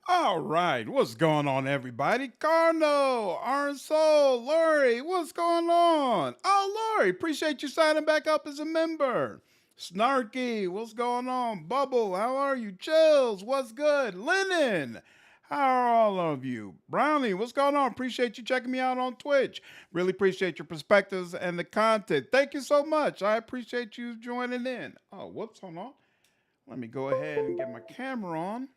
All right, what's going on, everybody? Carno, Orange Soul, Lori, what's going on? Oh, Lori, appreciate you signing back up as a member. Snarky, what's going on? Bubble, how are you? Chills, what's good? Lennon, how are all of you? Brownie, what's going on? Appreciate you checking me out on Twitch. Really appreciate your perspectives and the content. Thank you so much. I appreciate you joining in. Oh, whoops, hold on. Let me go ahead and get my camera on.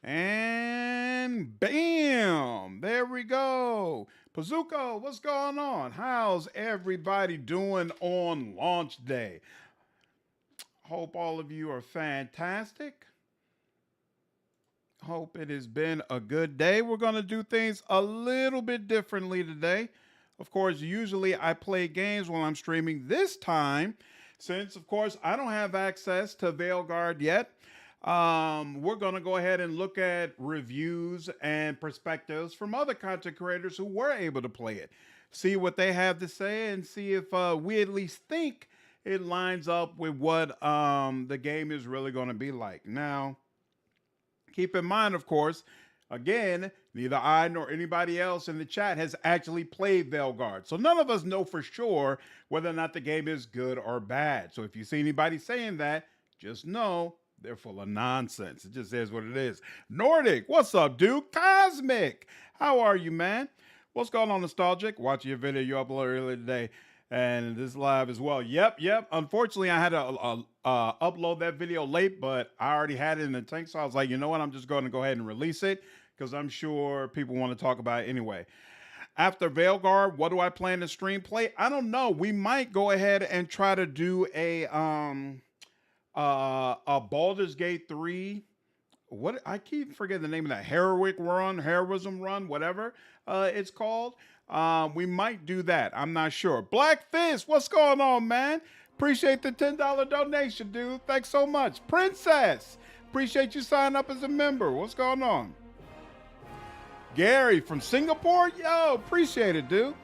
And bam! There we go. Pazuko, what's going on? How's everybody doing on launch day? Hope all of you are fantastic. Hope it has been a good day. We're going to do things a little bit differently today. Of course, usually I play games while I'm streaming. This time, since of course I don't have access to Veilguard yet, we're going to go ahead and look at reviews and perspectives from other content creators who were able to play it. See what they have to say and see if we at least think it lines up with what the game is really going to be like. Now, keep in mind, of course, again, neither I nor anybody else in the chat has actually played Veilguard. So none of us know for sure whether or not the game is good or bad. So if you see anybody saying that, just know they're full of nonsense. It just is what it is. Nordic, what's up, dude? Cosmic, how are you, man? What's going on, Nostalgic? Watching your video you uploaded earlier today. And this live as well. Yep. Unfortunately, I had to upload that video late, but I already had it in the tank. So I was like, you know what? I'm just going to go ahead and release it because I'm sure people want to talk about it anyway. After Veilguard, what do I plan to stream play? I don't know. We might go ahead and try to do a Baldur's Gate 3. What I keep forgetting the name of that heroism run, whatever it's called. We might do that. I'm not sure. Black Fist, what's going on, man? Appreciate the $10 donation, dude. Thanks so much. Princess, appreciate you signing up as a member. What's going on? Gary from Singapore, yo, appreciate it, dude.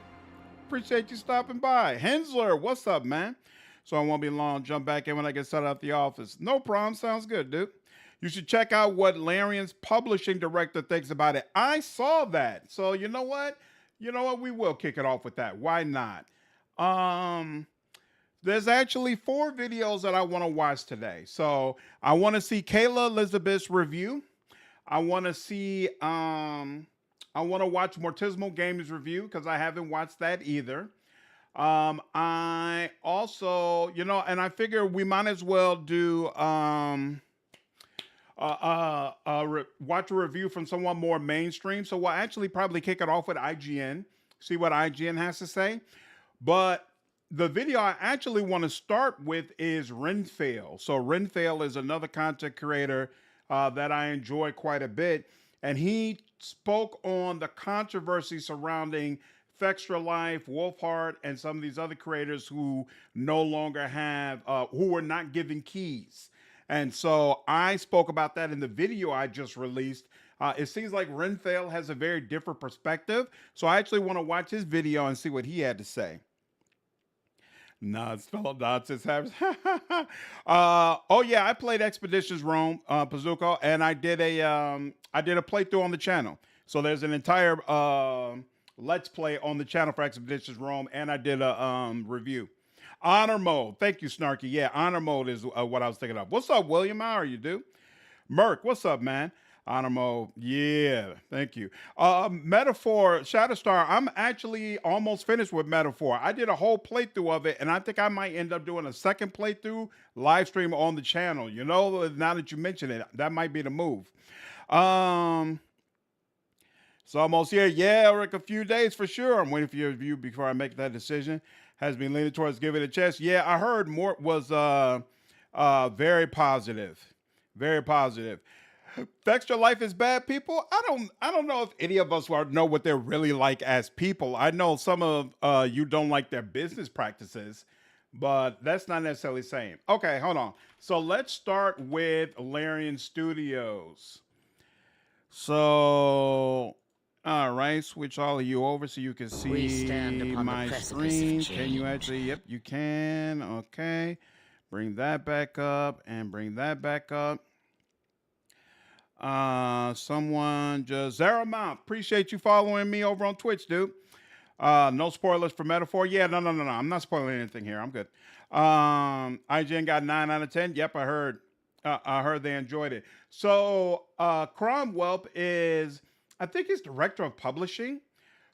Appreciate you stopping by. Hensler, what's up, man? So I won't be long. Jump back in when I get started out the office. No problem. Sounds good, dude. You should check out what Larian's publishing director thinks about it. I saw that. So you know what? We will kick it off with that. Why not? There's actually 4 videos that I want to watch today. So I want to see Kayla Elizabeth's review. I want to see I want to watch Mortismal Games review because I haven't watched that either. I also, and I figure we might as well do watch a review from someone more mainstream. So we'll actually probably kick it off with IGN, see what IGN has to say. But the video I actually want to start with is Renfail. So Renfail is another content creator that I enjoy quite a bit. And he spoke on the controversy surrounding Fextra Life, Wolfheart, and some of these other creators who no longer have, who were not given keys. And so I spoke about that in the video I just released. It seems like Renfail has a very different perspective. So I actually want to watch his video and see what he had to say. No, it's fellow nonsense. Oh yeah, I played Expeditions Rome, Pazuko, and I did a playthrough on the channel. So there's an entire let's play on the channel for Expeditions Rome, and I did a review. Honor mode, thank you, Snarky. Yeah, honor mode is what I was thinking of. What's up, William? How are you, dude? Merc, what's up, man? Honor mode, yeah, thank you. Metaphor, Shatterstar, I'm actually almost finished with Metaphor. I did a whole playthrough of it, and I think I might end up doing a second playthrough live stream on the channel. Now that you mention it, that might be the move. It's almost here. Yeah, Rick, a few days for sure. I'm waiting for your review before I make that decision. Has been leaning towards giving it a chance. Yeah, I heard Mort was very positive. Very positive. Extra life is bad, people. I don't know if any of us know what they're really like as people. I know some of you don't like their business practices, but that's not necessarily saying. Okay, hold on. So let's start with Larian Studios. So, all right, switch all of you over so you can see my screen. Can you actually? Yep, you can. Okay, bring that back up and bring that back up. Someone just Zara Mount. Appreciate you following me over on Twitch, dude. No spoilers for Metaphor. Yeah, no. I'm not spoiling anything here. I'm good. IGN got 9 out of 10. Yep, I heard. I heard they enjoyed it. So Cromwell is, I think, he's director of publishing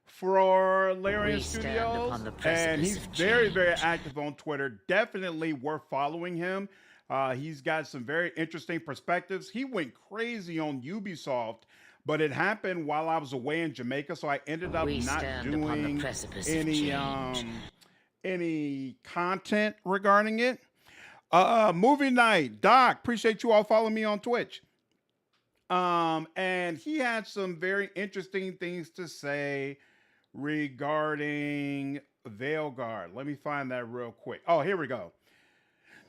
for Larian We stand Studios, upon the and precipice he's of very, very change. active on Twitter. Definitely worth following him. He's got some very interesting perspectives. He went crazy on Ubisoft, but it happened while I was away in Jamaica, so I ended up We not stand upon the doing precipice of any change. any content regarding it. Movie night, Doc. Appreciate you all following me on Twitch. And he had some very interesting things to say regarding Veilguard. Let me find that real quick. Oh, here we go.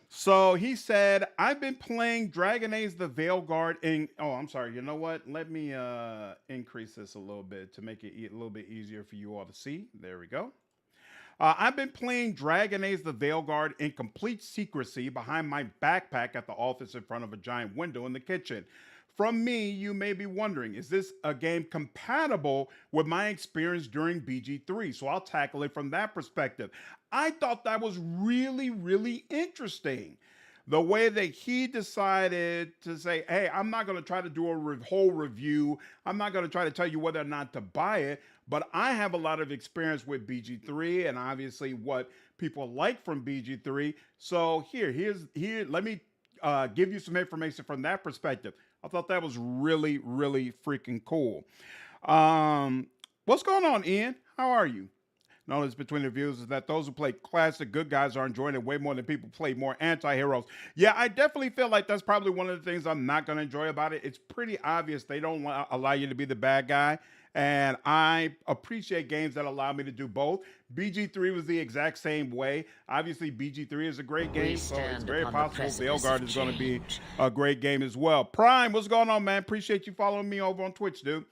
So he said, I've been playing Dragon Age the Veilguard in. Oh, I'm sorry. You know what? Let me increase this a little bit to make it a little bit easier for you all to see. There we go. I've been playing Dragon Age the Veilguard in complete secrecy behind my backpack at the office in front of a giant window in the kitchen. From me, you may be wondering, is this a game compatible with my experience during BG3? So I'll tackle it from that perspective. I thought that was really, really interesting. The way that he decided to say, hey, I'm not going to try to do a whole review. I'm not going to try to tell you whether or not to buy it, but I have a lot of experience with BG3 and obviously what people like from BG3. So let me give you some information from that perspective. I thought that was really, really freaking cool. What's going on, Ian? How are you? Knowledge between the views is that those who play classic good guys are enjoying it way more than people play more anti-heroes. Yeah, I definitely feel like that's probably one of the things I'm not going to enjoy about it. It's pretty obvious they don't allow you to be the bad guy. And I appreciate games that allow me to do both. BG3 was the exact same way. Obviously, BG3 is a great We game, so it's stand very upon the possible precipice Veilguard of is going to be change. a great game as well. Prime, what's going on, man? Appreciate you following me over on Twitch, dude.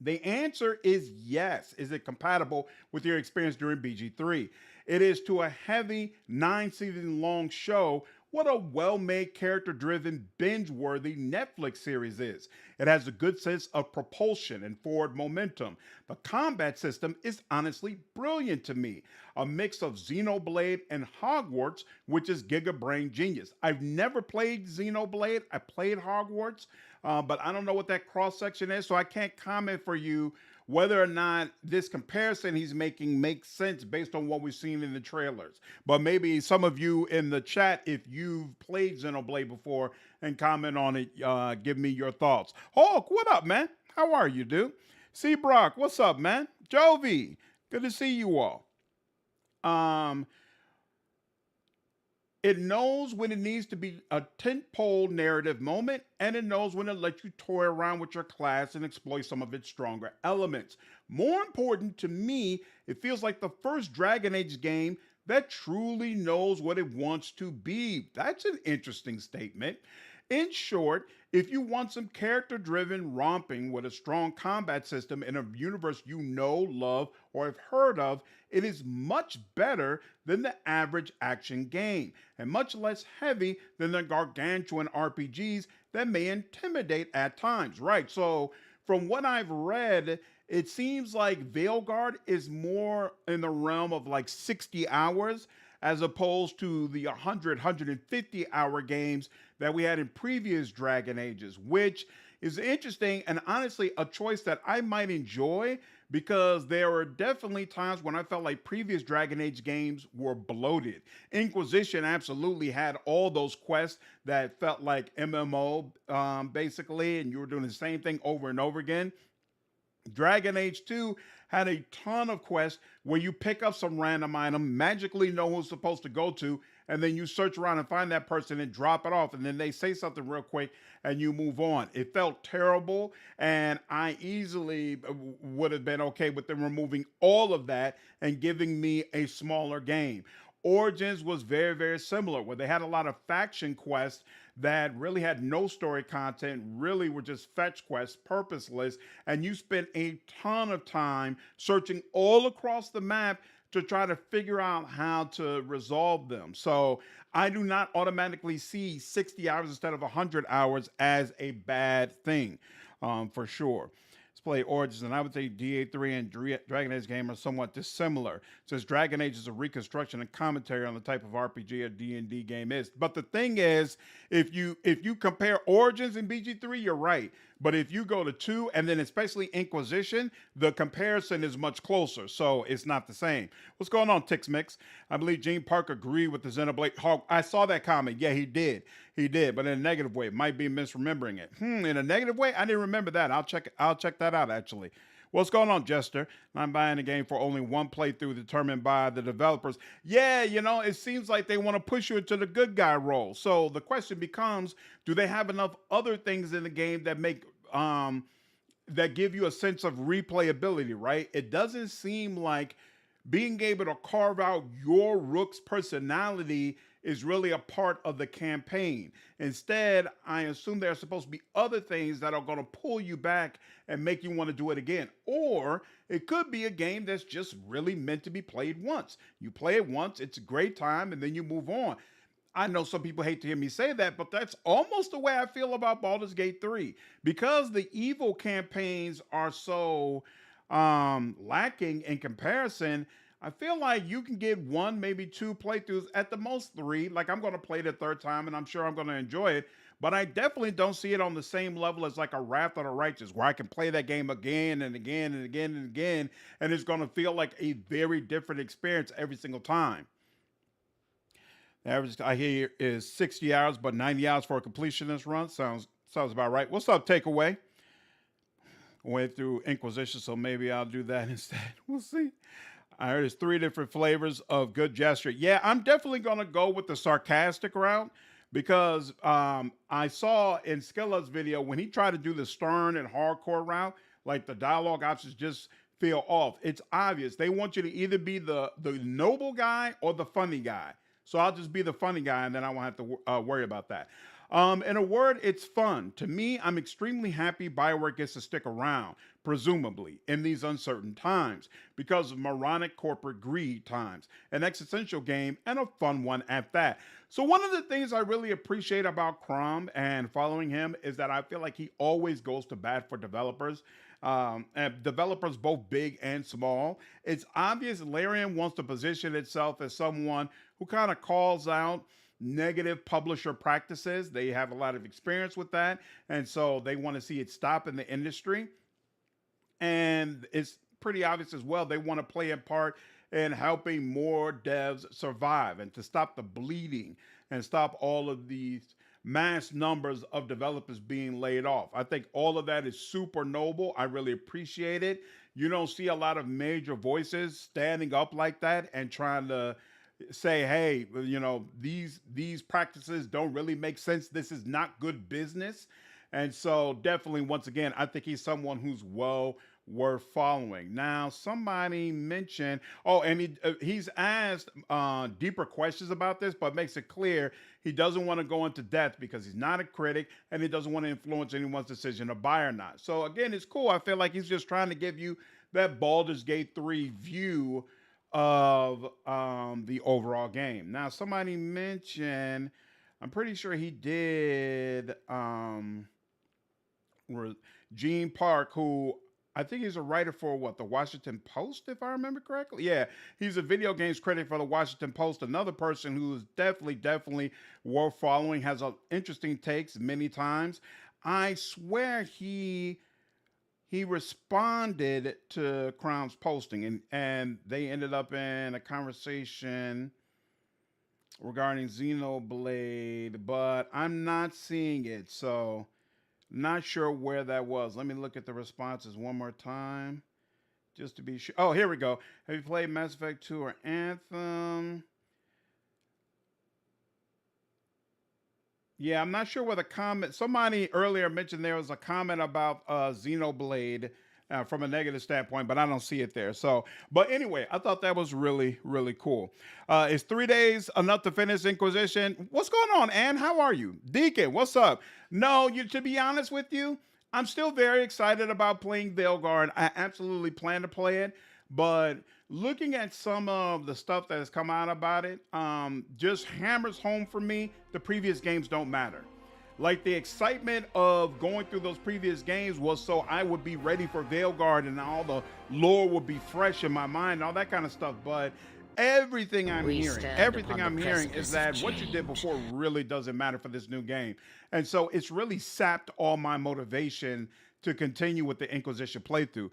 The answer is yes. Is it compatible with your experience during BG3? It is to a heavy 9 season long show. What a well made, character driven, binge worthy Netflix series is. It has a good sense of propulsion and forward momentum. The combat system is honestly brilliant to me. A mix of Xenoblade and Hogwarts, which is Giga Brain genius. I've never played Xenoblade, I played Hogwarts. But I don't know what that cross section is, so I can't comment for you whether or not this comparison he's making makes sense based on what we've seen in the trailers. But maybe some of you in the chat, if you've played Xenoblade before and comment on it, give me your thoughts. Hulk, what up, man? How are you, dude? C. Brock, what's up, man? Jovi, good to see you all. Um, It knows when it needs to be a tentpole narrative moment, and it knows when to let you toy around with your class and exploit some of its stronger elements. More important to me, it feels like the first Dragon Age game that truly knows what it wants to be. That's an interesting statement. In short, if you want some character driven romping with a strong combat system in a universe you know, love, or have heard of, it is much better than the average action game, and much less heavy than the gargantuan RPGs that may intimidate at times. Right, so from what I've read, it seems like Veilguard is more in the realm of like 60 hours as opposed to the 100, 150-hour games that we had in previous Dragon Ages, which is interesting and honestly a choice that I might enjoy because there were definitely times when I felt like previous Dragon Age games were bloated. Inquisition absolutely had all those quests that felt like MMO, basically, and you were doing the same thing over and over again. Dragon Age 2 had a ton of quests where you pick up some random item, magically know who's supposed to go to, and then you search around and find that person and drop it off. And then they say something real quick and you move on. It felt terrible, and I easily would have been okay with them removing all of that and giving me a smaller game. Origins was very, very similar, where they had a lot of faction quests that really had no story content, really were just fetch quests, purposeless, and you spent a ton of time searching all across the map to try to figure out how to resolve them. So I do not automatically see 60 hours instead of 100 hours as a bad thing, for sure. Let's play Origins, and I would say DA3 and Dragon Age game are somewhat dissimilar, since Dragon Age is a reconstruction and commentary on the type of RPG a D&D game is. But the thing is, if you compare Origins and BG3, you're right. But if you go to 2 and then especially Inquisition, the comparison is much closer. So it's not the same. What's going on, Tix Mix? I believe Gene Park agreed with the Xenoblade Hawk. I saw that comment. Yeah, he did. He did, but in a negative way. Might be misremembering it. In a negative way? I didn't remember that. I'll check that out actually. What's going on, Jester? I'm buying a game for only one playthrough determined by the developers. Yeah, it seems like they want to push you into the good guy role. So the question becomes, do they have enough other things in the game that make that give you a sense of replayability, right? It doesn't seem like being able to carve out your Rook's personality is really a part of the campaign. Instead, I assume there are supposed to be other things that are going to pull you back and make you want to do it again. Or it could be a game that's just really meant to be played once. You play it once, it's a great time, and then you move on. I know some people hate to hear me say that, but that's almost the way I feel about Baldur's Gate 3. Because the evil campaigns are so lacking in comparison, I feel like you can get one, maybe two playthroughs, at the most three. Like, I'm going to play it a third time, and I'm sure I'm going to enjoy it. But I definitely don't see it on the same level as like a Wrath of the Righteous, where I can play that game again and again and again and again, and it's going to feel like a very different experience every single time. The average I hear is 60 hours, but 90 hours for a completionist run. Sounds about right. What's up, Takeaway? Went through Inquisition, so maybe I'll do that instead. We'll see. I heard there's 3 different flavors of good gesture. Yeah, I'm definitely going to go with the sarcastic route because I saw in Skilla's video when he tried to do the stern and hardcore route, like the dialogue options just feel off. It's obvious. They want you to either be the noble guy or the funny guy. So I'll just be the funny guy, and then I won't have to worry about that. In a word, it's fun. To me, I'm extremely happy BioWare gets to stick around, presumably, in these uncertain times, because of moronic corporate greed times. An existential game, and a fun one at that. So one of the things I really appreciate about Crom and following him is that I feel like he always goes to bat for developers. And developers both big and small. It's obvious Larian wants to position itself as someone who kind of calls out negative publisher practices. They have a lot of experience with that, and so they want to see it stop in the industry. And it's pretty obvious as well they want to play a part in helping more devs survive and to stop the bleeding and stop all of these mass numbers of developers being laid off. I think all of that is super noble. I really appreciate it. You don't see a lot of major voices standing up like that and trying to say, hey, these practices don't really make sense. This is not good business. And so definitely, once again, I think he's someone who's well worth following. Now, somebody mentioned, and he's asked deeper questions about this, but makes it clear he doesn't want to go into depth because he's not a critic and he doesn't want to influence anyone's decision to buy or not. So again, it's cool. I feel like he's just trying to give you that Baldur's Gate 3 view of the overall game. Now, somebody mentioned, I'm pretty sure he did, Gene Park, who I think he's a writer for the Washington Post, if I remember correctly. Yeah, he's a video games critic for the Washington Post. Another person who's definitely worth following, has interesting takes many times. I swear he responded to Crown's posting, and they ended up in a conversation regarding Xenoblade, but I'm not seeing it, so not sure where that was. Let me look at the responses one more time, just to be sure. Oh, here we go. Have you played Mass Effect 2 or Anthem? Yeah, I'm not sure where the comment. Somebody earlier mentioned there was a comment about Xenoblade from a negative standpoint, but I don't see it there. So, but anyway, I thought that was really, really cool. Is 3 days enough to finish Inquisition? What's going on, Ann? How are you? Deacon, what's up? No, to be honest with you, I'm still very excited about playing Veilguard. I absolutely plan to play it, but looking at some of the stuff that has come out about it, just hammers home for me the previous games don't matter. Like the excitement of going through those previous games was so I would be ready for Veilguard and all the lore would be fresh in my mind and all that kind of stuff. But everything I'm hearing is that what you did before really doesn't matter for this new game. And so it's really sapped all my motivation to continue with the Inquisition playthrough.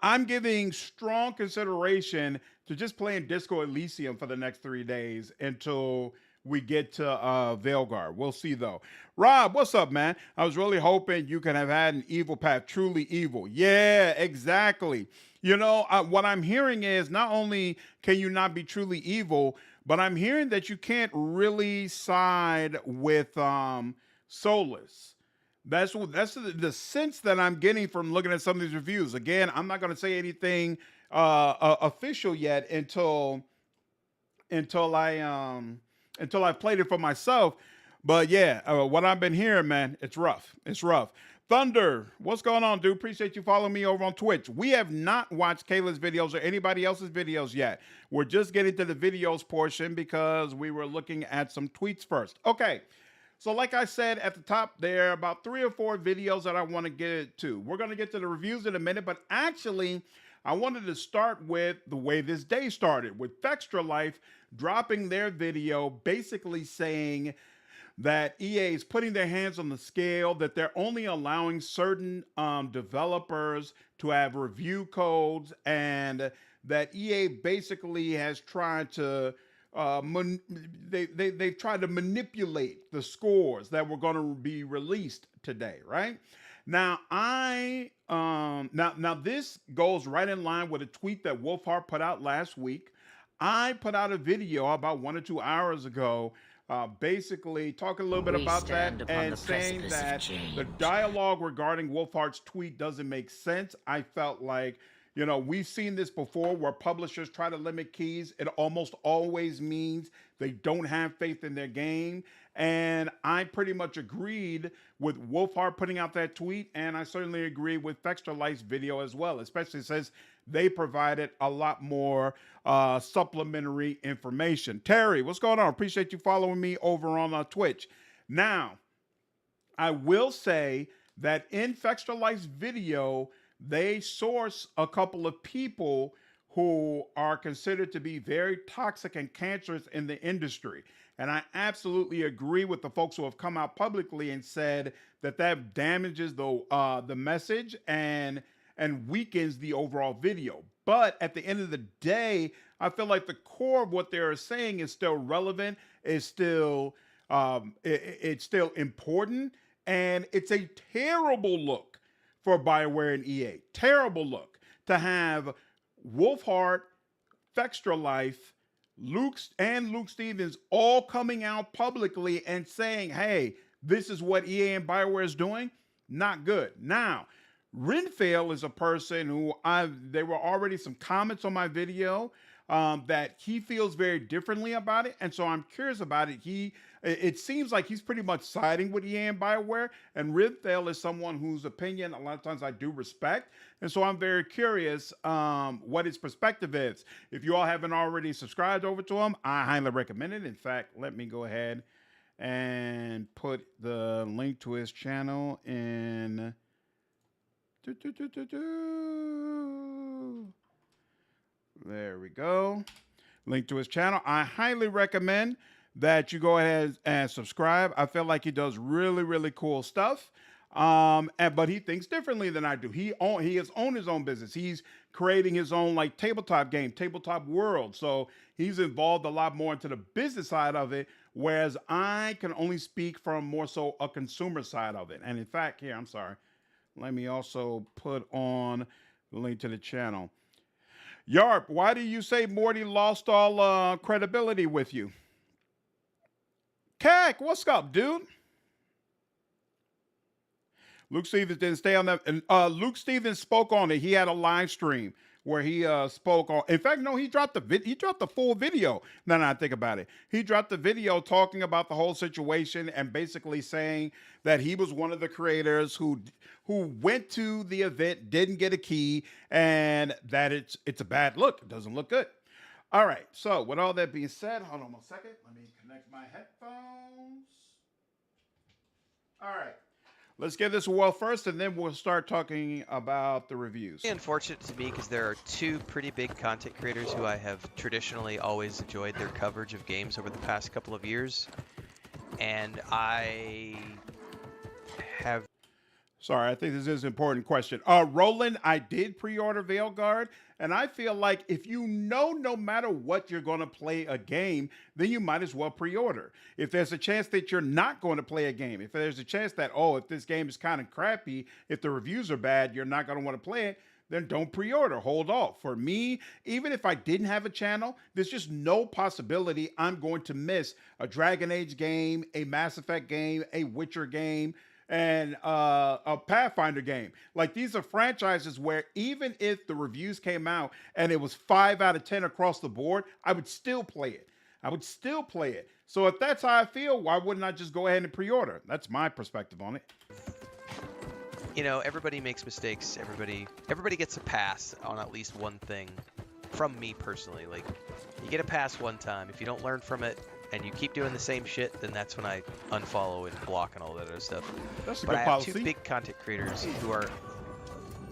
I'm giving strong consideration to just playing Disco Elysium for the next 3 days until we get to Veilguard. We'll see though. Rob, what's up, man? I was really hoping you could have had an evil path, truly evil. Yeah, exactly. You know, what I'm hearing is not only can you not be truly evil, but I'm hearing that you can't really side with Solus. That's the sense that I'm getting from looking at some of these reviews. Again, I'm not going to say anything official yet until I played it for myself. But yeah, what I've been hearing, man, it's rough. It's rough. Thunder, what's going on, dude? Appreciate you following me over on Twitch. We have not watched Kayla's videos or anybody else's videos yet. We're just getting to the videos portion because we were looking at some tweets first. Okay. So like I said at the top, there are about 3 or 4 videos that I want to get to. We're going to get to the reviews in a minute, but actually, I wanted to start with the way this day started, with Fextra Life dropping their video basically saying that EA is putting their hands on the scale, that they're only allowing certain developers to have review codes, and that EA basically has tried to they've tried to manipulate the scores that were going to be released today, right? Now now this goes right in line with a tweet that Wolfhard put out last week. I put out a video about 1 or 2 hours ago, basically talking a little bit about that and saying that the dialogue regarding Wolfhard's tweet doesn't make sense. I felt like, you know, we've seen this before where publishers try to limit keys. It almost always means they don't have faith in their game. And I pretty much agreed with Wolfhard putting out that tweet. And I certainly agree with Fextra Life's video as well, especially since they provided a lot more supplementary information. Terry, what's going on? Appreciate you following me over on Twitch. Now, I will say that in Fextra Life's video, they source a couple of people who are considered to be very toxic and cancerous in the industry. And I absolutely agree with the folks who have come out publicly and said that that damages the message and weakens the overall video. But at the end of the day, I feel like the core of what they're saying is still relevant, is still it's still important, and it's a terrible look for BioWare and EA. Terrible look to have Wolfhard, Fextra Life, Luke Stevens all coming out publicly and saying, hey, this is what EA and BioWare is doing. Not good. Now, Renfail is a person who there were already some comments on my video that he feels very differently about it. And so I'm curious about it. It seems like he's pretty much siding with EA and BioWare, and Renfail is someone whose opinion a lot of times I do respect. And so I'm very curious what his perspective is. If you all haven't already subscribed over to him, I highly recommend it. In fact, let me go ahead and put the link to his channel in. There we go. Link to his channel. I highly recommend that you go ahead and subscribe. I feel like he does really, really cool stuff. But he thinks differently than I do. He has owned his own business. He's creating his own like tabletop game, tabletop world. So he's involved a lot more into the business side of it, whereas I can only speak from more so a consumer side of it. And in fact, here, I'm sorry. Let me also put on the link to the channel. Yarp, why do you say Morty lost all credibility with you? Kak, what's up, dude? Luke Stevens didn't stay on that. And Luke Stevens spoke on it. He had a live stream where he spoke on. In fact, no, he dropped the full video. Now that I think about it, he dropped the video talking about the whole situation and basically saying that he was one of the creators who went to the event, didn't get a key, and that it's a bad look. It doesn't look good. All right. So with all that being said, hold on a second. Let me connect my headphones. All right. Let's get this well first, and then we'll start talking about the reviews. It's unfortunate to me because there are two pretty big content creators who I have traditionally always enjoyed their coverage of games over the past couple of years. And I have... Sorry, I think this is an important question. Roland, I did pre-order Veilguard, and I feel like if you know no matter what you're going to play a game, then you might as well pre-order. If there's a chance that you're not going to play a game, if there's a chance that, oh, if this game is kind of crappy, if the reviews are bad, you're not going to want to play it, then don't pre-order. Hold off. For me, even if I didn't have a channel, there's just no possibility I'm going to miss a Dragon Age game, a Mass Effect game, a Witcher game, and a Pathfinder game. Like, these are franchises where even if the reviews came out and it was 5 out of 10 across the board, I would still play it. I would still play it. So if that's how I feel, why wouldn't I just go ahead and pre-order? That's my perspective on it. You know, everybody makes mistakes. Everybody gets a pass on at least one thing. From me personally, like, you get a pass one time. If you don't learn from it, and you keep doing the same shit, then that's when I unfollow and block and all that other stuff. That's a but good I have policy. two big content creators who are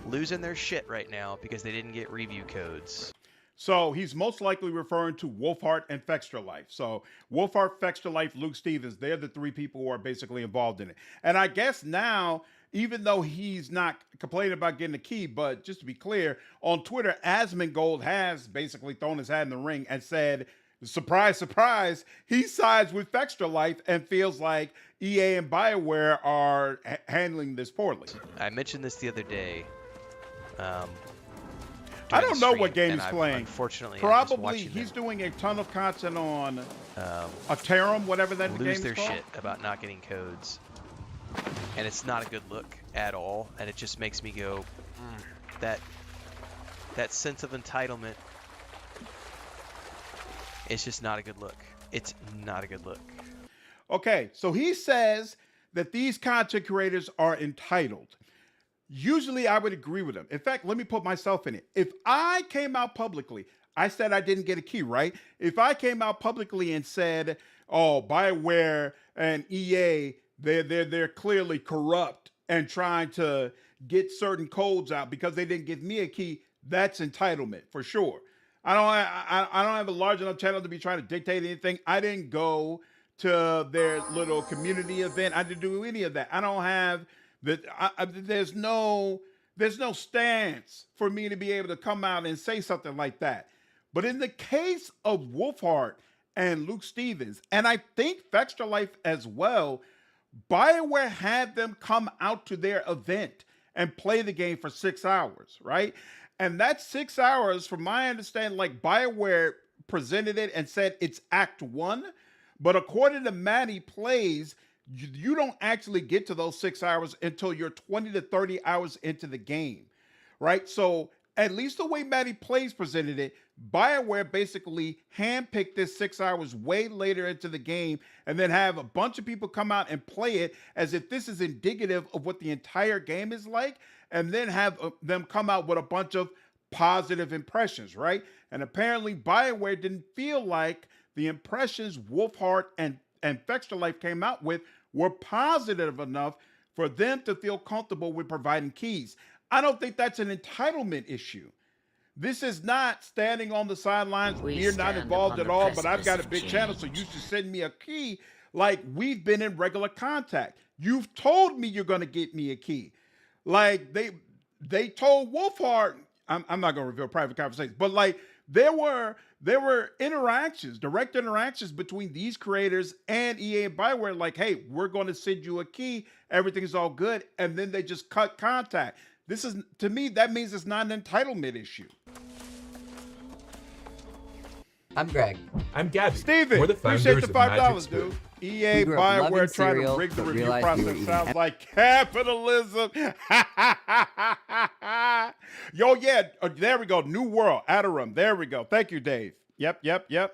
losing their shit right now because they didn't get review codes. So he's most likely referring to Wolfheart and Fextra Life. So Wolfheart, Fextra Life, Luke Stevens, they're the three people who are basically involved in it. And I guess now, even though he's not complaining about getting a key, but just to be clear, on Twitter, Asmongold has basically thrown his hat in the ring and said, surprise, surprise, he sides with Fextra Life and feels like EA and BioWare are handling this poorly. I mentioned this the other day. I don't know what game he's playing. Unfortunately, probably he's doing a ton of content on Aterum, whatever that game is called. Lose their shit about not getting codes, and it's not a good look at all. And it just makes me go, that sense of entitlement. It's just not a good look. It's not a good look. Okay, so he says that these content creators are entitled. Usually I would agree with him. In fact, let me put myself in it. If I came out publicly, I said I didn't get a key, right? If I came out publicly and said, oh, BioWare and EA, they're clearly corrupt and trying to get certain codes out because they didn't give me a key, that's entitlement for sure. I don't have a large enough channel to be trying to dictate anything. I didn't go to their little community event. I didn't do any of that. I don't have there's no stance for me to be able to come out and say something like that. But in the case of Wolfheart and Luke Stevens, and I think Fextra Life as well, BioWare had them come out to their event and play the game for 6 hours, right? And that 6 hours, from my understanding, like, BioWare presented it and said it's Act 1. But according to Matty Plays, you don't actually get to those 6 hours until you're 20 to 30 hours into the game, right? So at least the way Matty Plays presented it, BioWare basically handpicked this 6 hours way later into the game and then have a bunch of people come out and play it as if this is indicative of what the entire game is like, and then have them come out with a bunch of positive impressions, right? And apparently BioWare didn't feel like the impressions Wolfheart and Fextra Life came out with were positive enough for them to feel comfortable with providing keys. I don't think that's an entitlement issue. This is not standing on the sidelines. We're not involved at all, but I've got a big channel, so you should send me a key. Like, we've been in regular contact. You've told me you're going to get me a key. Like, they told Wolfheart, I'm not going to reveal private conversations, but like, there were interactions, direct interactions between these creators and EA and BioWare, like, hey, we're going to send you a key. Everything's all good. And then they just cut contact. This is, to me, that means it's not an entitlement issue. I'm Greg. I'm Gabby. Steven, We're the appreciate founders the of $5, Magic Spoon. dude. EA grew up loving Bioware trying to cereal, rig the but review realized we were process eating sounds like capitalism. Yo, yeah, there we go. New World, Adorum. There we go. Thank you, Dave. Yep. The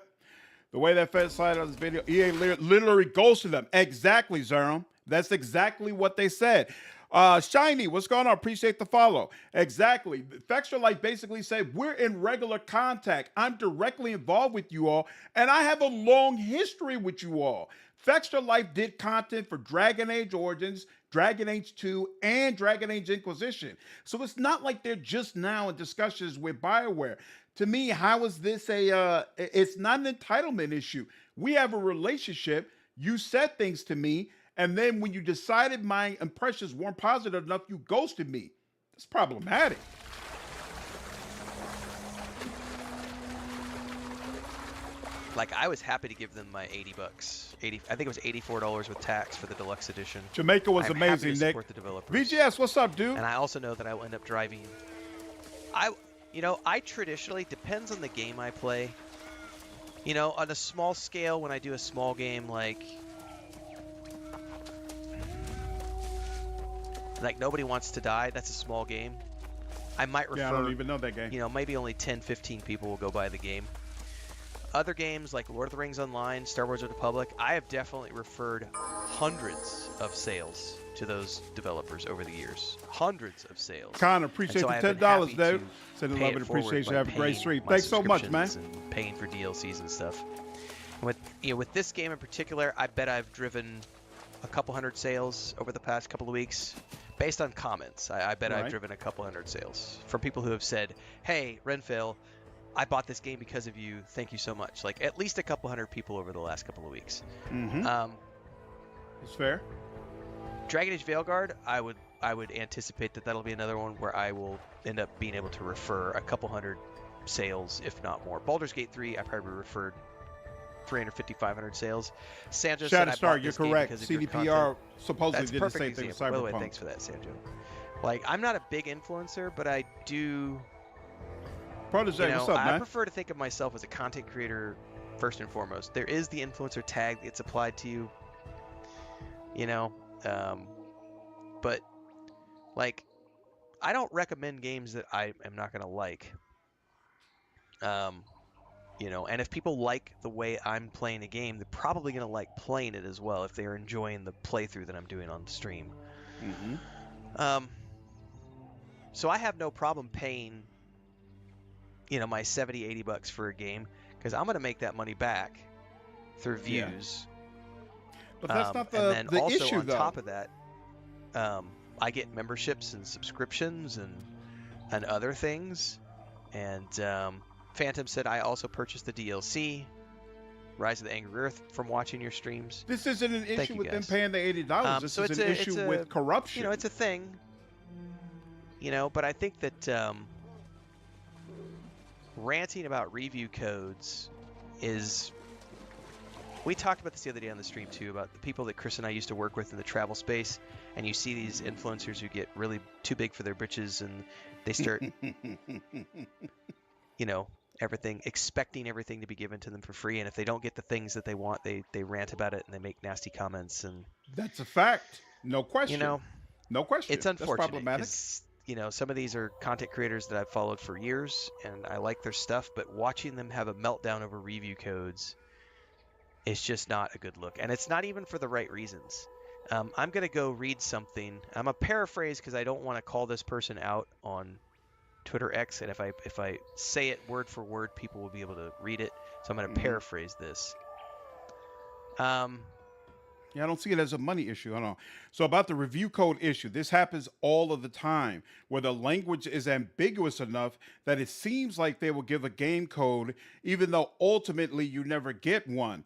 way that Fed side on this video, EA literally ghosted them. Exactly, Zerum. That's exactly what they said. Shiny, what's going on? Appreciate the follow. Exactly. Fextra Life basically said, we're in regular contact. I'm directly involved with you all, and I have a long history with you all. Fextra Life did content for Dragon Age Origins, Dragon Age 2, and Dragon Age Inquisition. So it's not like they're just now in discussions with BioWare. To me, how is this it's not an entitlement issue. We have a relationship. You said things to me, and then when you decided my impressions weren't positive enough, you ghosted me. It's problematic. Like, I was happy to give them my $80. I think it was $84 with tax for the deluxe edition. Jamaica was I'm amazing, happy to Nick. support the developers. VGS, what's up, dude? And I also know that I will end up driving. I traditionally, depends on the game I play. You know, on a small scale, when I do a small game like Nobody Wants to Die, that's a small game. I might refer, yeah, I don't even know that game. You know, maybe only 10, 15 people will go buy the game. Other games like Lord of the Rings Online, Star Wars: The Republic, I have definitely referred hundreds of sales to those developers over the years. Hundreds of sales. Connor, appreciate so the $10, dude. Send a love and appreciation. Have a great stream. Thanks so much, man. And paying for DLCs and stuff. And with this game in particular, I bet I've driven a couple hundred sales over the past couple of weeks. Based on comments, I bet I've driven a couple hundred sales from people who have said, "Hey, Renfill, I bought this game because of you. Thank you so much." Like, at least a couple hundred people over the last couple of weeks. It's fair. Dragon Age Veilguard, I would anticipate that that'll be another one where I will end up being able to refer a couple hundred sales, if not more. Baldur's Gate 3, I probably referred 350, 500 sales. Sanjo said, Star, you're correct. CDPR supposedly did the same thing with Cyberpunk. By the way, thanks for that, Sanjo. Like, I'm not a big influencer, but I do... Protege, what's up, man? I prefer to think of myself as a content creator first and foremost. There is the influencer tag that's applied to you, but like, I don't recommend games that I am not going to like. And if people like the way I'm playing a game, they're probably going to like playing it as well if they're enjoying the playthrough that I'm doing on stream. So I have no problem paying, my $70, $80 for a game, because I'm going to make that money back through views. But that's not and then the also issue, on though. top of that, I get memberships and subscriptions and other things. And Phantom said, I also purchased the DLC, Rise of the Angry Earth, from watching your streams. This isn't an issue with them paying the $80. This is an issue with corruption. It's a thing. But I think that ranting about review codes is... We talked about this the other day on the stream, too, about the people that Chris and I used to work with in the travel space, and you see these influencers who get really too big for their britches, and they start, expecting everything to be given to them for free, and if they don't get the things that they want, they rant about it, and they make nasty comments. And that's a fact. No question. No question. It's unfortunate. That's problematic. Some of these are content creators that I've followed for years, and I like their stuff, but watching them have a meltdown over review codes, it's just not a good look. And it's not even for the right reasons. I'm going to go read something. I'm going to paraphrase because I don't want to call this person out on Twitter X. And if I say it word for word, people will be able to read it. So I'm going to paraphrase this. Yeah, I don't see it as a money issue. I don't know. So about the review code issue, this happens all of the time where the language is ambiguous enough that it seems like they will give a game code, even though ultimately you never get one.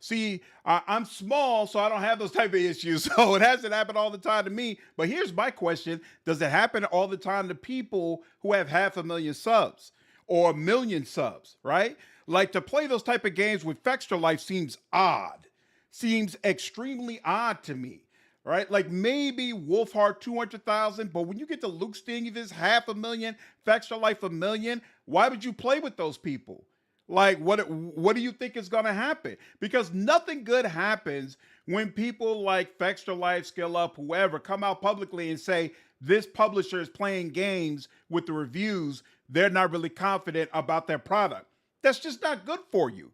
See, I'm small, so I don't have those type of issues. So it hasn't happened all the time to me. But here's my question. Does it happen all the time to people who have 500,000 subs or 1 million subs, right? Like, to play those type of games with Fextra Life seems odd. Seems extremely odd to me, right? Like, maybe Wolfheart 200,000, but when you get to Luke Stingy, this 500,000, Fextra Life 1 million, why would you play with those people? Like, what do you think is going to happen? Because nothing good happens when people like Fextra Life, Skill Up, whoever come out publicly and say this publisher is playing games with the reviews. They're not really confident about their product. That's just not good for you.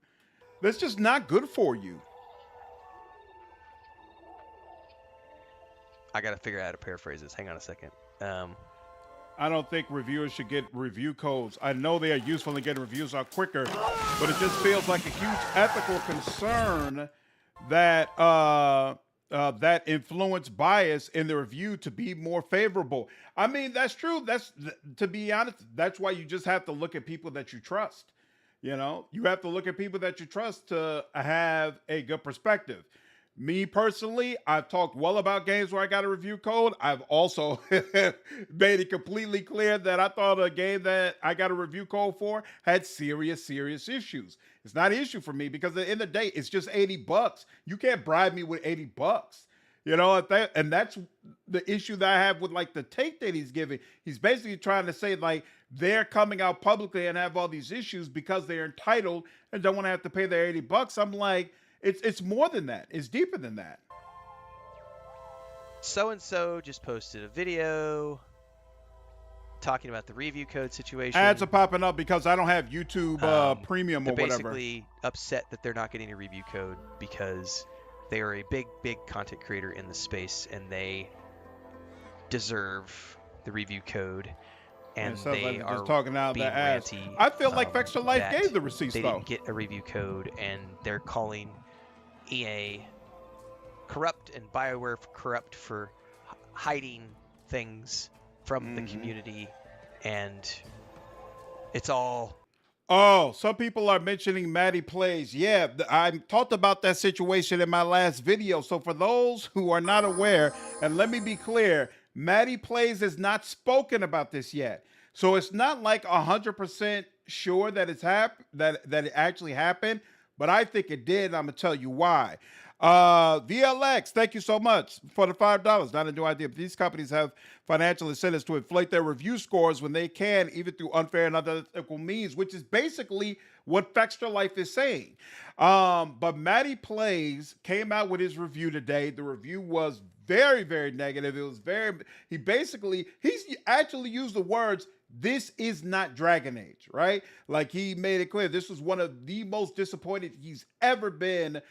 That's just not good for you. I got to figure out how to paraphrase this. Hang on a second. I don't think reviewers should get review codes. I know they are useful in getting reviews out quicker, but it just feels like a huge ethical concern that that influence bias in the review to be more favorable. I mean, that's true. That's, to be honest, that's why you just have to look at people that you trust. You know, you have to look at people that you trust to have a good perspective. Me personally, I've talked well about games where I got a review code. I've also made it completely clear that I thought a game that I got a review code for had serious issues. It's not an issue for me because at the end of the day, it's just $80. You can't bribe me with $80. You know, and that's the issue that I have with like the take that he's giving. He's basically trying to say like they're coming out publicly and have all these issues because they're entitled and don't want to have to pay their $80. I'm like, it's more than that. It's deeper than that. So-and-so just posted a video talking about the review code situation. Ads are popping up because I don't have YouTube Premium or they're whatever. basically upset that they're not getting a review code because they are a big content creator in the space and they deserve the review code. And they like are just talking out being their ass. ranty. I feel like Fextra Life that gave the receipts they though. didn't get a review code, and they're calling EA corrupt and BioWare corrupt for hiding things from the community, and it's all. Oh, some people are mentioning Maddie Plays. Yeah, I talked about that situation in my last video. So for those who are not aware, and let me be clear, Maddie Plays has not spoken about this yet. So it's not like 100% sure that it's that it actually happened, but I think it did. I'm gonna tell you why. VLX, thank you so much for the $5. Not a new idea, but these companies have financial incentives to inflate their review scores when they can, even through unfair and unethical means, which is basically what Fextra Life is saying. But Maddie Plays came out with his review today. The review was very negative. It was he's actually used the words, "This is not Dragon Age," right? Like he made it clear this was one of the most disappointed he's ever been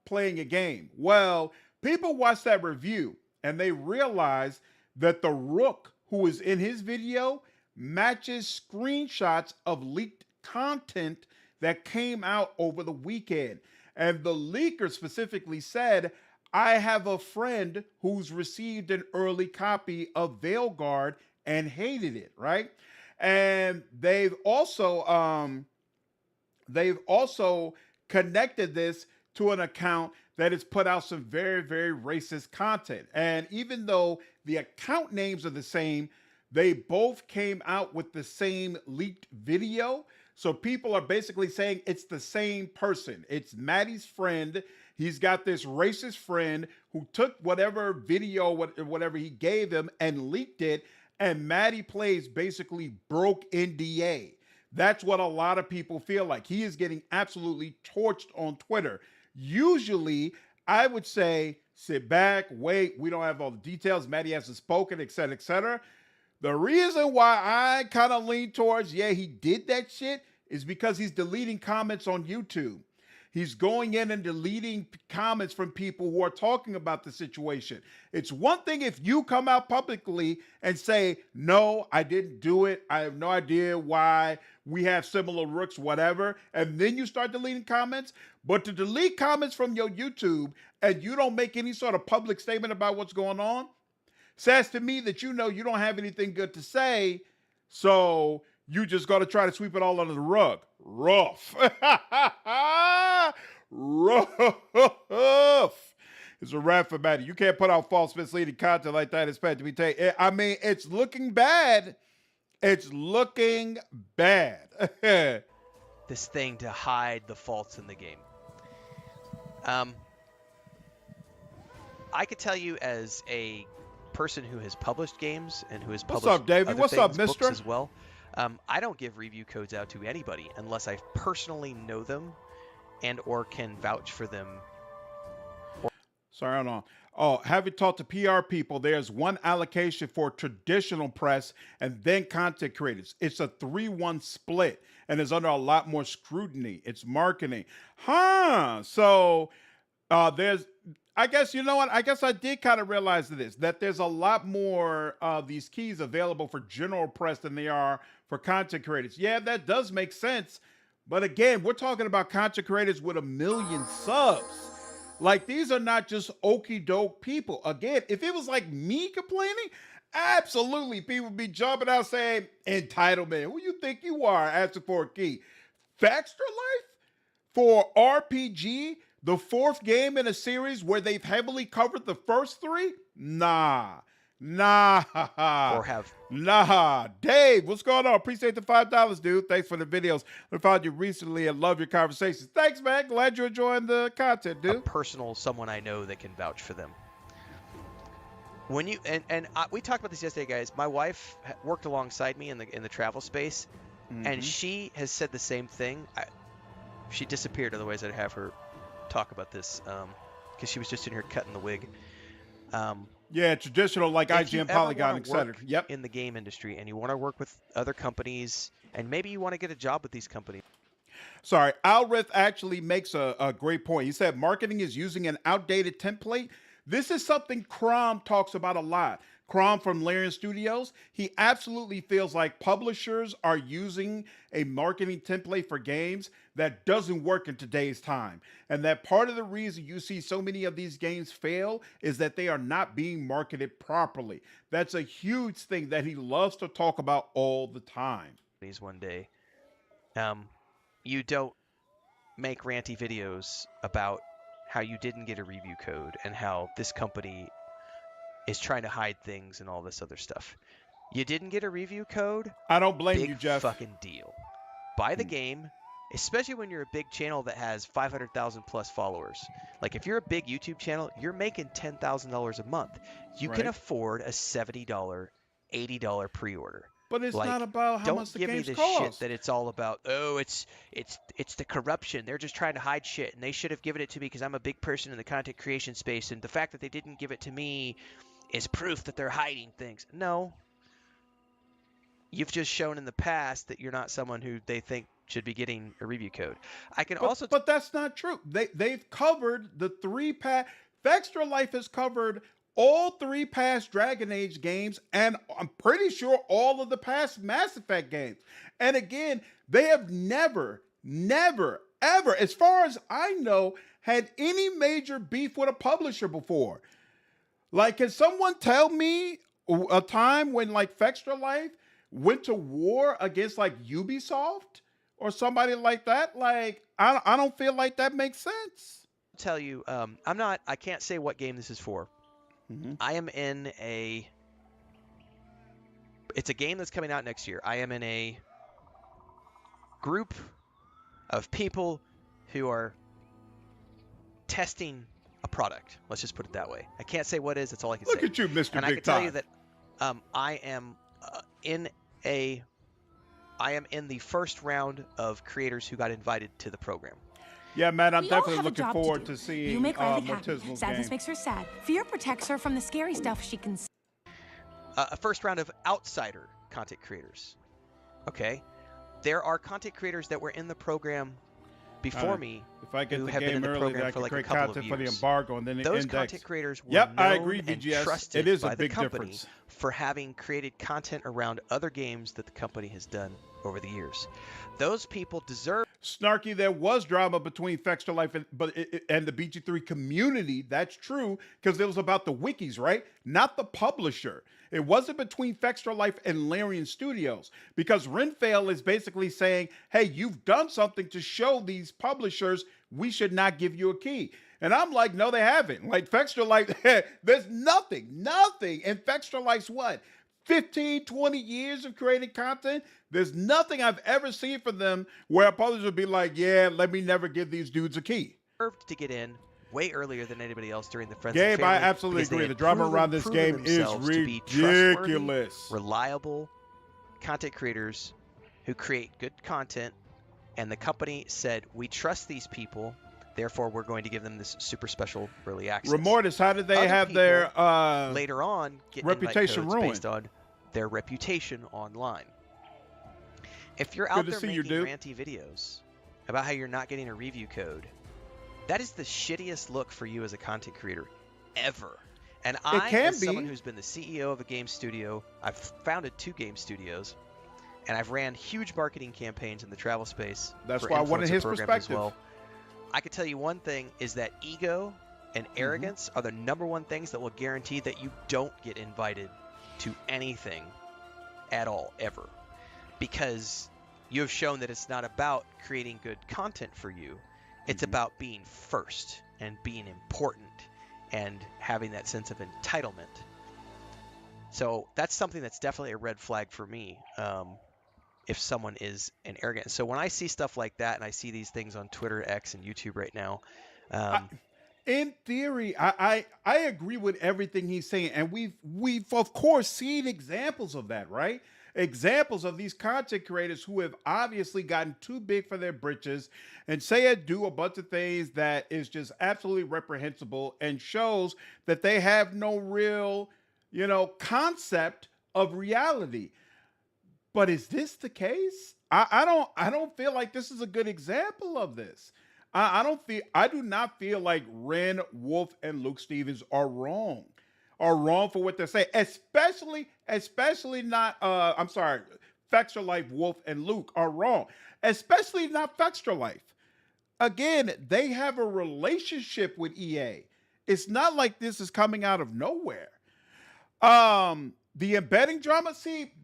playing a game. Well, people watched that review and they realized that the Rook who is in his video matches screenshots of leaked content that came out over the weekend. And the leaker specifically said, "I have a friend who's received an early copy of Veilguard and hated it," right? And they've also connected this to an account that has put out some very racist content. And even though the account names are the same, they both came out with the same leaked video. So people are basically saying it's the same person. It's Maddie's friend. He's got this racist friend who took whatever video, whatever he gave him and leaked it. And Maddie Plays basically broke NDA. That's what a lot of people feel like. He is getting absolutely torched on Twitter. Usually, I would say, sit back, wait. We don't have all the details. Maddie hasn't spoken, et cetera, et cetera. The reason why I kind of lean towards, yeah, he did that shit, is because he's deleting comments on YouTube. He's going in and deleting comments from people who are talking about the situation. It's one thing if you come out publicly and say, "No, I didn't do it. I have no idea why we have similar rooks, whatever," and then you start deleting comments. But to delete comments from your YouTube and you don't make any sort of public statement about what's going on, says to me that you know you don't have anything good to say, so you just got to try to sweep it all under the rug. Rough. Rough. It's a wrap for Maddie. You can't put out false, misleading content like that. It's bad to be taken. I mean, it's looking bad. It's looking bad. This thing to hide the faults in the game. I could tell you as a person who has published games and who has published What's up, Davey? other What's up, things, books mister? as well. I don't give review codes out to anybody unless I personally know them and or can vouch for them. Sorry, hold on. Oh, having talked to PR people, there's one allocation for traditional press and then content creators. It's a 3-1 split and is under a lot more scrutiny. It's marketing. Huh. So there's, I guess, you know what? I guess I did kind of realize this, that there's a lot more of these keys available for general press than they are for content creators. Yeah, that does make sense. But again, we're talking about content creators with 1 million subs. Like, these are not just okie doke people. Again, if it was like me complaining, absolutely people would be jumping out saying, entitlement. Who you think you are asking for a key? Extra Life for RPG, the 4th game in a series where they've heavily covered the first 3? Nah. Or have. Nah. Dave, what's going on? Appreciate the $5, dude. Thanks for the videos. I found you recently and love your conversations. Thanks, man. Glad you're enjoying the content, dude. A personal someone I know that can vouch for them. When you we talked about this yesterday, guys. My wife worked alongside me in the travel space, and she has said the same thing. She disappeared, otherwise I'd have her talk about this, because she was just in here cutting the wig. Yeah, traditional like IGN, Polygon, etc. Yep. In the game industry, and you want to work with other companies, and maybe you want to get a job with these companies. Sorry, Alrith actually makes a great point. He said marketing is using an outdated template. This is something Crom talks about a lot. Crom from Larian Studios, he absolutely feels like publishers are using a marketing template for games that doesn't work in today's time. And that part of the reason you see so many of these games fail is that they are not being marketed properly. That's a huge thing that he loves to talk about all the time. One day, you don't make ranty videos about how you didn't get a review code and how this company is trying to hide things and all this other stuff. You didn't get a review code? I don't blame big you, Jeff. Fucking deal. Buy the game, especially when you're a big channel that has 500,000 plus followers. Like, if you're a big YouTube channel, you're making $10,000 a month. You can afford a $70, $80 pre-order. But it's not about how much the games cost. Don't give me this shit that it's all about, oh, it's the corruption. They're just trying to hide shit, and they should have given it to me because I'm a big person in the content creation space, and the fact that they didn't give it to me is proof that they're hiding things. No. You've just shown in the past that you're not someone who they think should be getting a review code. But that's not true. They've covered the 3 past. Extra Life has covered all 3 past Dragon Age games, and I'm pretty sure all of the past Mass Effect games. And again, they have never, ever, as far as I know, had any major beef with a publisher before. Like, can someone tell me a time when, like, Extra Life went to war against, like, Ubisoft or somebody like that? Like, I don't feel like that makes sense. I'll tell you, I can't say what game this is for. I am in it's a game that's coming out next year. I am in a group of people who are testing a product. Let's just put it that way. I can't say what it is. That's all I can say. Look at you, Mr. And Big I can Time. tell you that I am in the first round of creators who got invited to the program. Yeah, man, I'm definitely looking forward to seeing you make Riley happy. Mortismal's Sadness game. makes her sad. Fear protects her from the scary stuff she can see. A first round of outsider content creators. Okay. There are content creators that were in the program before me. If I get who the have been in game the early, program then I for can like a create couple of content for the years. embargo and then the Those index. content creators were Yep, I known agree, and VGS. trusted It is by a big the company difference. for having created content around other games that the company has done over the years. Those people deserve. Snarky, there was drama between Extra Life and the BG3 community. That's true, because it was about the wikis, right? Not the publisher. It wasn't between Extra Life and Larian Studios, because Renfail is basically saying, hey, you've done something to show these publishers we should not give you a key. And I'm like, no, they haven't. Like, Extra Life, there's nothing. And Extra Life's what? 15, 20 years of creating content. There's nothing I've ever seen from them where a publisher would be like, yeah, let me never give these dudes a key. To get in way earlier than anybody else during the Friends Gabe, and Family. I absolutely agree. The drama around this game is ridiculous. Reliable content creators who create good content, and the company said, we trust these people, therefore we're going to give them this super special early access. Remortis, how did they Other have people their later on get reputation invite codes ruined based on their reputation online. If you're Good out to there see you, making dude. ranty videos about how you're not getting a review code, that is the shittiest look for you as a content creator ever. And as someone who's been the CEO of a game studio, I've founded 2 game studios, and I've ran huge marketing campaigns in the travel space. That's for why I wanted influencer his programs perspective. as well. I can tell you one thing is that ego and arrogance are the #1 things that will guarantee that you don't get invited to anything at all, ever. Because you have shown that it's not about creating good content for you. It's about being first and being important and having that sense of entitlement. So that's something that's definitely a red flag for me. If someone is an arrogant. So when I see stuff like that, and I see these things on Twitter, X, and YouTube right now, in theory, I agree with everything he's saying, and we've of course seen examples of that, right? Examples of these content creators who have obviously gotten too big for their britches and say and do a bunch of things that is just absolutely reprehensible and shows that they have no real, concept of reality. But is this the case? I don't feel like this is a good example of this. I do not feel like Ren, Wolf, and Luke Stevens are wrong for what they're saying, especially not, Fextra Life, Wolf, and Luke are wrong, especially not Fextra Life. Again, they have a relationship with EA. It's not like this is coming out of nowhere. The embedding drama,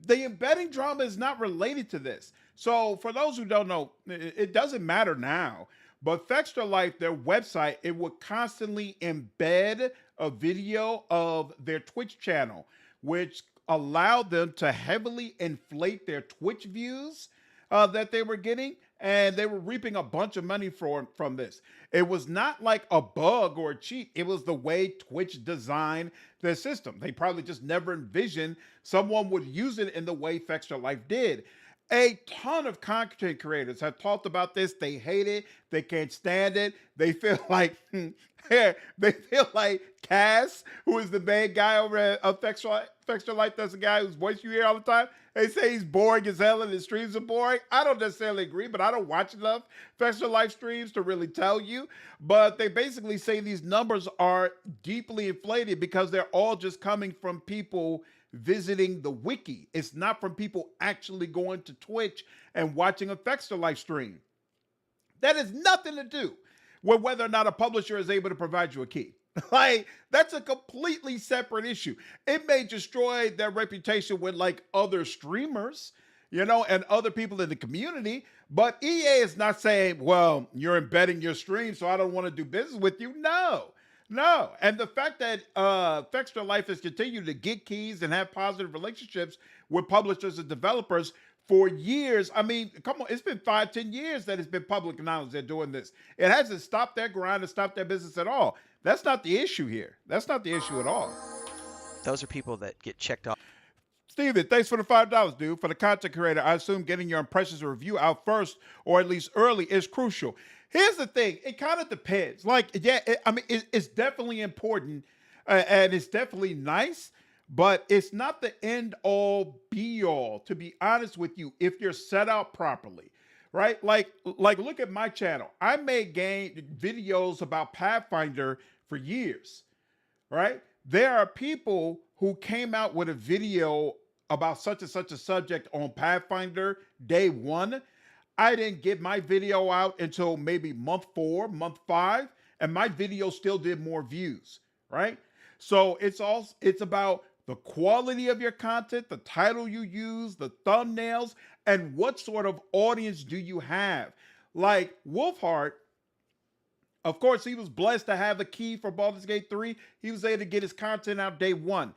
the embedding drama is not related to this. So for those who don't know, it doesn't matter now, but Fextra Life, their website, it would constantly embed a video of their Twitch channel, which allowed them to heavily inflate their Twitch views that they were getting, and they were reaping a bunch of money from this. It was not like a bug or a cheat. It was the way Twitch designed their system. They probably just never envisioned someone would use it in the way Fextra Life did. A ton of content creators have talked about this. They hate it. They can't stand it. They feel like Cass, who is the main guy over at Fextra Life, that's the guy whose voice you hear all the time. They say he's boring as hell and his streams are boring. I don't necessarily agree, but I don't watch enough Fextra Life streams to really tell you. But they basically say these numbers are deeply inflated because they're all just coming from people visiting the wiki. It's not from people actually going to Twitch and watching a Fextra Life stream. That has nothing to do with whether or not a publisher is able to provide you a key. Like, that's a completely separate issue. It may destroy their reputation with other streamers, and other people in the community, but EA is not saying, well, you're embedding your stream, so I don't want to do business with you. No. And the fact that Fextra Life has continued to get keys and have positive relationships with publishers and developers for years. I mean, come on, it's been 5-10 years that it's been public knowledge they're doing this. It hasn't stopped their grind or stopped their business at all. That's not the issue here. That's not the issue at all. those are people that get checked off. Steven, thanks for the $5, dude. For the content creator, I assume getting your impressions or review out first or at least early is crucial. Here's the thing. It kind of depends. It's definitely important and it's definitely nice, but it's not the end all be all, to be honest with you, if you're set out properly, right? Like look at my channel. I made videos about Pathfinder for years, right? There are people who came out with a video about such and such a subject on Pathfinder day 1. I didn't get my video out until maybe month 4, month 5, and my video still did more views, right? So it's about the quality of your content, the title you use, the thumbnails, and what sort of audience do you have. Like Wolfheart, of course, he was blessed to have a key for Baldur's Gate 3. He was able to get his content out day 1.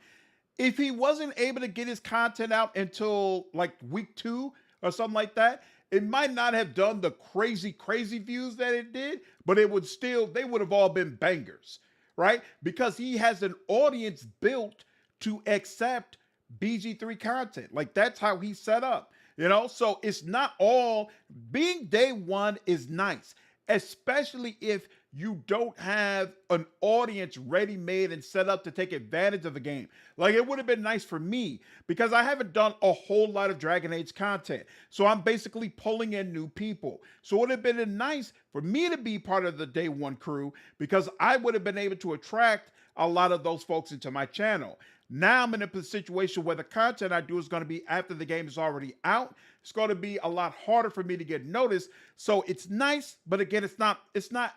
If he wasn't able to get his content out until like week 2 or something like that, it might not have done the crazy views that it did, but they would have all been bangers, right? Because he has an audience built to accept BG3 content. Like, that's how he's set up. You know, so it's not all being day one is nice, especially if you don't have an audience ready made and set up to take advantage of the game. Like it would have been nice for me because I haven't done a whole lot of Dragon Age content. So I'm basically pulling in new people. So it would have been nice for me to be part of the day one crew because I would have been able to attract a lot of those folks into my channel. Now I'm in a situation where the content I do is going to be after the game is already out. It's going to be a lot harder for me to get noticed. So it's nice, but again, it's not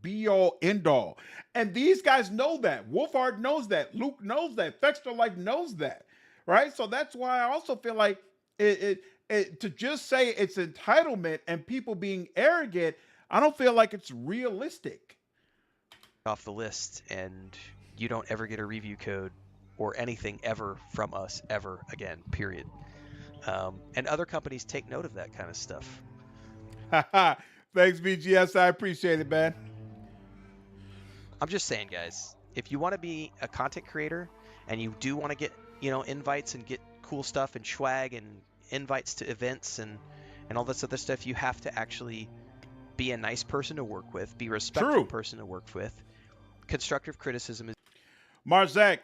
be all end all. And these guys know that. Wolfhard knows that. Luke knows that. Fexter Life knows that. Right? So that's why I also feel like it to just say it's entitlement and people being arrogant, I don't feel like it's realistic. Off the list, and you don't ever get a review code or anything ever from us ever again, period. And other companies take note of that kind of stuff. Thanks, BGS. I appreciate it, man. I'm just saying, guys, if you want to be a content creator and you do want to get, invites and get cool stuff and swag and invites to events and all this other stuff, you have to actually be a nice person to work with, be a respectful person to work with. Constructive criticism is Marzak,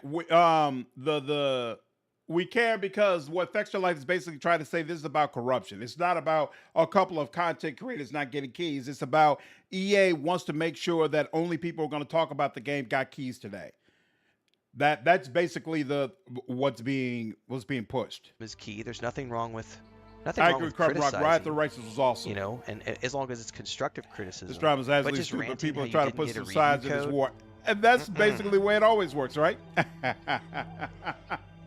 we care because what Fexter Life is basically trying to say, this is about corruption. It's not about a couple of content creators not getting keys. It's about EA wants to make sure that only people who are going to talk about the game got keys today. That's basically what's being pushed. Is key. There's nothing wrong with I agree with Criticizing. Riot the Righteous was awesome. And as long as it's constructive criticism. This drama's actually stupid. People try to put some sides in this war. And that's basically the way it always works, right?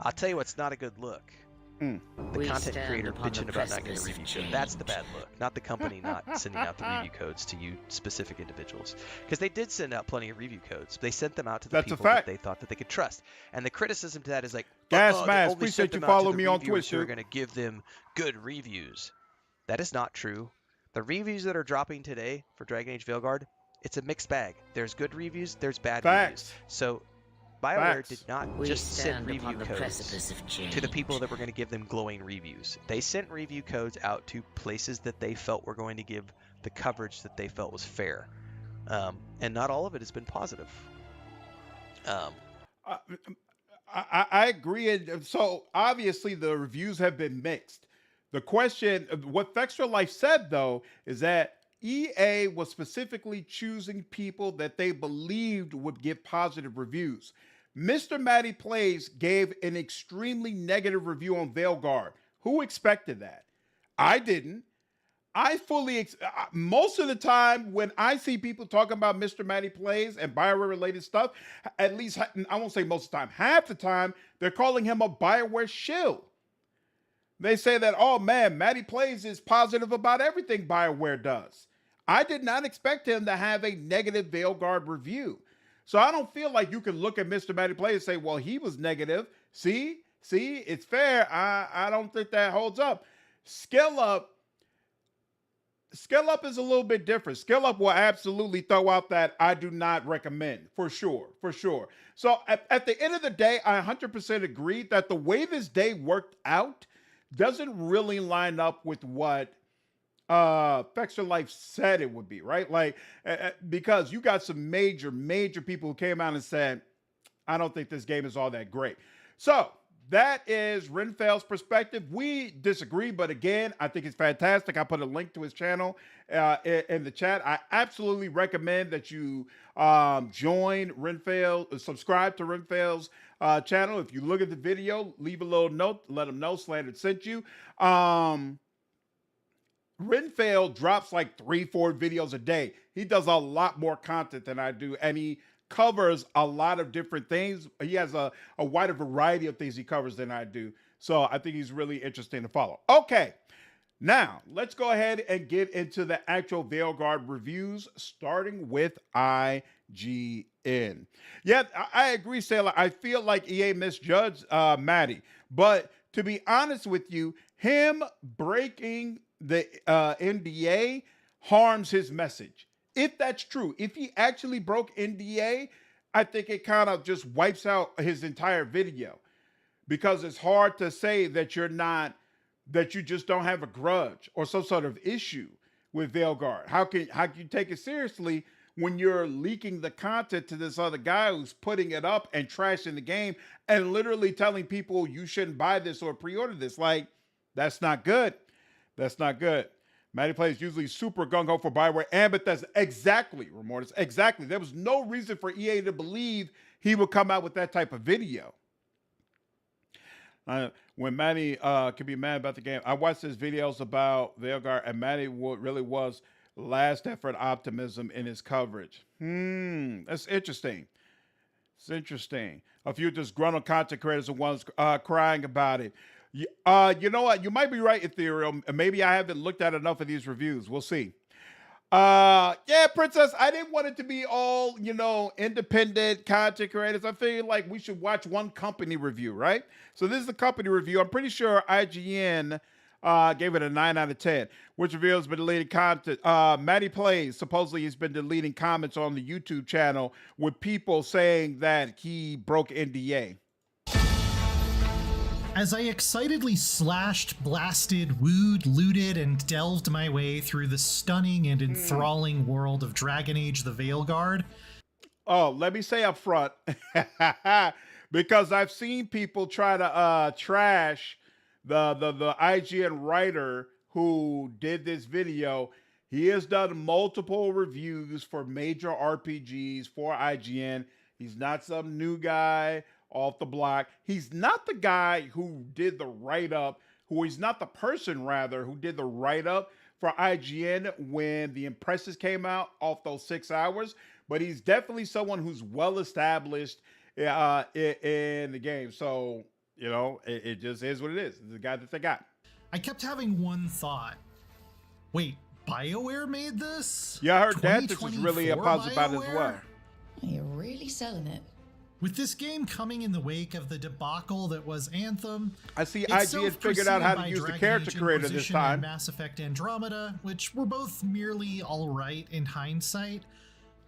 I'll tell you what's not a good look. The content creator bitching about not getting a review code. That's the bad look, not the company not sending out the review codes to you specific individuals. Because they did send out plenty of review codes. They sent them out to the people that they thought that they could trust. And the criticism to that is like, Gas Mask, appreciate you following me on Twitch. We're going to give them good reviews. That is not true. The reviews that are dropping today for Dragon Age Veilguard, it's a mixed bag. There's good reviews, there's bad reviews. So BioWare did not just send review codes to the people that were going to give them glowing reviews. They sent review codes out to places that they felt were going to give the coverage that they felt was fair. And not all of it has been positive. I agree. And so obviously the reviews have been mixed. The question, what Fextra Life said though, is that EA was specifically choosing people that they believed would give positive reviews. Mr. Matty Plays gave an extremely negative review on Veilguard. Who expected that? I didn't. I fully, most of the time when I see people talking about Mr. Matty Plays and BioWare related stuff, at least, I won't say most of the time, half the time, they're calling him a BioWare shill. They say that, oh man, Matty Plays is positive about everything BioWare does. I did not expect him to have a negative Veilguard review. So I don't feel like you can look at Mr. Matty Plays and say, well, he was negative. See, it's fair. I don't think that holds up. Scale Up is a little bit different. Scale Up will absolutely throw out that I do not recommend, for sure. So at the end of the day, I 100% agree that the way this day worked out doesn't really line up with what Fextra Life said it would be, right? Like, because you got some major people who came out and said, I don't think this game is all that great. So that is Renfel's perspective. We disagree, but again, I think it's fantastic. I put a link to his channel in the chat. I absolutely recommend that you join Renfel, subscribe to Renfel's channel. If you look at the video, leave a little note, let him know Slandered sent you. Renfel drops like 3-4 videos a day. He does a lot more content than I do, and he covers a lot of different things. He has a wider variety of things he covers than I do. So I think he's really interesting to follow. Okay, now let's go ahead and get into the actual Veilguard reviews, starting with IGN. Yeah, I agree, Sailor. I feel like EA misjudged Matty. But to be honest with you, him breaking the NDA harms his message. If that's true, if he actually broke NDA, I think it kind of just wipes out his entire video, because it's hard to say that you're not that you just don't have a grudge or some sort of issue with Veilguard? How can you take it seriously when you're leaking the content to this other guy who's putting it up and trashing the game and literally telling people you shouldn't buy this or pre-order this? Like, that's not good. That's not good. Matty Plays usually super gung-ho for Bioware and Bethesda. Exactly, Remortis. Exactly. There was no reason for EA to believe he would come out with that type of video. When Matty could be mad about the game, I watched his videos about Veilguard, and Matty really was last effort optimism in his coverage. That's interesting. It's interesting. A few disgruntled content creators are ones crying about it. You know what? You might be right, Ethereal. Maybe I haven't looked at enough of these reviews. We'll see. Yeah, Princess, I didn't want it to be all, independent content creators. I feel like we should watch one company review, right? So this is the company review. I'm pretty sure IGN gave it a 9 out of 10, which reveals been deleted content. Matty Plays, supposedly he's been deleting comments on the YouTube channel with people saying that he broke NDA. As I excitedly slashed, blasted, wooed, looted, and delved my way through the stunning and enthralling world of Dragon Age the Veilguard. Oh, let me say up front, because I've seen people try to trash the IGN writer who did this video. He has done multiple reviews for major RPGs for IGN. He's not some new guy off the block. He's not the guy who did the write-up, he's not the person, rather, who did the write-up for IGN when the Impresses came out off those 6 hours, but he's definitely someone who's well-established in the game. So, it just is what it is. It's the guy that they got. I kept having one thought. Wait, BioWare made this? Yeah, I heard that this is really a positive about it as well. You're really selling it. With this game coming in the wake of the debacle that was Anthem, I see IGN figured out how to use the character creator this time. Mass Effect Andromeda, which were both merely alright in hindsight.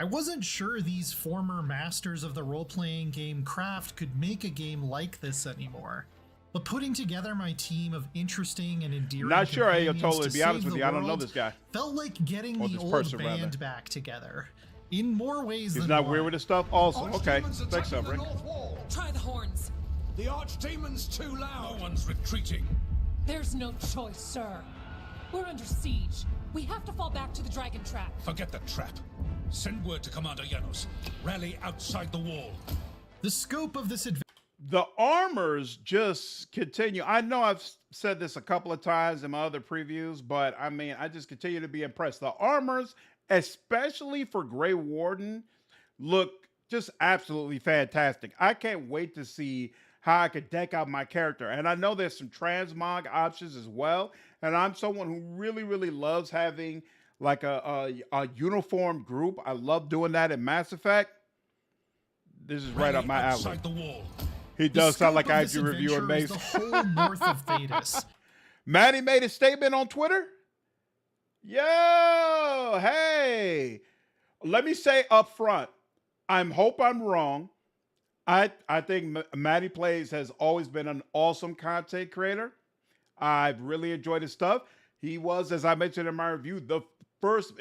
I wasn't sure these former masters of the role-playing game craft could make a game like this anymore. But putting together my team of interesting and endearing Not sure, companions to be honest with you, I don't know this guy. Felt like getting the old band back together. In more ways than He's not one. weird with his stuff? Awesome. Okay. Thanks, Rick. Try the horns. The Archdemon's too loud. No one's retreating. There's no choice, sir. We're under siege. We have to fall back to the dragon trap. Forget the trap. Send word to Commander Janos. Rally outside the wall. The scope of this adventure. The armors just continue. I know I've said this a couple of times in my other previews, but I just continue to be impressed. The armors, especially for Grey Warden, look just absolutely fantastic. I can't wait to see how I could deck out my character. And I know there's some transmog options as well. And I'm someone who really, really loves having like a uniform group. I love doing that in Mass Effect. This is right up my alley. He does sound like IG reviewer Mace. The whole north of Thetis. Matty made a statement on Twitter. Yo, hey. Let me say up front, hope I'm wrong. I think Matty Plays has always been an awesome content creator. I've really enjoyed his stuff. He was, as I mentioned in my review, the first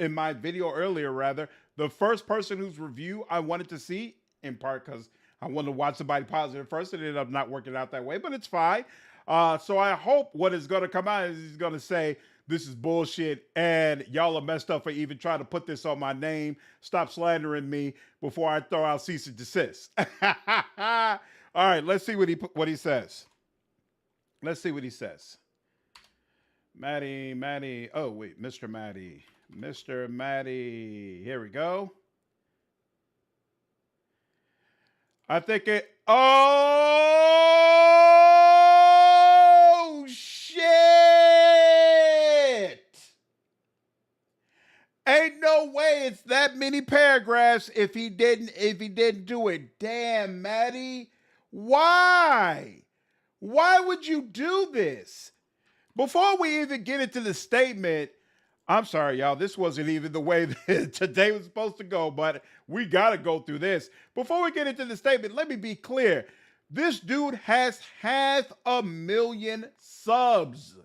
person whose review I wanted to see, in part because I wanted to watch somebody positive first. It ended up not working out that way, but it's fine. So I hope what is going to come out is he's going to say, this is bullshit, and y'all are messed up for even trying to put this on my name. Stop slandering me before I throw out cease and desist. All right, let's see what he says. Let's see what he says. Matty. Oh, wait, Mr. Matty. Mr. Matty. Here we go. I think it... Oh, shit! Ain't no way it's that many paragraphs if he didn't do it. Damn, Matty. Why? Why would you do this? Before we even get into the statement, I'm sorry, y'all. This wasn't even the way that today was supposed to go, but we got to go through this. Before we get into the statement, let me be clear. This dude has 500,000 subs.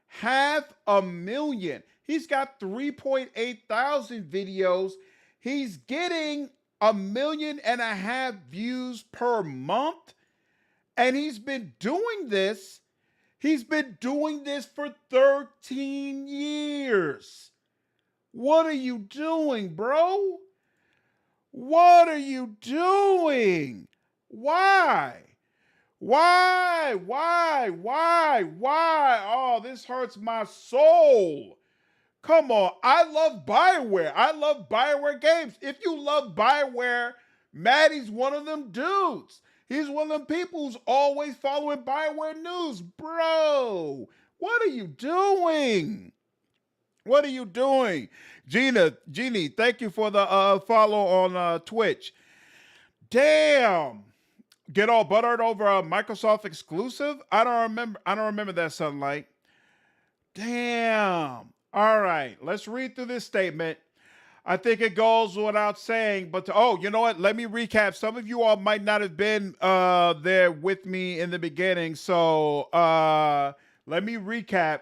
500,000. He's got 3.8 thousand videos. He's getting 1.5 million views per month. And he's been doing this. He's been doing this for 13 years. What are you doing, bro? What are you doing? Why? Why? Oh, this hurts my soul. Come on. I love BioWare. I love BioWare games. If you love BioWare, Maddie's one of them dudes. He's one of them people who's always following BioWare news. Bro, what are you doing? What are you doing? Jeannie, thank you for the follow on Twitch. Damn. Get all buttered over a Microsoft exclusive? I don't remember that, Sunlight. Damn. All right, let's read through this statement. I think it goes without saying, but you know what? Let me recap. Some of you all might not have been there with me in the beginning, so let me recap.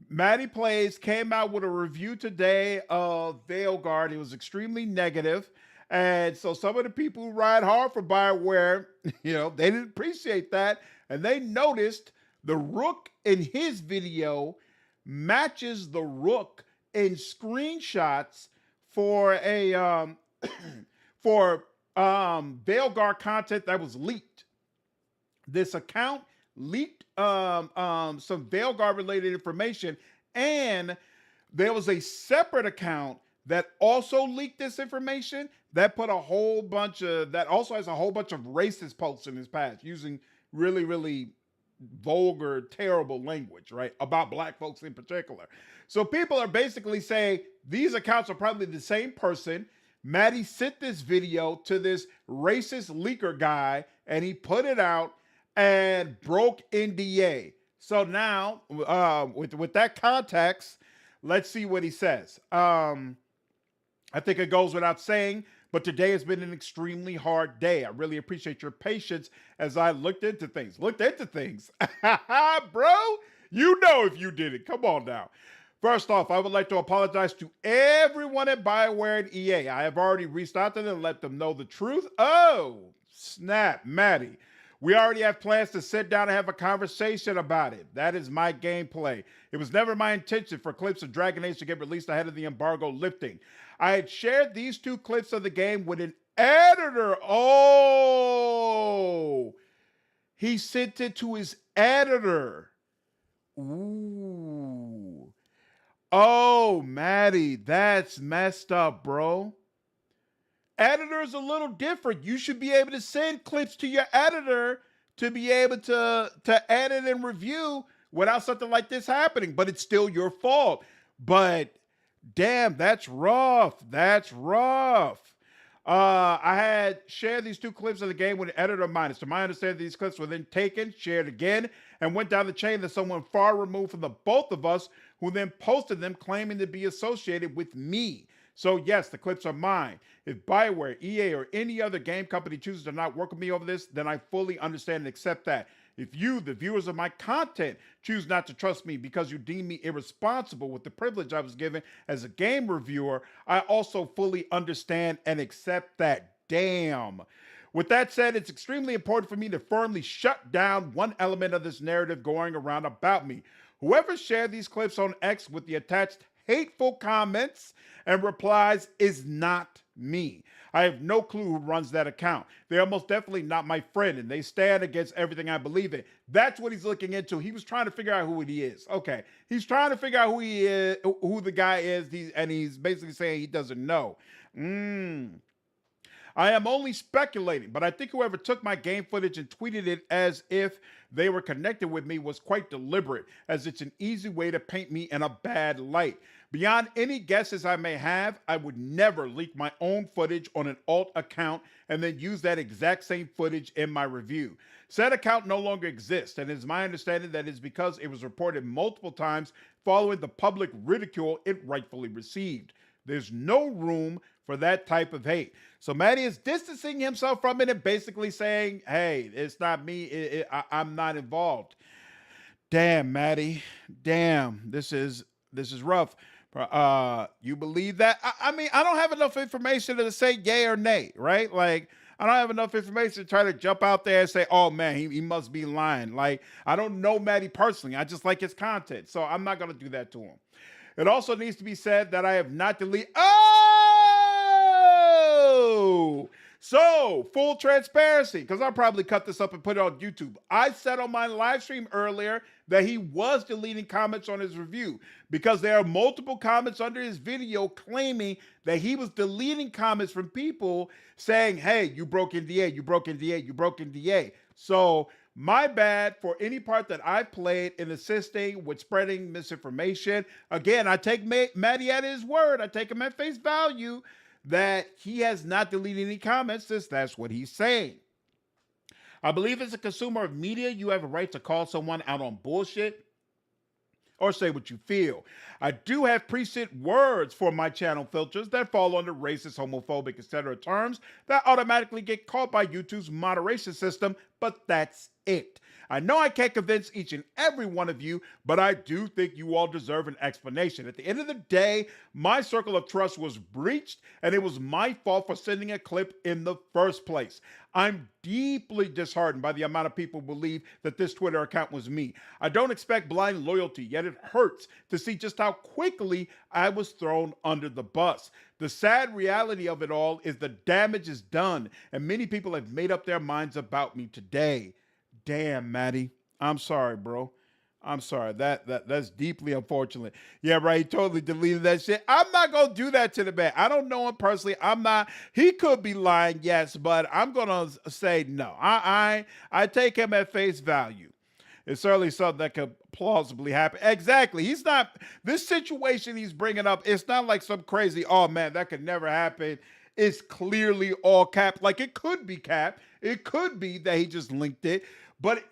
Maddie Plays came out with a review today of Veilguard. It was extremely negative. And so some of the people who ride hard for BioWare, they didn't appreciate that. And they noticed the Rook in his video matches the Rook in screenshots for a Veilguard content that was leaked. This account leaked some Veilguard related information, and there was a separate account that also leaked this information that put that also has a whole bunch of racist posts in his past using really, really vulgar, terrible language, right? About black folks in particular. So people are basically saying these accounts are probably the same person. Maddie sent this video to this racist leaker guy, and he put it out and broke NDA. So now, with that context, let's see what he says. I think it goes without saying, but today has been an extremely hard day. I really appreciate your patience as I looked into things. Bro, you know if you did it. Come on now. First off, I would like to apologize to everyone at BioWare and EA. I have already reached out to them and let them know the truth. Oh, snap, Maddie. We already have plans to sit down and have a conversation about it. That is my gameplay. It was never my intention for clips of Dragon Age to get released ahead of the embargo lifting. I had shared these 2 clips of the game with an editor. Oh, he sent it to his editor. Ooh. Oh, Maddie, that's messed up, bro. Editor is a little different. You should be able to send clips to your editor to be able to edit and review without something like this happening, but it's still your fault. But damn, that's rough. That's rough. I had shared these 2 clips of the game with an editor of mine. It's to my understanding these clips were then taken, shared again, and went down the chain to someone far removed from the both of us who then posted them claiming to be associated with me. So yes, the clips are mine. If BioWare, EA, or any other game company chooses to not work with me over this, then I fully understand and accept that. If you, the viewers of my content, choose not to trust me because you deem me irresponsible with the privilege I was given as a game reviewer, I also fully understand and accept that. Damn. With that said, it's extremely important for me to firmly shut down one element of this narrative going around about me. Whoever shared these clips on X with the attached hateful comments and replies is not me. I have no clue who runs that account. They are most definitely not my friend, and they stand against everything I believe in. That's what he's looking into. He was trying to figure out who he is. Okay, he's trying to figure out who he is, who the guy is, and he's basically saying he doesn't know. I am only speculating, but I think whoever took my game footage and tweeted it as if they were connected with me was quite deliberate, as it's an easy way to paint me in a bad light. Beyond any guesses I may have, I would never leak my own footage on an alt account and then use that exact same footage in my review. Said account no longer exists, and it is my understanding that it's because it was reported multiple times following the public ridicule it rightfully received. There's no room for that type of hate. So Maddie is distancing himself from it and basically saying, hey, it's not me, I'm not involved. Damn, Maddie. Damn, this is rough. You believe that? I mean, I don't have enough information to say yay or nay, right? Like, I don't have enough information to try to jump out there and say, oh man, he must be lying. Like, I don't know Maddie personally. I just like his content. So I'm not going to do that to him. It also needs to be said that I have not deleted. Oh! So, full transparency, because I'll probably cut this up and put it on YouTube. I said on my live stream earlier that he was deleting comments on his review because there are multiple comments under his video claiming that he was deleting comments from people saying, hey, you broke NDA, you broke NDA, you broke NDA. So, my bad for any part that I played in assisting with spreading misinformation. Again, I take Maddie at his word. I take him at face value that he has not deleted any comments since that's what he's saying. I believe as a consumer of media, you have a right to call someone out on bullshit or say what you feel. I do have preset words for my channel filters that fall under racist, homophobic, etc. terms that automatically get caught by YouTube's moderation system, but that's it. I know I can't convince each and every one of you, but I do think you all deserve an explanation. At the end of the day, my circle of trust was breached, and it was my fault for sending a clip in the first place. I'm deeply disheartened by the amount of people who believe that this Twitter account was me. I don't expect blind loyalty, yet it hurts to see just how quickly I was thrown under the bus. The sad reality of it all is the damage is done, and many people have made up their minds about me today. Damn, Maddie. I'm sorry, bro. I'm sorry. That's deeply unfortunate. Yeah, right. He totally deleted that shit. I'm not going to do that to the man. I don't know him personally. I'm not. He could be lying, yes, but I'm going to say no. I take him at face value. It's certainly something that could plausibly happen. Exactly. He's not, this situation he's bringing up, it's not like some crazy, oh man, that could never happen. It's clearly all cap. Like it could be cap. It could be that he just linked it. But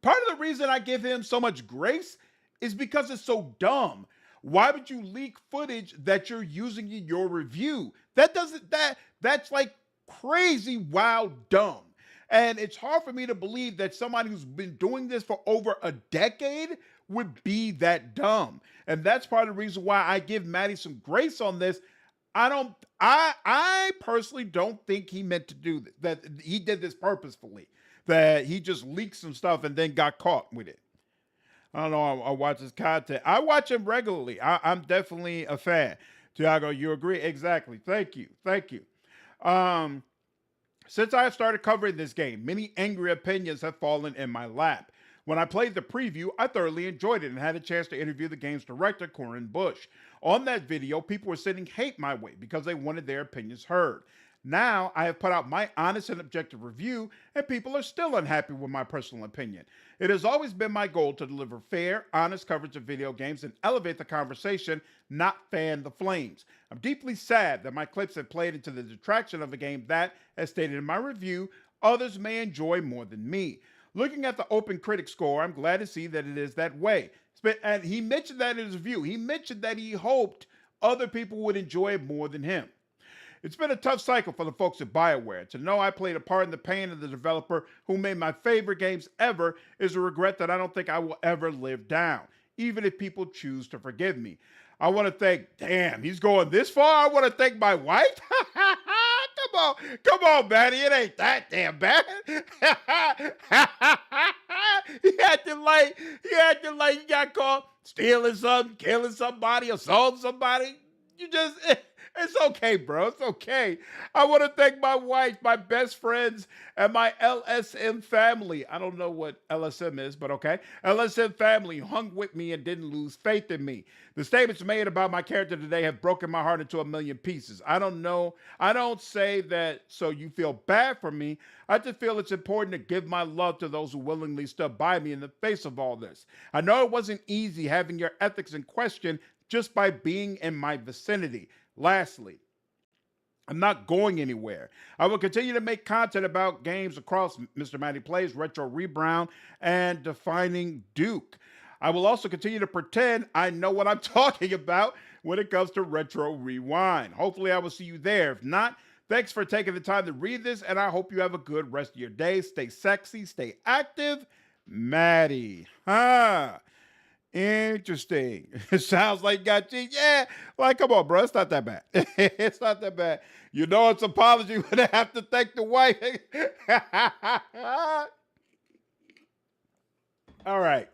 part of the reason I give him so much grace is because it's so dumb. Why would you leak footage that you're using in your review? That's like crazy, wild, dumb. And it's hard for me to believe that somebody who's been doing this for over a decade would be that dumb. And that's part of the reason why I give Maddie some grace on this. I personally don't think he meant to do this, that he did this purposefully, that he just leaked some stuff and then got caught with it. I don't know. I watch his content. I watch him regularly. I'm definitely a fan. Tiago, you agree? Exactly. Thank you. Thank you. Since I have started covering this game, many angry opinions have fallen in my lap. When I played the preview, I thoroughly enjoyed it and had a chance to interview the game's director, Corin Bush. On that video, people were sending hate my way because they wanted their opinions heard. Now, I have put out my honest and objective review, and people are still unhappy with my personal opinion. It has always been my goal to deliver fair, honest coverage of video games and elevate the conversation, not fan the flames. I'm deeply sad that my clips have played into the detraction of a game that, as stated in my review, others may enjoy more than me. Looking at the Open Critic score, I'm glad to see that it is that way. And he mentioned that in his review. He mentioned that he hoped other people would enjoy it more than him. It's been a tough cycle for the folks at BioWare. To know I played a part in the pain of the developer who made my favorite games ever is a regret that I don't think I will ever live down, even if people choose to forgive me. I want to thank, damn, he's going this far? I want to thank my wife? Come on, Manny, it ain't that damn bad. He acted like he got caught stealing something, killing somebody, assaulting somebody. It's okay, bro. It's okay. I want to thank my wife, my best friends, and my LSM family. I don't know what LSM is, but okay. LSM family hung with me and didn't lose faith in me. The statements made about my character today have broken my heart into a million pieces. I don't know. I don't say that so you feel bad for me. I just feel it's important to give my love to those who willingly stood by me in the face of all this. I know it wasn't easy having your ethics in question just by being in my vicinity. Lastly, I'm not going anywhere. I will continue to make content about games across Mr. Matty Plays, Retro Rebound, and Defining Duke. I will also continue to pretend I know what I'm talking about when it comes to Retro Rewind. Hopefully I will see you there. If not, thanks for taking the time to read this, and I hope you have a good rest of your day. Stay sexy, stay active. Maddie. Huh. Interesting. It sounds like you got cheated. Yeah. Like, come on, bro. It's not that bad. It's not that bad. You know it's apology when I have to thank the wife. All right.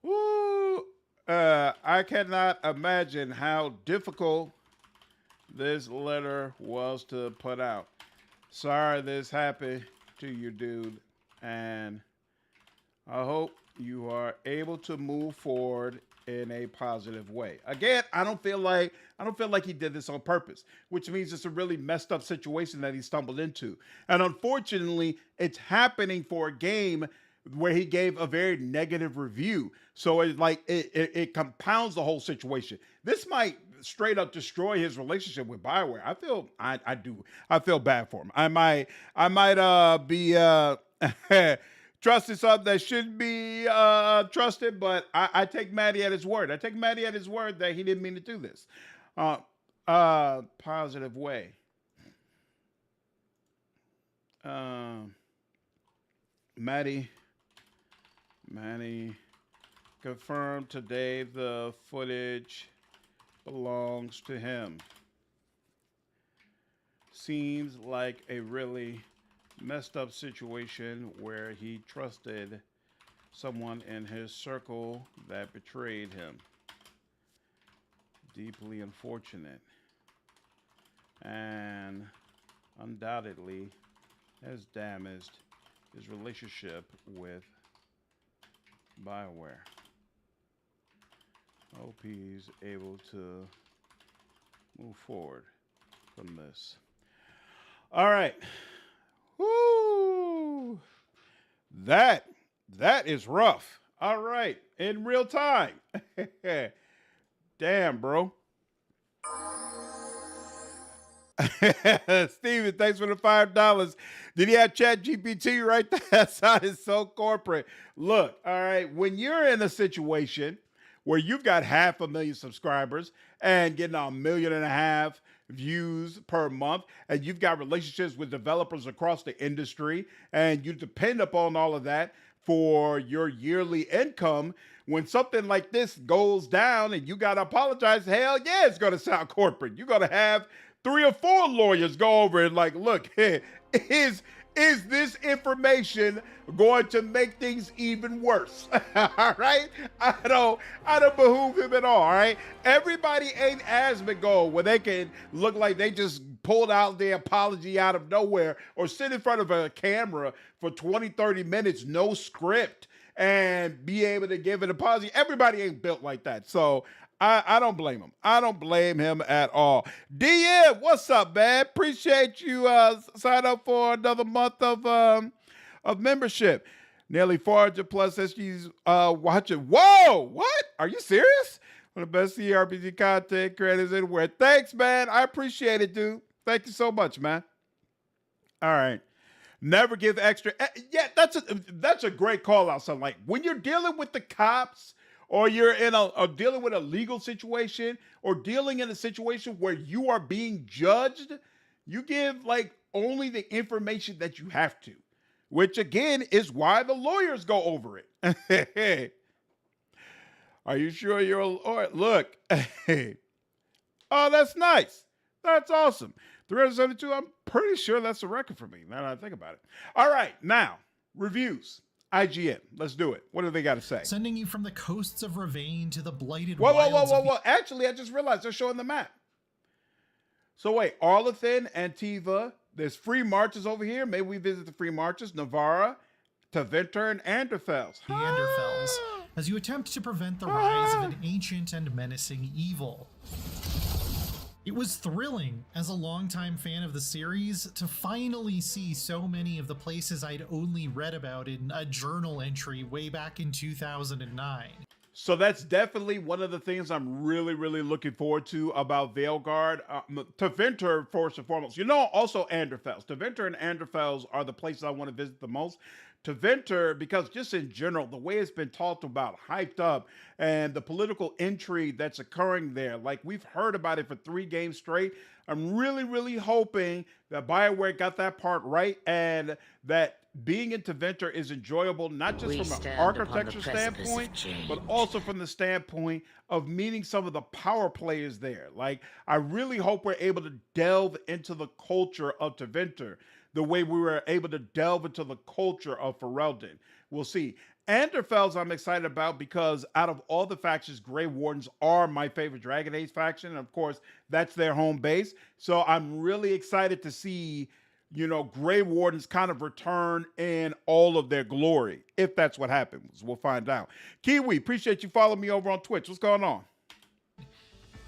Woo. I cannot imagine how difficult this letter was to put out. Sorry this happened to you, dude. And I hope you are able to move forward in a positive way. Again, I don't feel like he did this on purpose, which means it's a really messed up situation that he stumbled into. And unfortunately, it's happening for a game where he gave a very negative review. So it compounds the whole situation. This might straight up destroy his relationship with BioWare. I feel bad for him. I might be trusting something that shouldn't be trusted, but I take Matty at his word. I take Matty at his word that he didn't mean to do this. Positive way. Matty confirmed today the footage belongs to him. Seems like a really messed up situation where he trusted someone in his circle that betrayed him. Deeply unfortunate and undoubtedly has damaged his relationship with BioWare. Hope he's able to move forward from this. All right. Woo! That is rough. All right. In real time. Damn, bro. Steven, thanks for the $5. Did he have Chat GPT right there? That sounded so corporate. Look, all right, when you're in a situation where you've got 500,000 subscribers and getting 1.5 million views per month, and you've got relationships with developers across the industry, and you depend upon all of that for your yearly income, when something like this goes down and you got to apologize, hell yeah, it's going to sound corporate. You're going to have 3 or 4 lawyers go over and like, look, is this information going to make things even worse? All right? I don't behoove him at all right? Everybody ain't Asmongold where they can look like they just pulled out their apology out of nowhere or sit in front of a camera for 20, 30 minutes, no script, and be able to give an apology. Everybody ain't built like that. So I don't blame him. I don't blame him at all. DM, what's up, man? Appreciate you sign up for another month of membership. Nearly 400 plus SGs watching. Whoa, what? Are you serious? One of the best CRPG content creators anywhere. Thanks, man. I appreciate it, dude. Thank you so much, man. All right. Never give extra. Yeah, that's a great call out. So like when you're dealing with the cops, or you're in dealing with a legal situation, or dealing in a situation where you are being judged, you give like only the information that you have to, which again is why the lawyers go over it. Are you sure you're a lawyer? Look, oh, that's nice. That's awesome. 372, I'm pretty sure that's a record for me, now that I think about it. All right, now, reviews. IGN, let's do it. What do they got to say? Sending you from the coasts of Ravane to the blighted Whoa. Actually, I just realized they're showing the map. So wait, Arlathan, Antiva, there's free marches over here. Maybe we visit the free marches. Navarra, Taventer, and Anderfels. Anderfels, as you attempt to prevent the rise of an ancient and menacing evil. It was thrilling, as a longtime fan of the series, to finally see so many of the places I'd only read about in a journal entry way back in 2009. So that's definitely one of the things I'm really, really looking forward to about Veilguard. Taventer, first and foremost. You know, also Anderfels. Taventer and Anderfels are the places I want to visit the most. Taventer, because just in general, the way it's been talked about, hyped up, and the political intrigue that's occurring there, like we've heard about it for 3 games straight. I'm really, really hoping that BioWare got that part right and that being into Venter is enjoyable, not just We from an stand upon the architecture precipice of standpoint, but change. also from the standpoint of meeting some of the power players there. Like, I really hope we're able to delve into the culture of Teventer the way we were able to delve into the culture of Ferelden. We'll see. Anderfels I'm excited about because out of all the factions, Grey Wardens are my favorite Dragon Age faction. And of course, that's their home base. So I'm really excited to see, you know, Grey Wardens kind of return in all of their glory. If that's what happens, we'll find out. Kiwi, appreciate you following me over on Twitch. What's going on?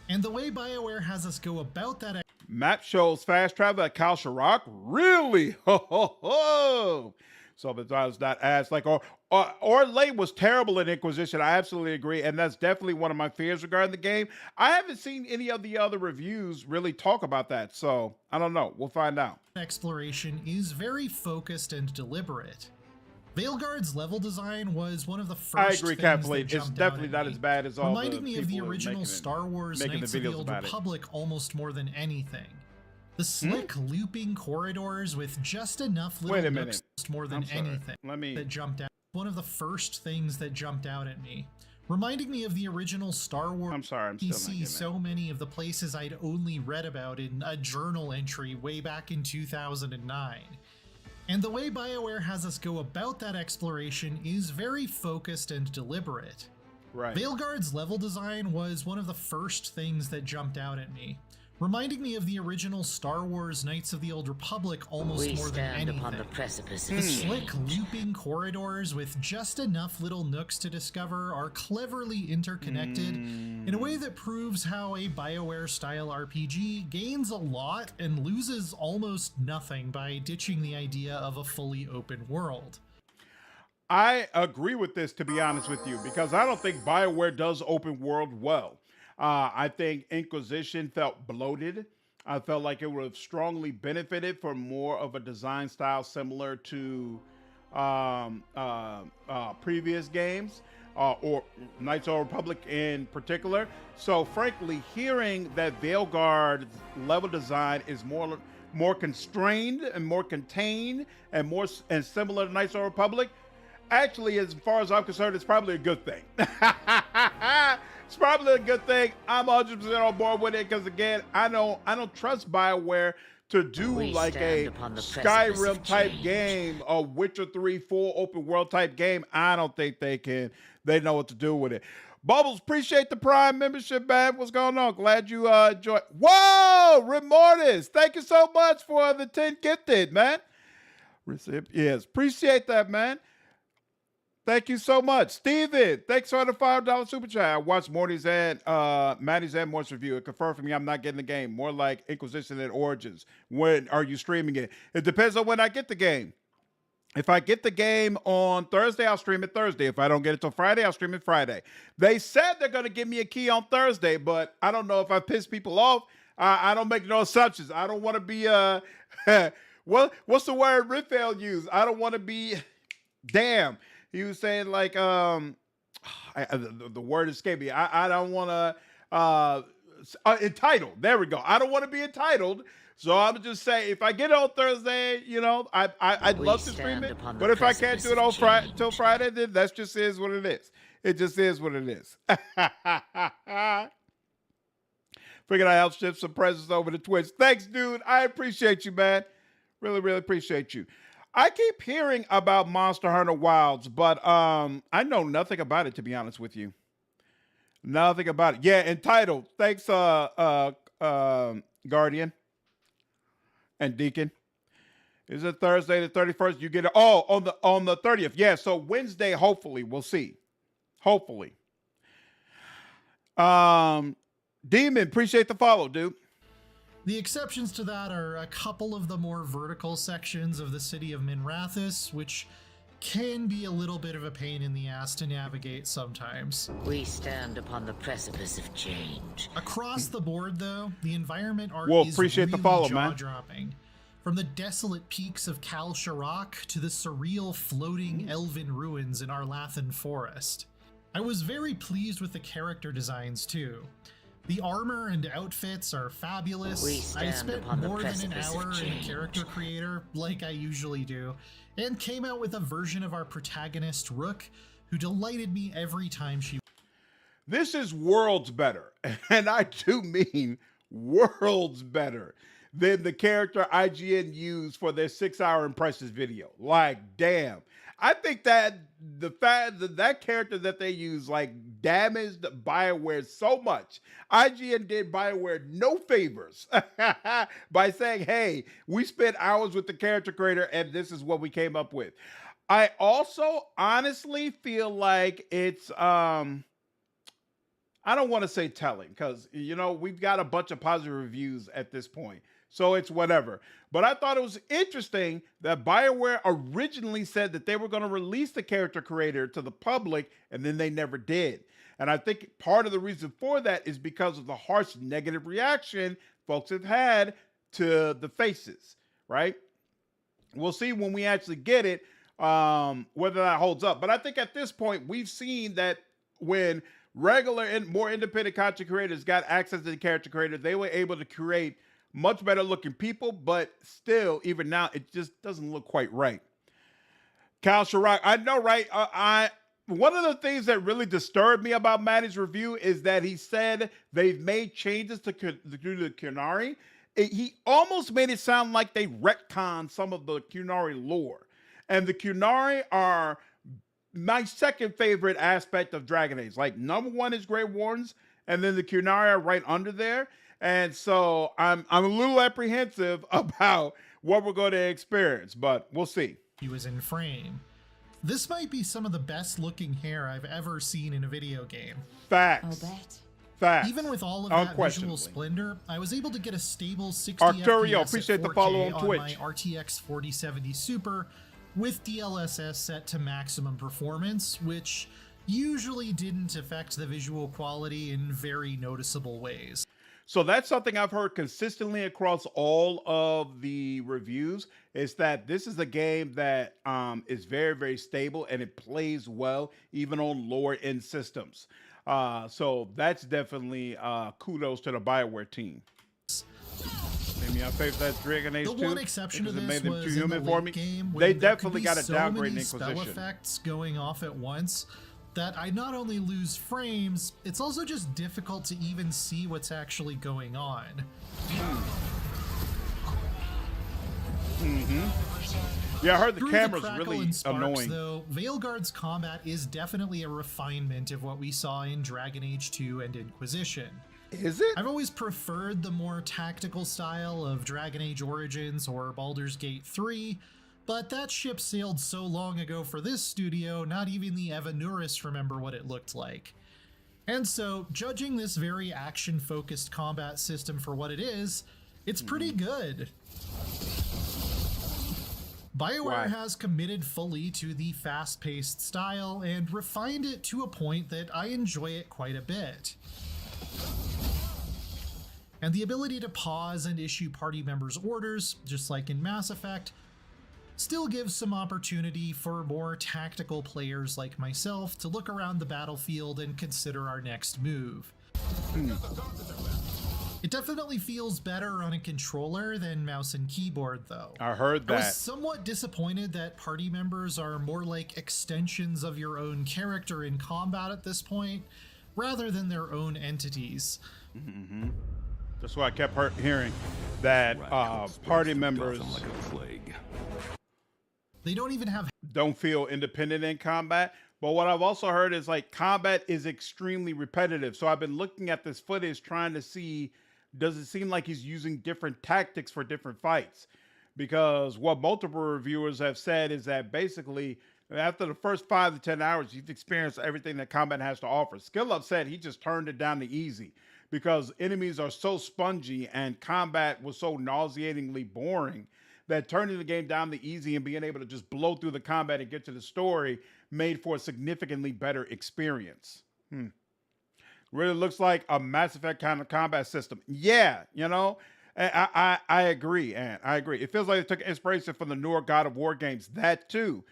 And the way BioWare has us go about that Map shows fast travel at Kal Shirak. Really? Ho, ho, ho. Sometimes that asked like, Orlais was terrible in Inquisition. I absolutely agree. And that's definitely one of my fears regarding the game. I haven't seen any of the other reviews really talk about that. So I don't know. We'll find out. exploration is very focused and deliberate. Veilguard's level design was one of the first I agree, things Kathleen. that It's jumped definitely out at not me, as bad as all reminding the me of the people original making Star Wars making Knights the of the videos Old about it. Republic almost more than anything. The slick looping corridors with just enough little Wait a nooks minute. more than I'm sorry. anything Let me. that jumped out. One of the first things that jumped out at me, reminding me of the original Star Wars. I'm sorry. I'm still You not see getting so many of the places I'd only read about in a journal entry way back in 2009. And the way BioWare has us go about that exploration is very focused and deliberate. Right. Veilguard's level design was one of the first things that jumped out at me, reminding me of the original Star Wars Knights of the Old Republic almost We more than stand anything. upon the precipice The of slick change. looping corridors with just enough little nooks to discover are cleverly interconnected in a way that proves how a BioWare-style RPG gains a lot and loses almost nothing by ditching the idea of a fully open world. I agree with this, to be honest with you, because I don't think BioWare does open world well. I think Inquisition felt bloated. I felt like it would have strongly benefited from more of a design style similar to previous games, or Knights of the Republic in particular. So frankly, hearing that Veilguard's level design is more constrained and more contained and similar to Knights of the Republic, actually, as far as I'm concerned, it's probably a good thing. It's probably a good thing. I'm 100% on board with it because, again, I don't trust BioWare to do We like stand a upon the precipice of Skyrim type change. game, a Witcher 3 full open world type game. I don't think they can. They know what to do with it. Bubbles, appreciate the Prime membership, man. What's going on? Glad you enjoyed. Whoa, Remortis, thank you so much for the 10 gifted, man. Yes, appreciate that, man. Thank you so much. Steven, thanks for the $5 super chat. I watched Morty's and Maddie's and Mort's review. It confirmed for me I'm not getting the game. More like Inquisition and Origins. When are you streaming it? It depends on when I get the game. If I get the game on Thursday, I'll stream it Thursday. If I don't get it till Friday, I'll stream it Friday. They said they're going to give me a key on Thursday, but I don't know if I piss people off. I don't make no assumptions. I don't want to be what's the word Raphael used? I don't want to be damn. He was saying like the word escaped me. I don't want to entitled. There we go. I don't want to be entitled. So I'm just saying, if I get it on Thursday, you know, I'd We love to stream stand it. upon the But if I can't do it on precipice of Friday change. till Friday, then that just is what it is. It just is what it is. Figured I helped shift some presents over to Twitch. Thanks, dude. I appreciate you, man. Really, really appreciate you. I keep hearing about Monster Hunter Wilds, but I know nothing about it, to be honest with you. Nothing about it. Yeah, entitled. Thanks, Guardian and Deacon. Is it Thursday the 31st? You get it. Oh, on the 30th. Yeah, so Wednesday, hopefully. We'll see. Hopefully. Demon, appreciate the follow, dude. The exceptions to that are a couple of the more vertical sections of the city of Minrathous, which can be a little bit of a pain in the ass to navigate sometimes. We stand upon the precipice of change. Across the board, though, the environment art Well, is appreciate really the follow, man. jaw-dropping. From the desolate peaks of Kal Shirak to the surreal floating elven ruins in Arlathan Forest. I was very pleased with the character designs, too. The armor and outfits are fabulous. We I stand spent upon the more than an precipice of hour in change. Character Creator, like I usually do, and came out with a version of our protagonist, Rook, who delighted me every time she... This is worlds better, and I do mean worlds better than the character IGN used for their 6-hour impressions video. Like, damn. I think that the fact that that character that they use like damaged BioWare so much. IGN did BioWare no favors by saying, hey, we spent hours with the character creator and this is what we came up with. I also honestly feel like it's I don't want to say telling because, you know, we've got a bunch of positive reviews at this point. So it's whatever. But I thought it was interesting that BioWare originally said that they were going to release the character creator to the public, and then they never did. And I think part of the reason for that is because of the harsh negative reaction folks have had to the faces, right? We'll see when we actually get it, whether that holds up. But I think at this point, we've seen that when regular and more independent content creators got access to the character creator, they were able to create much better looking people, but still, even now, it just doesn't look quite right. Kyle Chirac, I know, right? One of the things that really disturbed me about Manny's review is that he said they've made changes to the Qunari. He almost made it sound like they retconned some of the Qunari lore. And the Qunari are my second favorite aspect of Dragon Age. Like, number one is Grey Wardens, and then the Qunari are right under there. And so I'm a little apprehensive about what we're going to experience, but we'll see. He was in frame. This might be some of the best looking hair I've ever seen in a video game. Facts. I'll bet. Facts. Even with all of that visual Unquestionably. splendor, I was able to get a stable 60 Arcturio, FPS appreciate at the 4K follow on on Twitch. my RTX 4070 Super with DLSS set to maximum performance, which usually didn't affect the visual quality in very noticeable ways. So that's something I've heard consistently across all of the reviews, is that this is a game that is very, very stable and it plays well even on lower end systems. So that's definitely kudos to the BioWare team. Maybe I favor that Dragon Age 2. The one exception to because it this made them was too in the human for me. late game They when there could definitely be got a so downgrade in many spell Inquisition. effects going off at once that I not only lose frames, it's also just difficult to even see what's actually going on. Yeah, I heard the Through camera's crackle really and sparks, annoying. though, Veilguard's combat is definitely a refinement of what we saw in Dragon Age 2 and Inquisition. Is it? I've always preferred the more tactical style of Dragon Age Origins or Baldur's Gate 3, but that ship sailed so long ago for this studio, not even the Evanurists remember what it looked like. And so, judging this very action-focused combat system for what it is, it's pretty good. BioWare Why? has committed fully to the fast-paced style and refined it to a point that I enjoy it quite a bit. And the ability to pause and issue party members' orders, just like in Mass Effect, still gives some opportunity for more tactical players like myself to look around the battlefield and consider our next move. It definitely feels better on a controller than mouse and keyboard, though. I heard I was that. somewhat disappointed that party members are more like extensions of your own character in combat at this point, rather than their own entities. That's why I kept hearing that party members They don't even have don't feel independent in combat. But what I've also heard is like combat is extremely repetitive. So I've been looking at this footage trying to see, does it seem like he's using different tactics for different fights? Because what multiple reviewers have said is that basically after the first 5 to 10 hours, you've experienced everything that combat has to offer. Skill Up said he just turned it down to easy because enemies are so spongy and combat was so nauseatingly boring that turning the game down to easy and being able to just blow through the combat and get to the story made for a significantly better experience. Really looks like a Mass Effect kind of combat system. Yeah, you know, I agree, and I agree. It feels like it took inspiration from the newer God of War games. That too,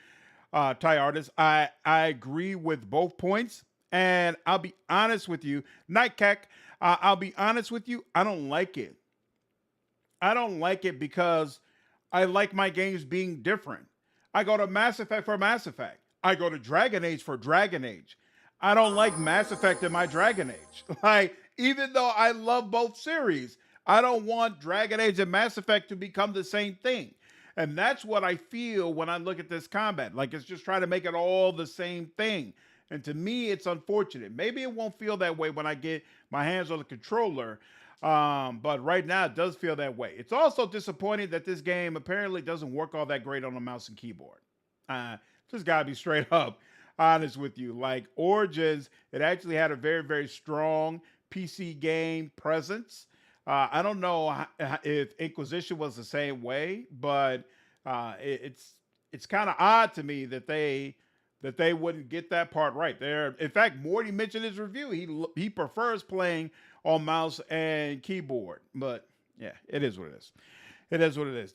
Ty Artist. I agree with both points. And I'll be honest with you, Nightcack, I'll be honest with you, I don't like it. I don't like it because I like my games being different. I go to Mass Effect for Mass Effect. I go to Dragon Age for Dragon Age. I don't like Mass Effect in my Dragon Age. Like, even though I love both series, I don't want Dragon Age and Mass Effect to become the same thing. And that's what I feel when I look at this combat. Like, it's just trying to make it all the same thing. And to me, it's unfortunate. Maybe it won't feel that way when I get my hands on the controller. But right now, it does feel that way. It's also disappointing that this game apparently doesn't work all that great on the mouse and keyboard. Just gotta be straight up honest with you. Like Origins, it actually had a very, very strong PC game presence. I don't know if Inquisition was the same way, but it's kind of odd to me that they wouldn't get that part right. There, in fact, Morty mentioned in his review he prefers playing on mouse and keyboard. But yeah, it is what it is. It is what it is.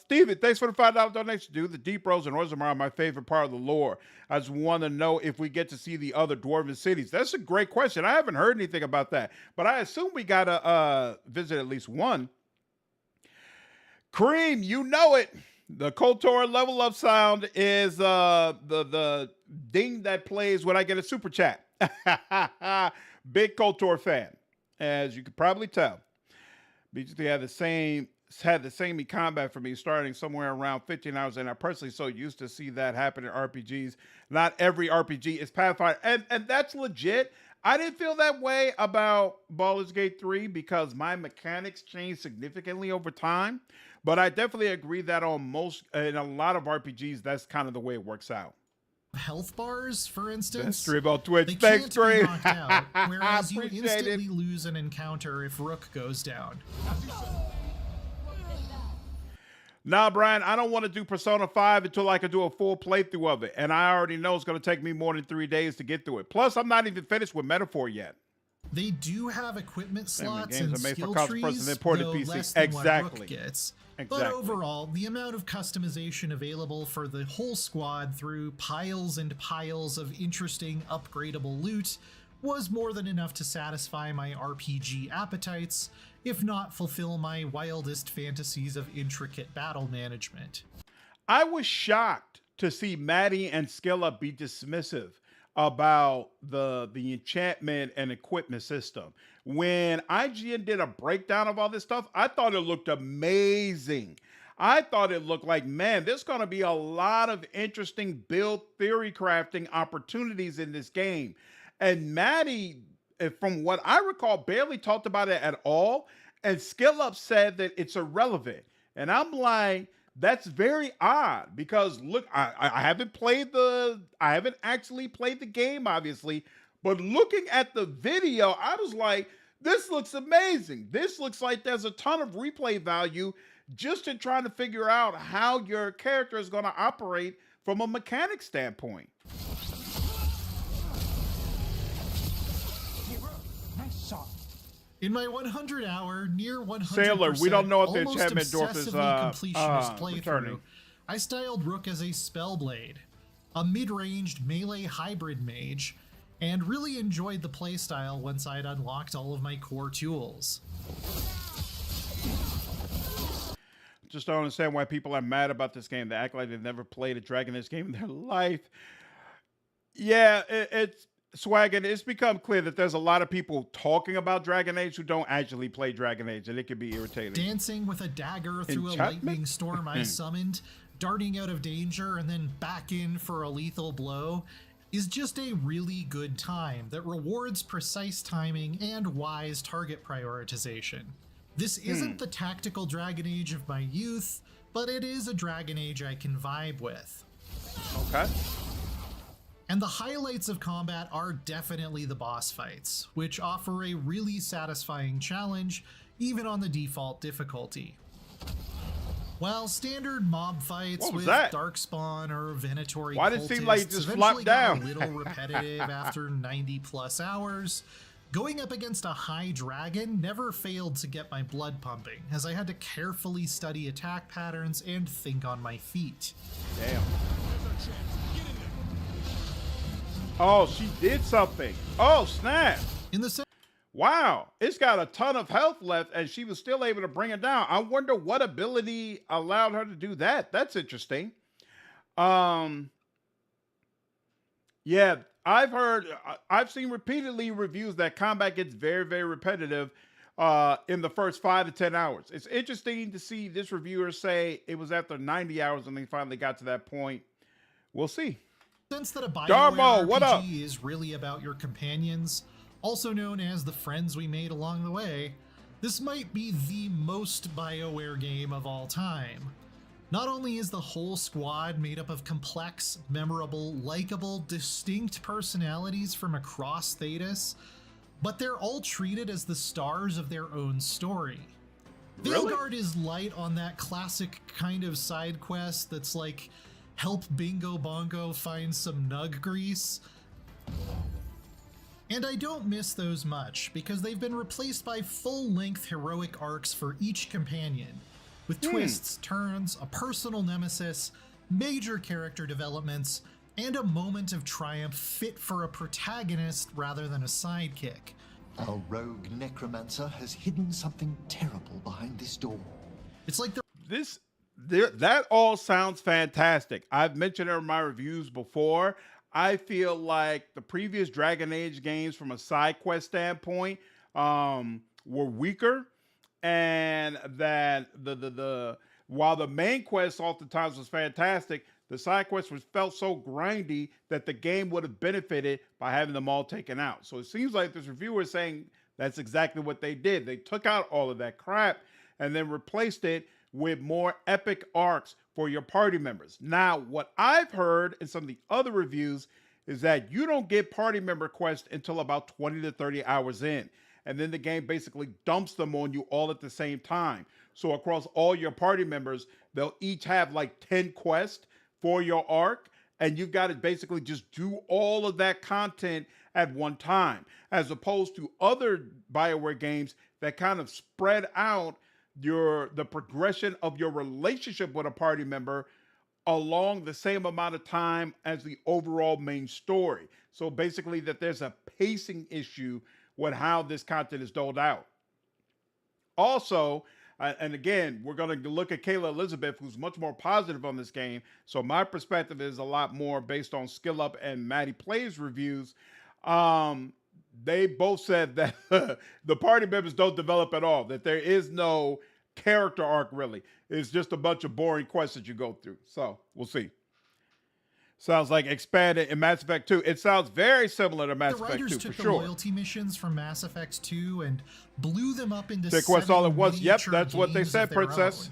Steven, thanks for the $5 donation, dude. The Deep Rose and Orzammar are my favorite part of the lore. I just want to know if we get to see the other dwarven cities. That's a great question. I haven't heard anything about that, but I assume we got to visit at least one. Cream, you know it. The KOTOR level up sound is the ding that plays when I get a super chat. Big KOTOR fan, as you could probably tell. BGT had the same combat for me starting somewhere around 15 hours, and I personally so used to see that happen in RPGs. Not every RPG is Pathfinder, and that's legit. I didn't feel that way about Baldur's Gate 3 because my mechanics changed significantly over time, but I definitely agree that in a lot of RPGs, that's kind of the way it works out. Health bars, for instance, Stream on Twitch. they Thanks, can't be Stream. knocked out, whereas you Appreciate instantly it. lose an encounter if Rook goes down. Nah, Brian, I don't want to do Persona 5 until I can do a full playthrough of it. And I already know it's going to take me more than 3 days to get through it. Plus, I'm not even finished with Metaphor yet. They do have equipment slots games and are made for skill console person trees, and ported though PC. less than what Exactly. Rook gets. Exactly. But overall, the amount of customization available for the whole squad through piles and piles of interesting upgradable loot was more than enough to satisfy my RPG appetites, if not fulfill my wildest fantasies of intricate battle management. I was shocked to see Maddie and Skilla be dismissive about the enchantment and equipment system. When IGN did a breakdown of all this stuff, I thought it looked amazing. I thought it looked like, man, there's going to be a lot of interesting build theory crafting opportunities in this game. And Maddie, from what I recall, barely talked about it at all. And SkillUp said that it's irrelevant. And I'm like, that's very odd because look, I haven't actually played the game, obviously, but looking at the video, I was like, this looks amazing. This looks like there's a ton of replay value just in trying to figure out how your character is going to operate from a mechanic standpoint. Nice shot. In my 100-hour, near 100%, Sailor, we don't know if the almost enchantment dwarf is obsessively completionist playthrough, returning. I styled Rook as a Spellblade, a mid-ranged melee hybrid mage, and really enjoyed the playstyle once I'd unlocked all of my core tools. Just don't understand why people are mad about this game. They act like they've never played a Dragon Age game in their life. Yeah, it's Swaggin', it's become clear that there's a lot of people talking about Dragon Age who don't actually play Dragon Age, and it can be irritating. Dancing with a dagger through a Enchantment? lightning storm I summoned, darting out of danger and then back in for a lethal blow, is just a really good time that rewards precise timing and wise target prioritization. This isn't the tactical Dragon Age of my youth, but it is a Dragon Age I can vibe with. Okay. And the highlights of combat are definitely the boss fights, which offer a really satisfying challenge, even on the default difficulty. While standard mob fights with that? Darkspawn or Venatori Why did it seem like it cultists just eventually flopped got down? a little repetitive after 90 plus hours, going up against a high dragon never failed to get my blood pumping, as I had to carefully study attack patterns and think on my feet. Damn. Oh, she did something. Oh, snap. In the same Wow. It's got a ton of health left, and she was still able to bring it down. I wonder what ability allowed her to do that. That's interesting. Yeah, I've seen repeatedly reviews that combat gets very, very repetitive in the first 5 to 10 hours. It's interesting to see this reviewer say it was after 90 hours and they finally got to that point. We'll see. sense that a BioWare Darmo, what up? RPG is really about your companions, also known as the friends we made along the way, this might be the most BioWare game of all time. Not only is the whole squad made up of complex, memorable, likable, distinct personalities from across Thetis, but they're all treated as the stars of their own story. Really? Veilguard is light on that classic kind of side quest that's like, help Bingo Bongo find some nug grease. And I don't miss those much, because they've been replaced by full-length heroic arcs for each companion, with twists, turns, a personal nemesis, major character developments, and a moment of triumph fit for a protagonist rather than a sidekick. Our rogue necromancer has hidden something terrible behind this door. It's like That all sounds fantastic. I've mentioned it in my reviews before. I feel like the previous Dragon Age games from a side quest standpoint were weaker, and that the while the main quest oftentimes was fantastic, the side quest felt so grindy that the game would have benefited by having them all taken out. So it seems like this reviewer is saying that's exactly what they did. They took out all of that crap and then replaced it with more epic arcs for your party members. Now, what I've heard in some of the other reviews is that you don't get party member quests until about 20 to 30 hours in. And then the game basically dumps them on you all at the same time. So across all your party members, they'll each have like 10 quests for your arc. And you've got to basically just do all of that content at one time, as opposed to other BioWare games that kind of spread out the progression of your relationship with a party member along the same amount of time as the overall main story. So basically that there's a pacing issue with how this content is doled out. Also, and again, we're going to look at Kayla Elizabeth, who's much more positive on this game. So my perspective is a lot more based on Skill Up and Maddie Plays reviews. They both said that the party members don't develop at all, that there is no character arc really. It's just a bunch of boring quests that you go through. So we'll see. Sounds like expanded in Mass Effect 2. It sounds very similar to Mass Effect 2 for sure. The writers took the loyalty missions from Mass Effect 2 and blew them up into Take quests all at once. Yep, miniature that's what they games said, of their Princess.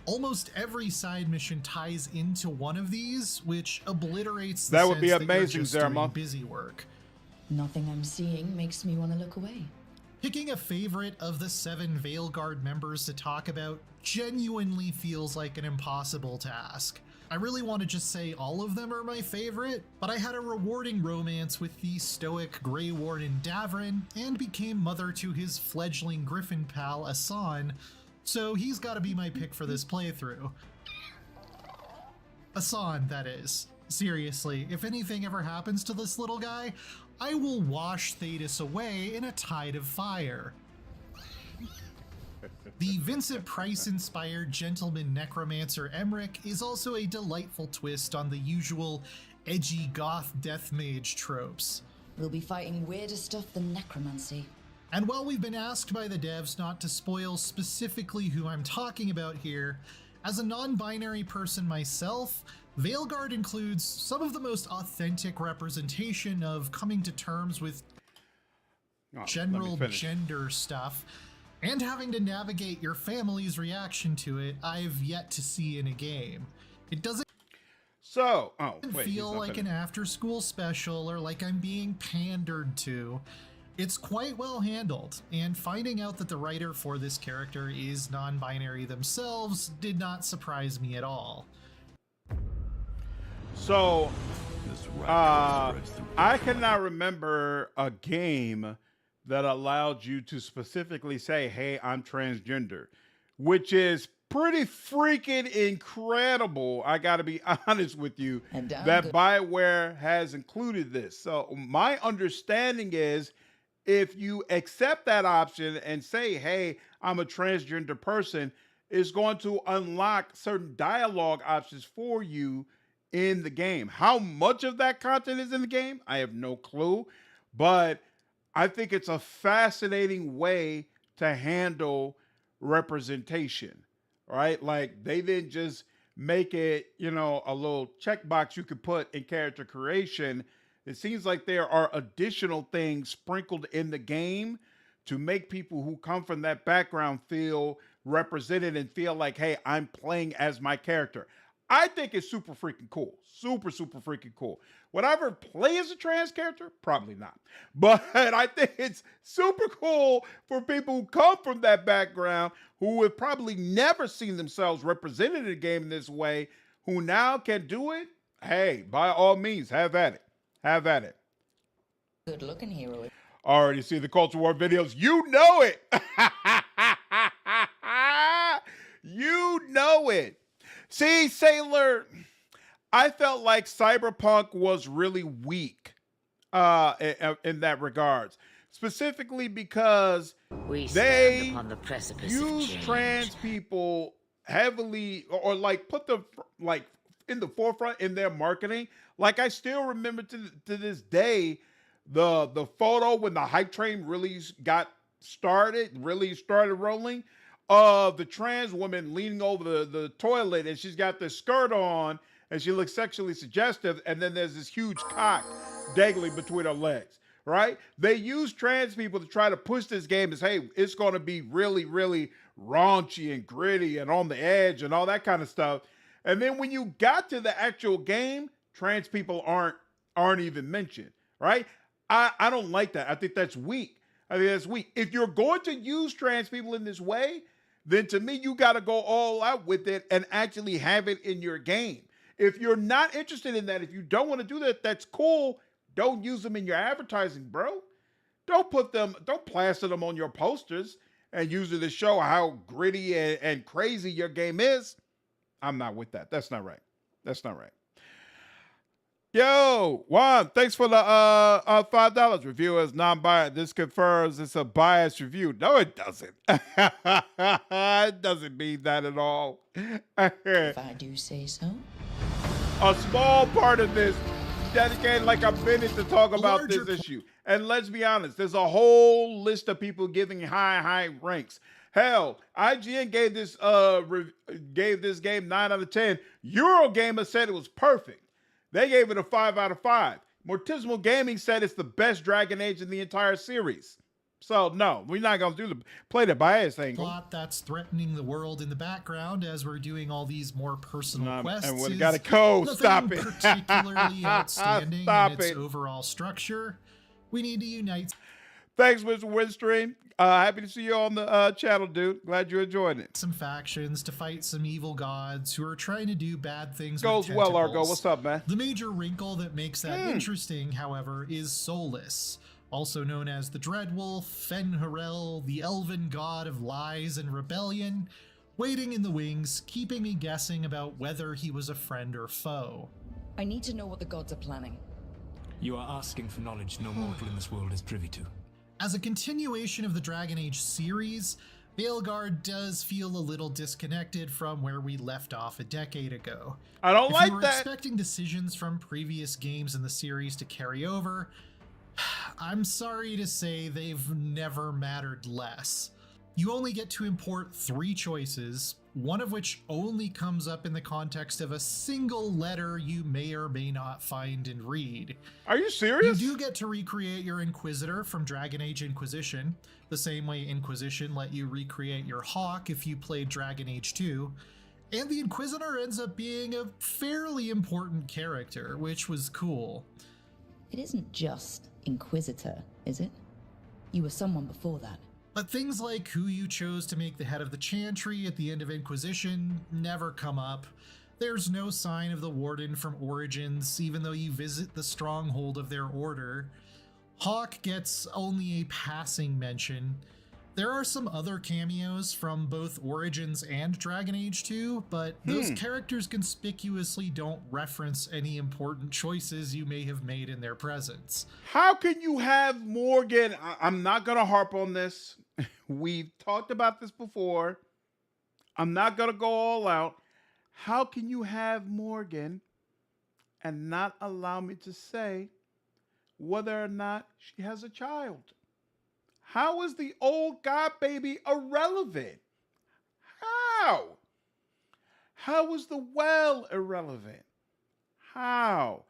own. Almost every side mission ties into one of these, which obliterates the That would be sense amazing, that you're just doing Zerma. busy work. Nothing I'm seeing makes me want to look away. Picking a favorite of the 7 Veilguard members to talk about genuinely feels like an impossible task. I really want to just say all of them are my favorite, but I had a rewarding romance with the stoic Grey Warden Davrin and became mother to his fledgling Griffin pal Asan, so he's got to be my pick for this playthrough. Asan, that is. Seriously, if anything ever happens to this little guy, I will wash Thetis away in a tide of fire. The Vincent Price-inspired gentleman necromancer Emmerich is also a delightful twist on the usual edgy goth death mage tropes. We'll be fighting weirder stuff than necromancy. And while we've been asked by the devs not to spoil specifically who I'm talking about here, as a non-binary person myself, Veilguard includes some of the most authentic representation of coming to terms with general gender stuff, and having to navigate your family's reaction to it I've yet to see in a game. It doesn't feel like an after-school special or like I'm being pandered to. It's quite well handled, and finding out that the writer for this character is non-binary themselves did not surprise me at all. So, I cannot remember a game that allowed you to specifically say, hey, I'm transgender, which is pretty freaking incredible. I got to be honest with you And damn that good. BioWare has included this. So my understanding is if you accept that option and say, hey, I'm a transgender person, it's going to unlock certain dialogue options for you in the game. How much of that content is in the game? I have no clue, but I think it's a fascinating way to handle representation, right? Like they didn't just make it, you know, a little checkbox you could put in character creation. It seems like there are additional things sprinkled in the game to make people who come from that background feel represented and feel like, hey, I'm playing as my character. I think it's super freaking cool. Super, super freaking cool. Would I ever play as a trans character? Probably not. But I think it's super cool for people who come from that background, who have probably never seen themselves represented in a game in this way, who now can do it. Hey, by all means, have at it. Have at it. Good looking hero. Already see the Culture War videos. You know it. You know it. See, Sailor, I felt like Cyberpunk was really weak in that regards. Specifically because We they stand upon the precipice use of change. trans people heavily or like put them like in the forefront in their marketing. Like I still remember to this day the photo when the hype train really started rolling of the trans woman leaning over the toilet, and she's got this skirt on and she looks sexually suggestive, and then there's this huge cock dangling between her legs, right? They use trans people to try to push this game as, hey, it's going to be really, really raunchy and gritty and on the edge and all that kind of stuff. And then when you got to the actual game, trans people aren't even mentioned, right? I don't like that. I think that's weak. If you're going to use trans people in this way, then to me, you got to go all out with it and actually have it in your game. If you're not interested in that, if you don't want to do that, that's cool. Don't use them in your advertising, bro. Don't plaster them on your posters and use it to show how gritty and crazy your game is. I'm not with that. That's not right. That's not right. Yo, Juan, thanks for the $5. Review is non-biased. This confirms it's a biased review. No, it doesn't. It doesn't mean that at all. If I do say so. A small part of this dedicated like a minute to talk about this larger issue. And let's be honest, there's a whole list of people giving high ranks. Hell, IGN gave this game 9 out of 10. Eurogamer said it was perfect. They gave it a 5 out of 5. Mortismal Gaming said it's the best Dragon Age in the entire series. So no, we're not gonna play the bias angle. Plot that's threatening the world in the background as we're doing all these more personal quests. And we gotta go. Nothing Stop it. particularly outstanding Stop in its it. overall structure. We need to unite. Thanks, Mr. Windstream. Happy to see you on the channel, dude. Glad you enjoyed it. Some factions to fight some evil gods who are trying to do bad things. Goes with well, tentacles. Argo. What's up, man? The major wrinkle that makes that interesting, however, is Solus, also known as the Dreadwolf, Fen'Harel, the elven god of lies and rebellion, waiting in the wings, keeping me guessing about whether he was a friend or foe. I need to know what the gods are planning. You are asking for knowledge no mortal in this world is privy to. As a continuation of the Dragon Age series, Veilguard does feel a little disconnected from where we left off a decade ago. I don't If like you were that. expecting decisions from previous games in the series to carry over, I'm sorry to say they've never mattered less. You only get to import 3 choices, one of which only comes up in the context of a single letter you may or may not find and read. Are you serious? You do get to recreate your Inquisitor from Dragon Age Inquisition, the same way Inquisition let you recreate your Hawk if you played Dragon Age 2, and the Inquisitor ends up being a fairly important character, which was cool. It isn't just Inquisitor, is it? You were someone before that. But things like who you chose to make the head of the Chantry at the end of Inquisition never come up. There's no sign of the Warden from Origins, even though you visit the stronghold of their order. Hawk gets only a passing mention. There are some other cameos from both Origins and Dragon Age 2, but those characters conspicuously don't reference any important choices you may have made in their presence. How can you have Morgan? I'm not going to harp on this. We've talked about this before. I'm not going to go all out. How can you have Morgan and not allow me to say whether or not she has a child? How is the old god baby irrelevant? How? How is the well irrelevant? How?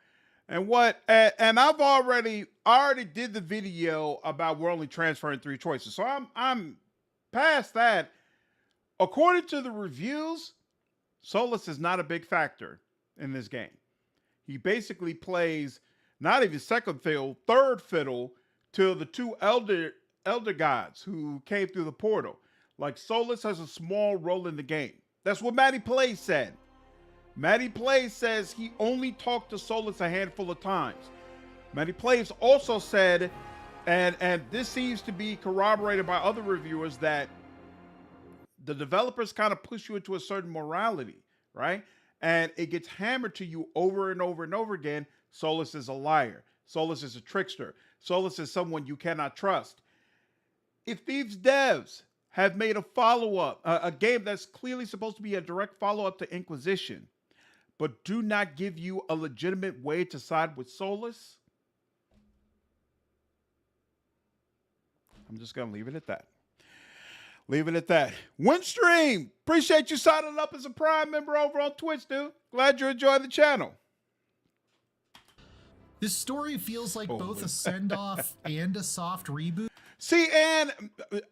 And what? And I've already did the video about we're only transferring 3 choices, so I'm past that. According to the reviews, Solus is not a big factor in this game. He basically plays not even second fiddle, third fiddle to the 2 elder gods who came through the portal. Like, Solus has a small role in the game. That's what Matty Plays said. Matty Plays says he only talked to Solus a handful of times. Matty Plays also said, and this seems to be corroborated by other reviewers, that the developers kind of push you into a certain morality, right? And it gets hammered to you over and over and over again. Solus is a liar. Solus is a trickster. Solus is someone you cannot trust. If these devs have made a follow-up, a game that's clearly supposed to be a direct follow-up to Inquisition, but do not give you a legitimate way to side with Solus, I'm just going to leave it at that. Leave it at that. Windstream, appreciate you signing up as a Prime member over on Twitch, dude. Glad you enjoyed the channel. This story feels like both a send-off and a soft reboot. See,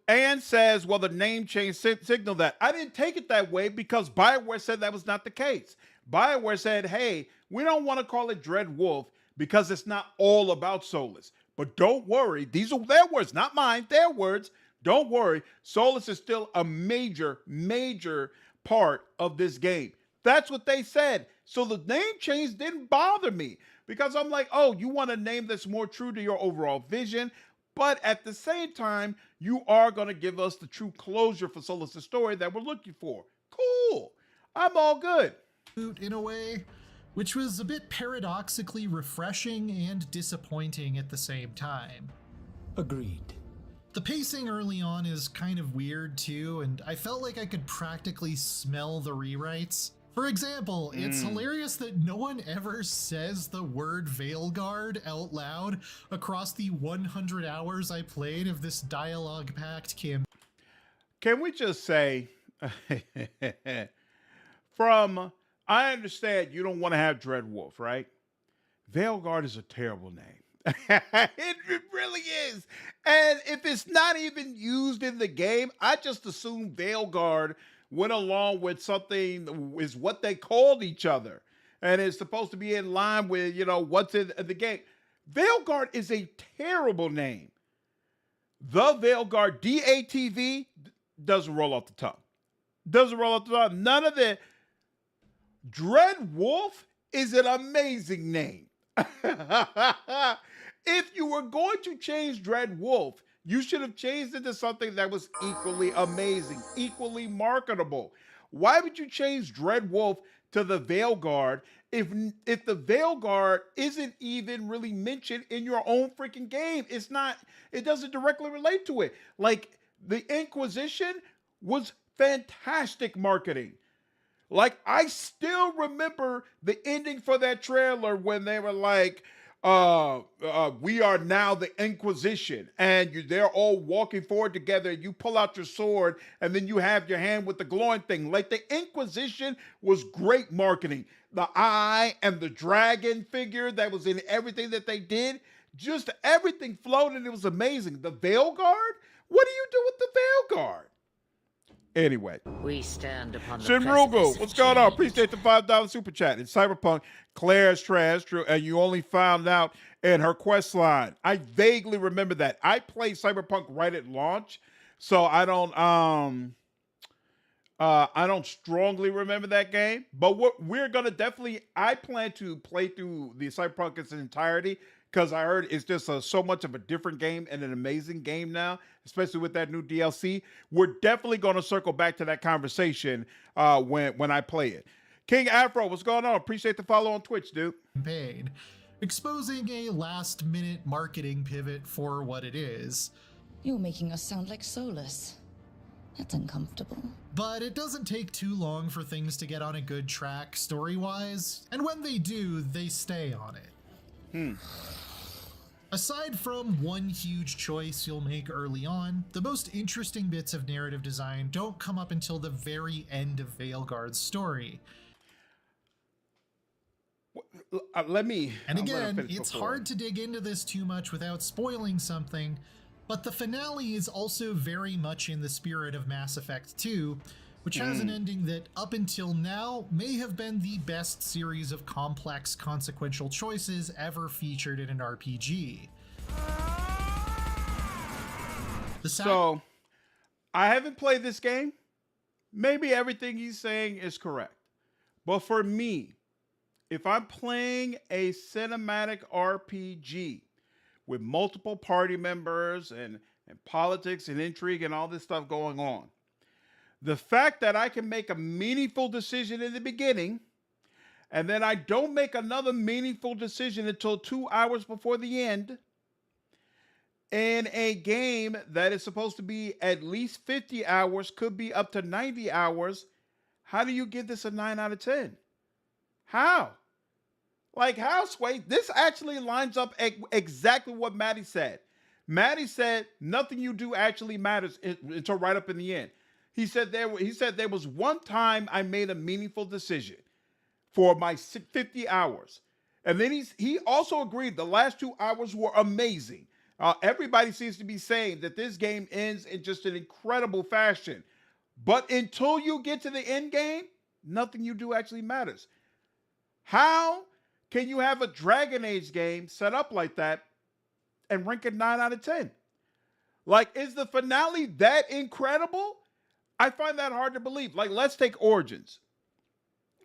Anne says, well, the name change signal that. I didn't take it that way because BioWare said that was not the case. BioWare said, hey, we don't want to call it Dread Wolf because it's not all about Solus. But don't worry, these are their words, not mine, their words. Don't worry, Solus is still a major, major part of this game. That's what they said. So the name change didn't bother me because I'm like, oh, you want a name that's more true to your overall vision, but at the same time, you are going to give us the true closure for Solus' story that we're looking for. Cool. I'm all good. In a way, which was a bit paradoxically refreshing and disappointing at the same time. Agreed. The pacing early on is kind of weird too, and I felt like I could practically smell the rewrites. For example, it's hilarious that no one ever says the word Veilguard out loud across the 100 hours I played of this dialogue-packed campaign. Can we just say, I understand you don't want to have Dread Wolf, right? Veilguard is a terrible name. It really is. And if it's not even used in the game, I just assume Veilguard went along with something is what they called each other. And it's supposed to be in line with, what's in the game. Veilguard is a terrible name. The Veilguard, DATV, doesn't roll off the tongue. Doesn't roll off the tongue. None of the Dread Wolf is an amazing name. If you were going to change Dread Wolf, you should have changed it to something that was equally amazing, equally marketable. Why would you change Dread Wolf to the Veilguard if the Veilguard isn't even really mentioned in your own freaking game? It's not, it doesn't directly relate to it. Like, the Inquisition was fantastic marketing. Like, I still remember the ending for that trailer when they were like, we are now the Inquisition, and they're all walking forward together. You pull out your sword, and then you have your hand with the glowing thing. Like, the Inquisition was great marketing. The eye and the dragon figure that was in everything that they did, just everything flowed, and it was amazing. The Veilguard? What do you do with the Veilguard? Anyway, we stand upon the Shinrugu, what's going on? Appreciate the $5 super chat. In Cyberpunk, Claire's trash, true, and you only found out in her quest line. I vaguely remember that. I played Cyberpunk right at launch, so I don't strongly remember that game. But what we're gonna definitely, I plan to play through the Cyberpunk in its entirety because I heard it's just so much of a different game and an amazing game now, especially with that new DLC. We're definitely going to circle back to that conversation when I play it. King Afro, what's going on? Appreciate the follow on Twitch, dude. Campaign, exposing a last-minute marketing pivot for what it is. You're making us sound like Solus. That's uncomfortable. But it doesn't take too long for things to get on a good track story-wise, and when they do, they stay on it. Aside from one huge choice you'll make early on, the most interesting bits of narrative design don't come up until the very end of Veilguard's story. Let me... And again, it's hard to dig into this too much without spoiling something, but the finale is also very much in the spirit of Mass Effect 2, which has an ending that, up until now, may have been the best series of complex, consequential choices ever featured in an RPG. So, I haven't played this game. Maybe everything he's saying is correct. But for me, if I'm playing a cinematic RPG with multiple party members and politics and intrigue and all this stuff going on, the fact that I can make a meaningful decision in the beginning and then I don't make another meaningful decision until 2 hours before the end in a game that is supposed to be at least 50 hours, could be up to 90 hours, how do you give this a 9 out of 10? How? Like, how, Sway? This actually lines up exactly what Maddie said. Maddie said nothing you do actually matters until right up in the end. He said there was one time I made a meaningful decision for my 50 hours. And then he also agreed the last 2 hours were amazing. Everybody seems to be saying that this game ends in just an incredible fashion. But until you get to the end game, nothing you do actually matters. How can you have a Dragon Age game set up like that and rank it 9 out of 10? Like, is the finale that incredible? I find that hard to believe. Like, let's take Origins.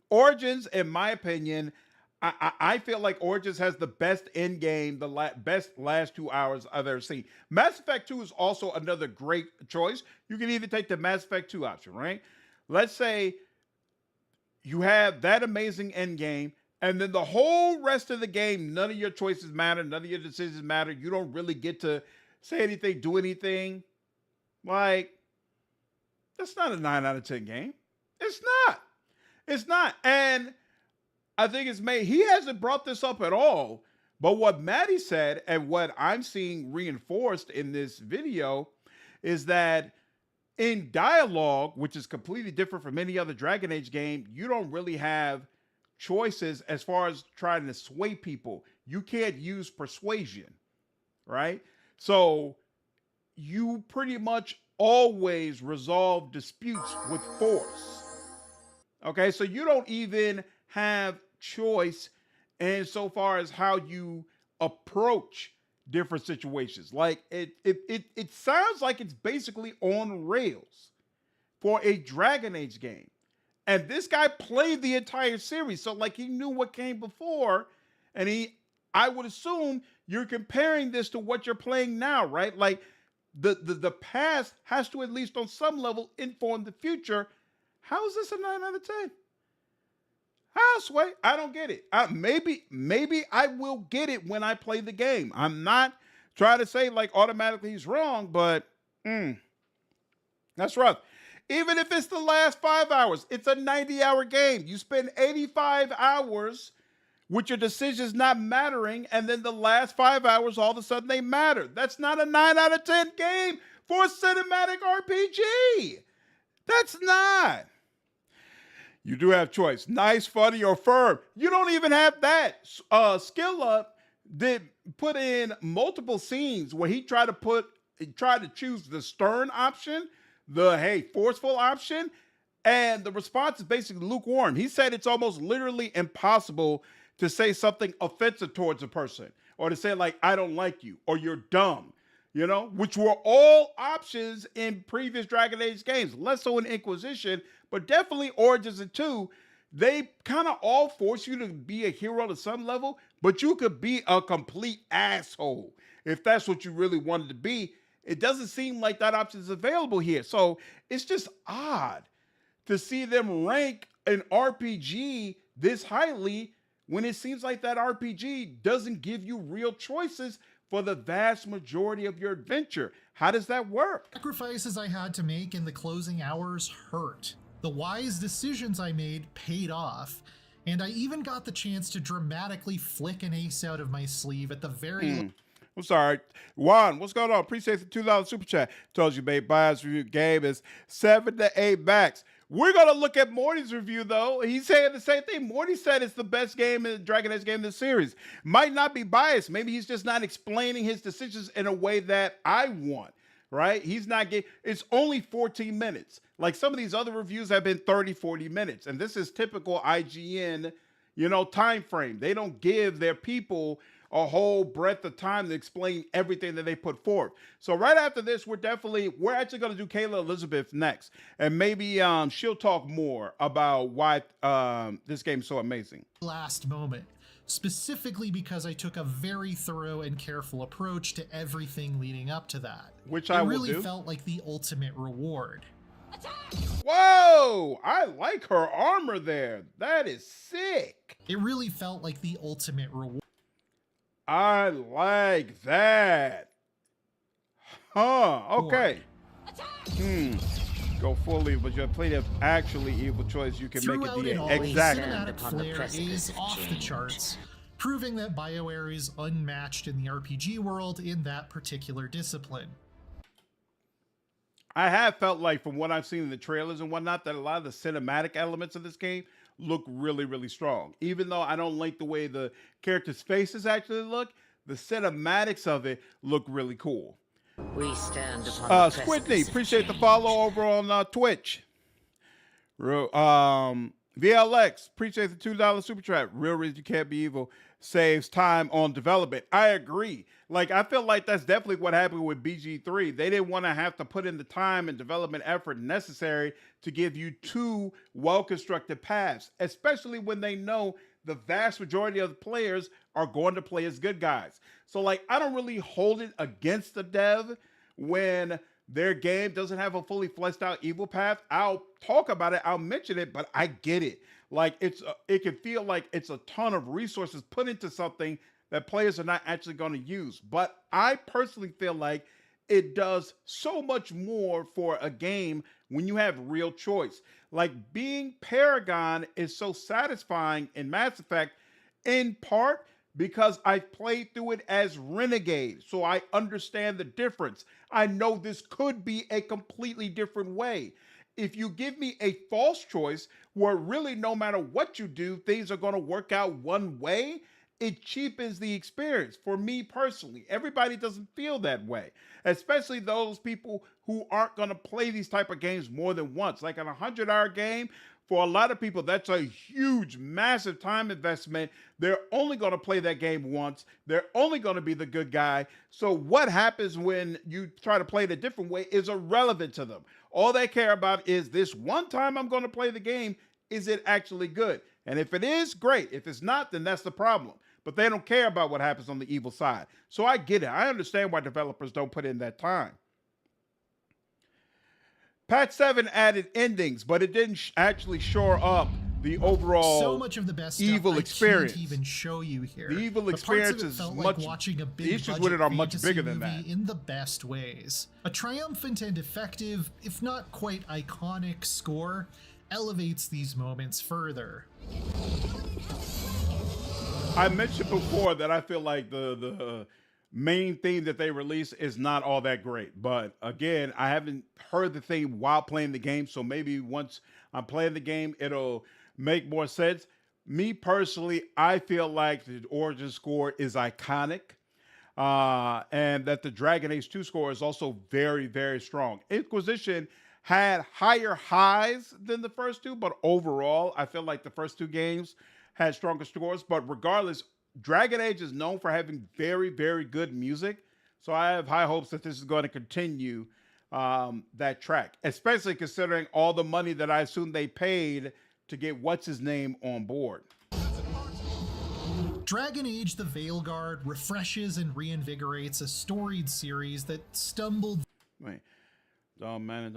Origins, in my opinion, I feel like Origins has the best end game, the best last 2 hours I've ever seen. Mass Effect 2 is also another great choice. You can even take the Mass Effect 2 option, right? Let's say you have that amazing end game, and then the whole rest of the game, none of your choices matter, none of your decisions matter. You don't really get to say anything, do anything. Like, that's not a 9 out of 10 game. It's not. It's not. And I think he hasn't brought this up at all. But what Maddie said and what I'm seeing reinforced in this video is that in dialogue, which is completely different from any other Dragon Age game, you don't really have choices as far as trying to sway people. You can't use persuasion, right? So you pretty much always resolve disputes with force. Okay, so you don't even have choice insofar as how you approach different situations. Like it sounds like it's basically on rails for a Dragon Age game. And this guy played the entire series, so like he knew what came before, and I would assume you're comparing this to what you're playing now, right? Like the past has to, at least on some level, inform the future. How is this a 9 out of 10? How, Sway? I don't get it. Maybe I will get it when I play the game. I'm not trying to say like automatically he's wrong, but that's rough. Even if it's the last 5 hours, it's a 90-hour game. You spend 85 hours with your decisions not mattering, and then the last 5 hours, all of a sudden, they matter. That's not a 9 out of 10 game for a cinematic RPG. That's not. You do have choice. Nice, funny, or firm. You don't even have that. Skill Up did put in multiple scenes where he tried to choose the stern option, the forceful option, and the response is basically lukewarm. He said it's almost literally impossible to say something offensive towards a person, or to say like, I don't like you, or you're dumb, which were all options in previous Dragon Age games, less so in Inquisition, but definitely Origins and 2. They kind of all force you to be a hero to some level, but you could be a complete asshole if that's what you really wanted to be. It doesn't seem like that option is available here. So it's just odd to see them rank an RPG this highly when it seems like that RPG doesn't give you real choices for the vast majority of your adventure. How does that work? Sacrifices I had to make in the closing hours hurt. The wise decisions I made paid off, and I even got the chance to dramatically flick an ace out of my sleeve at the very I'm sorry. Juan, what's going on? Appreciate the $2 super chat. Told you, babe, bias review game is 7 to 8 max. We're going to look at Morty's review, though. He's saying the same thing. Morty said it's the best game in the Dragon Age game in the series. Might not be biased. Maybe he's just not explaining his decisions in a way that I want, right? He's not getting, it's only 14 minutes. Like some of these other reviews have been 30, 40 minutes. And this is typical IGN, time frame. They don't give their people a whole breadth of time to explain everything that they put forth. So right after this, we're actually going to do Kayla Elizabeth next. And maybe she'll talk more about why this game is so amazing. last moment, specifically because I took a very thorough and careful approach to everything leading up to that. Which I will really do. felt like the ultimate reward. Whoa! I like her armor there. That is sick. It really felt like the ultimate reward. I like that. Huh, okay. Go full evil, but you have plenty of actually evil choice. You can make Throughout it it all, the exact. cinematic flair is off the charts, proving that BioWare is unmatched in the RPG world in that particular discipline. I have felt like, from what I've seen in the trailers and whatnot, that a lot of the cinematic elements of this game look really, really strong. Even though I don't like the way the characters' faces actually look, the cinematics of it look really cool. We stand upon the Squidney, precipice of appreciate the change. follow over on Twitch. VLX, appreciate the $2 super chat. Real reason you can't be evil saves time on development. I agree. Like, I feel like that's definitely what happened with BG3. They didn't want to have to put in the time and development effort necessary to give you two well-constructed paths, especially when they know the vast majority of the players are going to play as good guys. So, like, I don't really hold it against the dev when their game doesn't have a fully fleshed out evil path. I'll talk about it, I'll mention it, but I get it. Like, it can feel like it's a ton of resources put into something that players are not actually going to use. But I personally feel like it does so much more for a game when you have real choice. Like, being Paragon is so satisfying in Mass Effect, in part because I played through it as Renegade, so I understand the difference. I know this could be a completely different way. If you give me a false choice where really no matter what you do, things are going to work out one way, it cheapens the experience for me personally. Everybody doesn't feel that way, especially those people who aren't going to play these type of games more than once. Like an 100-hour game, for a lot of people, that's a huge, massive time investment. They're only going to play that game once. They're only going to be the good guy. So what happens when you try to play it a different way is irrelevant to them. All they care about is this one time I'm going to play the game, is it actually good? And if it is, great. If it's not, then that's the problem. But they don't care about what happens on the evil side. So I get it. I understand why developers don't put in that time. Patch 7 added endings, but it didn't actually shore up the overall So much of the best evil stuff experience. I can't even show you here. The evil But parts of experience it is felt much- like watching a big the issues with budget it are much fantasy bigger than movie that. in the best ways. A triumphant and effective, if not quite iconic score elevates these moments further. I mentioned before that I feel like the main theme that they release is not all that great. But again, I haven't heard the theme while playing the game, so maybe once I'm playing the game, it'll make more sense. Me personally, I feel like the origin score is iconic, and that the Dragon Age 2 score is also very, very strong. Inquisition had higher highs than the first two, but overall, I feel like the first two games had stronger scores. But regardless, Dragon Age is known for having very, very good music. So I have high hopes that this is going to continue that track, especially considering all the money that I assume they paid to get what's-his-name on board. Dragon Age the Veilguard refreshes and reinvigorates a storied series that stumbled Wait. Don't manage.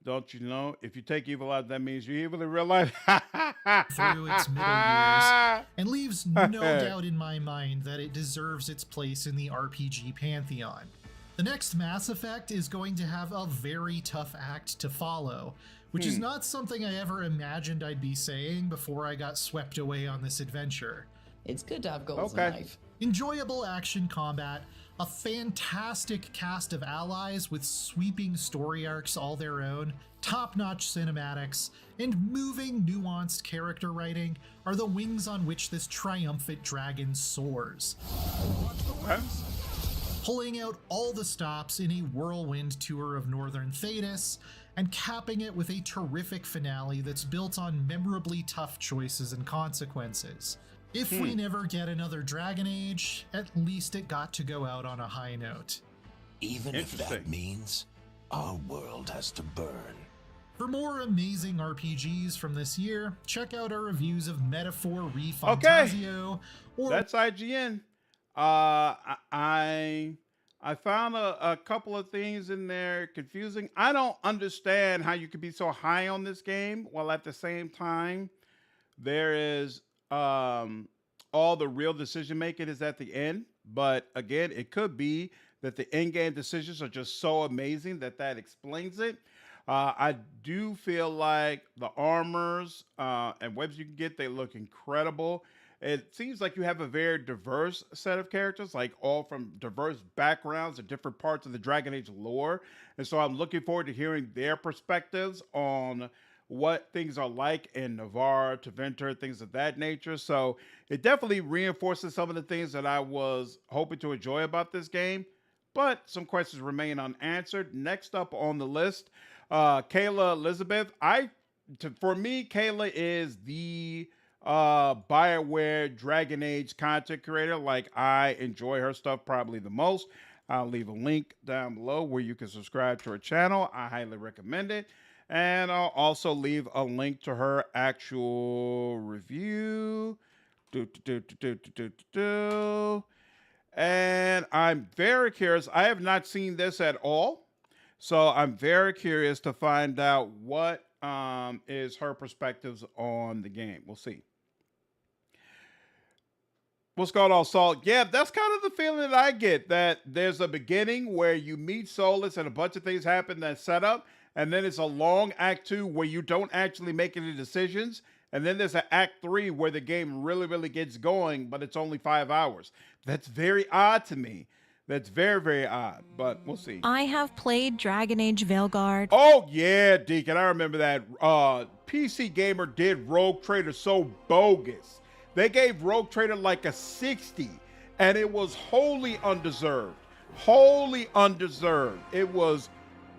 Don't you know? If you take evil out, that means you're evil in real life. through its middle years, and leaves no doubt in my mind that it deserves its place in the RPG pantheon. The next Mass Effect is going to have a very tough act to follow, which is not something I ever imagined I'd be saying before I got swept away on this adventure. It's good to have goals in life. Enjoyable action combat, a fantastic cast of allies with sweeping story arcs all their own, top-notch cinematics, and moving, nuanced character writing are the wings on which this triumphant dragon soars. Pulling out all the stops in a whirlwind tour of Northern Thedas, and capping it with a terrific finale that's built on memorably tough choices and consequences. If we never get another Dragon Age, at least it got to go out on a high note. Even if that means our world has to burn. For more amazing RPGs from this year, check out our reviews of Metaphor ReFantazio. Or that's IGN. I found a couple of things in there confusing. I don't understand how you could be so high on this game while at the same time there is all the real decision making is at the end. But again, it could be that the end game decisions are just so amazing that explains it. I do feel like the armors and webs you can get, they look incredible. It seems like you have a very diverse set of characters, like all from diverse backgrounds and different parts of the Dragon Age lore. And so I'm looking forward to hearing their perspectives on what things are like in Navarre, Tevinter, things of that nature. So it definitely reinforces some of the things that I was hoping to enjoy about this game, but some questions remain unanswered. Next up on the list, Kayla Elizabeth. For me, Kayla is the BioWare Dragon Age content creator. Like, I enjoy her stuff probably the most. I'll leave a link down below where you can subscribe to her channel. I highly recommend it. And I'll also leave a link to her actual review. And I'm very curious. I have not seen this at all. So I'm very curious to find out what is her perspectives on the game. We'll see. What's going on, Salt? Yeah, that's kind of the feeling that I get, that there's a beginning where you meet Solus and a bunch of things happen that set up, and then it's a long act 2 where you don't actually make any decisions, and then there's an act 3 where the game really, really gets going, but it's only 5 hours. That's very odd to me. That's very, very odd, but we'll see. I have played Dragon Age Veilguard. Oh, yeah, Deacon. I remember that. PC Gamer did Rogue Trader so bogus. They gave Rogue Trader like a 60, and it was wholly undeserved. Wholly undeserved. It was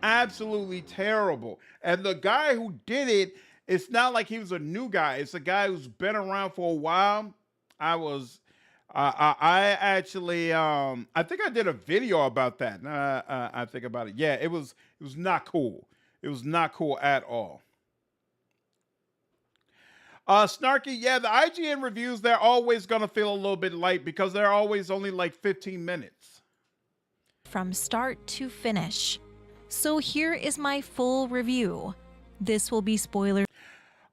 absolutely terrible. And the guy who did it, it's not like he was a new guy. It's a guy who's been around for a while. I actually, I think I did a video about that. I think about it. Yeah, it was not cool. It was not cool at all. Snarky, yeah, the IGN reviews, they're always going to feel a little bit light because they're always only like 15 minutes. From start to finish. So here is my full review. This will be spoiler.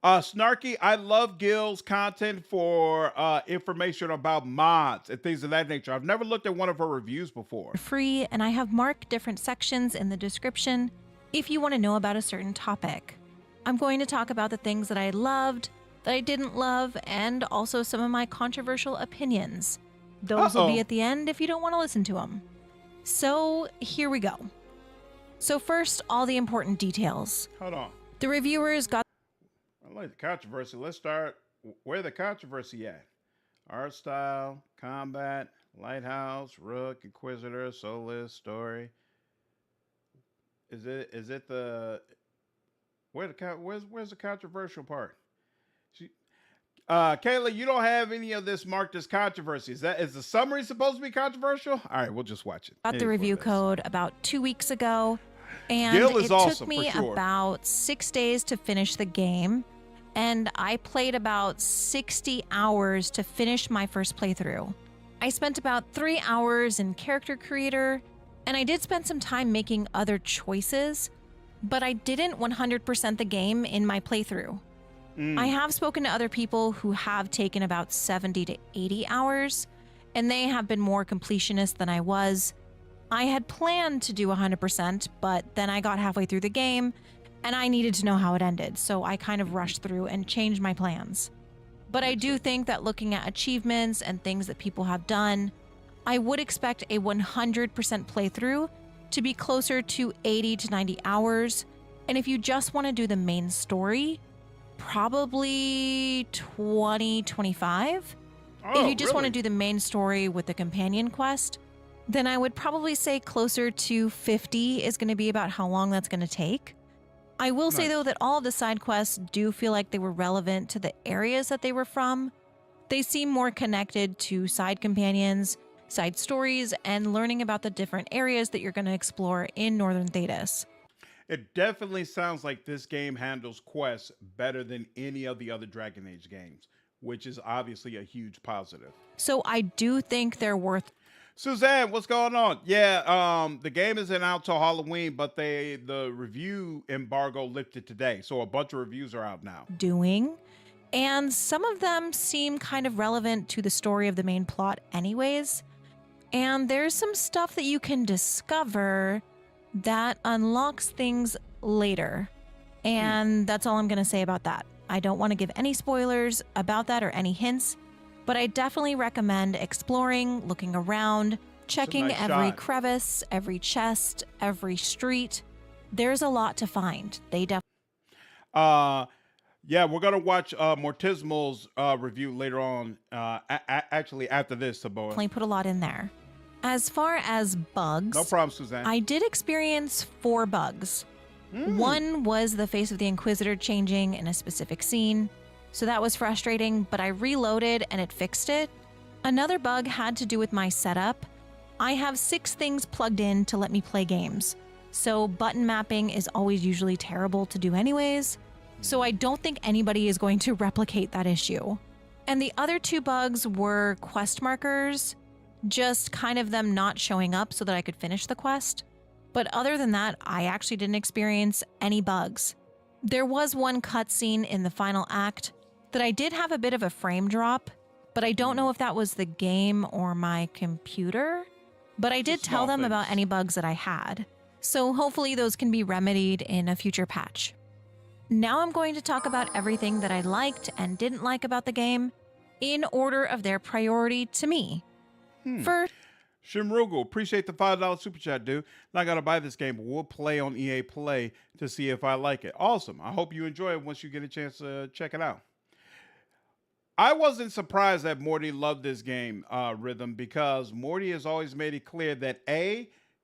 Snarky, I love Gil's content for information about mods and things of that nature. I've never looked at one of her reviews before. Free, and I have marked different sections in the description if you want to know about a certain topic. I'm going to talk about the things that I loved, that I didn't love, and also some of my controversial opinions. Those will be at the end if you don't want to listen to them. So here we go. So first, all the important details. Hold on. The reviewers got... I like the controversy. Let's start where the controversy at. Art style, combat, lighthouse, rook, inquisitor, soulless, story. Is it the... Where's the controversial part? Kayla, you don't have any of this marked as controversy. Is the summary supposed to be controversial? All right, we'll just watch it. Got the review code about 2 weeks ago, and Gil is it awesome, took me for sure. about 6 days to finish the game. and I played about 60 hours to finish my first playthrough. I spent about 3 hours in Character Creator, and I did spend some time making other choices, but I didn't 100% the game in my playthrough. I have spoken to other people who have taken about 70 to 80 hours, and they have been more completionist than I was. I had planned to do 100%, but then I got halfway through the game, and I needed to know how it ended, so I kind of rushed through and changed my plans. But I do think that looking at achievements and things that people have done, I would expect a 100% playthrough to be closer to 80 to 90 hours, and if you just want to do the main story, probably 20, 25. If you just want to do the main story with the companion quest, then I would probably say closer to 50 is going to be about how long that's going to take. I will say, though, that all of the side quests do feel like they were relevant to the areas that they were from. They seem more connected to side companions, side stories, and learning about the different areas that you're going to explore in Northern Thedas. It definitely sounds like this game handles quests better than any of the other Dragon Age games, which is obviously a huge positive. So I do think they're worth. Suzanne, what's going on? Yeah, the game isn't out till Halloween, but the review embargo lifted today, so a bunch of reviews are out now. Doing, and some of them seem kind of relevant to the story of the main plot anyways. And there's some stuff that you can discover that unlocks things later. And that's all I'm going to say about that. I don't want to give any spoilers about that or any hints, but I definitely recommend exploring, looking around, checking every crevice, every chest, every street. There's a lot to find. They definitely. Yeah, we're gonna watch Mortismal's review later on. Actually, after this, Saboa. Definitely put a lot in there. As far as bugs, no problem, Suzanne. I did experience 4 bugs. One was the face of the Inquisitor changing in a specific scene, so that was frustrating, but I reloaded and it fixed it. Another bug had to do with my setup. I have 6 things plugged in to let me play games, so button mapping is always usually terrible to do anyways, so I don't think anybody is going to replicate that issue. And the other 2 bugs were quest markers, just kind of them not showing up so that I could finish the quest. But other than that, I actually didn't experience any bugs. There was one cutscene in the final act that I did have a bit of a frame drop, but I don't know if that was the game or my computer. But I did tell them about any bugs that I had. So hopefully those can be remedied in a future patch. Now I'm going to talk about everything that I liked and didn't like about the game in order of their priority to me. First, Shimrugu, appreciate the $5 super chat, dude. Not gonna buy this game, but we'll play on EA Play to see if I like it. Awesome. I hope you enjoy it once you get a chance to check it out. I wasn't surprised that Morty loved this game, Rhythm, because Morty has always made it clear that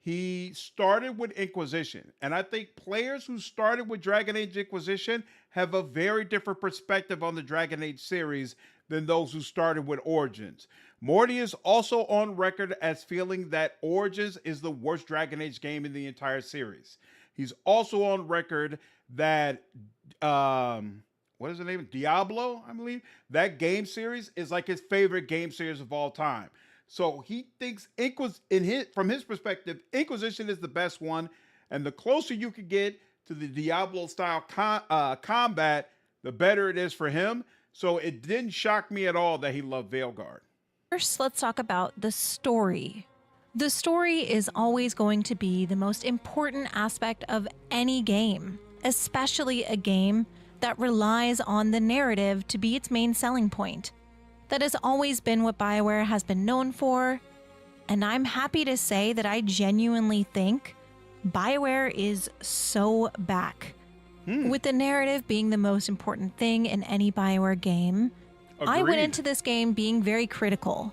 he started with Inquisition. And I think players who started with Dragon Age Inquisition have a very different perspective on the Dragon Age series than those who started with Origins. Morty is also on record as feeling that Origins is the worst Dragon Age game in the entire series. He's also on record that, what is the name? Diablo, I believe. That game series is like his favorite game series of all time. So he thinks from his perspective, Inquisition is the best one. And the closer you can get to the Diablo style combat, the better it is for him. So it didn't shock me at all that he loved Veilguard. First, let's talk about the story. The story is always going to be the most important aspect of any game, especially a game that relies on the narrative to be its main selling point. That has always been what BioWare has been known for, and I'm happy to say that I genuinely think BioWare is so back. With the narrative being the most important thing in any BioWare game, Agreed. I went into this game being very critical.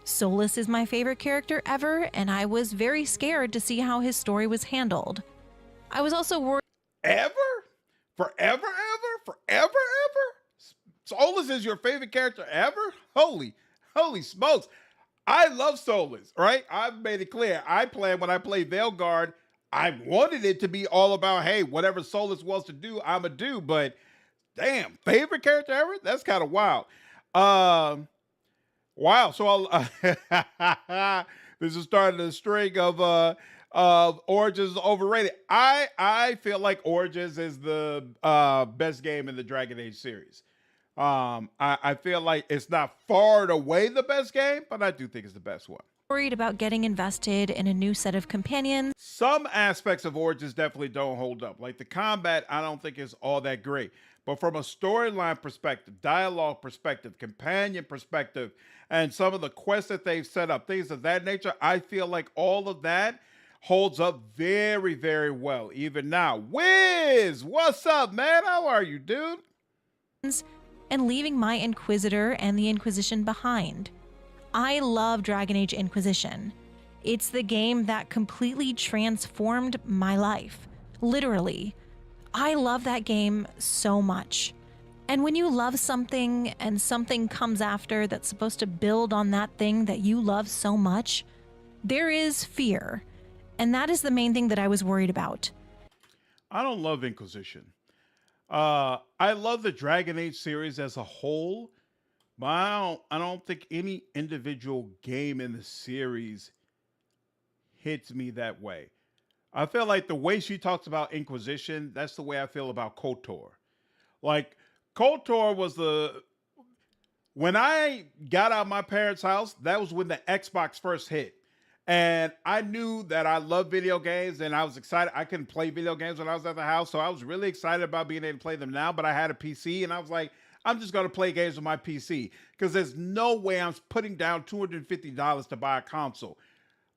Solus is my favorite character ever, and I was very scared to see how his story was handled. I was also worried. Ever? Forever? Solus is your favorite character ever? Holy smokes. I love Solus, right? I've made it clear. When I play Veilguard, I wanted it to be all about, hey, whatever Solus wants to do, I'ma do. But Damn, favorite character ever? That's kind of wild. Wow. So this is starting a string of Origins is overrated. I feel like Origins is the best game in the Dragon Age series. I feel like it's not far and away the best game, but I do think it's the best one. Worried about getting invested in a new set of companions. Some aspects of Origins definitely don't hold up. Like the combat, I don't think is all that great. But from a storyline perspective, dialogue perspective, companion perspective, and some of the quests that they've set up, things of that nature, I feel like all of that holds up very, very well. Even now. Wiz, what's up, man? How are you, dude? And leaving my Inquisitor and the Inquisition behind. I love Dragon Age Inquisition. It's the game that completely transformed my life. Literally. I love that game so much. And when you love something and something comes after that's supposed to build on that thing that you love so much, there is fear. And that is the main thing that I was worried about. I don't love Inquisition. I love the Dragon Age series as a whole, but I don't think any individual game in the series hits me that way. I feel like the way she talks about Inquisition, that's the way I feel about KOTOR. Like, KOTOR was when I got out of my parents' house, that was when the Xbox first hit. And I knew that I love video games and I was excited. I couldn't play video games when I was at the house. So I was really excited about being able to play them now, but I had a PC and I was like, I'm just going to play games with my PC because there's no way I'm putting down $250 to buy a console.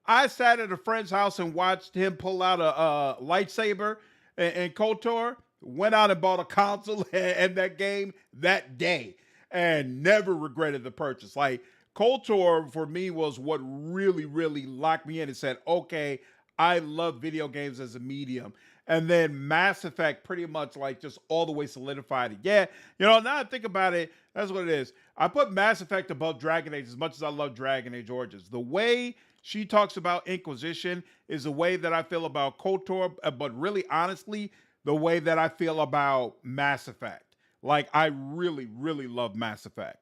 I sat at a friend's house and watched him pull out a lightsaber in KOTOR, went out and bought a console and that game that day and never regretted the purchase. Like, KOTOR for me was what really, really locked me in and said, okay, I love video games as a medium. And then Mass Effect pretty much like just all the way solidified it. Yeah, now I think about it, that's what it is. I put Mass Effect above Dragon Age as much as I love Dragon Age Origins. The way she talks about Inquisition is the way that I feel about KOTOR, but really honestly, the way that I feel about Mass Effect. Like, I really, really love Mass Effect.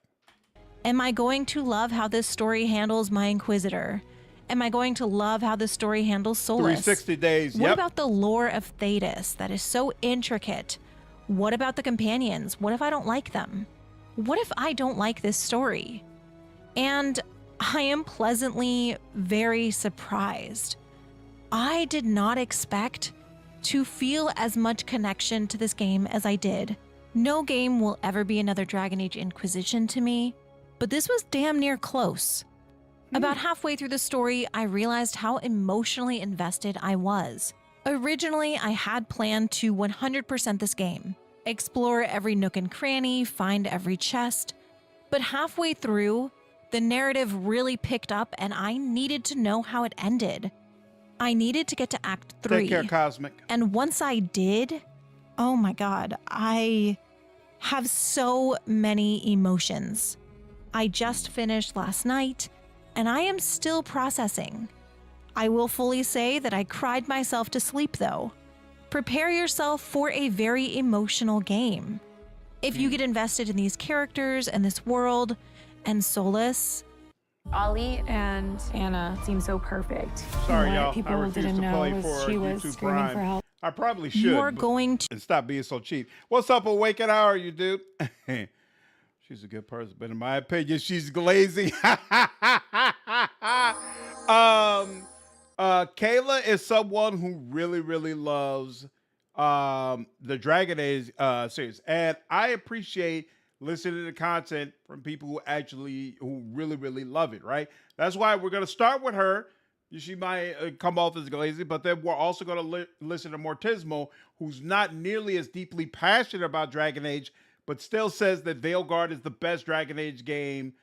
Am I going to love how this story handles my Inquisitor? Am I going to love how this story handles Solus? 360 days, What about the lore of Thetis that is so intricate? What about the companions? What if I don't like them? What if I don't like this story? And I am pleasantly very surprised. I did not expect to feel as much connection to this game as I did. No game will ever be another Dragon Age Inquisition to me, but this was damn near close. About halfway through the story, I realized how emotionally invested I was. Originally, I had planned to 100% this game, explore every nook and cranny, find every chest, but halfway through, the narrative really picked up and I needed to know how it ended. I needed to get to Act 3. Take care, Cosmic. And once I did, oh my God, I have so many emotions. I just finished last night, and I am still processing. I will fully say that I cried myself to sleep, though. Prepare yourself for a very emotional game. If you get invested in these characters and this world and Solus. Ollie and Anna seem so perfect. Sorry, y'all. People I refuse didn't to know play was for she was YouTube screaming Prime. for help. I probably should. You are going to and stop being so cheap. What's up, Awaken? How are you, dude? She's a good person, but in my opinion, she's glazing. Kayla is someone who really, really loves the Dragon Age series, and I appreciate listening to content from people who really, really love it. Right? That's why we're gonna start with her. She might come off as glazing, but then we're also going to listen to Mortismal, who's not nearly as deeply passionate about Dragon Age, but still says that Veilguard is the best Dragon Age game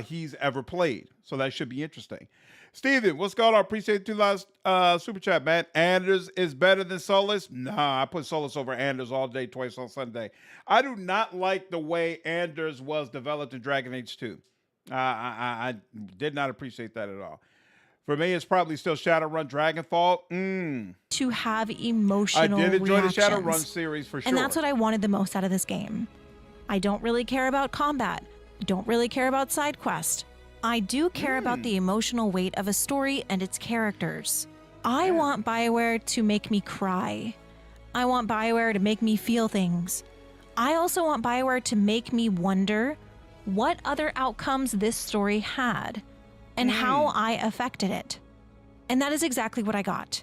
he's ever played. So that should be interesting. Steven, what's going on? Appreciate the $2 super chat, man. Anders is better than Solus? Nah, I put Solus over Anders all day, twice on Sunday. I do not like the way Anders was developed in Dragon Age 2. I did not appreciate that at all. For me, it's probably still Shadowrun Dragonfall. To have emotional I did enjoy reactions. the Shadowrun series for sure. And that's what I wanted the most out of this game. I don't really care about combat. I don't really care about side quest. I do care about the emotional weight of a story and its characters. I want BioWare to make me cry. I want BioWare to make me feel things. I also want BioWare to make me wonder what other outcomes this story had and how I affected it. And that is exactly what I got.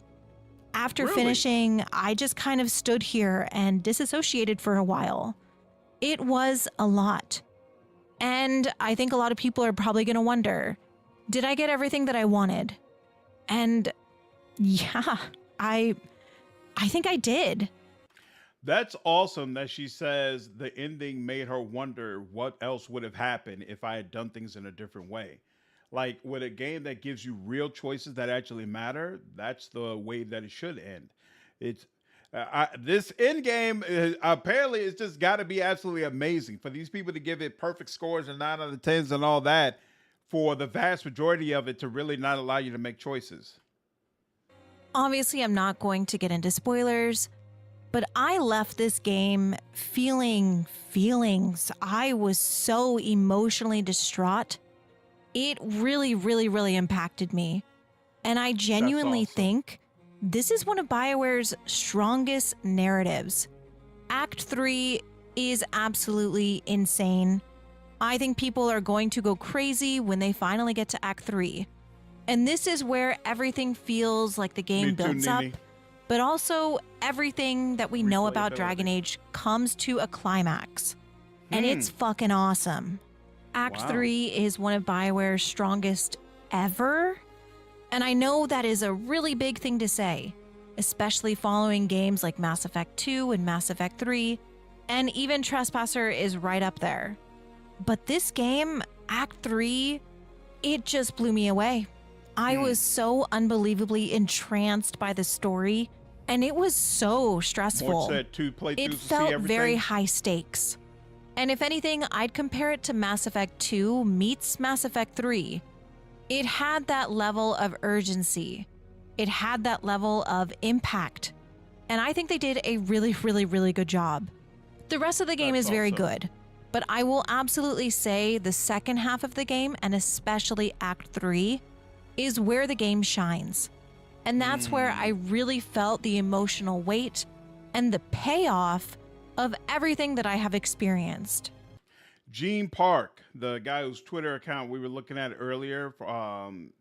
After finishing, I just kind of stood here and disassociated for a while. It was a lot. And I think a lot of people are probably going to wonder, did I get everything that I wanted? And yeah, I think I did. That's awesome that she says the ending made her wonder what else would have happened if I had done things in a different way. Like with a game that gives you real choices that actually matter, that's the way that it should end. It's this end game apparently it's just got to be absolutely amazing for these people to give it perfect scores and 9 out of 10s and all that, for the vast majority of it to really not allow you to make choices. Obviously, I'm not going to get into spoilers, but I left this game feeling feelings. I was so emotionally distraught. It really, really, really impacted me. And I genuinely think this is one of BioWare's strongest narratives. Act 3 is absolutely insane. I think people are going to go crazy when they finally get to Act 3. And this is where everything feels like the game builds up, but also everything that we know about Dragon Age comes to a climax. And it's fucking awesome. Act 3 is one of BioWare's strongest ever. And I know that is a really big thing to say, especially following games like Mass Effect 2 and Mass Effect 3, and even Trespasser is right up there. But this game, Act 3, it just blew me away. I was so unbelievably entranced by the story, and it was so stressful. It felt very high stakes. And if anything, I'd compare it to Mass Effect 2 meets Mass Effect 3. It had that level of urgency. It had that level of impact. And I think they did a really, really, really good job. The rest of the game is very good, but I will absolutely say the second half of the game, and especially Act 3, is where the game shines. And that's where I really felt the emotional weight and the payoff of everything that I have experienced. Gene Park, the guy whose Twitter account we were looking at earlier,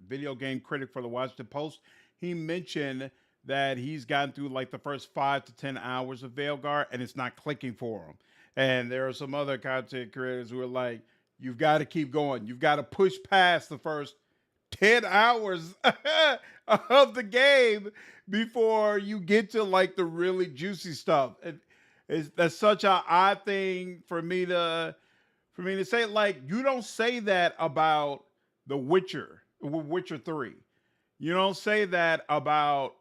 video game critic for the Washington Post, he mentioned that he's gotten through like the first 5 to 10 hours of Veilguard and it's not clicking for him. And there are some other content creators who are like, you've got to keep going. You've got to push past the first 10 hours of the game before you get to like the really juicy stuff. That's such an odd thing for me to say. Like, you don't say that about The Witcher 3. You don't say that about,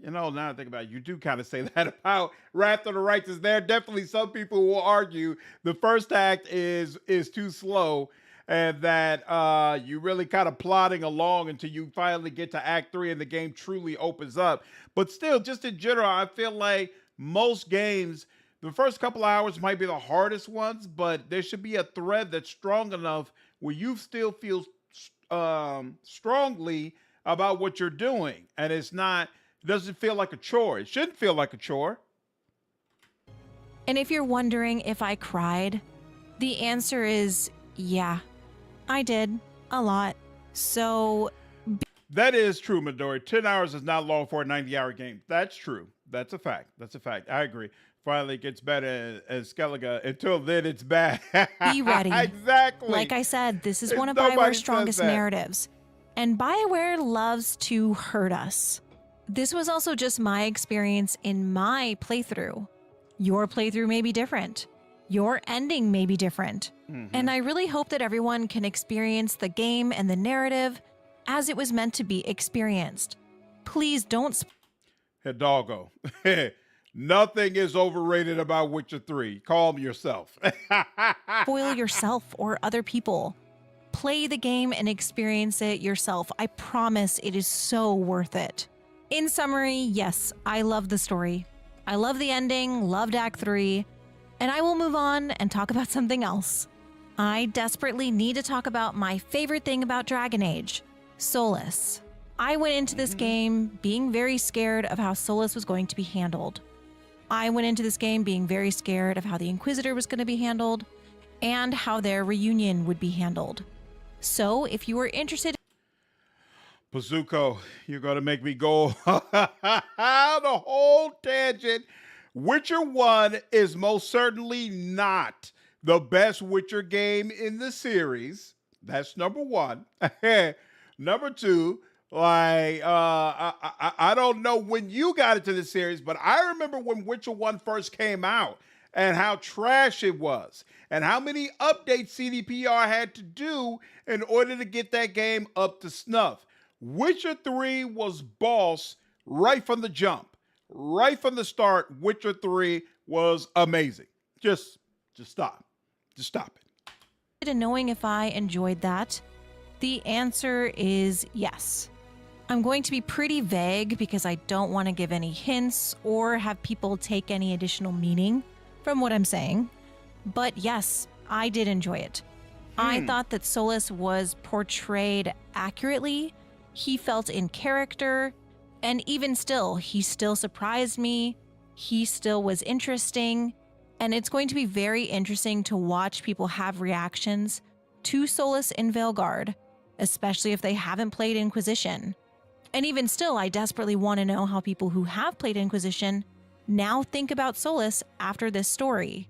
now I think about it, you do kind of say that about Wrath of the Righteous. There are definitely some people who will argue the first act is too slow, and that you really kind of plodding along until you finally get to Act 3 and the game truly opens up. But still, just in general, I feel like most games, the first couple hours might be the hardest ones, but there should be a thread that's strong enough where you still feel strongly about what you're doing. And it doesn't feel like a chore. It shouldn't feel like a chore. And if you're wondering if I cried, the answer is yeah, I did a lot. So that is true, Midori. 10 hours is not long for a 90-hour game. That's true. That's a fact. I agree. Finally it gets better as Skellige. Until then, it's bad. Be ready. Exactly. Like I said, this is one of BioWare's strongest narratives. And BioWare loves to hurt us. This was also just my experience in my playthrough. Your playthrough may be different. Your ending may be different. And I really hope that everyone can experience the game and the narrative as it was meant to be experienced. Please don't Hey, doggo. Nothing is overrated about Witcher 3. Calm yourself. spoil yourself or other people. play the game and experience it yourself. I promise it is so worth it. In summary, yes, I love the story. I love the ending, loved Act 3, and I will move on and talk about something else. I desperately need to talk about my favorite thing about Dragon Age, Solas. I went into this game being very scared of how Solas was going to be handled. I went into this game being very scared of how the Inquisitor was going to be handled and how their reunion would be handled. So if you are interested... Bazooko, you're going to make me go the whole tangent. Witcher 1 is most certainly not the best Witcher game in the series. That's number one. Number two, like, I don't know when you got into the series, but I remember when Witcher 1 first came out and how trash it was and how many updates CDPR had to do in order to get that game up to snuff. Witcher 3 was boss right from the jump. Right from the start, Witcher 3 was amazing. Just stop. Just stop it. And knowing if I enjoyed that, the answer is yes. I'm going to be pretty vague because I don't want to give any hints or have people take any additional meaning from what I'm saying. But yes, I did enjoy it. I thought that Solas was portrayed accurately. He felt in character, and even still, he still surprised me. He still was interesting, and it's going to be very interesting to watch people have reactions to Solas in Veilguard, especially if they haven't played Inquisition. And even still, I desperately want to know how people who have played Inquisition now think about Solas after this story.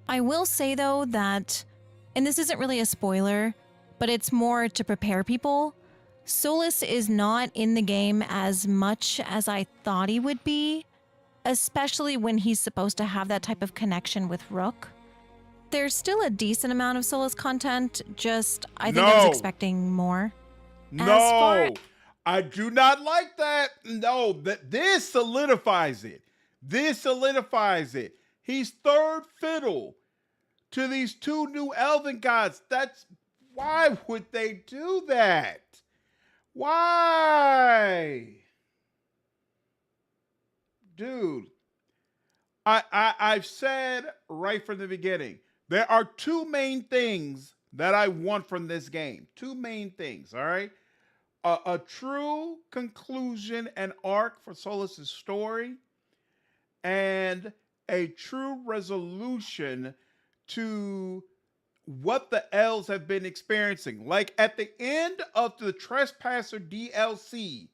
I will say, though, that, and this isn't really a spoiler, but it's more to prepare people, Solas is not in the game as much as I thought he would be, especially when he's supposed to have that type of connection with Rook. There's still a decent amount of Solas content, just I think I was expecting more. No, I do not like that. No, this solidifies it. This solidifies it. He's third fiddle to these two new elven gods. Why would they do that? Why? Dude, I've said right from the beginning, there are two main things that I want from this game. Two main things, all right? A true conclusion and arc for Solas' story, and a true resolution to what the elves have been experiencing. Like at the end of the Trespasser DLC,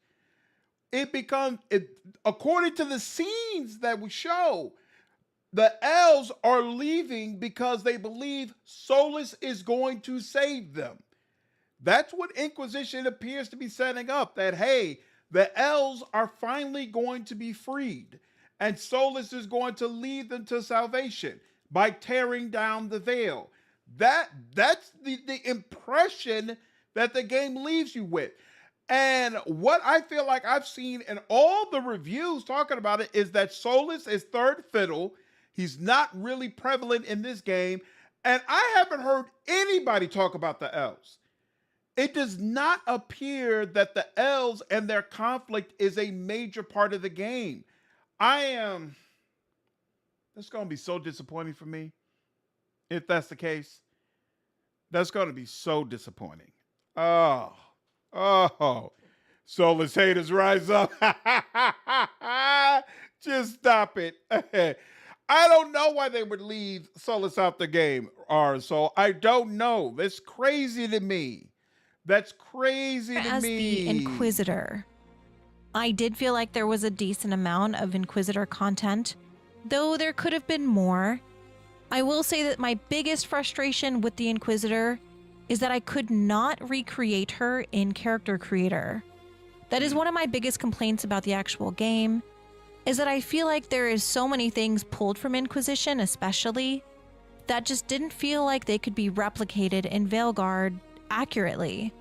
according to the scenes that we show, the elves are leaving because they believe Solas is going to save them. That's what Inquisition appears to be setting up, that, hey, the elves are finally going to be freed, and Solas is going to lead them to salvation by tearing down the veil. That's the impression that the game leaves you with. And what I feel like I've seen in all the reviews talking about it is that Solas is third fiddle. He's not really prevalent in this game. And I haven't heard anybody talk about the elves. It does not appear that the elves and their conflict is a major part of the game. That's going to be so disappointing for me. If that's the case, that's going to be so disappointing. Oh, Solas haters rise up. Just stop it. I don't know why they would leave Solas out the game, so I don't know. That's crazy to me. That's crazy to me. As the Inquisitor, I did feel like there was a decent amount of Inquisitor content, though there could have been more. I will say that my biggest frustration with the Inquisitor is that I could not recreate her in Character Creator. That is one of my biggest complaints about the actual game, is that I feel like there is so many things pulled from Inquisition especially, that just didn't feel like they could be replicated in Veilguard accurately.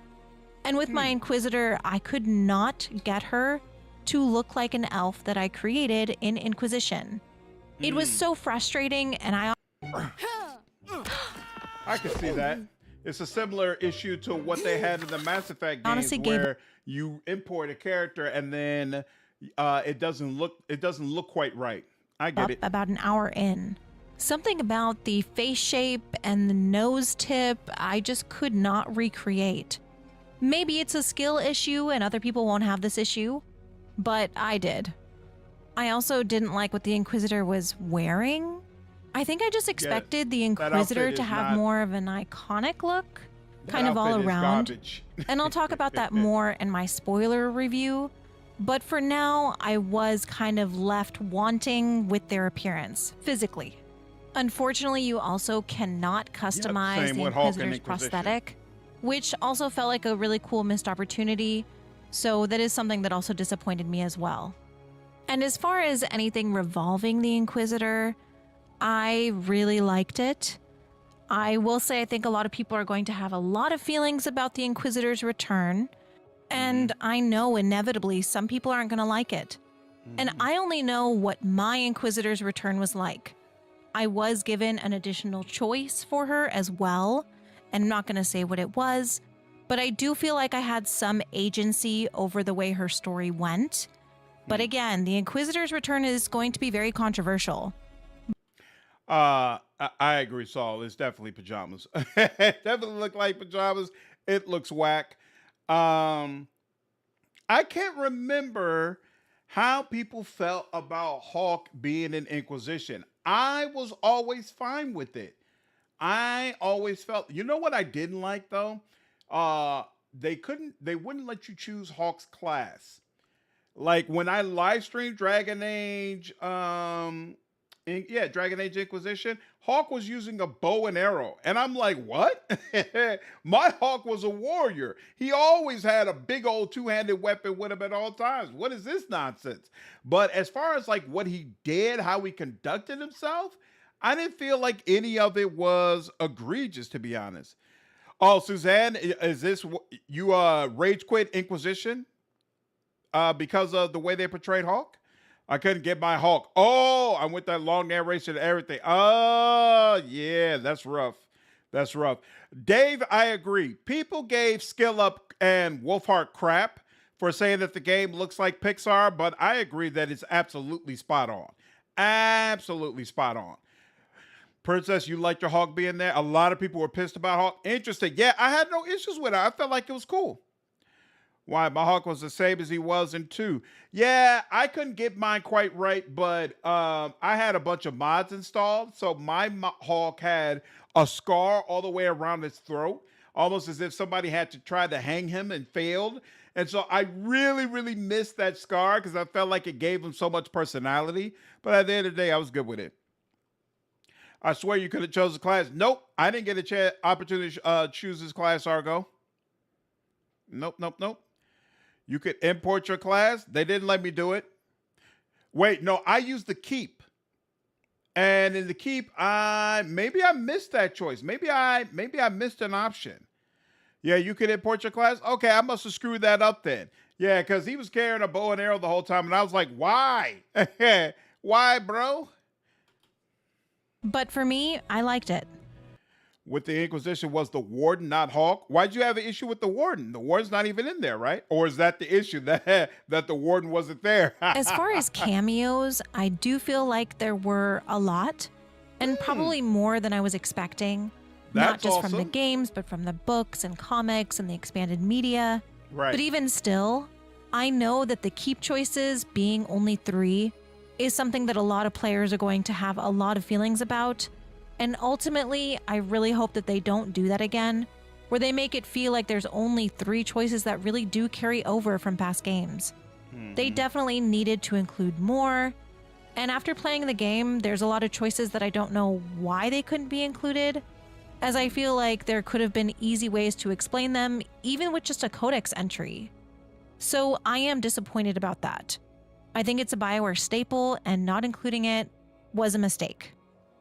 And with my Inquisitor, I could not get her to look like an elf that I created in Inquisition. It was so frustrating, and I can see that. It's a similar issue to what they had in the Mass Effect games, Honestly, gave where you import a character and then it doesn't look quite right. I get up it. about an hour in. Something about the face shape and the nose tip, I just could not recreate. Maybe it's a skill issue and other people won't have this issue, but I did. I also didn't like what the Inquisitor was wearing. I think I just expected the Inquisitor to have more of an iconic look, kind of all around. And I'll talk about that more in my spoiler review. But for now, I was kind of left wanting with their appearance, physically. Unfortunately, you also cannot customize the Inquisitor's prosthetic, which also felt like a really cool missed opportunity. So that is something that also disappointed me as well. And as far as anything revolving the Inquisitor, I really liked it. I will say I think a lot of people are going to have a lot of feelings about the Inquisitor's return. And I know inevitably some people aren't going to like it. And I only know what my Inquisitor's return was like. I was given an additional choice for her as well. And I'm not going to say what it was, but I do feel like I had some agency over the way her story went. But again, the Inquisitor's return is going to be very controversial. I agree, Saul. It's definitely pajamas. It definitely look like pajamas. It looks whack. I can't remember how people felt about Hawk being an Inquisition. I was always fine with it. I always felt, you know what I didn't like though? They wouldn't let you choose Hawk's class. Like when I live streamed Dragon Age, Dragon Age Inquisition, Hawk was using a bow and arrow. And I'm like, what? My Hawk was a warrior. He always had a big old two-handed weapon with him at all times. What is this nonsense? But as far as like what he did, how he conducted himself, I didn't feel like any of it was egregious, to be honest. Oh, Suzanne, is this you rage quit Inquisition because of the way they portrayed Hawk? I couldn't get my Hawk. Oh, I went that long narration and everything. Oh, yeah, that's rough. That's rough. Dave, I agree. People gave Skill Up and Wolfheart crap for saying that the game looks like Pixar, but I agree that it's absolutely spot on. Absolutely spot on. Princess, you liked your Hawk being there? A lot of people were pissed about Hawk. Interesting. Yeah, I had no issues with it. I felt like it was cool. Why? My Hawk was the same as he was in 2. Yeah, I couldn't get mine quite right, but I had a bunch of mods installed. So my Hawk had a scar all the way around his throat, almost as if somebody had to try to hang him and failed. And so I really, really missed that scar because I felt like it gave him so much personality. But at the end of the day, I was good with it. I swear you could have chosen class. Nope, I didn't get a opportunity to choose this class, Argo. Nope. You could import your class. They didn't let me do it. Wait, no, I used the keep. And in the keep, maybe I missed that choice. Maybe I missed an option. Yeah, you could import your class. Okay, I must have screwed that up then. Yeah, because he was carrying a bow and arrow the whole time, and I was like, why? Why, bro? But for me, I liked it. With the Inquisition was the Warden, not Hawk. Why'd you have an issue with the Warden? The Warden's not even in there, right? Or is that the issue, that the Warden wasn't there? As far as cameos, I do feel like there were a lot, and probably more than I was expecting. Not just from the games, but from the books and comics and the expanded media. Right. But even still, I know that the keep choices being only 3 is something that a lot of players are going to have a lot of feelings about. And ultimately, I really hope that they don't do that again, where they make it feel like there's only 3 choices that really do carry over from past games. They definitely needed to include more. And after playing the game, there's a lot of choices that I don't know why they couldn't be included, as I feel like there could have been easy ways to explain them, even with just a codex entry. So I am disappointed about that. I think it's a BioWare staple, and not including it was a mistake.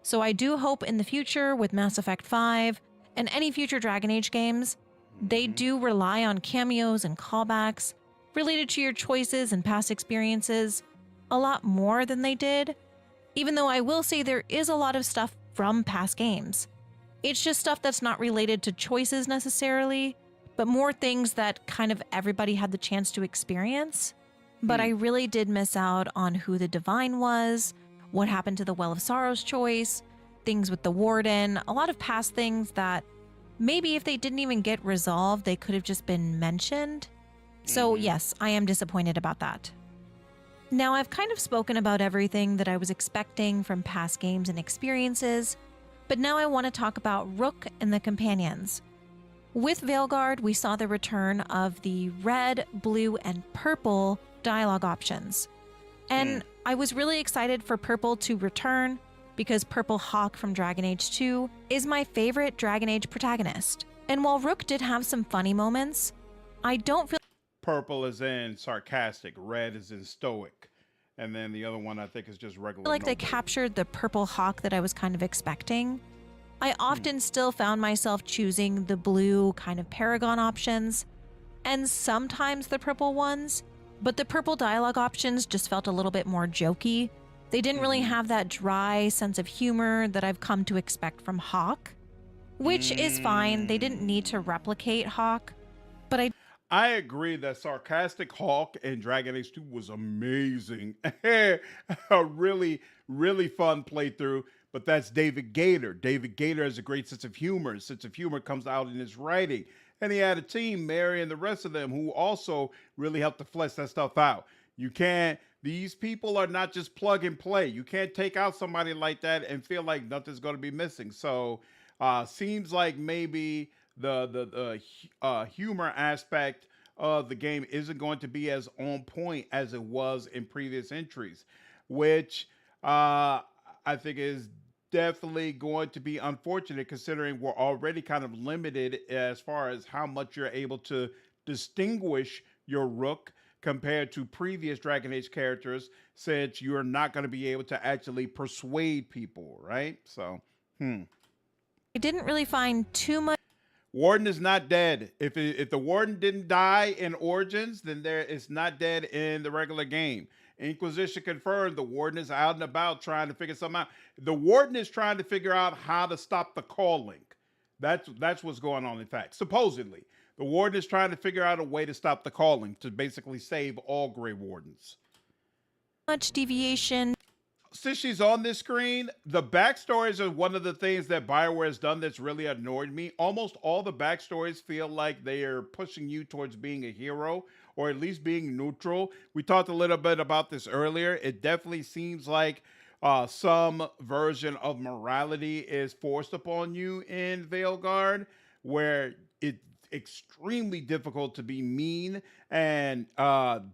So I do hope in the future with Mass Effect 5 and any future Dragon Age games, they do rely on cameos and callbacks related to your choices and past experiences a lot more than they did, even though I will say there is a lot of stuff from past games. It's just stuff that's not related to choices necessarily, but more things that kind of everybody had the chance to experience. But I really did miss out on who the Divine was, what happened to the Well of Sorrows choice, things with the Warden, a lot of past things that maybe if they didn't even get resolved, they could have just been mentioned. So yes, I am disappointed about that. Now, I've kind of spoken about everything that I was expecting from past games and experiences, but now I want to talk about Rook and the Companions. With Veilguard, we saw the return of the red, blue, and purple dialogue options. And I was really excited for purple to return because Purple Hawk from Dragon Age 2 is my favorite Dragon Age protagonist. And while Rook did have some funny moments, I don't feel Purple is in sarcastic, red is in stoic, and then the other one I think is just regular. like they captured the Purple Hawk that I was kind of expecting. I often still found myself choosing the blue kind of Paragon options, and sometimes the purple ones, but the purple dialogue options just felt a little bit more jokey. They didn't really have that dry sense of humor that I've come to expect from Hawk, which is fine. They didn't need to replicate Hawk, but I agree that sarcastic Hawk in Dragon Age 2 was amazing. A really, really fun playthrough, but that's David Gator. David Gator has a great sense of humor. Sense of humor comes out in his writing. And he had a team, Mary and the rest of them, who also really helped to flesh that stuff out. These people are not just plug and play. You can't take out somebody like that and feel like nothing's going to be missing. So seems like maybe the humor aspect of the game isn't going to be as on point as it was in previous entries, which I think is definitely going to be unfortunate considering we're already kind of limited as far as how much you're able to distinguish your Rook compared to previous Dragon Age characters, since you're not going to be able to actually persuade people, right? So, I didn't really find too much. Warden is not dead. If the Warden didn't die in Origins, then it's not dead in the regular game. Inquisition confirmed the Warden is out and about trying to figure something out. The Warden is trying to figure out how to stop the calling. That's what's going on, in fact. Supposedly, the Warden is trying to figure out a way to stop the calling to basically save all Grey Wardens. Much deviation. Since she's on this screen, the backstories are one of the things that BioWare has done that's really annoyed me. Almost all the backstories feel like they are pushing you towards being a hero, or at least being neutral. We talked a little bit about this earlier. It definitely seems like some version of morality is forced upon you in Veilguard, where it's extremely difficult to be mean and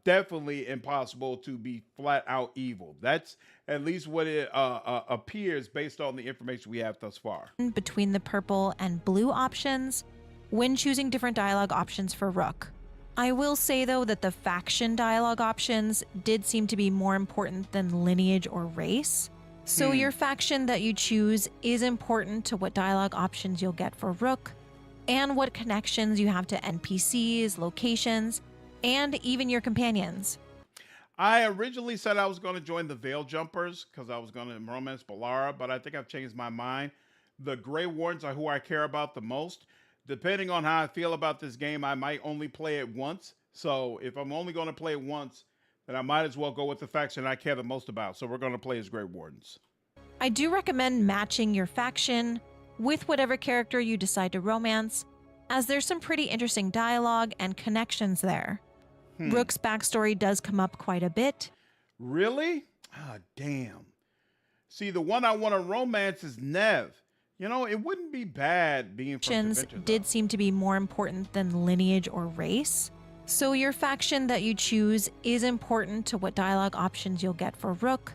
definitely impossible to be flat out evil. That's at least what it appears based on the information we have thus far. Between the purple and blue options when choosing different dialogue options for Rook. I will say though that the faction dialogue options did seem to be more important than lineage or race. So your faction that you choose is important to what dialogue options you'll get for Rook, and what connections you have to NPCs, locations, and even your companions. I originally said I was going to join the Veil Jumpers because I was going to romance Balara, but I think I've changed my mind. The Grey Wardens are who I care about the most. Depending on how I feel about this game, I might only play it once. So if I'm only going to play it once, then I might as well go with the faction I care the most about. So we're going to play as Grey Wardens. I do recommend matching your faction with whatever character you decide to romance, as there's some pretty interesting dialogue and connections there. Rook's backstory does come up quite a bit. Really? Ah, damn. See, the one I want to romance is Nev. You know, it wouldn't be bad being from Factions did seem to be more important than lineage or race. So your faction that you choose is important to what dialogue options you'll get for Rook,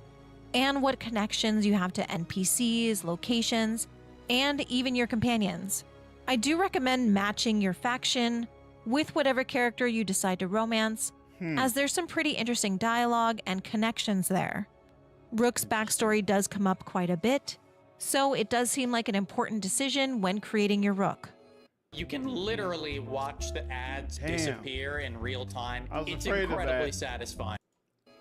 and what connections you have to NPCs, locations, and even your companions. I do recommend matching your faction with whatever character you decide to romance, as there's some pretty interesting dialogue and connections there. Rook's backstory does come up quite a bit, so it does seem like an important decision when creating your Rook. You can literally watch the ads disappear in real time. It's incredibly satisfying.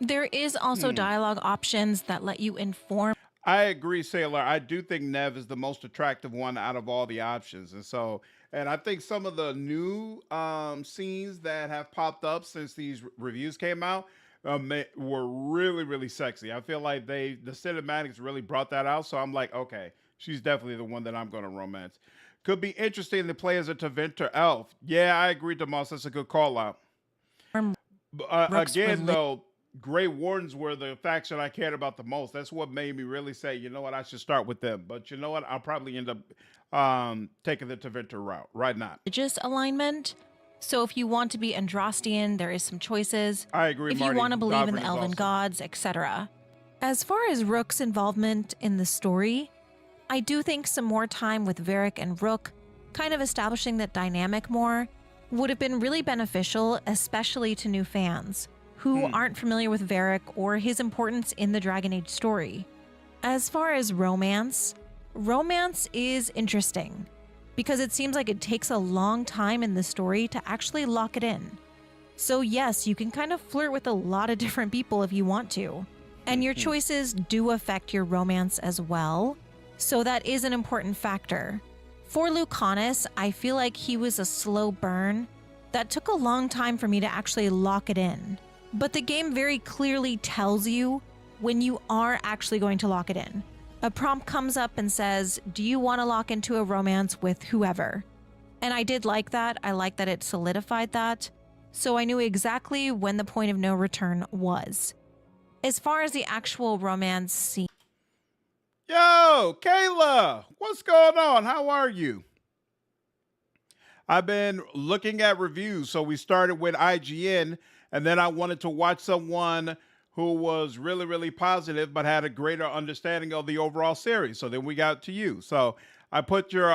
There is also dialogue options that let you inform. I agree, Sailor. I do think Nev is the most attractive one out of all the options. And I think some of the new scenes that have popped up since these reviews came out were really, really sexy. I feel like the cinematics really brought that out. So I'm like, okay, she's definitely the one that I'm going to romance. Could be interesting to play as a Taventer elf. Yeah, I agree, Demoss. That's a good call out. Again, though, Grey Wardens were the faction I cared about the most. That's what made me really say, you know what, I should start with them. But you know what, I'll probably end up taking the Taventer route. Right not. Religious alignment. So if you want to be Andrastian, there is some choices. I agree, If Marty. you want to believe in Davern the is elven awesome. gods, etc. As far as Rook's involvement in the story, I do think some more time with Varric and Rook, kind of establishing that dynamic more, would have been really beneficial, especially to new fans who aren't familiar with Varric or his importance in the Dragon Age story. As far as romance is interesting because it seems like it takes a long time in the story to actually lock it in. So yes, you can kind of flirt with a lot of different people if you want to. And your choices do affect your romance as well. So that is an important factor. For Lucanus, I feel like he was a slow burn that took a long time for me to actually lock it in. But the game very clearly tells you when you are actually going to lock it in. A prompt comes up and says, do you want to lock into a romance with whoever? And I did like that. I like that it solidified that. So I knew exactly when the point of no return was. As far as the actual romance scene. Yo, Kayla, what's going on? How are you? I've been looking at reviews. So we started with IGN, and then I wanted to watch someone who was really, really positive, but had a greater understanding of the overall series. So then we got to you. So I put your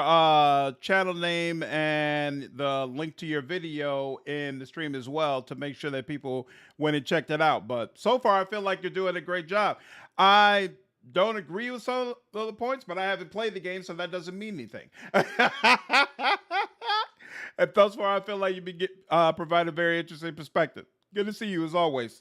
channel name and the link to your video in the stream as well to make sure that people went and checked it out. But so far, I feel like you're doing a great job. I don't agree with some of the points, but I haven't played the game, so that doesn't mean anything. And thus far, I feel like you provide a very interesting perspective. Good to see you as always.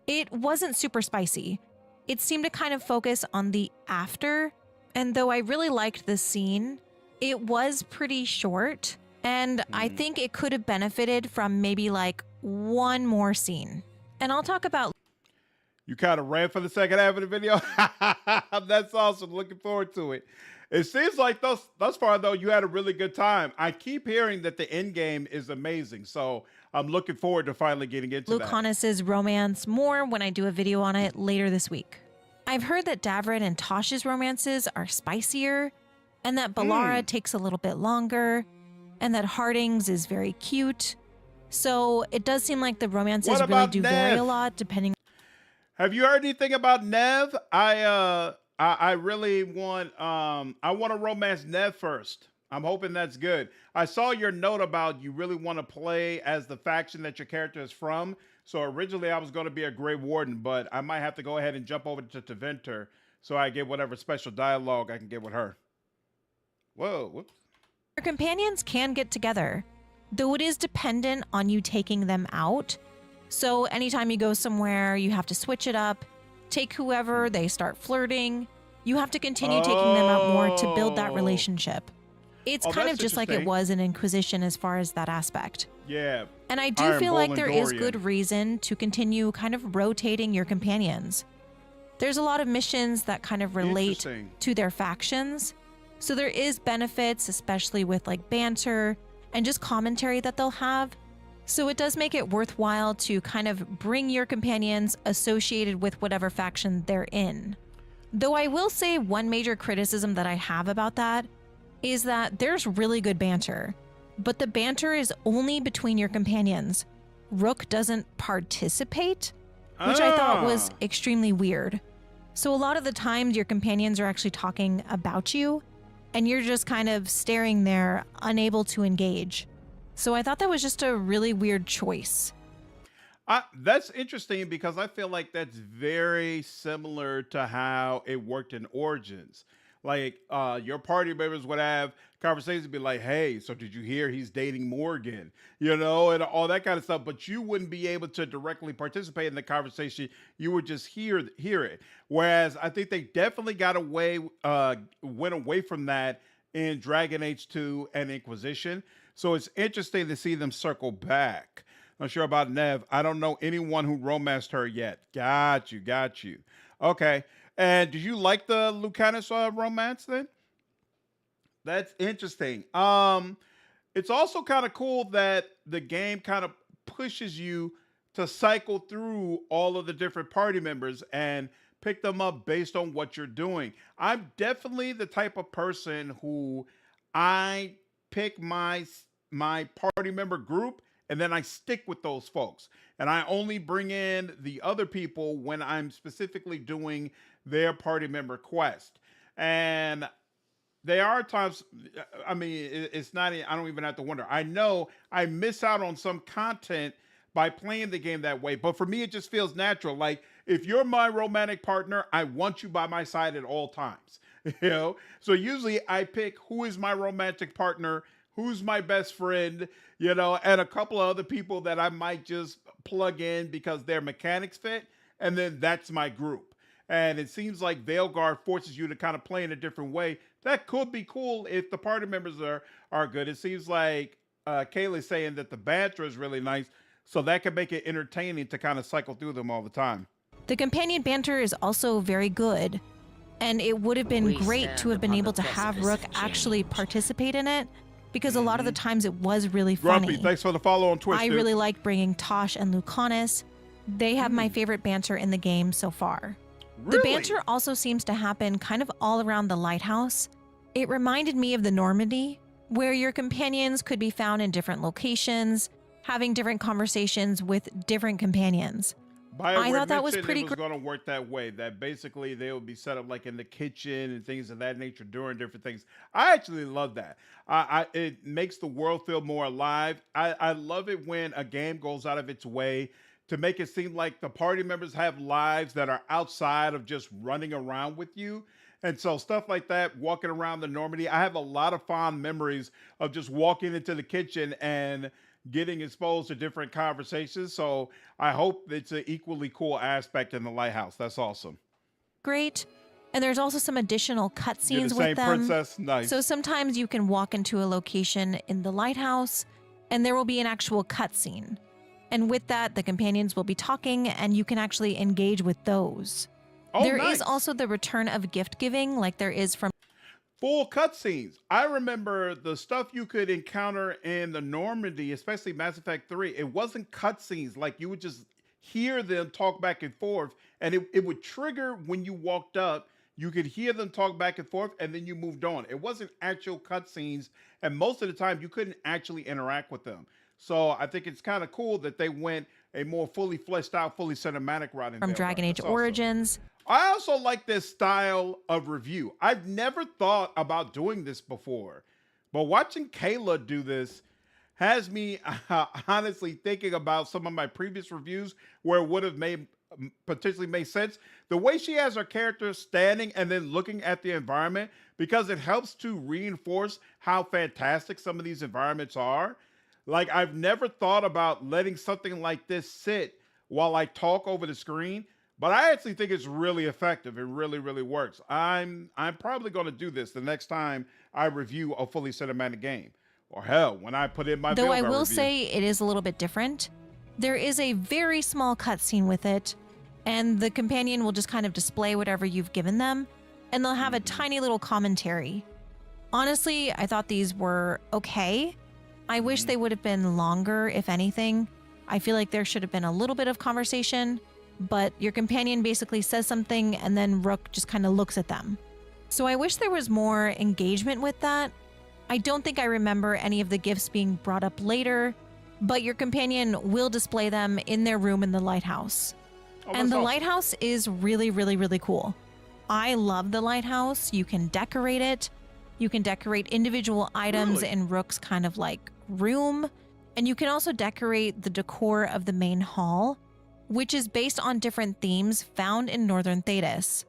It wasn't super spicy. It seemed to kind of focus on the after. And though I really liked the scene, it was pretty short. And I think it could have benefited from maybe like one more scene. And I'll talk about. You kind of ran for the second half of the video. That's awesome. Looking forward to it. It seems like thus far, though, you had a really good time. I keep hearing that the end game is amazing. So I'm looking forward to finally getting into that. Lucanus's romance more when I do a video on it later this week. I've heard that Davrid and Tosh's romances are spicier, and that Balara takes a little bit longer, and that Harding's is very cute. So it does seem like the romances really do vary a lot depending. Have you heard anything about Nev? I really want I want to romance Nev first. I'm hoping that's good. I saw your note about you really want to play as the faction that your character is from. So originally I was going to be a Grey Warden, but I might have to go ahead and jump over to Taventer so I get whatever special dialogue I can get with her. Whoa, whoops. Your companions can get together, though it is dependent on you taking them out. So anytime you go somewhere, you have to switch it up. Take whoever, they start flirting. You have to continue taking them out more to build that relationship. It's kind of just like it was in Inquisition as far as that aspect. Yeah. And I do feel like there is good reason to continue kind of rotating your companions. There's a lot of missions that kind of relate to their factions. So there is benefits, especially with like banter and just commentary that they'll have. So it does make it worthwhile to kind of bring your companions associated with whatever faction they're in. Though I will say one major criticism that I have about that is that there's really good banter, but the banter is only between your companions. Rook doesn't participate, which I thought was extremely weird. So a lot of the times your companions are actually talking about you, and you're just kind of staring there, unable to engage. So I thought that was just a really weird choice. That's interesting because I feel like that's very similar to how it worked in Origins. Like your party members would have conversations, be like, "Hey, so did you hear he's dating Morgan?" You know, and all that kind of stuff. But you wouldn't be able to directly participate in the conversation. You would just hear it. Whereas I think they definitely went away from that in Dragon Age 2 and Inquisition. So it's interesting to see them circle back. Not sure about Nev. I don't know anyone who romanced her yet. Got you. Okay. And did you like the Lucanus romance then? That's interesting. It's also kind of cool that the game kind of pushes you to cycle through all of the different party members and pick them up based on what you're doing. I'm definitely the type of person who I pick my party member group and then I stick with those folks. And I only bring in the other people when I'm specifically doing their party member quest. And there are times, I mean, it's not, I don't even have to wonder. I know I miss out on some content by playing the game that way. But for me, it just feels natural. Like, if you're my romantic partner, I want you by my side at all times. You know? So usually I pick who is my romantic partner, who's my best friend, you know, and a couple of other people that I might just plug in because their mechanics fit. And then that's my group. And it seems like Veilguard forces you to kind of play in a different way. That could be cool if the party members are good. It seems like Kayla's saying that the banter is really nice. So that could make it entertaining to kind of cycle through them all the time. The companion banter is also very good. And it would have been great to have been able to have Rook actually participate in it, because a lot of the times it was really funny. Grumpy, thanks for the follow on Twitch. I really like bringing Tosh and Lucanus. They have my favorite banter in the game so far. Really? The banter also seems to happen kind of all around the lighthouse. It reminded me of the Normandy, where your companions could be found in different locations, having different conversations with different companions. I thought that was pretty great. It was going to work that way, that basically they would be set up like in the kitchen and things of that nature doing different things. I actually love that. It makes the world feel more alive. I love it when a game goes out of its way to make it seem like the party members have lives that are outside of just running around with you. And so stuff like that, walking around the Normandy, I have a lot of fond memories of just walking into the kitchen and getting exposed to different conversations. So I hope it's an equally cool aspect in the lighthouse. That's awesome. Great. And there's also some additional cutscenes the with same them. Princess, nice. So sometimes you can walk into a location in the lighthouse and there will be an actual cutscene. And with that, the companions will be talking and you can actually engage with those. There is also the return of gift giving, like there is from full cutscenes. I remember the stuff you could encounter in the Normandy, especially Mass Effect 3. It wasn't cutscenes. Like, you would just hear them talk back and forth, and it would trigger when you walked up. You could hear them talk back and forth, and then you moved on. It wasn't actual cutscenes, and most of the time you couldn't actually interact with them. So I think it's kind of cool that they went a more fully fleshed out, fully cinematic route. From Dragon Age Origins. I also like this style of review. I've never thought about doing this before, but watching Kayla do this has me honestly thinking about some of my previous reviews where it would have potentially made sense. The way she has her character standing and then looking at the environment, because it helps to reinforce how fantastic some of these environments are. Like, I've never thought about letting something like this sit while I talk over the screen. But I actually think it's really effective. It really, really works. I'm probably going to do this the next time I review a fully cinematic game. Or hell, when I put in my Though I Veilguard will review. say it is a little bit different. There is a very small cutscene with it, and the companion will just kind of display whatever you've given them, and they'll have a tiny little commentary. Honestly, I thought these were okay. I wish they would have been longer, if anything. I feel like there should have been a little bit of conversation, but your companion basically says something and then Rook just kind of looks at them. So I wish there was more engagement with that. I don't think I remember any of the gifts being brought up later, but your companion will display them in their room in the lighthouse. And the lighthouse is really, really, really cool. I love the lighthouse. You can decorate it. You can decorate individual items in Rook's kind of like room. And you can also decorate the decor of the main hall, which is based on different themes found in Northern Thetis.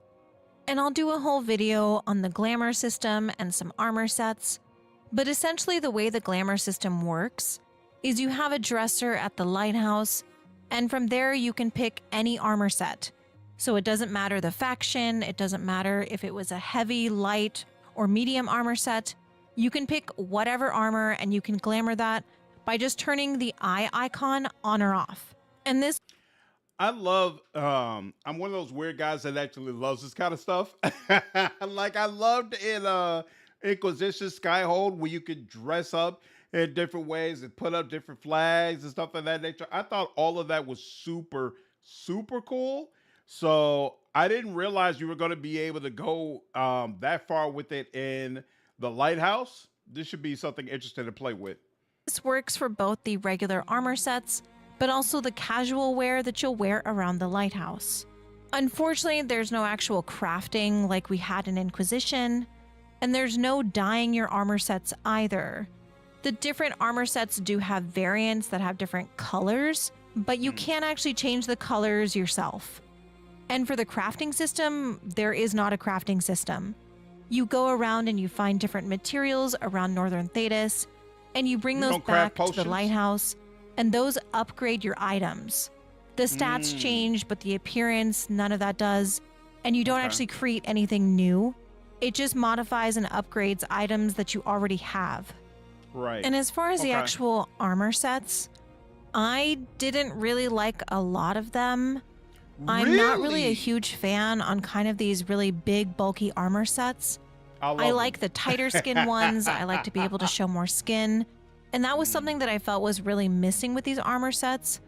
And I'll do a whole video on the glamour system and some armor sets. But essentially the way the glamour system works is you have a dresser at the lighthouse, and from there you can pick any armor set. So it doesn't matter the faction, it doesn't matter if it was a heavy, light, or medium armor set. You can pick whatever armor and you can glamour that by just turning the eye icon on or off. And this I love, I'm one of those weird guys that actually loves this kind of stuff. Like I loved in Inquisition Skyhold where you could dress up in different ways and put up different flags and stuff of that nature. I thought all of that was super, super cool. So I didn't realize you were going to be able to go that far with it in the lighthouse. This should be something interesting to play with. This works for both the regular armor sets, but also the casual wear that you'll wear around the lighthouse. Unfortunately, there's no actual crafting like we had in Inquisition, and there's no dyeing your armor sets either. The different armor sets do have variants that have different colors, but you can't actually change the colors yourself. And for the crafting system, there is not a crafting system. You go around and you find different materials around Northern Thetis, and you bring those back to the lighthouse, and those upgrade your items. The stats change, but the appearance, none of that does. And you don't actually create anything new. It just modifies and upgrades items that you already have. Right. And as far as the actual armor sets, I didn't really like a lot of them. I'm not really a huge fan on kind of these really big, bulky armor sets. I like the tighter skin ones. I like to be able to show more skin. And that was something that I felt was really missing with these armor sets.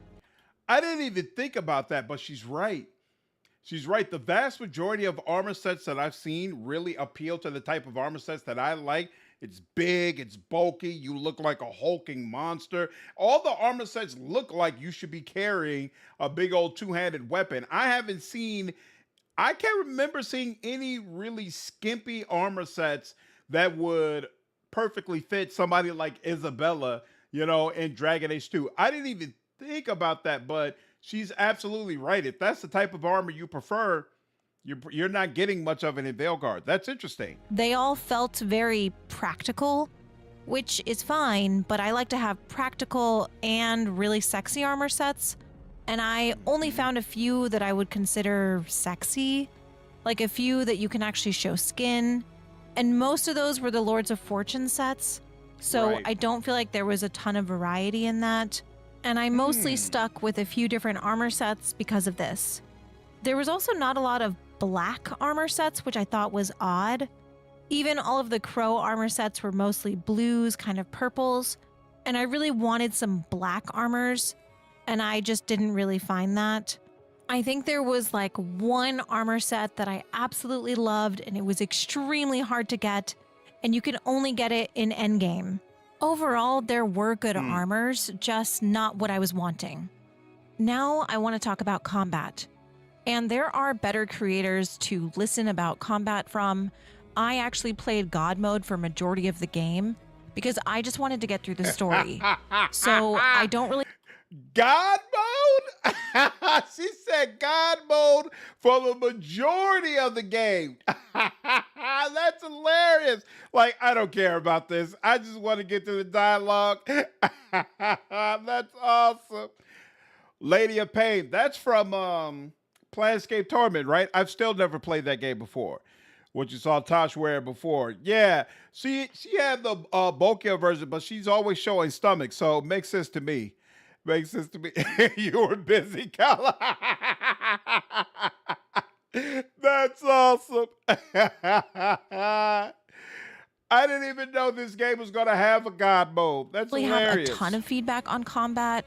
I didn't even think about that, but she's right. She's right. The vast majority of armor sets that I've seen really appeal to the type of armor sets that I like. It's big, it's bulky, you look like a hulking monster. All the armor sets look like you should be carrying a big old two-handed weapon. I can't remember seeing any really skimpy armor sets that would perfectly fit somebody like Isabella, in Dragon Age 2. I didn't even think about that, but she's absolutely right. If that's the type of armor you prefer, you're not getting much of it in Veilguard. That's interesting. They all felt very practical, which is fine, but I like to have practical and really sexy armor sets. And I only found a few that I would consider sexy, like a few that you can actually show skin. And most of those were the Lords of Fortune sets. So I don't feel like there was a ton of variety in that. And I mostly stuck with a few different armor sets because of this. There was also not a lot of black armor sets, which I thought was odd. Even all of the Crow armor sets were mostly blues, kind of purples. And I really wanted some black armors, and I just didn't really find that. I think there was like one armor set that I absolutely loved, and it was extremely hard to get, and you can only get it in endgame. Overall, there were good armors, just not what I was wanting. Now I want to talk about combat. And there are better creators to listen about combat from. I actually played God mode for majority of the game because I just wanted to get through the story. So I don't really... God mode? She said God mode for the majority of the game. That's hilarious. Like, I don't care about this. I just want to get to the dialogue. That's awesome. Lady of Pain. That's from Planescape Torment, right? I've still never played that game before. What you saw Tosh wear before. Yeah, she had the bulkier version, but she's always showing stomach, so it makes sense to me. Makes sense to me. You were busy, Kayla. That's awesome. I didn't even know this game was going to have a God mode. That's hilarious. Have a ton of feedback on combat.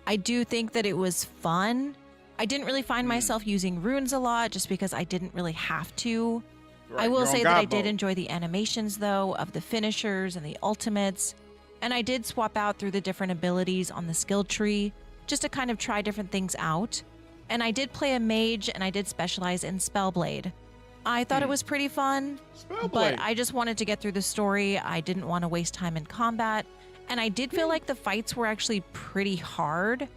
I do think that it was fun. I didn't really find myself using runes a lot just because I didn't really have to. Right, I will say that I did enjoy the animations, though, of the finishers and the ultimates. And I did swap out through the different abilities on the skill tree just to kind of try different things out. And I did play a mage and I did specialize in Spellblade. I thought it was pretty fun, but I just wanted to get through the story. I didn't want to waste time in combat. And I did feel like the fights were actually pretty hard.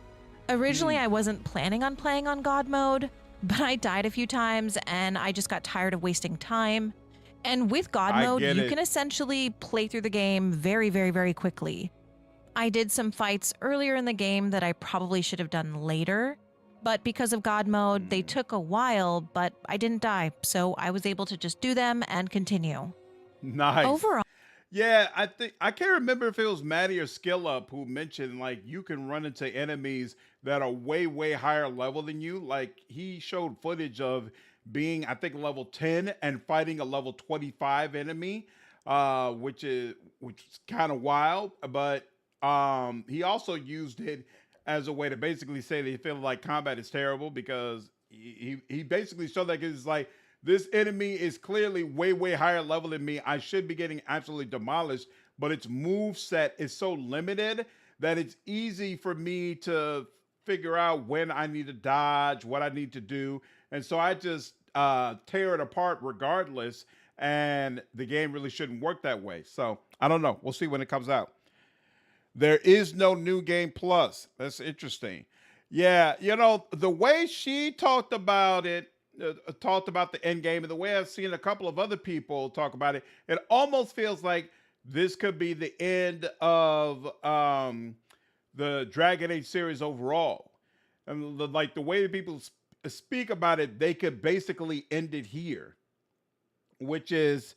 Originally, I wasn't planning on playing on God mode, but I died a few times and I just got tired of wasting time. And with God I mode, get you it. can essentially play through the game very, very, very quickly. I did some fights earlier in the game that I probably should have done later, but because of God mode, they took a while, but I didn't die, so I was able to just do them and continue. Nice. Overall, Yeah, I can't remember if it was Maddie or Skill Up who mentioned like you can run into enemies that are way, way higher level than you. Like he showed footage of being, I think, level 10 and fighting a level 25 enemy, which is kind of wild. But he also used it as a way to basically say that he feels like combat is terrible because he basically showed like it's like this enemy is clearly way, way higher level than me. I should be getting absolutely demolished, but its move set is so limited that it's easy for me to figure out when I need to dodge, what I need to do. And so I just tear it apart regardless. And the game really shouldn't work that way. So I don't know. We'll see when it comes out. There is no new game plus. That's interesting. Yeah, the way she talked about it, talked about the end game, and the way I've seen a couple of other people talk about it, it almost feels like this could be the end of the Dragon Age series overall. And like the way that people speak about it, they could basically end it here, which is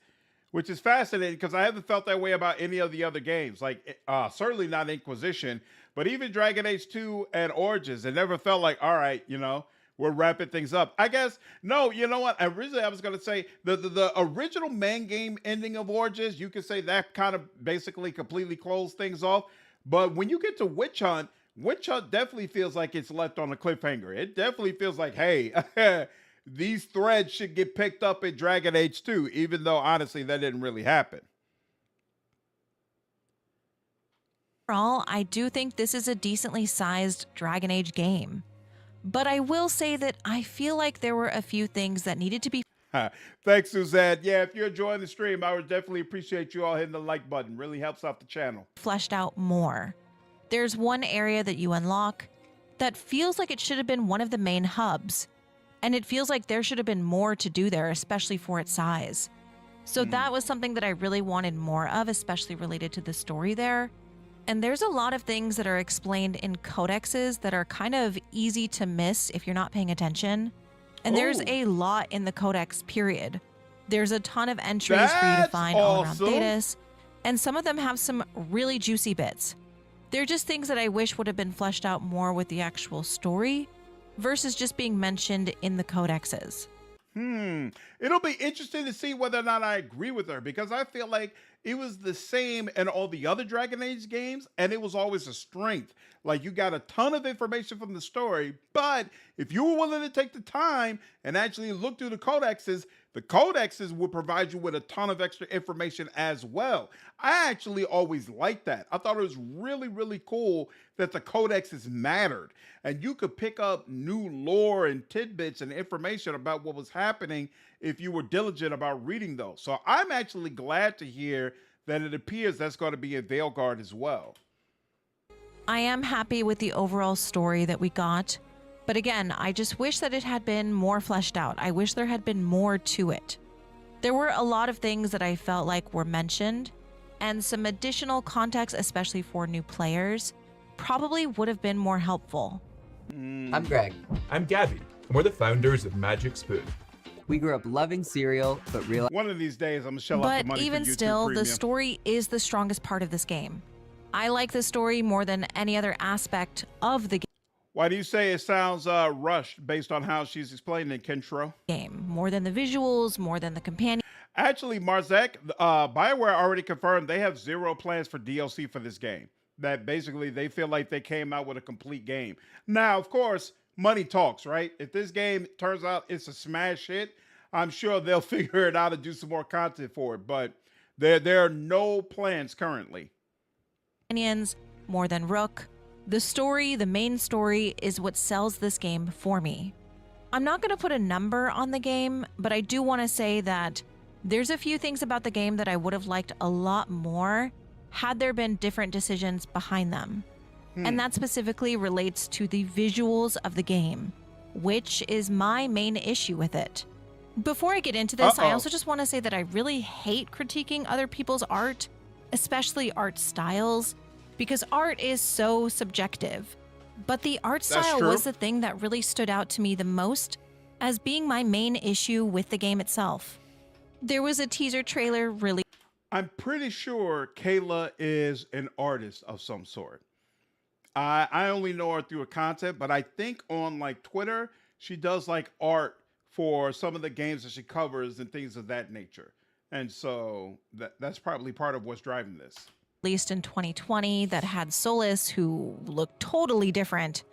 fascinating because I haven't felt that way about any of the other games. Like certainly not Inquisition, but even Dragon Age 2 and Origins, it never felt like, all right, we're wrapping things up. I guess, no, you know what? Originally, I was going to say the original main game ending of Origins, you could say that kind of basically completely closed things off. But when you get to Witch Hunt definitely feels like it's left on a cliffhanger. It definitely feels like, hey, these threads should get picked up in Dragon Age 2, even though, honestly, that didn't really happen. overall, I do think this is a decently sized Dragon Age game. But I will say that I feel like there were a few things that needed to be Thanks, Suzanne. Yeah, if you're enjoying the stream, I would definitely appreciate you all hitting the like button. Really helps out the channel. fleshed out more. There's one area that you unlock that feels like it should have been one of the main hubs, and it feels like there should have been more to do there, especially for its size. So that was something that I really wanted more of, especially related to the story there. And there's a lot of things that are explained in codexes that are kind of easy to miss if you're not paying attention. And there's a lot in the codex, period. There's a ton of entries for you to find all around Thetis, and some of them have some really juicy bits. They're just things that I wish would have been fleshed out more with the actual story versus just being mentioned in the codexes. It'll be interesting to see whether or not I agree with her, because I feel like it was the same in all the other Dragon Age games, and it was always a strength. Like, you got a ton of information from the story, but if you were willing to take the time and actually look through the codexes would provide you with a ton of extra information as well. I actually always liked that. I thought it was really, really cool that the codexes mattered, and you could pick up new lore and tidbits and information about what was happening if you were diligent about reading those. So I'm actually glad to hear that it appears that's going to be in Veilguard as well. I am happy with the overall story that we got, but again, I just wish that it had been more fleshed out. I wish there had been more to it. There were a lot of things that I felt like were mentioned, and some additional context, especially for new players, probably would have been more helpful. I'm Greg. I'm Gabby, and we're the founders of Magic Spoon. We grew up loving cereal, but realized one of these days I'm gonna shell out the But money even for YouTube still, Premium. the story is the strongest part of this game. I like the story more than any other aspect of the Why do you say it sounds rushed based on how she's explaining it, Kentro? game. More than the visuals, more than the companion. Actually, Marzek, BioWare already confirmed they have zero plans for DLC for this game. That basically they feel like they came out with a complete game. Now, of course, money talks, right? If this game turns out it's a smash hit, I'm sure they'll figure it out and do some more content for it. But there are no plans currently. Companions, more than Rook. The story, the main story, is what sells this game for me. I'm not going to put a number on the game, but I do want to say that there's a few things about the game that I would have liked a lot more had there been different decisions behind them. And that specifically relates to the visuals of the game. which is my main issue with it. Before I get into this, I also just want to say that I really hate critiquing other people's art, especially art styles, because art is so subjective. But the art style was the thing that really stood out to me the most as being my main issue with the game itself. There was a teaser trailer released. I'm pretty sure Kayla is an artist of some sort. I only know her through a content, but I think on like Twitter, she does like art for some of the games that she covers and things of that nature. And so that's probably part of what's driving this. Released in 2020 that had Solus, who looked totally different.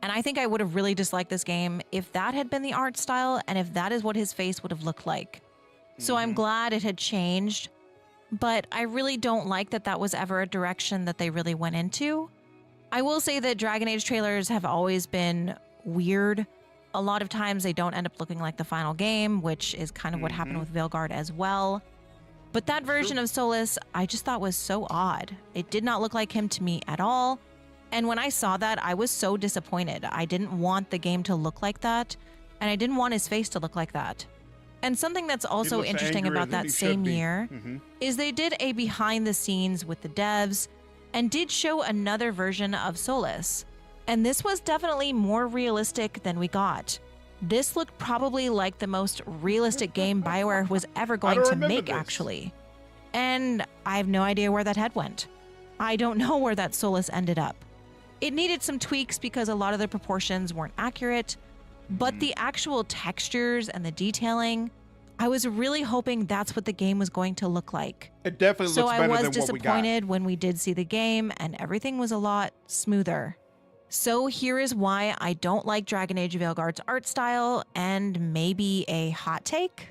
And I think I would have really disliked this game if that had been the art style and if that is what his face would have looked like. So I'm glad it had changed, but I really don't like that that was ever a direction that they really went into. I will say that Dragon Age trailers have always been weird. A lot of times they don't end up looking like the final game, which is kind of what happened with Veilguard as well. But that version of Solus, I just thought was so odd. It did not look like him to me at all. And when I saw that, I was so disappointed. I didn't want the game to look like that, and I didn't want his face to look like that. And something that's also interesting about that same year is they did a behind the scenes with the devs and did show another version of Solus. And this was definitely more realistic than we got. This looked probably like the most realistic game BioWare was ever going to make, actually. And I have no idea where that head went. I don't know where that Solus ended up. It needed some tweaks because a lot of the proportions weren't accurate, but the actual textures and the detailing, I was really hoping that's what the game was going to look like. It definitely looks better than what we got. So I was disappointed when we did see the game and everything was a lot smoother. So here is why I don't like Dragon Age Veilguard's art style and maybe a hot take.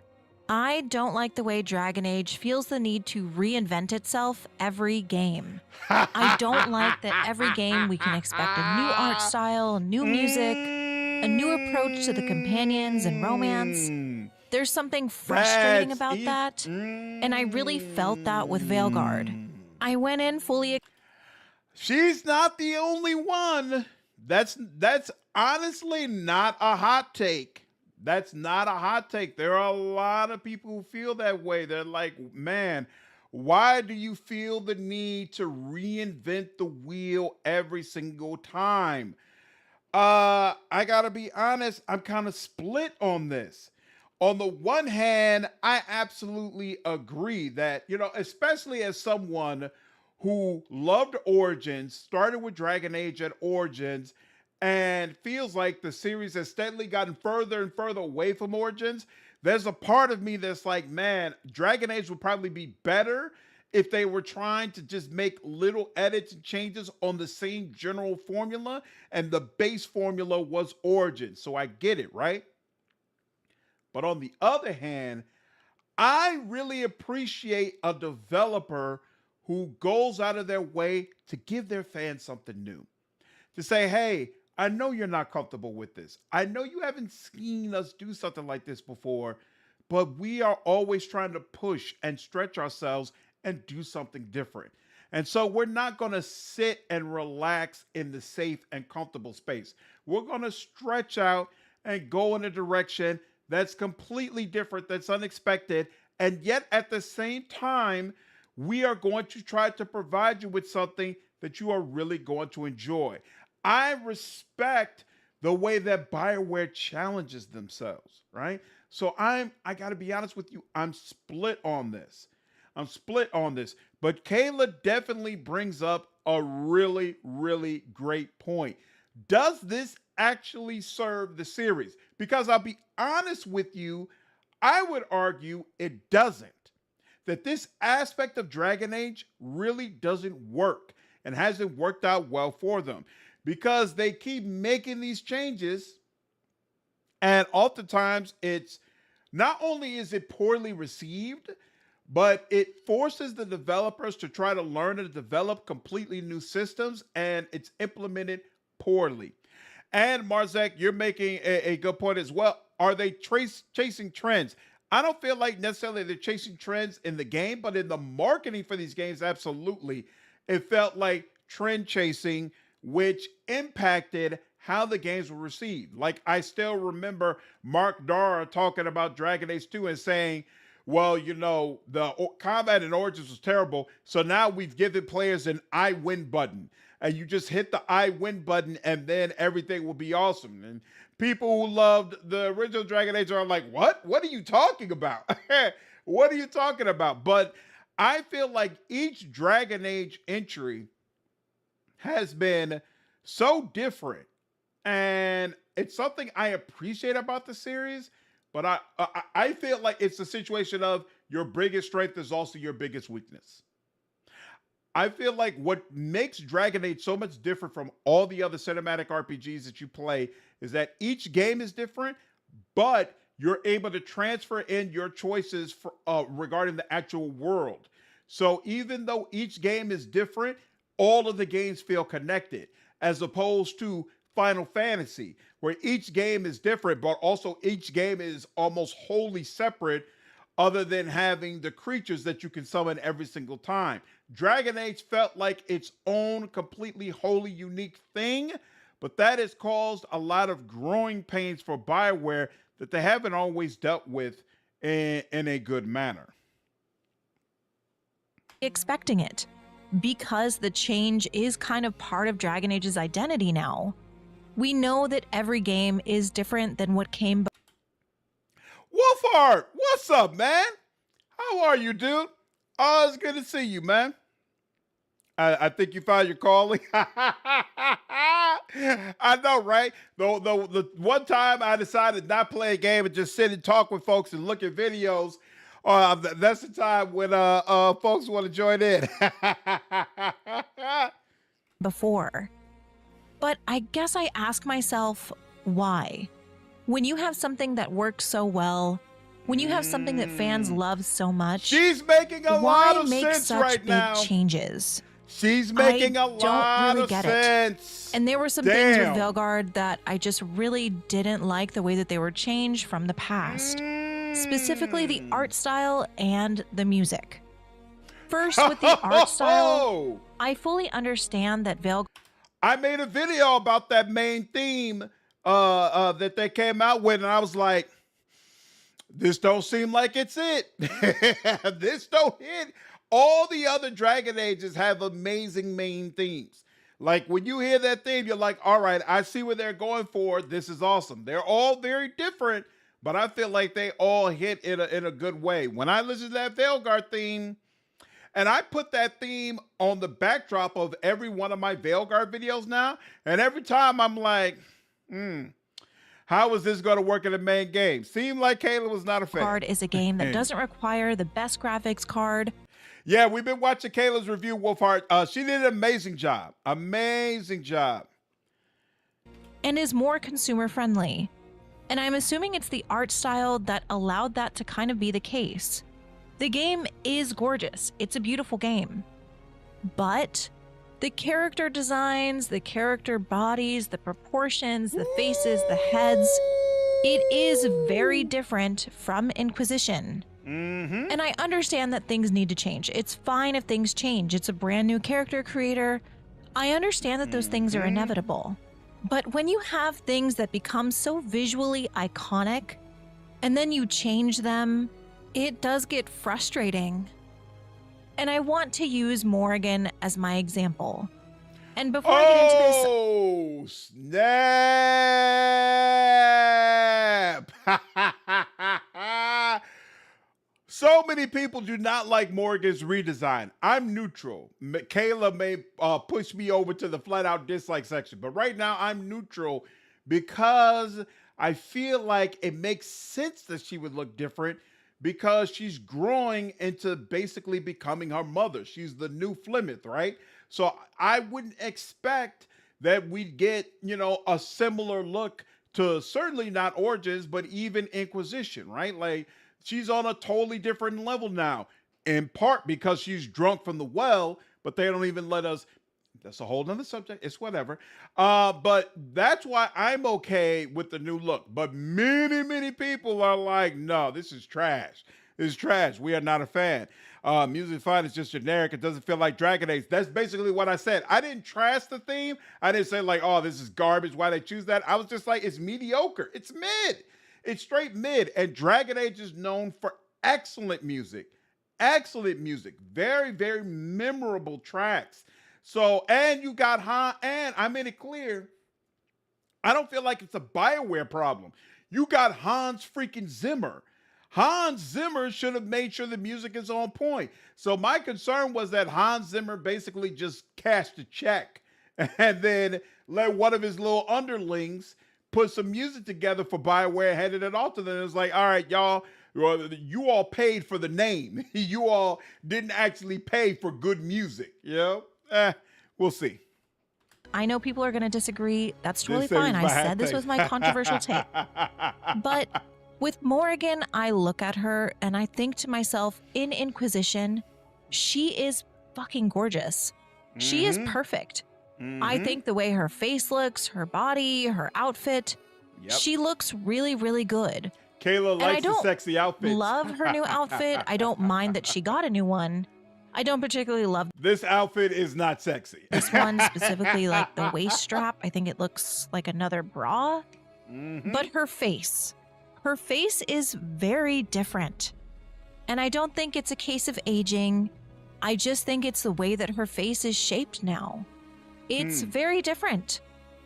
I don't like the way Dragon Age feels the need to reinvent itself every game. I don't like that every game we can expect a new art style, new music, a new approach to the companions and romance. There's something frustrating about that, and I really felt that with Veilguard. I went in fully... She's not the only one. That's honestly not a hot take. That's not a hot take. There are a lot of people who feel that way. They're like, man, why do you feel the need to reinvent the wheel every single time? I gotta be honest, I'm kind of split on this. On the one hand, I absolutely agree that, especially as someone who loved Origins, started with Dragon Age at Origins, and feels like the series has steadily gotten further and further away from Origins, there's a part of me that's like, man, Dragon Age would probably be better if they were trying to just make little edits and changes on the same general formula, and the base formula was Origins. So I get it, right? But on the other hand, I really appreciate a developer who goes out of their way to give their fans something new. To say, hey, I know you're not comfortable with this. I know you haven't seen us do something like this before, but we are always trying to push and stretch ourselves and do something different. And so we're not going to sit and relax in the safe and comfortable space. We're going to stretch out and go in a direction that's completely different, that's unexpected, and yet at the same time, we are going to try to provide you with something that you are really going to enjoy. I respect the way that BioWare challenges themselves, right? So I got to be honest with you, I'm split on this. But Kayla definitely brings up a really, really great point. Does this actually serve the series? Because I'll be honest with you, I would argue it doesn't. That this aspect of Dragon Age really doesn't work and hasn't worked out well for them, because they keep making these changes, and oftentimes it's not only is it poorly received, but it forces the developers to try to learn and develop completely new systems, and it's implemented poorly. And Marzek, you're making a good point as well. Are they chasing trends? I don't feel like necessarily they're chasing trends in the game, but in the marketing for these games, absolutely. It felt like trend chasing, which impacted how the games were received. Like, I still remember Mark Dara talking about Dragon Age 2 and saying, well, you know, the combat in Origins was terrible, so now we've given players an I win button. And you just hit the I win button and then everything will be awesome. And people who loved the original Dragon Age are like, what? What are you talking about? What are you talking about? But I feel like each Dragon Age entry has been so different. And it's something I appreciate about the series. But I feel like it's a situation of your biggest strength is also your biggest weakness. I feel like what makes Dragon Age so much different from all the other cinematic RPGs that you play is that each game is different, but you're able to transfer in your choices for, regarding the actual world. So even though each game is different, all of the games feel connected, as opposed to Final Fantasy, where each game is different, but also each game is almost wholly separate, other than having the creatures that you can summon every single time. Dragon Age felt like its own completely wholly unique thing, but that has caused a lot of growing pains for BioWare that they haven't always dealt with in a good manner. Expecting it, because the change is kind of part of Dragon Age's identity now. We know that every game is different than what came before. Wolfheart, what's up, man? How are you, dude? Oh, it's good to see you, man. I think you found your calling. I know, right? The one time I decided not play a game and just sit and talk with folks and look at videos, that's the time when folks want to join in. Before. But I guess I ask myself, why? When you have something that works so well, when you have something that fans love so much, she's making a lot of sense right now. Big changes. She's making a lot of sense. And there were some things with Veilguard that I just really didn't like the way that they were changed from the past. Specifically the art style and the music. First, with the art style, I fully understand that Veilguard... I made a video about that main theme that they came out with, and I was like, this don't seem like it's it. This don't hit. All the other Dragon Ages have amazing main themes. Like, when you hear that theme, you're like, all right, I see what they're going for. This is awesome. They're all very different, but I feel like they all hit in a good way. When I listen to that Veilguard theme, and I put that theme on the backdrop of every one of my Veilguard videos now, and every time I'm like, how is this going to work in the main game? Seemed like Kayla was not a fan. Veilguard is a game that doesn't require the best graphics card. Yeah, we've been watching Kayla's review, Wolfheart. She did an amazing job. Amazing job. And is more consumer friendly. And I'm assuming it's the art style that allowed that to kind of be the case. The game is gorgeous. It's a beautiful game. But the character designs, the character bodies, the proportions, the faces, the heads, it is very different from Inquisition. And I understand that things need to change. It's fine if things change. It's a brand new character creator. I understand that those things are inevitable. But when you have things that become so visually iconic, and then you change them, it does get frustrating. And I want to use Morrigan as my example. And before I get into this... snap! So many people do not like Morrigan's redesign. I'm neutral. Kayla may push me over to the flat out dislike section, but right now I'm neutral because I feel like it makes sense that she would look different because she's growing into basically becoming her mother. She's the new Flemeth, right? So I wouldn't expect that we'd get, you know, a similar look to certainly not Origins, but even Inquisition, right? Like, she's on a totally different level now, in part because she's drunk from the well, but they don't even let us. That's a whole nother subject. It's whatever. But that's why I'm okay with the new look. But many, many people are like, no, this is trash. is trash. We are not a fan. Music fine is just generic. It doesn't feel like Dragon Age. That's basically what I said. I didn't trash the theme. I didn't say like, oh, this is garbage. Why they choose that? I was just like, it's mediocre. It's mid. It's straight mid. And Dragon Age is known for excellent music. Excellent music. Very, very memorable tracks. So, and you got and I made it clear, I don't feel like it's a BioWare problem. You got Hans freaking Zimmer. Hans Zimmer should have made sure the music is on point. So my concern was that Hans Zimmer basically just cashed a check and then let one of his little underlings put some music together for BioWare, handed it off to them. It was like, all right, y'all, you all paid for the name. You all didn't actually pay for good music. You know? We'll see. I know people are going to disagree. That's totally fine. I said this was my controversial take. But with Morrigan, I look at her and I think to myself, in Inquisition, she is fucking gorgeous. She is perfect. I think the way her face looks, her body, her outfit, she looks really, really good. Kayla likes the sexy outfit. Love her new outfit. I don't mind that she got a new one. I don't particularly love this outfit. Is not sexy. This one specifically, like the waist strap. I think it looks like another bra. But her face is very different. And I don't think it's a case of aging. I just think it's the way that her face is shaped now. It's very different.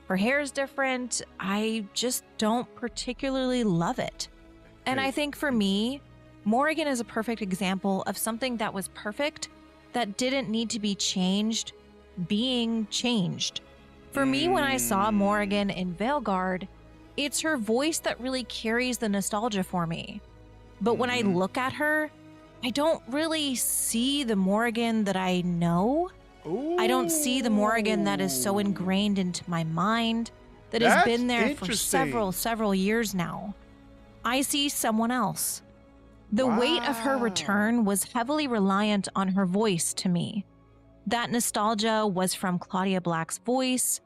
Her hair is different. I just don't particularly love it. And I think for me, Morrigan is a perfect example of something that was perfect that didn't need to be changed being changed. For me, when I saw Morrigan in Veilguard, it's her voice that really carries the nostalgia for me. But when I look at her, I don't really see the Morrigan that I know. I don't see the Morrigan that is so ingrained into my mind, that has been there for several years now. I see someone else. The weight of her return was heavily reliant on her voice to me. That nostalgia was from Claudia Black's voice,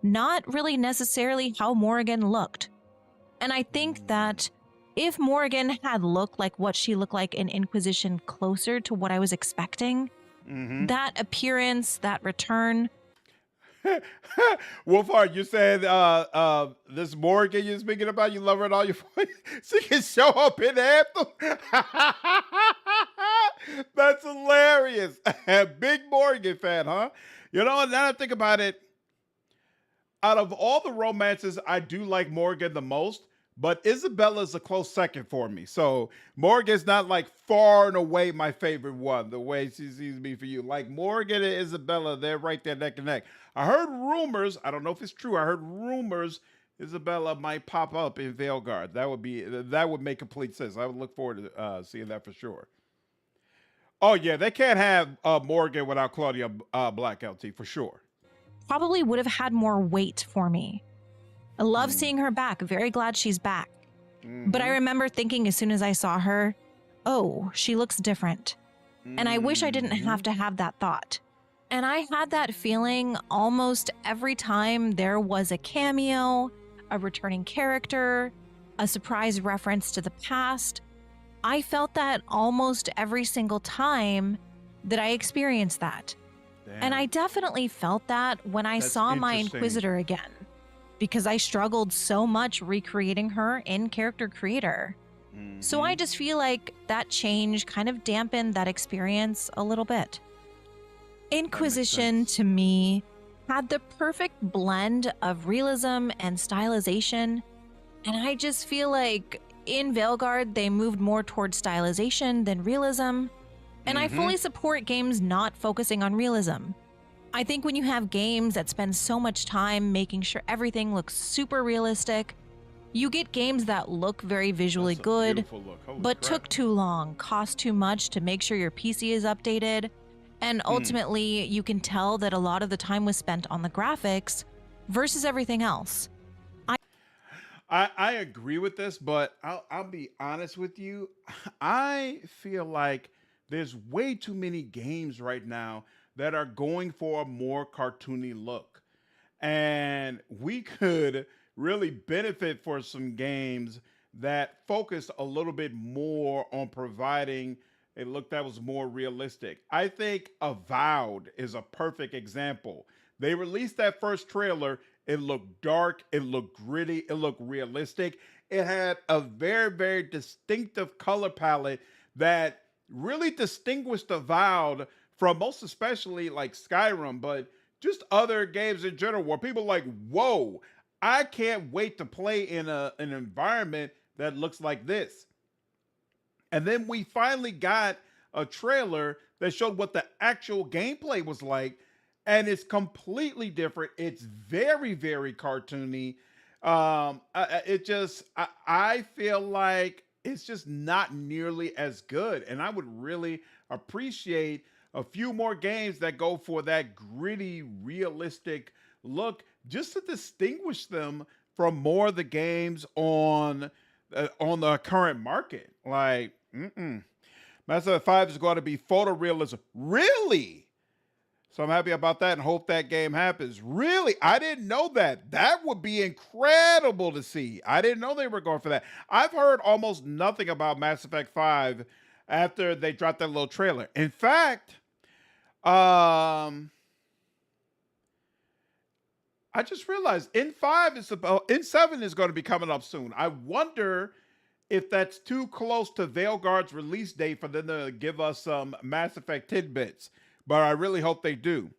not really necessarily how Morrigan looked. And I think that if Morrigan had looked like what she looked like in Inquisition, closer to what I was expecting, that appearance, that return. Wolfhard, you said this Morrigan you're speaking about, you love her in all your voice. She can show up in Anthem. That's hilarious. Big Morrigan fan, huh? You know, and now I think about it, out of all the romances, I do like Morrigan the most, but Isabella's a close second for me. So Morrigan's not like far and away my favorite one, the way she seems to be for you. Like Morrigan and Isabella, they're right there neck and neck. I heard rumors, I don't know if it's true, I heard rumors Isabella might pop up in Veilguard. That would make complete sense. I would look forward to seeing that for sure. Oh yeah, they can't have Morrigan without Claudia Black LT for sure. Probably would have had more weight for me. I love seeing her back. Very glad she's back. But I remember thinking as soon as I saw her, oh, she looks different. And I wish I didn't have to have that thought. And I had that feeling almost every time there was a cameo, a returning character, a surprise reference to the past. I felt that almost every single time that I experienced that. Damn. And I definitely felt that when I saw my Inquisitor again, because I struggled so much recreating her in Character Creator. So I just feel like that change kind of dampened that experience a little bit. Inquisition, to me, had the perfect blend of realism and stylization, and I just feel like in Veilguard, they moved more towards stylization than realism, and I fully support games not focusing on realism. I think when you have games that spend so much time making sure everything looks super realistic, you get games that look very visually good, but took too long, cost too much to make sure your PC is updated, and ultimately you can tell that a lot of the time was spent on the graphics versus everything else. I agree with this, but I'll be honest with you. I feel like there's way too many games right now that are going for a more cartoony look. And we could really benefit for some games that focused a little bit more on providing a look that was more realistic. I think Avowed is a perfect example. They released that first trailer. It looked dark. It looked gritty. It looked realistic. It had a very, very distinctive color palette that really distinguished Avowed from most especially like Skyrim, but just other games in general where people are like, whoa, I can't wait to play in an environment that looks like this. And then we finally got a trailer that showed what the actual gameplay was like, and it's completely different. It's very, very cartoony. I feel like it's just not nearly as good, and I would really appreciate a few more games that go for that gritty, realistic look, just to distinguish them from more of the games on the current market. Like, Mass Effect 5 is going to be photorealism. Really? So I'm happy about that and hope that game happens. Really? I didn't know that. That would be incredible to see. I didn't know they were going for that. I've heard almost nothing about Mass Effect 5 after they dropped that little trailer. In fact, I just realized N7 is going to be coming up soon. I wonder if that's too close to Veilguard's release date for them to give us some Mass Effect tidbits. But I really hope they do.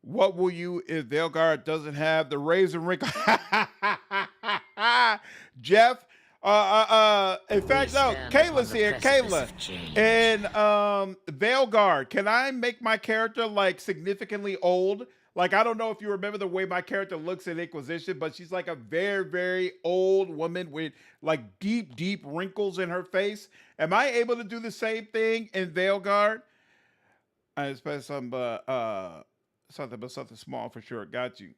What will you if Veilguard doesn't have the razor wrinkle? Jeff, in fact, no, Kayla's here. Kayla. And Veilguard, can I make my character like significantly old? Like, I don't know if you remember the way my character looks in Inquisition, but she's like a very, very old woman with like deep, deep wrinkles in her face. Am I able to do the same thing in Veilguard? I expect something small for sure. Got you.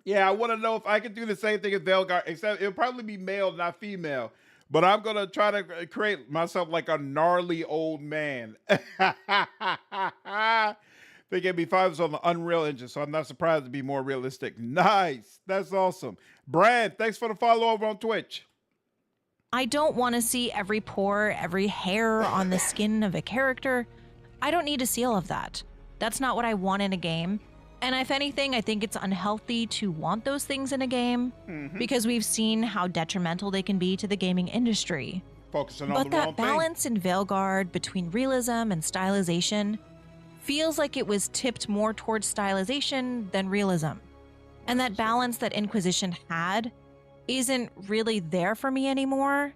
Yeah, I want to know if I can do the same thing as Veilguard, except it'll probably be male, not female. But I'm going to try to create myself like a gnarly old man. They gave me 5s on the Unreal Engine, so I'm not surprised to be more realistic. Nice. That's awesome. Brad, thanks for the follow over on Twitch. I don't want to see every pore, every hair on the skin of a character. I don't need to see all of that. That's not what I want in a game. And if anything, I think it's unhealthy to want those things in a game because we've seen how detrimental they can be to the gaming industry. Focusing on but the that wrong balance in Veilguard between realism and stylization feels like it was tipped more towards stylization than realism. And that balance that Inquisition had isn't really there for me anymore.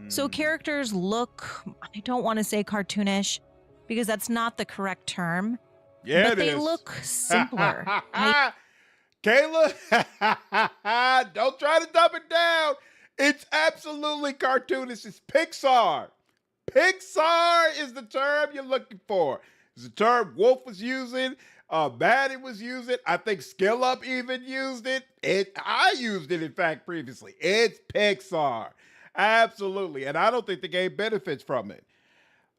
So characters look, I don't want to say cartoonish, because that's not the correct term. Yeah, but they look simpler. Kayla, don't try to dumb it down. It's absolutely cartoonish. It's Pixar. Pixar is the term you're looking for. It's the term Wolf was using. Maddie was using. I think Skill Up even used it. I used it, in fact, previously. It's Pixar. Absolutely. And I don't think the game benefits from it.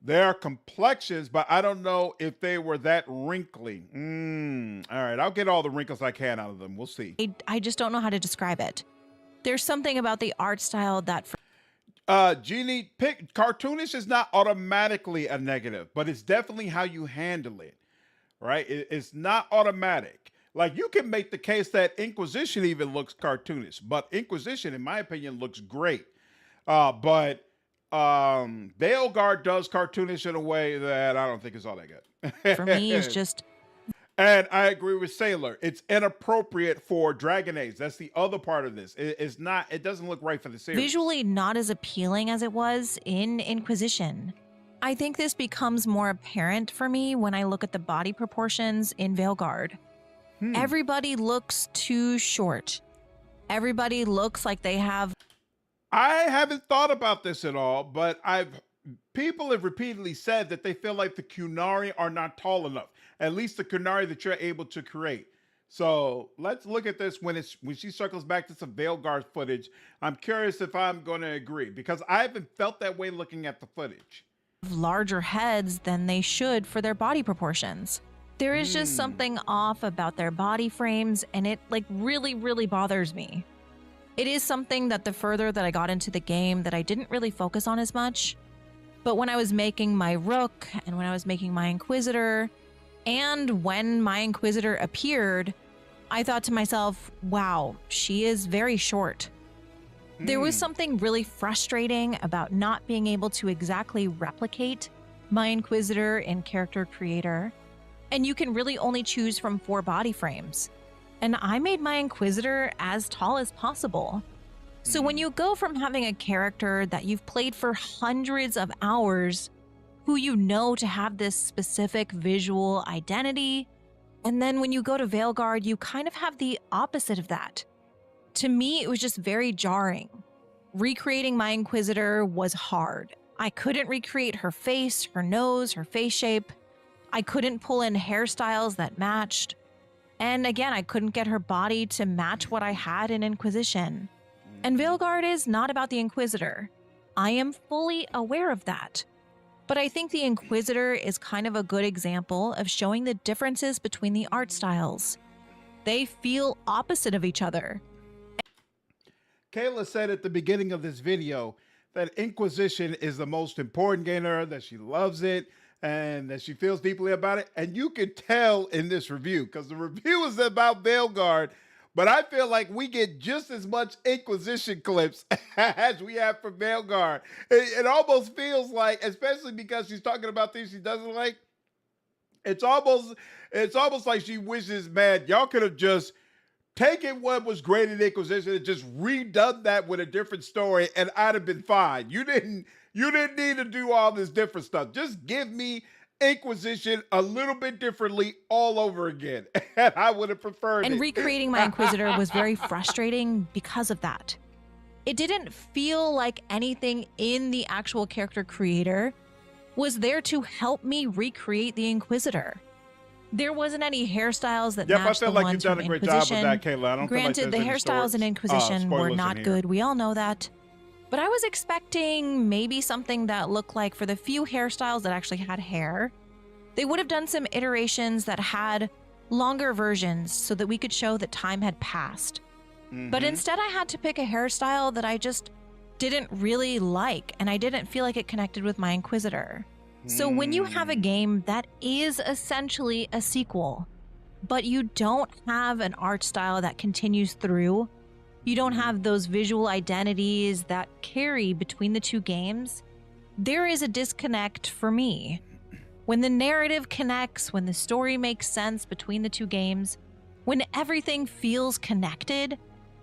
There are complexions, but I don't know if they were that wrinkly. All right, I'll get all the wrinkles I can out of them. We'll see. I just don't know how to describe it. There's something about the art style that... Jeannie, cartoonish is not automatically a negative, but it's definitely how you handle it, right? It's not automatic. Like, you can make the case that Inquisition even looks cartoonish, but Inquisition, in my opinion, looks great. But Veilguard does cartoonish in a way that I don't think is all that good. For me, it's just... And I agree with Sailor. It's inappropriate for Dragon Age. That's the other part of this. It's not. It doesn't look right for the series. Visually not as appealing as it was in Inquisition. I think this becomes more apparent for me when I look at the body proportions in Veilguard. Everybody looks too short. Everybody looks like they have... I haven't thought about this at all, but people have repeatedly said that they feel like the Qunari are not tall enough. At least the Qunari that you're able to create. So let's look at this when she circles back to some Veilguard footage. I'm curious if I'm going to agree, because I haven't felt that way looking at the footage. Larger heads than they should for their body proportions. There is just something off about their body frames, and it like really, really bothers me. It is something that the further that I got into the game that I didn't really focus on as much. But when I was making my Rook and when I was making my Inquisitor, and when my Inquisitor appeared, I thought to myself, wow, she is very short. There was something really frustrating about not being able to exactly replicate my Inquisitor in Character Creator, and you can really only choose from 4 body frames. And I made my Inquisitor as tall as possible. So when you go from having a character that you've played for hundreds of hours, who you know to have this specific visual identity, and then when you go to Veilguard, you kind of have the opposite of that. To me, it was just very jarring. Recreating my Inquisitor was hard. I couldn't recreate her face, her nose, her face shape. I couldn't pull in hairstyles that matched. And again, I couldn't get her body to match what I had in Inquisition. And Veilguard is not about the Inquisitor. I am fully aware of that. But I think the Inquisitor is kind of a good example of showing the differences between the art styles. They feel opposite of each other. Kayla said at the beginning of this video that Inquisition is the most important game to her, that she loves it, and that she feels deeply about it. And you can tell in this review, because the review is about Veilguard, but I feel like we get just as much Inquisition clips as we have for Veilguard. It almost feels like, especially because she's talking about things she doesn't like, it's almost like she wishes, man, y'all could have just taken what was great in Inquisition and just redone that with a different story, and I'd have been fine. You didn't need to do all this different stuff. Just give me Inquisition a little bit differently all over again, and I would have preferred it. And recreating my Inquisitor was very frustrating because of that. It didn't feel like anything in the actual Character Creator was there to help me recreate the Inquisitor. There wasn't any hairstyles that matched the ones from Inquisition. You've done a great job with that, Kayla. I don't Granted, the hairstyles in Inquisition were not good. We all know that. But I was expecting maybe something that looked like, for the few hairstyles that actually had hair, they would have done some iterations that had longer versions so that we could show that time had passed. But instead, I had to pick a hairstyle that I just didn't really like, and I didn't feel like it connected with my Inquisitor. So when you have a game that is essentially a sequel, but you don't have an art style that continues through, you don't have those visual identities that carry between the two games, there is a disconnect for me. When the narrative connects, when the story makes sense between the two games, when everything feels connected,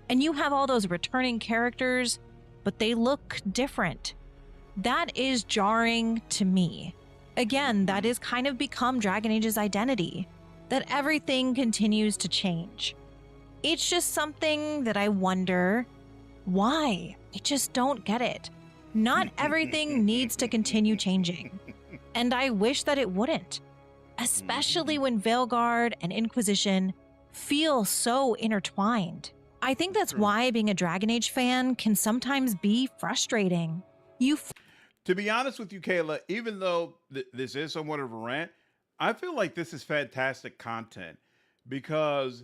and you have all those returning characters, but they look different, that is jarring to me. Again, that has kind of become Dragon Age's identity, that everything continues to change. It's just something that I wonder, why? I just don't get it. Not everything needs to continue changing. And I wish that it wouldn't, especially when Veilguard and Inquisition feel so intertwined. I think that's why being a Dragon Age fan can sometimes be frustrating. To be honest with you, Kayla, even though this is somewhat of a rant, I feel like this is fantastic content because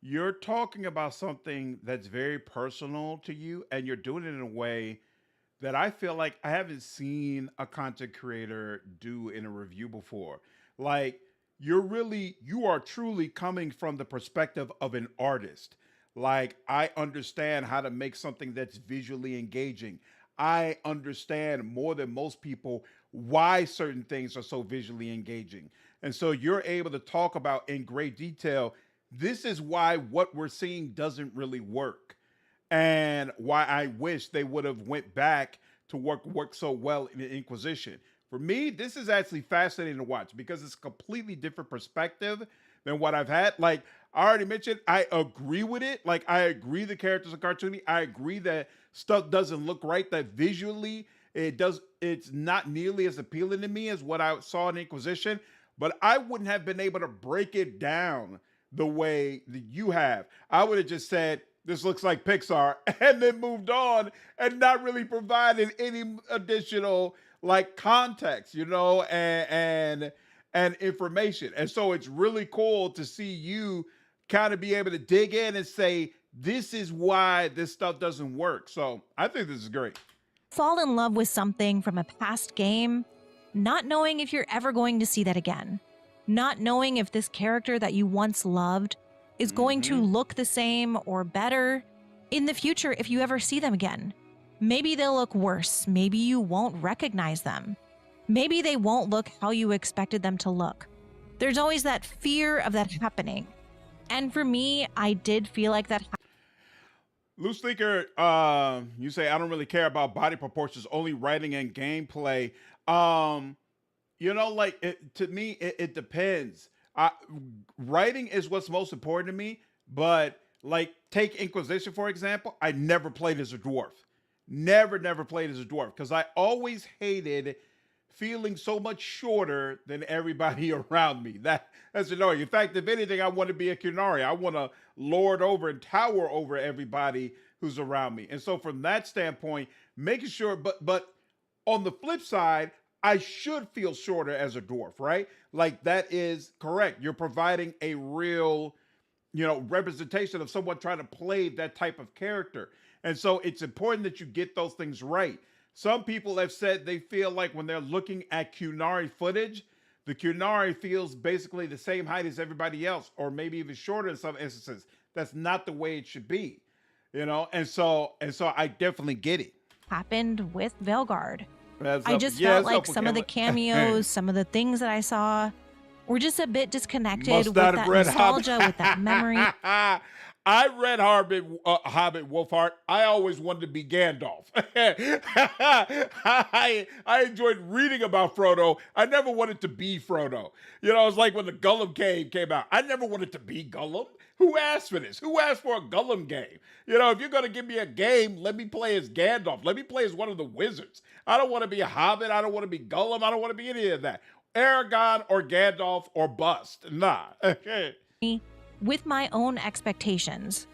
you're talking about something that's very personal to you, and you're doing it in a way that I feel like I haven't seen a content creator do in a review before. Like, you are truly coming from the perspective of an artist. Like, I understand how to make something that's visually engaging. I understand more than most people why certain things are so visually engaging. And so you're able to talk about in great detail, this is why what we're seeing doesn't really work, and why I wish they would have went back to work so well in the Inquisition. For me, this is actually fascinating to watch because it's a completely different perspective than what I've had. Like I already mentioned, I agree with it. Like I agree the characters are cartoony. I agree that stuff doesn't look right, that visually it's not nearly as appealing to me as what I saw in Inquisition, but I wouldn't have been able to break it down the way that you have. I would have just said, this looks like Pixar, and then moved on and not really provided any additional like context, you know, and information. And so it's really cool to see you kind of be able to dig in and say, this is why this stuff doesn't work. So I think this is great. Fall in love with something from a past game, not knowing if you're ever going to see that again. Not knowing if this character that you once loved is going to look the same or better in the future if you ever see them again. Maybe they'll look worse. Maybe you won't recognize them. Maybe they won't look how you expected them to look. There's always that fear of that happening. And for me, I did feel like that. Loose Thinker, you say, I don't really care about body proportions, only writing and gameplay. You know, like, to me, it depends. Writing is what's most important to me, but, like, take Inquisition, for example. I never played as a dwarf. Never played as a dwarf, because I always hated feeling so much shorter than everybody around me. That's annoying. In fact, if anything, I want to be a Kunari. I want to lord over and tower over everybody who's around me. And so from that standpoint, making sure, but on the flip side, I should feel shorter as a dwarf, right? Like, that is correct. You're providing a real, representation of someone trying to play that type of character. And so it's important that you get those things right. Some people have said they feel like when they're looking at Kunari footage, the Kunari feels basically the same height as everybody else, or maybe even shorter in some instances. That's not the way it should be, And so I definitely get it. Happened with Veilguard. I just felt like some of the cameos, some of the things that I saw were just a bit disconnected with that nostalgia, with that memory. I read Hobbit Wolfheart. I always wanted to be Gandalf. I enjoyed reading about Frodo. I never wanted to be Frodo. It's like when the Gollum game came out. I never wanted to be Gollum. Who asked for this? Who asked for a Gollum game? If you're going to give me a game, let me play as Gandalf. Let me play as one of the wizards. I don't want to be a Hobbit. I don't want to be Gollum. I don't want to be any of that. Aragorn or Gandalf or bust. Nah. With my own expectations.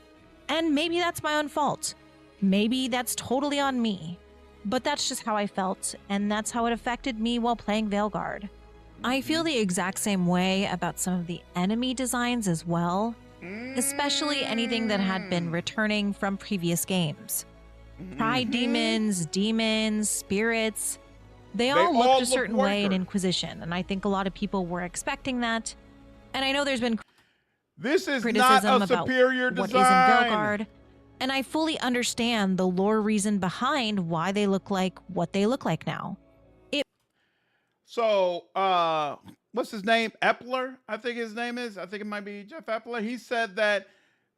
And maybe that's my own fault. Maybe that's totally on me. But that's just how I felt, and that's how it affected me while playing Veilguard. I feel the exact same way about some of the enemy designs as well, especially anything that had been returning from previous games. Pride demons, spirits, they all looked a certain way in Inquisition, and I think a lot of people were expecting that. And I know there's been this is criticism not a superior about design. What is in Veilguard, and I fully understand the lore reason behind why they look like what they look like now. So, what's his name? Epler, I think his name is. I think it might be Jeff Epler. He said that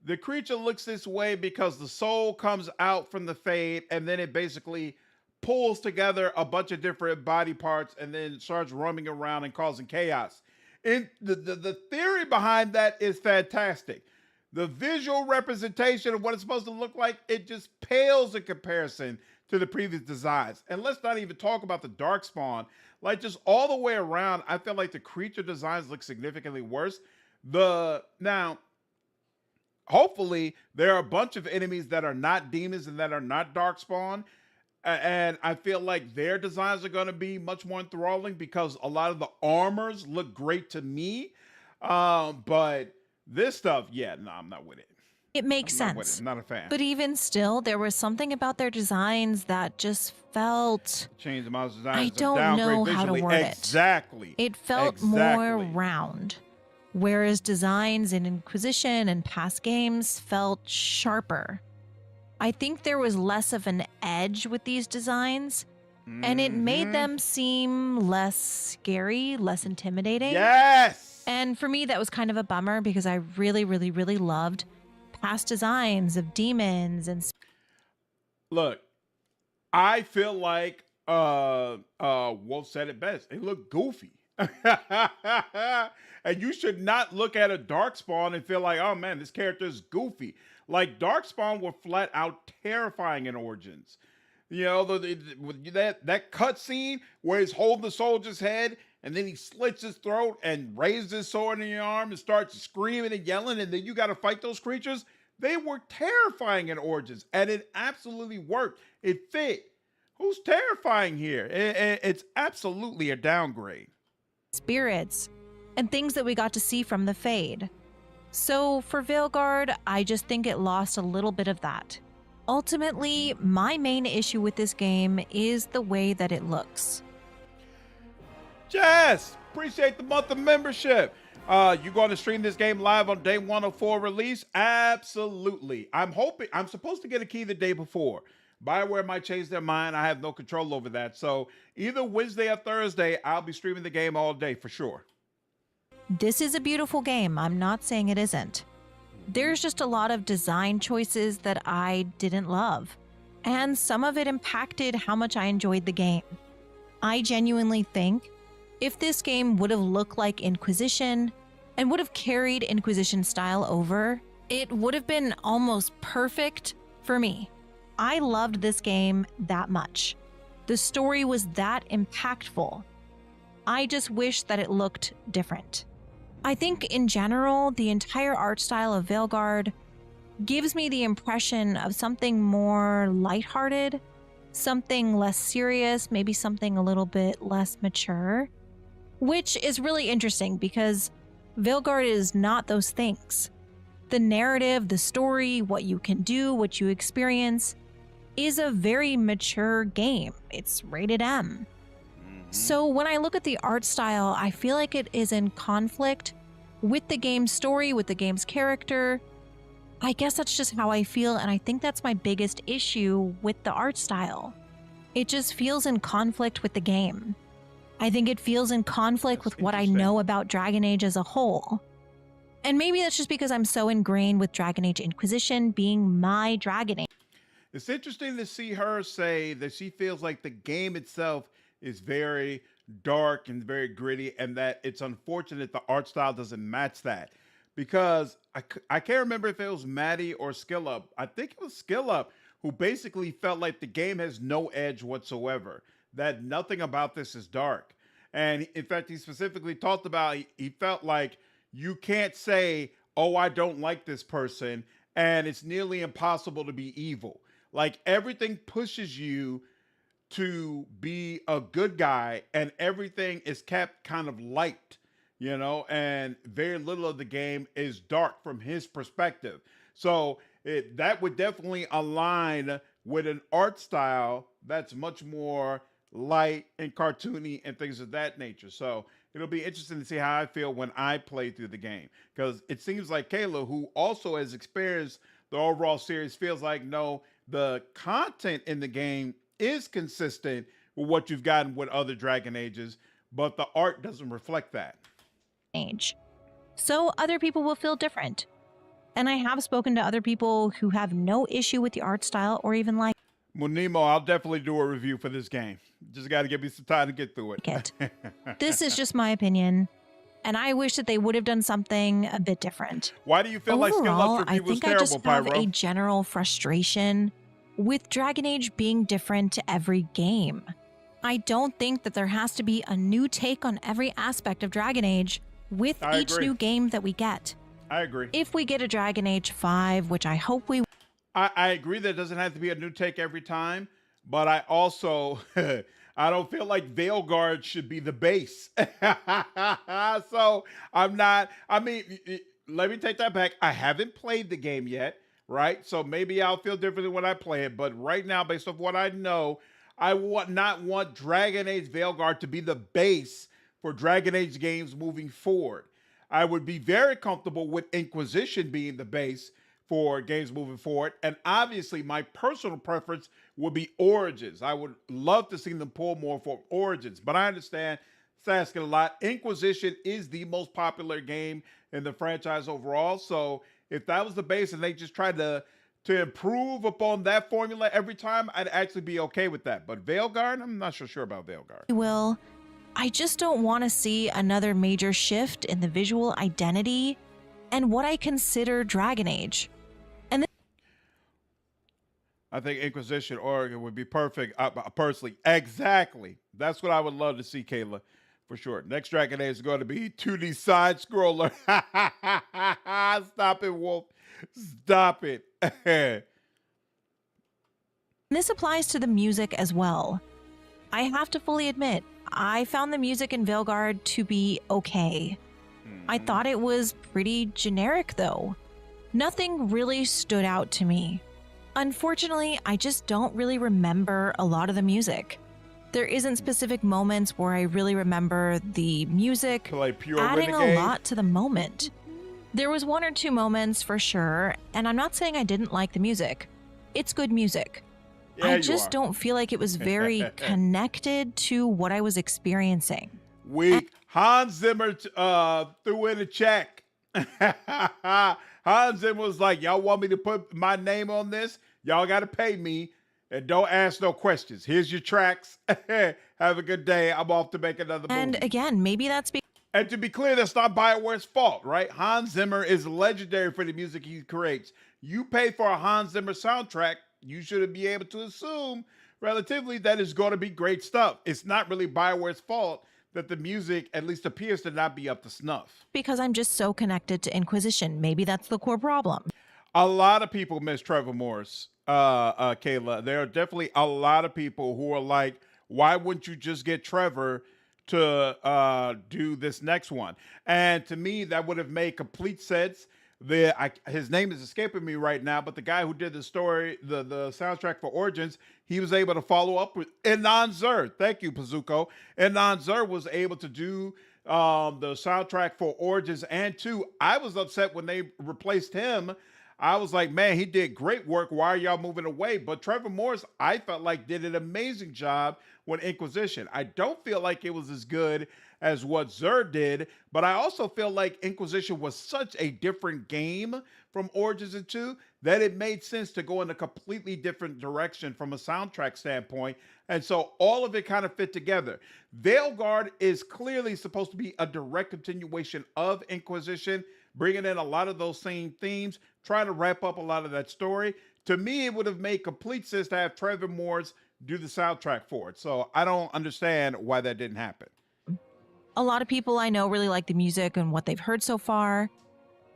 the creature looks this way because the soul comes out from the Fade, and then it basically pulls together a bunch of different body parts and then starts roaming around and causing chaos. And the theory behind that is fantastic. The visual representation of what it's supposed to look like, it just pales in comparison to the previous designs. And let's not even talk about the Darkspawn. Like, just all the way around, I feel like the creature designs look significantly worse. Now, hopefully, there are a bunch of enemies that are not demons and that are not Darkspawn. And I feel like their designs are going to be much more enthralling because a lot of the armors look great to me. But this stuff, no, I'm not with it. It makes sense. I'm not a fan. But even still, there was something about their designs that just felt... Change the mouse design. I don't know how to word it. Exactly. It felt more round. Whereas designs in Inquisition and past games felt sharper. I think there was less of an edge with these designs, and it made them seem less scary, less intimidating. Yes! And for me, that was kind of a bummer because I really, really, really loved past designs of demons and... Look, I feel like Wolf said it best. They look goofy. And you should not look at a Darkspawn and feel like, oh man, this character is goofy. Like, Darkspawn were flat out terrifying in Origins. That cutscene where he's holding the soldier's head and then he slits his throat and raises his sword in your arm and starts screaming and yelling, and then you got to fight those creatures. They were terrifying in Origins, and it absolutely worked. It fit. Who's terrifying here? It's absolutely a downgrade. Spirits and things that we got to see from the Fade. So for Veilguard, I just think it lost a little bit of that. Ultimately, my main issue with this game is the way that it looks. Jess, appreciate the month of membership. You going to stream this game live on day 104 release? Absolutely. I'm supposed to get a key the day before. BioWare might change their mind. I have no control over that. So either Wednesday or Thursday, I'll be streaming the game all day for sure. This is a beautiful game. I'm not saying it isn't. There's just a lot of design choices that I didn't love, and some of it impacted how much I enjoyed the game. I genuinely think if this game would have looked like Inquisition and would have carried Inquisition style over, it would have been almost perfect for me. I loved this game that much. The story was that impactful. I just wish that it looked different. I think in general, the entire art style of Veilguard gives me the impression of something more lighthearted, something less serious, maybe something a little bit less mature, which is really interesting because Veilguard is not those things. The narrative, the story, what you can do, what you experience is a very mature game. It's rated M. So when I look at the art style, I feel like it is in conflict with the game's story, with the game's character. I guess that's just how I feel, and I think that's my biggest issue with the art style. It just feels in conflict with the game. I think it feels in conflict with what I know about Dragon Age as a whole. And maybe that's just because I'm so ingrained with Dragon Age Inquisition being my Dragon Age. It's interesting to see her say that she feels like the game itself is very dark and very gritty, and that it's unfortunate the art style doesn't match that. Because I can't remember if it was Maddie or SkillUp. I think it was SkillUp who basically felt like the game has no edge whatsoever, that nothing about this is dark. And in fact, he specifically talked about he felt like you can't say, oh, I don't like this person, and it's nearly impossible to be evil. Like everything pushes you to be a good guy, and everything is kept kind of light, you know, and very little of the game is dark from his perspective. So that would definitely align with an art style that's much more light and cartoony and things of that nature. So it'll be interesting to see how I feel when I play through the game, because it seems like Kayla, who also has experienced the overall series, feels like, no, the content in the game is consistent with what you've gotten with other Dragon Ages, but the art doesn't reflect that. So other people will feel different. And I have spoken to other people who have no issue with the art style or even like Munimo, I'll definitely do a review for this game. Just got to give me some time to get through it. This is just my opinion, and I wish that they would have done something a bit different. Why do you feel Overall, like SkillUp's review was terrible, I think I just have Pyro? a general frustration with Dragon Age being different to every game. I don't think that there has to be a new take on every aspect of Dragon Age with each new game that we get. I agree. If we get a Dragon Age 5, which I hope we I agree that it doesn't have to be a new take every time, but I also I don't feel like Veilguard should be the base. So I'm not, I mean, let me take that back. I haven't played the game yet, right? So maybe I'll feel differently when I play it, but right now, based off what I know, I not want Dragon Age Veilguard to be the base for Dragon Age games moving forward. I would be very comfortable with Inquisition being the base for games moving forward. And obviously, my personal preference would be Origins. I would love to see them pull more for Origins, but I understand it's asking a lot. Inquisition is the most popular game in the franchise overall. So if that was the base and they just tried to improve upon that formula every time, I'd actually be okay with that. But Veilguard, I'm not so sure about Veilguard. I just don't want to see another major shift in the visual identity and what I consider Dragon Age. I think Inquisition Oregon would be perfect, personally. Exactly. That's what I would love to see, Kayla, for sure. Next Dragon Age is going to be 2D side scroller. Stop it, Wolf. Stop it. This applies to the music as well. I have to fully admit, I found the music in Veilguard to be okay. I thought it was pretty generic though. Nothing really stood out to me. Unfortunately, I just don't really remember a lot of the music. There isn't specific moments where I really remember the music Like pure adding Renegade? a lot to the moment. There was one or two moments for sure, and I'm not saying I didn't like the music. It's good music. Yeah, I you just are. don't feel like it was very connected to what I was experiencing. Weak. Hans Zimmer threw in a check. Hans Zimmer was like, y'all want me to put my name on this? Y'all got to pay me. And don't ask no questions. Here's your tracks. Have a good day. I'm off to make another movie. And again, maybe that's And to be clear, that's not BioWare's fault, right? Hans Zimmer is legendary for the music he creates. You pay for a Hans Zimmer soundtrack, you should be able to assume relatively that it's going to be great stuff. It's not really BioWare's fault that the music at least appears to not be up to snuff. because I'm just so connected to Inquisition. Maybe that's the core problem. A lot of people miss Trevor Morris, Kayla. There are definitely a lot of people who are like, why wouldn't you just get Trevor to do this next one? And to me, that would have made complete sense. His name is escaping me right now, but the guy who did the story, the soundtrack for Origins, he was able to follow up with Inan Zur. Thank you, Pazuko. Inan Zur was able to do the soundtrack for Origins and 2. I was upset when they replaced him. I was like, man, he did great work. Why are y'all moving away? But Trevor Morris, I felt like did an amazing job with Inquisition. I don't feel like it was as good as what Zur did, but I also feel like Inquisition was such a different game from Origins and 2 that it made sense to go in a completely different direction from a soundtrack standpoint. And so all of it kind of fit together. Veilguard is clearly supposed to be a direct continuation of Inquisition, bringing in a lot of those same themes, trying to wrap up a lot of that story. To me, it would have made complete sense to have Trevor Morris do the soundtrack for it. So I don't understand why that didn't happen. A lot of people I know really like the music and what they've heard so far.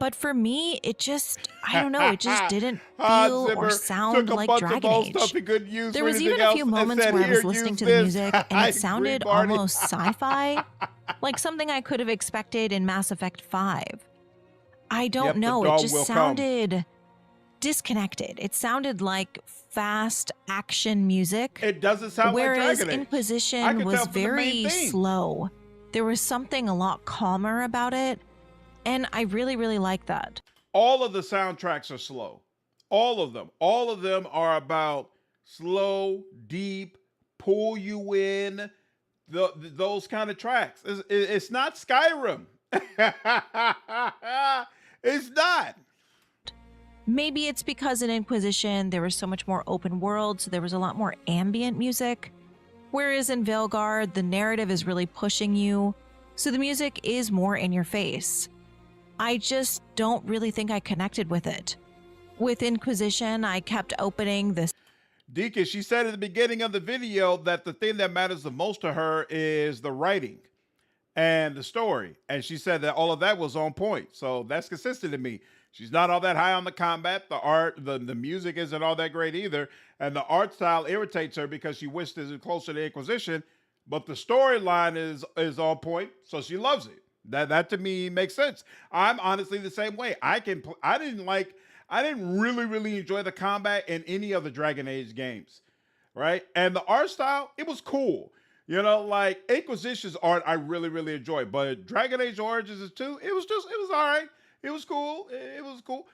But for me, it just, I don't know, it just didn't feel or sound like Dragon Age. There was even a few moments where I was listening to the music and it sounded almost sci-fi, like something I could have expected in Mass Effect 5. I don't know, it just sounded disconnected. It sounded like fast action music. It doesn't sound like Dragon Age. Whereas Inquisition was very slow. There was something a lot calmer about it, and I really, really like that. All of the soundtracks are slow. All of them. All of them are about slow, deep, pull you in, those kind of tracks. It's not Skyrim. It's not. Maybe it's because in Inquisition there was so much more open world, so there was a lot more ambient music. Whereas in Veilguard, the narrative is really pushing you, so the music is more in your face. I just don't really think I connected with it. With Inquisition, I kept opening this. Deacon, she said at the beginning of the video that the thing that matters the most to her is the writing and the story. And she said that all of that was on point. So that's consistent to me. She's not all that high on the combat. The art, the music isn't all that great either. And the art style irritates her because she wished it was closer to Inquisition. But the storyline is on point, so she loves it. That to me makes sense. I'm honestly the same way. I didn't really enjoy the combat in any of the Dragon Age games, right? And the art style, it was cool. You know, like Inquisition's art, I really enjoyed. But Dragon Age Origins 2, it was all right. It was cool. It was cool.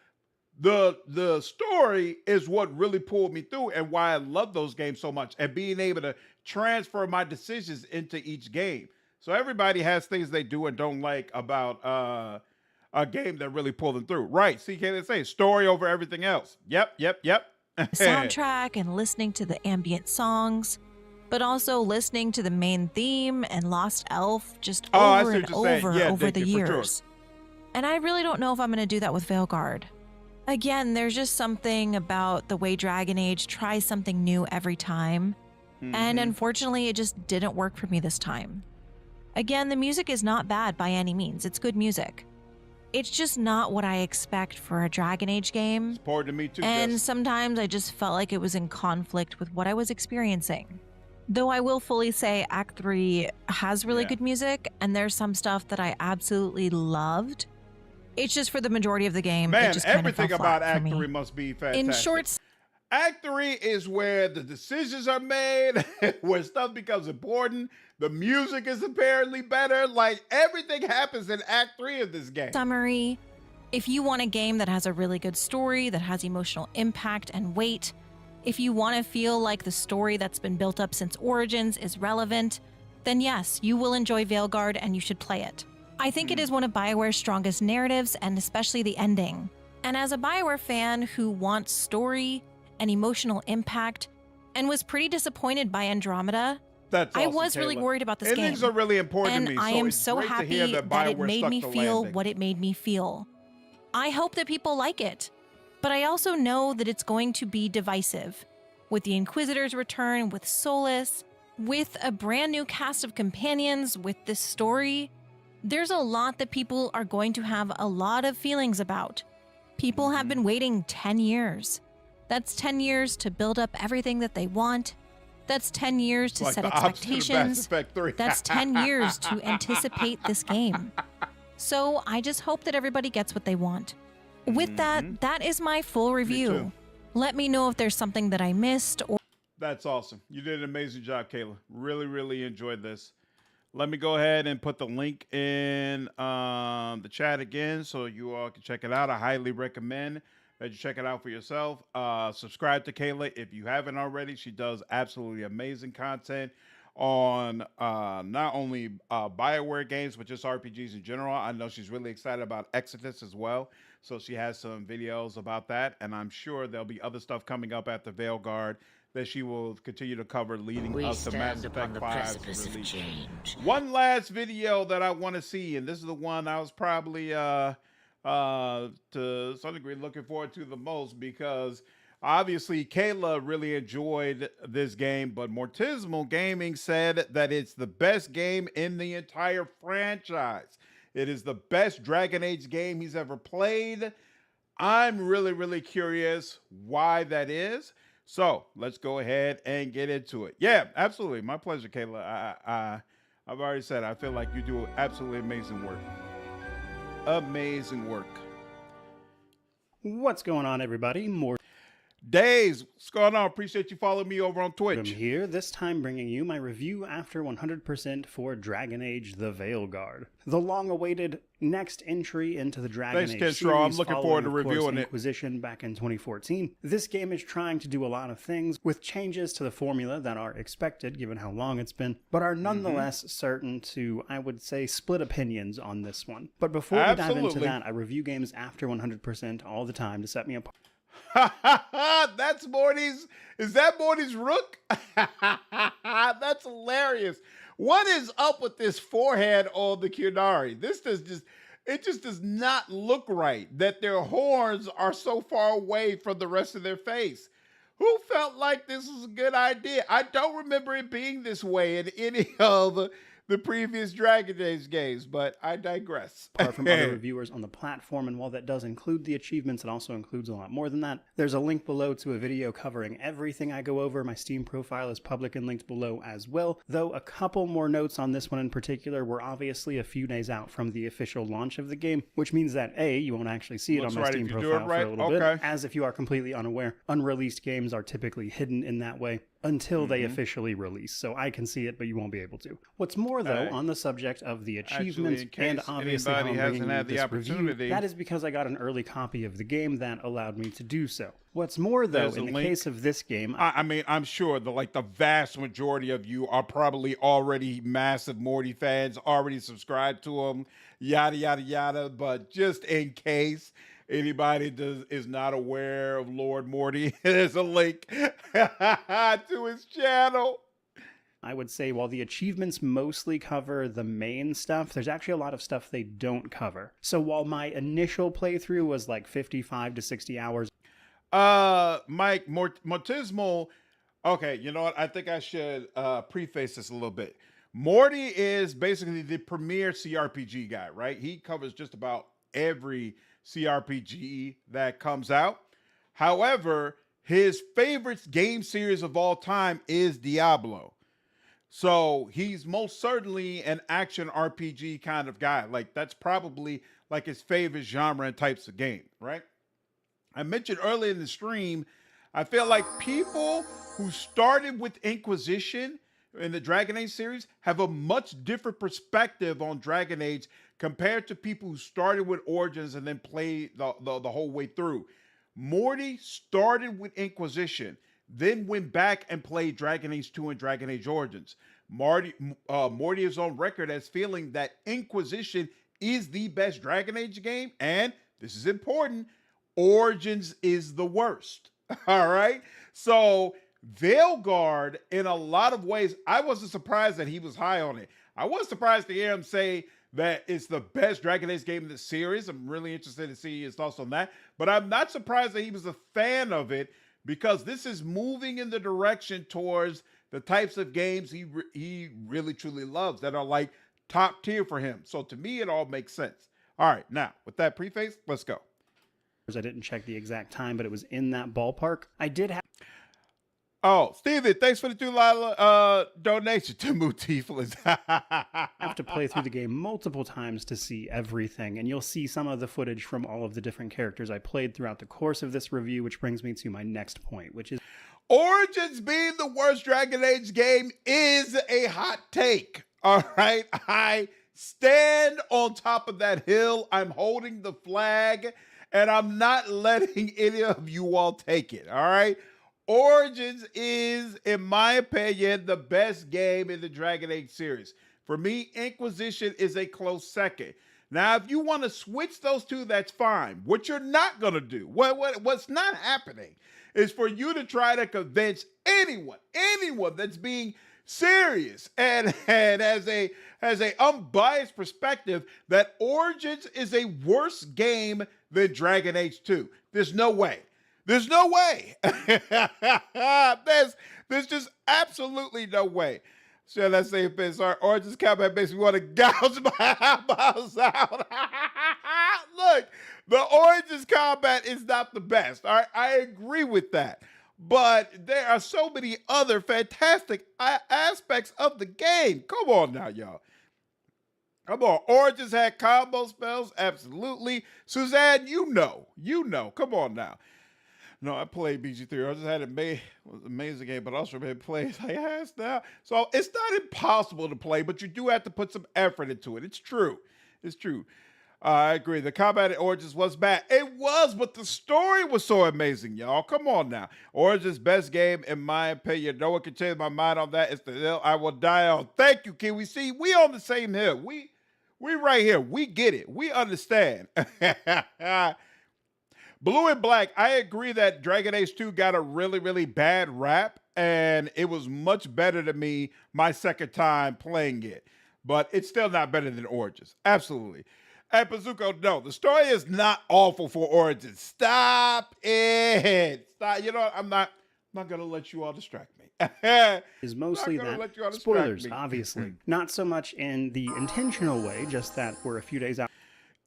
The story is what really pulled me through and why I love those games so much, and being able to transfer my decisions into each game. So everybody has things they do and don't like about a game that really pulled them through. Right. CK, they say story over everything else. Yep. Soundtrack and listening to the ambient songs, but also listening to the main theme and Lost Elf just over and over the years. And I really don't know if I'm going to do that with Veilguard. Again, there's just something about the way Dragon Age tries something new every time. And unfortunately, it just didn't work for me this time. Again, the music is not bad by any means. It's good music. It's just not what I expect for a Dragon Age game. It's important to me too. And sometimes I just felt like it was in conflict with what I was experiencing. Though I will fully say Act 3 has really good music, and there's some stuff that I absolutely loved. It's just for the majority of the game, Man, it just kind of everything fell about flat for Act me. 3 must be fantastic. In short, Act 3 is where the decisions are made, where stuff becomes important. The music is apparently better. Like, everything happens in Act 3 of this game. summary, if you want a game that has a really good story, that has emotional impact and weight, if you want to feel like the story that's been built up since Origins is relevant, then yes, you will enjoy Veilguard and you should play it. I think it is one of BioWare's strongest narratives, and especially the ending. And as a BioWare fan who wants story and emotional impact, and was pretty disappointed by Andromeda, That's I awesome, was really Kayla. worried about this game. Endings are really important And to me, I so am it's so great to happy hear that, that it BioWare made stuck me the feel landing. what it made me feel. I hope that people like it, but I also know that it's going to be divisive. With the Inquisitor's return, with Solus, with a brand new cast of companions, with this story, there's a lot that people are going to have a lot of feelings about. People have been waiting 10 years. That's 10 years to build up everything that they want. That's 10 years to Like set the opposite of Mass expectations. Effect 3. That's 10 years to anticipate this game. So I just hope that everybody gets what they want. With that, that is my full review. too. Let me know if there's something that I missed or That's awesome. You did an amazing job, Kayla. Really, really enjoyed this. Let me go ahead and put the link in the chat again so you all can check it out. I highly recommend that you check it out for yourself. Subscribe to Kayla if you haven't already. She does absolutely amazing content on not only BioWare games, but just RPGs in general. I know she's really excited about Exodus as well. So she has some videos about that. And I'm sure there'll be other stuff coming up after Veilguard that she will continue to cover leading We up to Mass stand upon Effect the 5's precipice of release. change. One last video that I want to see, and this is the one I was probably to some degree looking forward to the most, because obviously Kayla really enjoyed this game, but Mortismal Gaming said that it's the best game in the entire franchise. It is the best Dragon Age game he's ever played. I'm really, really curious why that is. So let's go ahead and get into it. Yeah, absolutely. My pleasure, Kayla. I've already said I feel like you do absolutely amazing work. Amazing work. What's going on, everybody? More Days, what's going on? Appreciate you following me over on Twitch. I'm here, this time bringing you my review after 100% for Dragon Age The Veilguard. The long-awaited next entry into the Dragon Age Ken series. Straw. I'm looking forward to following, of course, reviewing it. Inquisition back in 2014. This game is trying to do a lot of things with changes to the formula that are expected given how long it's been, but are nonetheless certain to, I would say, split opinions on this one. But before we dive into that, I review games after 100% all the time to set me apart. That's Morty's. Is that Morty's Rook? That's hilarious. What is up with this forehead on the Qunari? It just does not look right that their horns are so far away from the rest of their face. Who felt like this was a good idea? I don't remember it being this way in any of the previous Dragon Age games, but I digress. Apart from other reviewers on the platform, and while that does include the achievements, it also includes a lot more than that. There's a link below to a video covering everything I go over. My Steam profile is public and linked below as well, though a couple more notes on this one in particular. We're obviously a few days out from the official launch of the game, which means that A, you won't actually see it on my Steam profile for a little bit, as if you are completely unaware, unreleased games are typically hidden in that way until they officially release. So I can see it, but you won't be able to. What's more, though, on the subject of the achievements, and obviously how I'm bringing you this review, that is because I got an early copy of the game that allowed me to do so. What's more, though, in the case of this game... I mean, I'm sure the vast majority of you are probably already massive Morty fans, already subscribed to him, yada, yada, yada, but just in case anybody is not aware of Lord Morty, there's a link to his channel. I would say while the achievements mostly cover the main stuff, there's actually a lot of stuff they don't cover. So while my initial playthrough was like 55 to 60 hours... Mike, Mortismal, okay, you know what? I think I should preface this a little bit. Morty is basically the premier CRPG guy, right? He covers just about every CRPG that comes out. However, his favorite game series of all time is Diablo. So he's most certainly an action RPG kind of guy. Like that's probably like his favorite genre and types of game, right? I mentioned earlier in the stream, I feel like people who started with Inquisition in the Dragon Age series have a much different perspective on Dragon Age compared to people who started with Origins and then played the whole way through. Morty started with Inquisition, then went back and played Dragon Age 2 and Dragon Age Origins. Morty is on record as feeling that Inquisition is the best Dragon Age game, and this is important, Origins is the worst. All right? So Veilguard, in a lot of ways, I wasn't surprised that he was high on it. I was surprised to hear him say that it's the best Dragon Age game in the series. I'm really interested to see his thoughts on that. But I'm not surprised that he was a fan of it, because this is moving in the direction towards the types of games he really truly loves that are like top tier for him. So to me, it all makes sense. All right, now with that preface, let's go. I didn't check the exact time, but it was in that ballpark. I did have... Oh, Steven, thanks for the $2 donation to Mutifless. I have to play through the game multiple times to see everything, and you'll see some of the footage from all of the different characters I played throughout the course of this review, which brings me to my next point, which is... Origins being the worst Dragon Age game is a hot take. All right? I stand on top of that hill. I'm holding the flag, and I'm not letting any of you all take it. All right? Origins is, in my opinion, the best game in the Dragon Age series. For me, Inquisition is a close second. Now, if you want to switch those two, that's fine. What you're not going to do, what's not happening, is for you to try to convince anyone that's being serious and has a unbiased perspective that Origins is a worse game than Dragon Age 2. There's no way. There's no way. There's just absolutely no way. Shall I say it? Sorry, Origins combat makes me want to gouge my eyeballs out. Look, the Origins combat is not the best. All right, I agree with that. But there are so many other fantastic aspects of the game. Come on now, y'all. Come on. Origins had combo spells, absolutely. Suzanne, you know. Come on now. No, I played BG3. I just had it was an amazing game, but also been played like ass now. So it's not impossible to play, but you do have to put some effort into it. It's true. I agree. The combat at Origins was bad. It was, but the story was so amazing, y'all. Come on now. Origins' best game, in my opinion. No one can change my mind on that. It's the hill I will die on. Thank you, Kiwi. See, we on the same hill. We right here. We get it. We understand. Blue and Black, I agree that Dragon Age 2 got a really, really bad rap, and it was much better to me my second time playing it. But it's still not better than Origins. Absolutely. And Pazuko, no, the story is not awful for Origins. Stop it. Stop. You know what? I'm not going to let you all distract me. Is mostly that. Spoilers, obviously. Not so much in the intentional way, just that we're a few days out.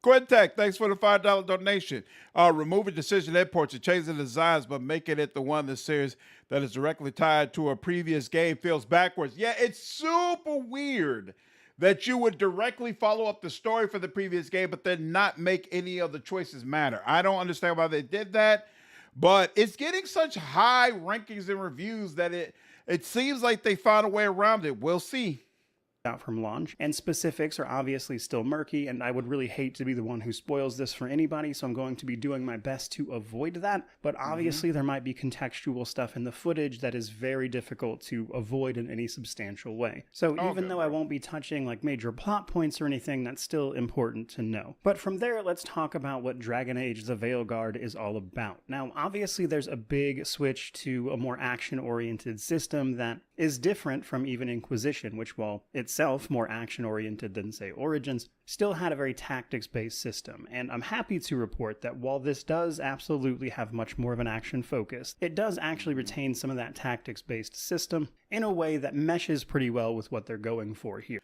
Quintech, thanks for the $5 donation. Removing decision imports and changing the designs, but making it the one in the series that is directly tied to a previous game feels backwards. Yeah, it's super weird that you would directly follow up the story for the previous game, but then not make any of the choices matter. I don't understand why they did that, but it's getting such high rankings and reviews that it seems like they found a way around it. We'll see. Out from launch, and specifics are obviously still murky, and I would really hate to be the one who spoils this for anybody, so I'm going to be doing my best to avoid that. But obviously there might be contextual stuff in the footage that is very difficult to avoid in any substantial way. So even though I won't be touching like major plot points or anything, that's still important to know. But from there, let's talk about what Dragon Age the Veilguard is all about. Now obviously there's a big switch to a more action-oriented system that is different from even Inquisition, which, while itself more action-oriented than, say, Origins, still had a very tactics-based system. And I'm happy to report that while this does absolutely have much more of an action focus, it does actually retain some of that tactics-based system in a way that meshes pretty well with what they're going for here.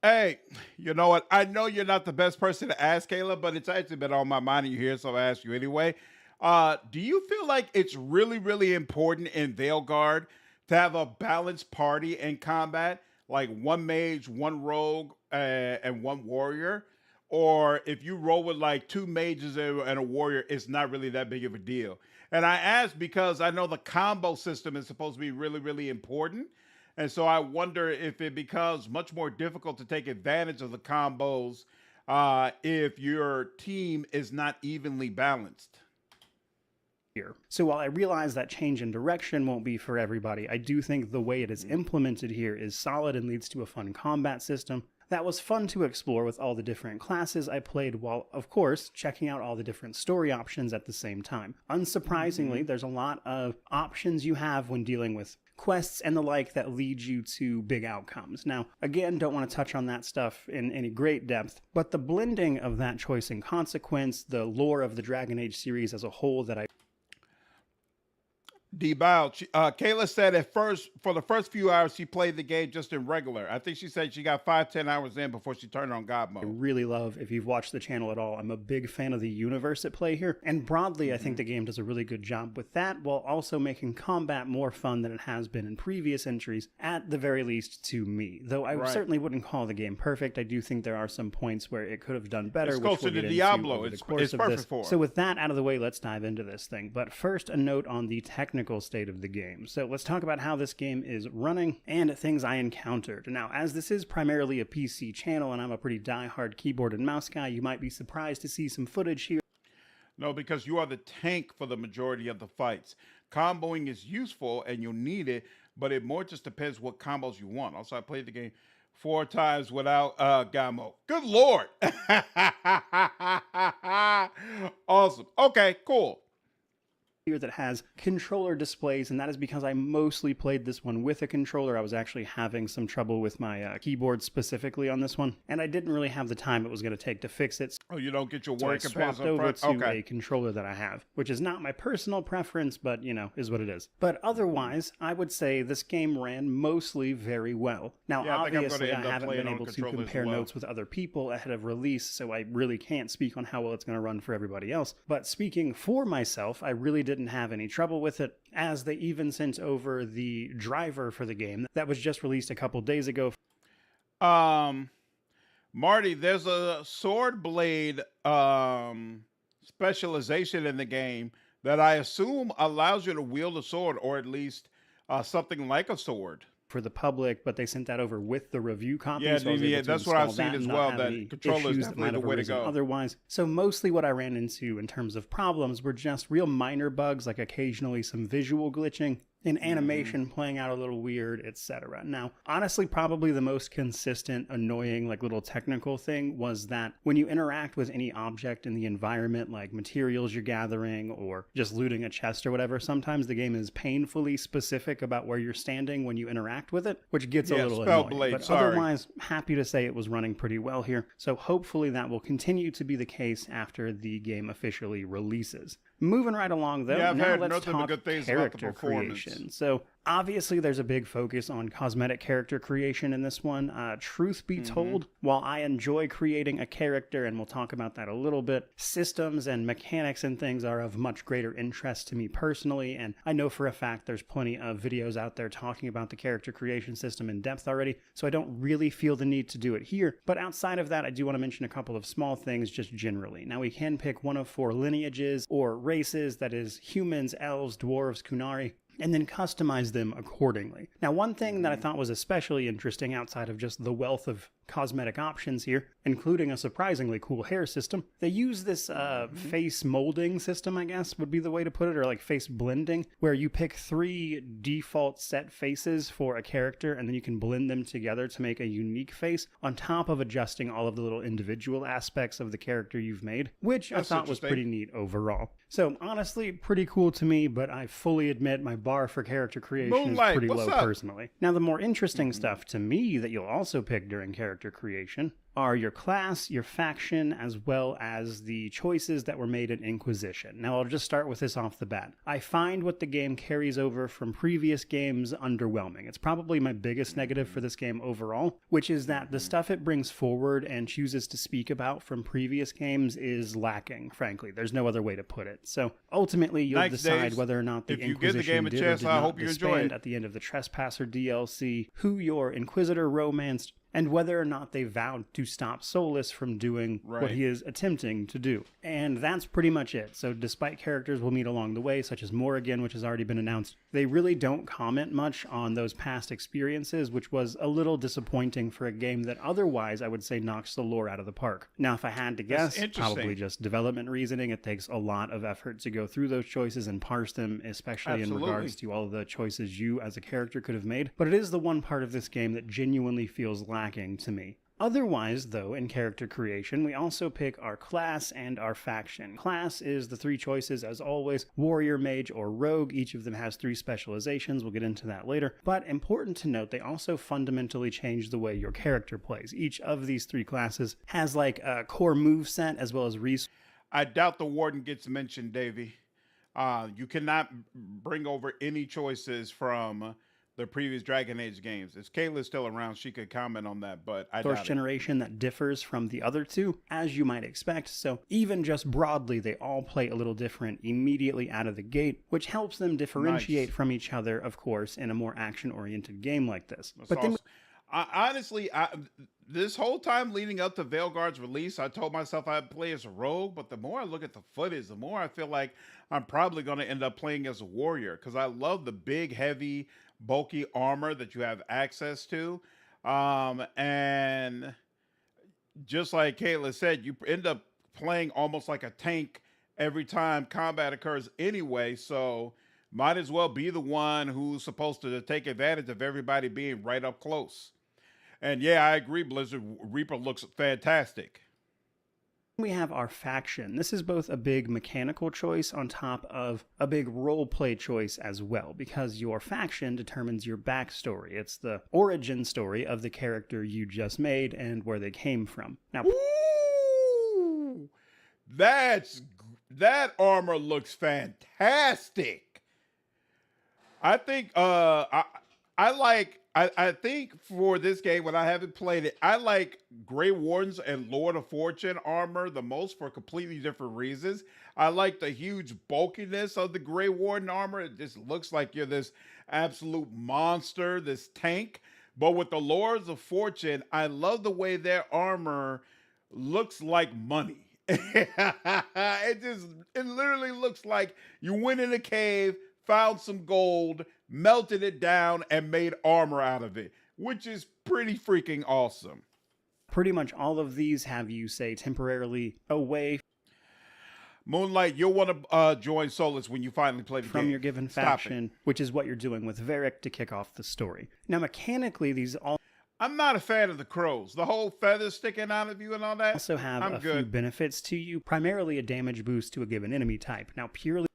Hey, you know what? I know you're not the best person to ask, Kayla, but it's actually been on my mind and you're here, so I'll ask you anyway. Do you feel like it's really, really important in Veilguard to have a balanced party in combat, like one mage, one rogue, and one warrior. Or if you roll with like two mages and a warrior, it's not really that big of a deal. And I asked because I know the combo system is supposed to be really, really important. And so I wonder if it becomes much more difficult to take advantage of the combos if your team is not evenly balanced. Here. So while I realize that change in direction won't be for everybody, I do think the way it is implemented here is solid and leads to a fun combat system that was fun to explore with all the different classes I played while, of course, checking out all the different story options at the same time. Unsurprisingly, there's a lot of options you have when dealing with quests and the like that lead you to big outcomes. Now, again, don't want to touch on that stuff in any great depth, but the blending of that choice and consequence, the lore of the Dragon Age series as a whole that I Kayla said for the first few hours she played the game just in regular. I think she said she got 5-10 hours in before she turned on God mode. I really love, if you've watched the channel at all, I'm a big fan of the universe at play here, and broadly I think the game does a really good job with that, while also making combat more fun than it has been in previous entries, at the very least to me. Though I certainly wouldn't call the game perfect. I do think there are some points where it could have done better. It's closer to Diablo. It's perfect for it. So with that out of the way, let's dive into this thing. But first, a note on the technical state of the game. So let's talk about how this game is running and things I encountered. Now, as this is primarily a PC channel and I'm a pretty die-hard keyboard and mouse guy, you might be surprised to see some footage here. No, because you are the tank for the majority of the fights. Comboing is useful and you'll need it, but it more just depends what combos you want. Also, I played the game 4 times without Gamo. Good Lord. Awesome. Okay, cool. Here that has controller displays, and that is because I mostly played this one with a controller. I was actually having some trouble with my keyboard specifically on this one, and I didn't really have the time it was going to take to fix it. Oh, you don't get your So I work swapped over to a controller that I have, which is not my personal preference, but, you know, is what it is. But otherwise, I would say this game ran mostly very well. Now, obviously, I haven't been able to compare notes with other people ahead of release, so I really can't speak on how well it's going to run for everybody else. But speaking for myself, I really didn't have any trouble with it, as they even sent over the driver for the game that was just released a couple days ago. Marty, there's a sword blade specialization in the game that I assume allows you to wield a sword, or at least something like a sword. For the public, but they sent that over with the review copy. Yeah, so that's what I've seen as well. That controller is definitely the way to go. Otherwise, so mostly what I ran into in terms of problems were just real minor bugs, like occasionally some visual glitching, and animation playing out a little weird, etc. Now, honestly, probably the most consistent, annoying, like little technical thing was that when you interact with any object in the environment, like materials you're gathering or just looting a chest or whatever, sometimes the game is painfully specific about where you're standing when you interact with it, which gets a little annoying. But otherwise, happy to say it was running pretty well here. So hopefully that will continue to be the case after the game officially releases. Moving right along, though, now let's talk character creation. So obviously there's a big focus on cosmetic character creation in this one. Truth be told, while I enjoy creating a character, and we'll talk about that a little bit, systems and mechanics and things are of much greater interest to me personally, and I know for a fact there's plenty of videos out there talking about the character creation system in depth already, so I don't really feel the need to do it here. But outside of that, I do want to mention a couple of small things just generally. Now, we can pick one of 4 lineages or races, that is humans, elves, dwarves, Kunari, and then customize them accordingly. Now, one thing that I thought was especially interesting outside of just the wealth of cosmetic options here, including a surprisingly cool hair system, they use this face molding system, I guess would be the way to put it, or like face blending, where you pick 3 default set faces for a character and then you can blend them together to make a unique face on top of adjusting all of the little individual aspects of the character you've made, which I thought was pretty neat overall. So honestly, pretty cool to me, but I fully admit my bar for character creation is pretty low personally. Now, the more interesting stuff to me that you'll also pick during character creation are your class, your faction, as well as the choices that were made in Inquisition. Now, I'll just start with this off the bat. I find what the game carries over from previous games underwhelming. It's probably my biggest negative for this game overall, which is that the stuff it brings forward and chooses to speak about from previous games is lacking, frankly. There's no other way to put it. So ultimately, you'll decide whether or not the Inquisition did or did not disband at the end of the Trespasser DLC, who your Inquisitor romanced, and whether or not they vowed to stop Solus from doing what he is attempting to do. And that's pretty much it. So despite characters we'll meet along the way, such as Morrigan, which has already been announced, they really don't comment much on those past experiences, which was a little disappointing for a game that otherwise I would say knocks the lore out of the park. Now, if I had to guess, probably just development reasoning. It takes a lot of effort to go through those choices and parse them, especially in regards to all of the choices you as a character could have made. But it is the one part of this game that genuinely feels lacking to me. Otherwise, though, in character creation, we also pick our class and our faction. Class is the 3 choices, as always: warrior, mage, or rogue. Each of them has 3 specializations. We'll get into that later. But important to note, they also fundamentally change the way your character plays. Each of these 3 classes has like a core move set as well as resources. I doubt the warden gets mentioned, Davey. You cannot bring over any choices from the previous Dragon Age games. If Kayla's still around, she could comment on that, but I doubt it. Generation that differs from the other 2, as you might expect. So even just broadly, they all play a little different immediately out of the gate, which helps them differentiate from each other, of course, in a more action-oriented game like this. That's awesome. Honestly, this whole time leading up to Veilguard's release, I told myself I'd play as a rogue, but the more I look at the footage, the more I feel like I'm probably going to end up playing as a warrior, because I love the big, heavy, bulky armor that you have access to. And just like Kayla said, you end up playing almost like a tank every time combat occurs anyway, so might as well be the one who's supposed to take advantage of everybody being right up close. And yeah, I agree, Blizzard. Reaper looks fantastic. We have our faction. This is both a big mechanical choice on top of a big roleplay choice as well, because your faction determines your backstory. It's the origin story of the character you just made and where they came from. Now, ooh, that armor looks fantastic. I think I think for this game, when I haven't played it, I like Grey Wardens and Lord of Fortune armor the most for completely different reasons. I like the huge bulkiness of the Grey Warden armor. It just looks like you're this absolute monster, this tank. But with the Lords of Fortune, I love the way their armor looks like money. It literally looks like you went in a cave, found some gold, melted it down, and made armor out of it, which is pretty freaking awesome. Pretty much all of these have you, say, temporarily away. Moonlight, you'll want to join Solus when you finally play the game. From your given faction, which is what you're doing with Varric to kick off the story. Now, mechanically, these all... I'm not a fan of the crows. The whole feathers sticking out of you and all that. Also have few benefits to you, primarily a damage boost to a given enemy type. Now, purely...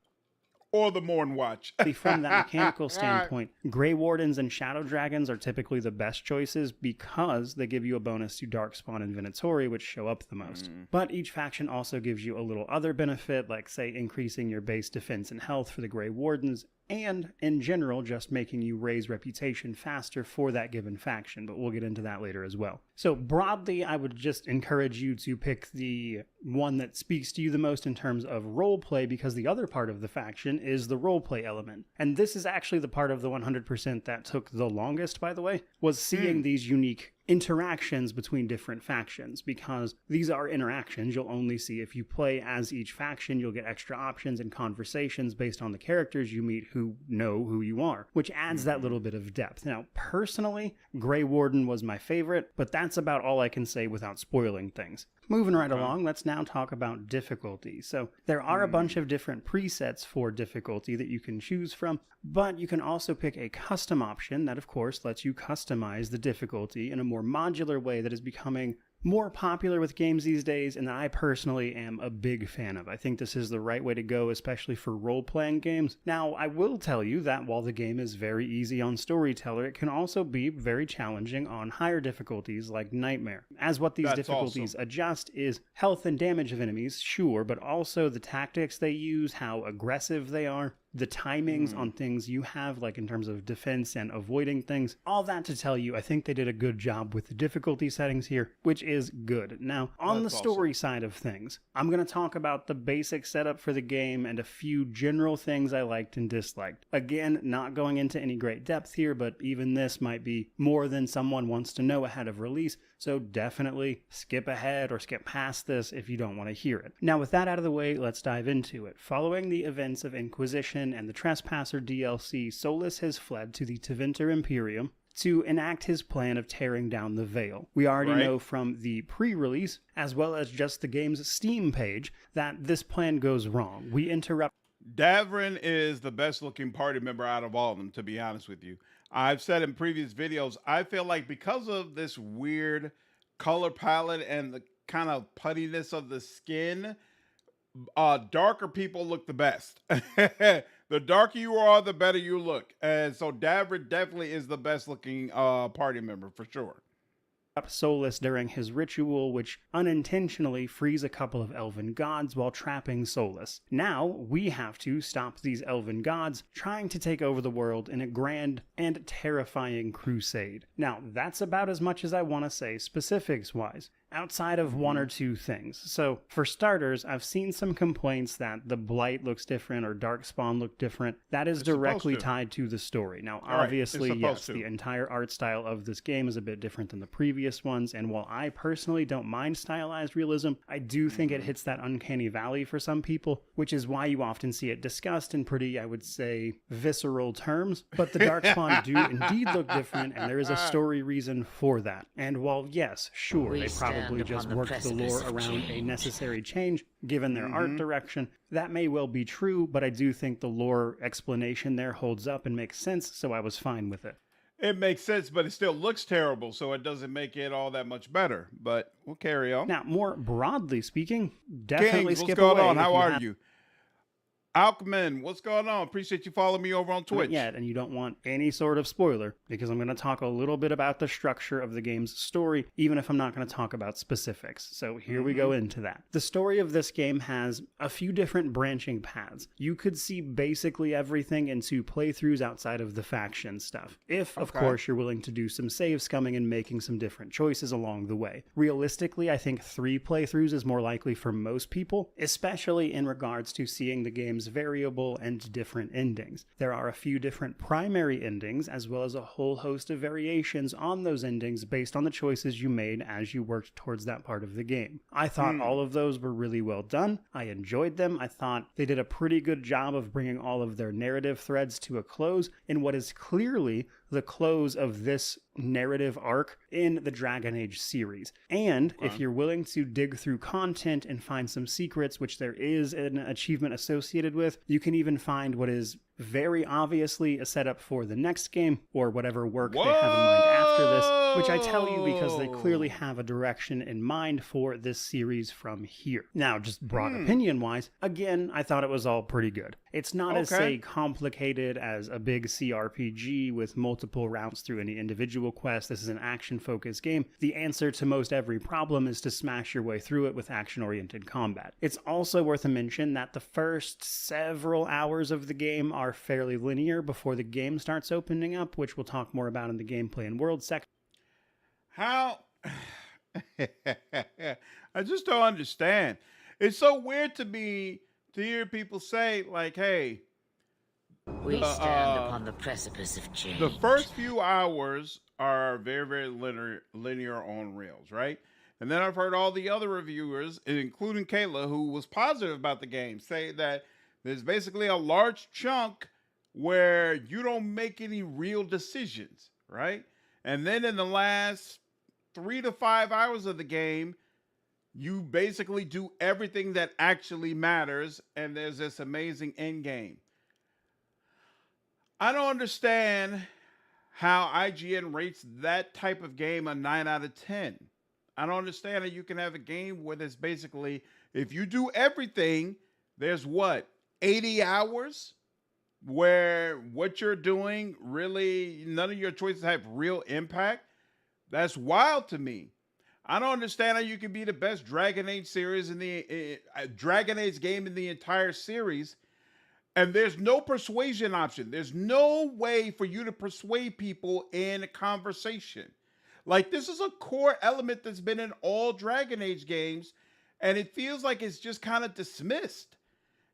or the Morn Watch. From that mechanical standpoint, Grey Wardens and Shadow Dragons are typically the best choices because they give you a bonus to Darkspawn and Venatori, which show up the most. But each faction also gives you a little other benefit, like, say, increasing your base defense and health for the Grey Wardens, and in general just making you raise reputation faster for that given faction, but we'll get into that later as well. So broadly, I would just encourage you to pick the one that speaks to you the most in terms of roleplay, because the other part of the faction is the roleplay element. And this is actually the part of the 100% that took the longest, by the way, was seeing these unique interactions between different factions, because these are interactions you'll only see if you play as each faction. You'll get extra options and conversations based on the characters you meet who know who you are, which adds that little bit of depth. Now, personally, Grey Warden was my favorite, but that's about all I can say without spoiling things. Moving right along, let's now talk about difficulty. So there are a bunch of different presets for difficulty that you can choose from, but you can also pick a custom option that, of course, lets you customize the difficulty in a more modular way that is becoming more popular with games these days, and that I personally am a big fan of. I think this is the right way to go, especially for role-playing games. Now, I will tell you that while the game is very easy on Storyteller, it can also be very challenging on higher difficulties like Nightmare. As what these difficulties adjust is health and damage of enemies, sure, but also the tactics they use, how aggressive they are, the timings on things you have, like in terms of defense and avoiding things. All that to tell you, I think they did a good job with the difficulty settings here, which is good. Now, on the story side of things, I'm going to talk about the basic setup for the game and a few general things I liked and disliked. Again, not going into any great depth here, but even this might be more than someone wants to know ahead of release, so definitely skip ahead or skip past this if you don't want to hear it. Now, with that out of the way, let's dive into it. Following the events of Inquisition and the Trespasser DLC, Solus has fled to the Tevinter Imperium to enact his plan of tearing down the Veil. We already know from the pre-release, as well as just the game's Steam page, that this plan goes wrong. We interrupt. Davrin is the best looking party member out of all of them, to be honest with you. I've said in previous videos, I feel like because of this weird color palette and the kind of puttiness of the skin, darker people look the best. The darker you are, the better you look. And so Davrin definitely is the best looking party member for sure. Solus during his ritual, which unintentionally frees a couple of elven gods while trapping Solus. Now, we have to stop these elven gods trying to take over the world in a grand and terrifying crusade. Now, that's about as much as I want to say specifics-wise, outside of one or two things. So, for starters, I've seen some complaints that the Blight looks different or Darkspawn look different. That is directly tied to the story. Now, obviously, yes, the entire art style of this game is a bit different than the previous ones, and while I personally don't mind stylized realism, I do think it hits that uncanny valley for some people, which is why you often see it discussed in pretty, I would say, visceral terms. But the Darkspawn do indeed look different, and there is a story reason for that. And while, yes, sure, they probably just worked the lore around a necessary change, given their art direction, that may well be true, but I do think the lore explanation there holds up and makes sense, so I was fine with it. It makes sense, but it still looks terrible, so it doesn't make it all that much better. But we'll carry on. Now, more broadly speaking, definitely Kings, skip what's going away. on? How are you? Alchemin, what's going on? Appreciate you following me over on Twitch. Not yet, and you don't want any sort of spoiler, because I'm going to talk a little bit about the structure of the game's story, even if I'm not going to talk about specifics. So here we go into that. The story of this game has a few different branching paths. You could see basically everything in 2 playthroughs outside of the faction stuff, if, of course, you're willing to do some save scumming and making some different choices along the way. Realistically, I think 3 playthroughs is more likely for most people, especially in regards to seeing the game's variable and different endings. There are a few different primary endings, as well as a whole host of variations on those endings based on the choices you made as you worked towards that part of the game. I thought all of those were really well done. I enjoyed them. I thought they did a pretty good job of bringing all of their narrative threads to a close in what is clearly the close of this narrative arc in the Dragon Age series. And if you're willing to dig through content and find some secrets, which there is an achievement associated with, you can even find what is very obviously a setup for the next game or whatever work they have in mind after this, which I tell you because they clearly have a direction in mind for this series from here. Now, just broad opinion-wise, again, I thought it was all pretty good. It's not as, say, complicated as a big CRPG with multiple routes through any individual quest. This is an action-focused game. The answer to most every problem is to smash your way through it with action-oriented combat. It's also worth a mention that the first several hours of the game are fairly linear before the game starts opening up, which we'll talk more about in the gameplay and world section. How? I just don't understand. It's so weird to me to hear people say, like, hey, we stand upon the precipice of change. The first few hours are very, very linear on rails, right? And then I've heard all the other reviewers, including Kayla, who was positive about the game, say that there's basically a large chunk where you don't make any real decisions, right? And then in the last 3 to 5 hours of the game, you basically do everything that actually matters, and there's this amazing end game. I don't understand how IGN rates that type of game a 9 out of 10. I don't understand how you can have a game where there's basically, if you do everything, there's what, 80 hours where what you're doing really, none of your choices have real impact. That's wild to me. I don't understand how you can be the best Dragon Age series in the Dragon Age game in the entire series, and there's no persuasion option. There's no way for you to persuade people in a conversation. Like, this is a core element that's been in all Dragon Age games, and it feels like it's just kind of dismissed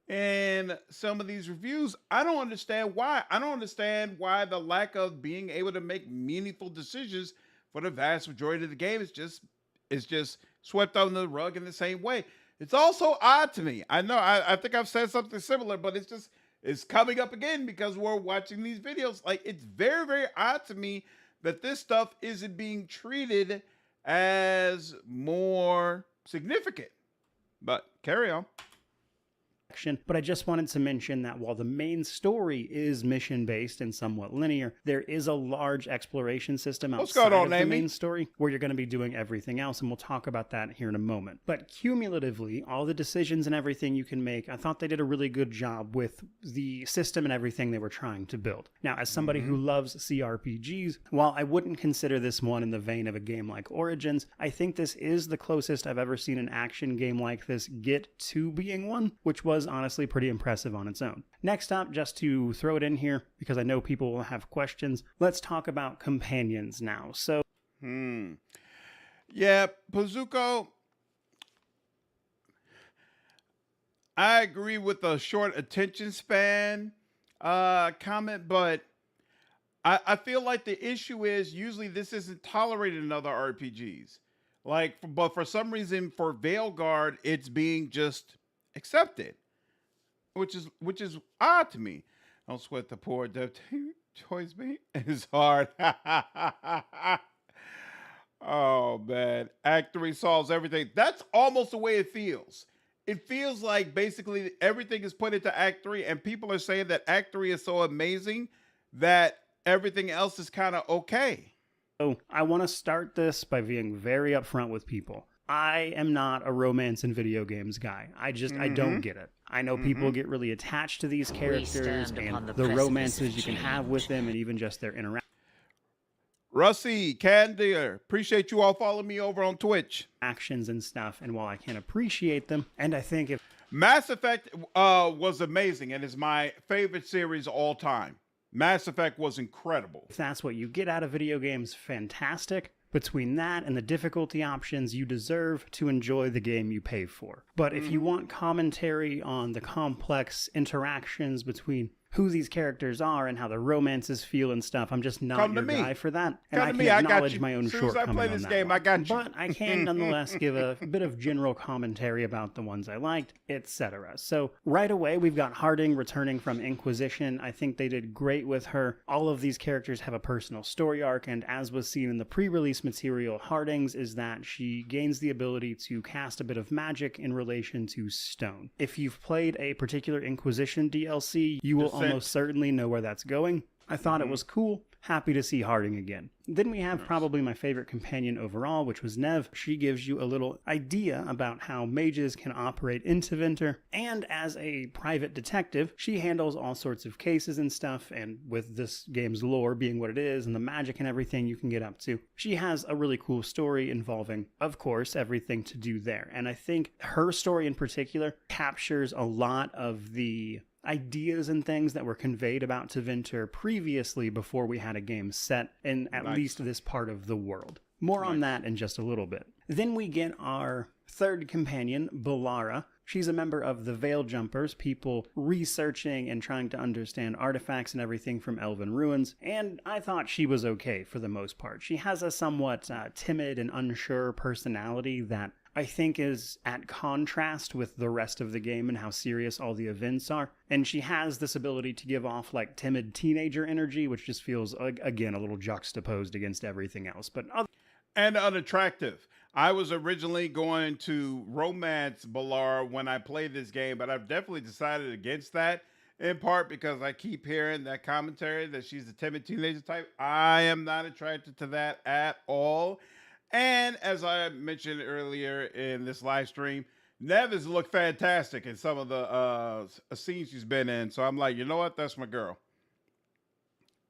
in some of these reviews. I don't understand why. I don't understand why the lack of being able to make meaningful decisions for the vast majority of the game is just swept under the rug in the same way. It's also odd to me. I know I think I've said something similar, but it's coming up again because we're watching these videos. Like, it's very, very odd to me that this stuff isn't being treated as more significant. But carry on. But I just wanted to mention that while the main story is mission-based and somewhat linear, there is a large exploration system outside of the main story where you're going to be doing everything else, and we'll talk about that here in a moment. But cumulatively, all the decisions and everything you can make, I thought they did a really good job with the system and everything they were trying to build. Now, as somebody who loves CRPGs, while I wouldn't consider this one in the vein of a game like Origins, I think this is the closest I've ever seen an action game like this get to being one, which was honestly pretty impressive on its own. Next up, just to throw it in here, because I know people will have questions, let's talk about companions now. So, yeah, Pazuko, I agree with the short attention span comment, but I feel like the issue is usually this isn't tolerated in other RPGs. But for some reason, for Veilguard, it's being just accepted, which is odd to me. Don't sweat the poor dev choice, me. It's hard. Oh man, Act 3 solves everything. That's almost the way it feels. It feels like basically everything is put into Act 3, and people are saying that Act 3 is so amazing that everything else is kind of okay. So I want to start this by being very upfront with people. I am not a romance in video games guy. I don't get it. I know people get really attached to these characters and the romances you can have with them and even just their interaction. Russie, Candier, appreciate you all following me over on Twitch. Actions and stuff, and while I can appreciate them, and I think if Mass Effect was amazing and is my favorite series all time. Mass Effect was incredible. If that's what you get out of video games, fantastic. Between that and the difficulty options, you deserve to enjoy the game you pay for. But if you want commentary on the complex interactions between who these characters are and how the romances feel and stuff, I'm just not your guy for that. And I can acknowledge my own shortcomings on that one. I got you. But I can nonetheless give a bit of general commentary about the ones I liked, etc. So right away, we've got Harding returning from Inquisition. I think they did great with her. All of these characters have a personal story arc, and as was seen in the pre-release material, Harding's is that she gains the ability to cast a bit of magic in relation to stone. If you've played a particular Inquisition DLC, you will almost certainly know where that's going. I thought it was cool. Happy to see Harding again. Then we have probably my favorite companion overall, which was Nev. She gives you a little idea about how mages can operate in Tevinter, and as a private detective, she handles all sorts of cases and stuff, and with this game's lore being what it is, and the magic and everything you can get up to, she has a really cool story involving, of course, everything to do there. And I think her story in particular captures a lot of the ideas and things that were conveyed about Tevinter previously before we had a game set in at least this part of the world. More on that in just a little bit. Then we get our third companion, Balara. She's a member of the Veil Jumpers, people researching and trying to understand artifacts and everything from Elven ruins, and I thought she was okay for the most part. She has a somewhat timid and unsure personality that I think is at contrast with the rest of the game and how serious all the events are. And she has this ability to give off like timid teenager energy, which just feels, again, a little juxtaposed against everything else. But and unattractive. I was originally going to romance Balara when I played this game, but I've definitely decided against that, in part because I keep hearing that commentary that she's a timid teenager type. I am not attracted to that at all. And as I mentioned earlier in this live stream, Nev has looked fantastic in some of the scenes she's been in. So I'm like, you know what? That's my girl.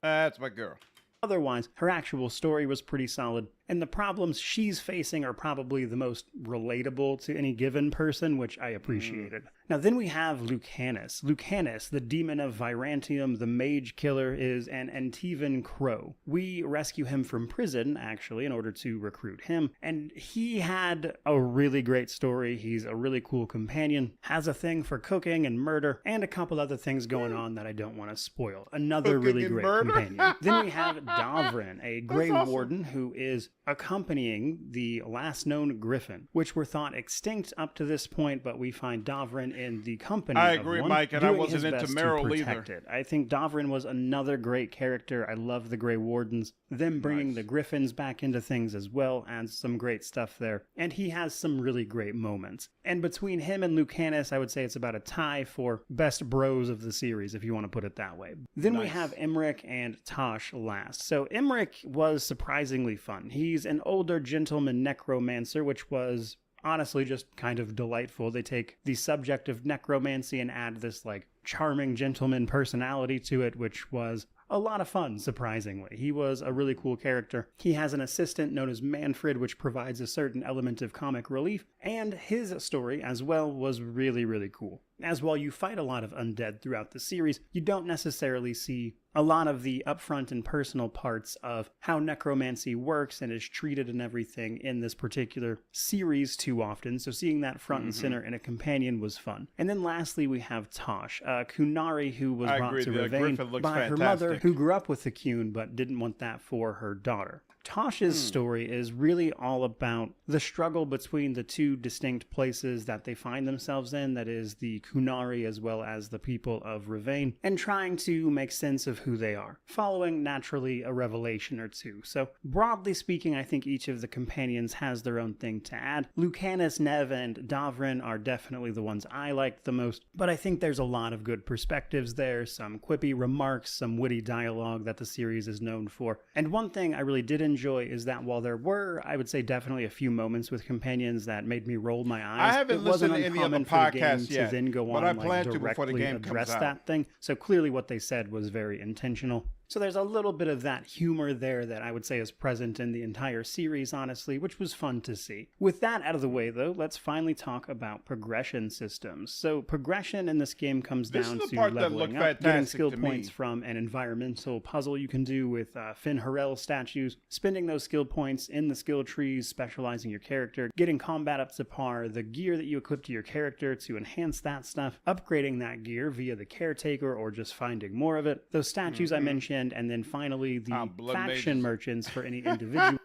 That's my girl. Otherwise, her actual story was pretty solid, and the problems she's facing are probably the most relatable to any given person, which I appreciated. Now then we have Lucanus. Lucanus, the demon of Virantium, the mage killer, is an Antivan crow. We rescue him from prison, actually, in order to recruit him, and he had a really great story. He's a really cool companion, has a thing for cooking and murder, and a couple other things going on that I don't want to spoil. Another Cooking really and great murder? companion. Then we have Davrin, a Grey awesome. Warden who is accompanying the last known Griffin, which were thought extinct up to this point, but we find Davrin in the company I of agree, one, Mike, and I doing wasn't his into best to Meryl protect either. it. I think Davrin was another great character. I love the Grey Wardens. Them bringing the Griffins back into things as well adds some great stuff there, and he has some really great moments. And between him and Lucanus, I would say it's about a tie for best bros of the series, if you want to put it that way. Then we have Emmerich and Tosh last. So Emmerich was surprisingly fun. He's an older gentleman necromancer, which was honestly just kind of delightful. They take the subject of necromancy and add this like charming gentleman personality to it, which was a lot of fun, surprisingly. He was a really cool character. He has an assistant known as Manfred, which provides a certain element of comic relief, and his story as well was really, really cool. As while you fight a lot of undead throughout the series, you don't necessarily see a lot of the upfront and personal parts of how necromancy works and is treated and everything in this particular series too often, so seeing that front and center in a companion was fun. And then lastly, we have Tosh, Kunari, who was brought to Ravane by her mother, who grew up with the Kun but didn't want that for her daughter. Tosh's story is really all about the struggle between the two distinct places that they find themselves in, that is the Kunari as well as the people of Ravane, and trying to make sense of who they are, following naturally a revelation or two. So broadly speaking, I think each of the companions has their own thing to add. Lucanus, Nev, and Davrin are definitely the ones I liked the most, but I think there's a lot of good perspectives there, some quippy remarks, some witty dialogue that the series is known for. And one thing I really did enjoy is that while there were, I would say, definitely a few moments with companions that made me roll my eyes, I haven't it wasn't listened to any uncommon of the for the game podcasts to yet, then go but on I plan like to before the directly game comes address out. that thing. So clearly what they said was very intentional. So there's a little bit of that humor there that I would say is present in the entire series, honestly, which was fun to see. With that out of the way, though, let's finally talk about progression systems. So progression in this game comes down to leveling up, getting skill points from an environmental puzzle you can do with Finn Harel statues, spending those skill points in the skill trees, specializing your character, getting combat up to par, the gear that you equip to your character to enhance that stuff, upgrading that gear via the caretaker or just finding more of it, those statues I mentioned, and then finally the faction merchants for any individual.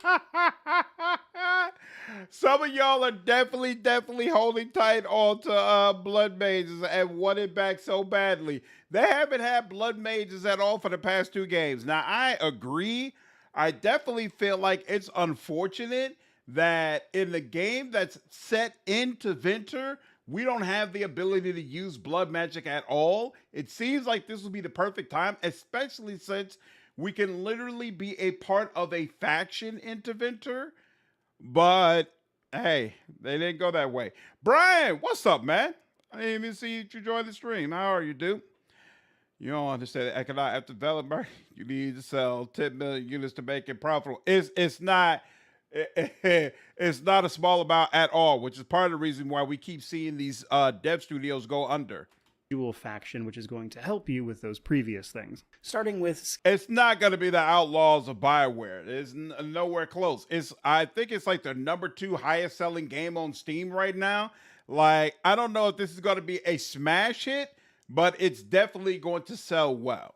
Some of y'all are definitely holding tight on to Blood Mages and want it back so badly. They haven't had Blood Mages at all for the past 2 games. Now, I agree. I definitely feel like it's unfortunate that in the game that's set into Winter, we don't have the ability to use blood magic at all. It seems like this will be the perfect time, especially since we can literally be a part of a faction into Winter. But hey, they didn't go that way. Brian, what's up, man? I didn't even see you join the stream. How are you, dude? You don't understand economic development. You need to sell 10 million units to make it profitable. It's not a small amount at all, which is part of the reason why we keep seeing these dev studios go under. Dual faction, which is going to help you with those previous things. Starting with... It's not going to be the Outlaws of BioWare. It's nowhere close. I think it's like the number 2 highest selling game on Steam right now. Like, I don't know if this is going to be a smash hit, but it's definitely going to sell well.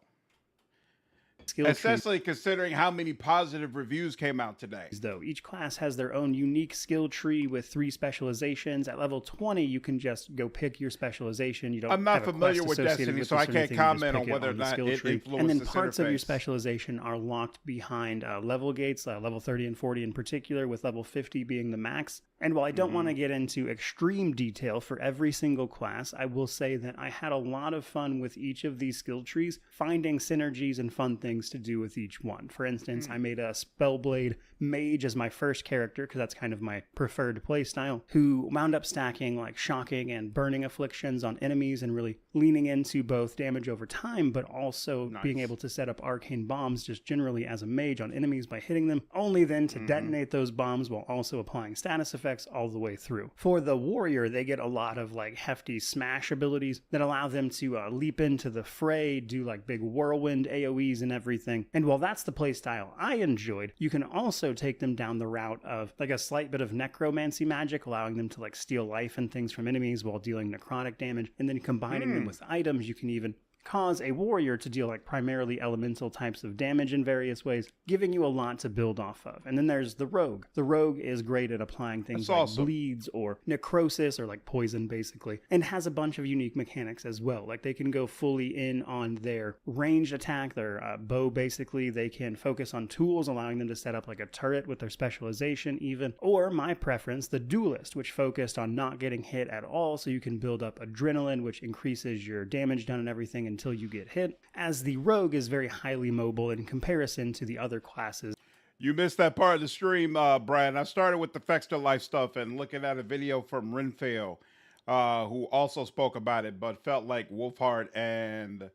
Especially considering how many positive reviews came out today. Though each class has their own unique skill tree with 3 specializations. At level 20, you can just go pick your specialization. You don't. I'm not have a familiar quest with Destiny, with so I can't comment on it whether or the not skill it tree. influences And then this parts of your interface. specialization are locked behind level gates, level 30 and 40 in particular, with level 50 being the max. And while I don't want to get into extreme detail for every single class, I will say that I had a lot of fun with each of these skill trees, finding synergies and fun things to do with each one. For instance, I made a Spellblade Mage as my first character, because that's kind of my preferred playstyle, who wound up stacking like shocking and burning afflictions on enemies and really leaning into both damage over time, but also being able to set up arcane bombs just generally as a mage on enemies by hitting them, only then to detonate those bombs while also applying status effects all the way through. For the warrior, they get a lot of like hefty smash abilities that allow them to leap into the fray, do like big whirlwind AoEs and everything. And while that's the playstyle I enjoyed, you can also take them down the route of like a slight bit of necromancy magic, allowing them to like steal life and things from enemies while dealing necrotic damage, and then combining them with items. You can even cause a warrior to deal like primarily elemental types of damage in various ways, giving you a lot to build off of. And then there's the rogue. The rogue is great at applying things like bleeds or necrosis or like poison basically, and has a bunch of unique mechanics as well. Like they can go fully in on their ranged attack, their bow basically. They can focus on tools, allowing them to set up like a turret with their specialization even. Or my preference, the duelist, which focused on not getting hit at all, so you can build up adrenaline, which increases your damage done and everything until you get hit, as the rogue is very highly mobile in comparison to the other classes. You missed that part of the stream, Brian. I started with the Fexter Life stuff and looking at a video from Renfail, who also spoke about it, but felt like Wolfheart and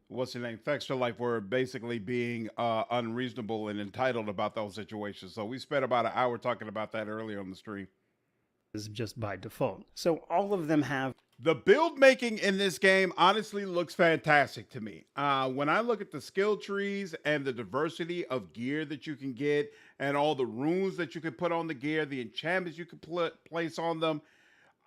what's his name, Fexter Life, were basically being unreasonable and entitled about those situations. So we spent about an hour talking about that earlier on the stream. Is just by default. So all of them have. The build making in this game honestly looks fantastic to me. When I look at the skill trees and the diversity of gear that you can get and all the runes that you can put on the gear, the enchantments you can place on them,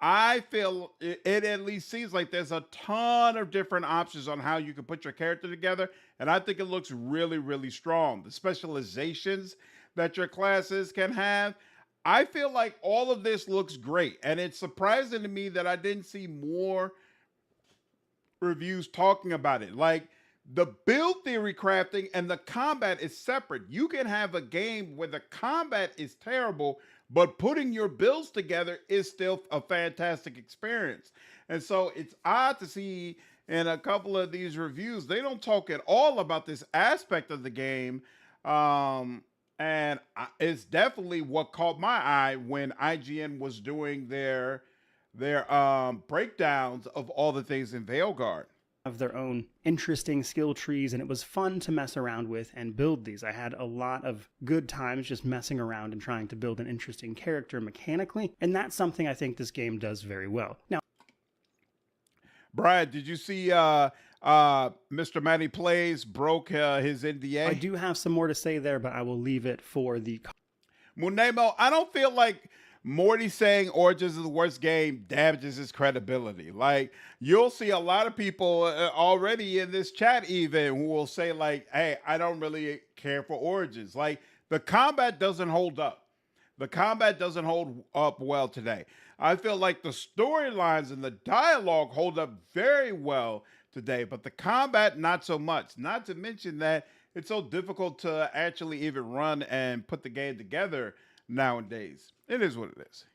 I feel it at least seems like there's a ton of different options on how you can put your character together. And I think it looks really, really strong. The specializations that your classes can have, I feel like all of this looks great, and it's surprising to me that I didn't see more reviews talking about it. Like, the build theory crafting and the combat is separate. You can have a game where the combat is terrible, but putting your builds together is still a fantastic experience. And so it's odd to see in a couple of these reviews, they don't talk at all about this aspect of the game. And it's definitely what caught my eye when IGN was doing their breakdowns of all the things in Veilguard. Of their own interesting skill trees, and it was fun to mess around with and build these. I had a lot of good times just messing around and trying to build an interesting character mechanically, and that's something I think this game does very well. Now, Brian, did you see Mr. Matty Plays broke his NDA? I do have some more to say there, but I will leave it for the... Munemo, I don't feel like Morty saying Origins is the worst game damages his credibility. Like, you'll see a lot of people already in this chat even who will say like, hey, I don't really care for Origins. Like, the combat doesn't hold up. The combat doesn't hold up well today. I feel like the storylines and the dialogue hold up very well today, but the combat, not so much. Not to mention that it's so difficult to actually even run and put the game together nowadays. It is what it is.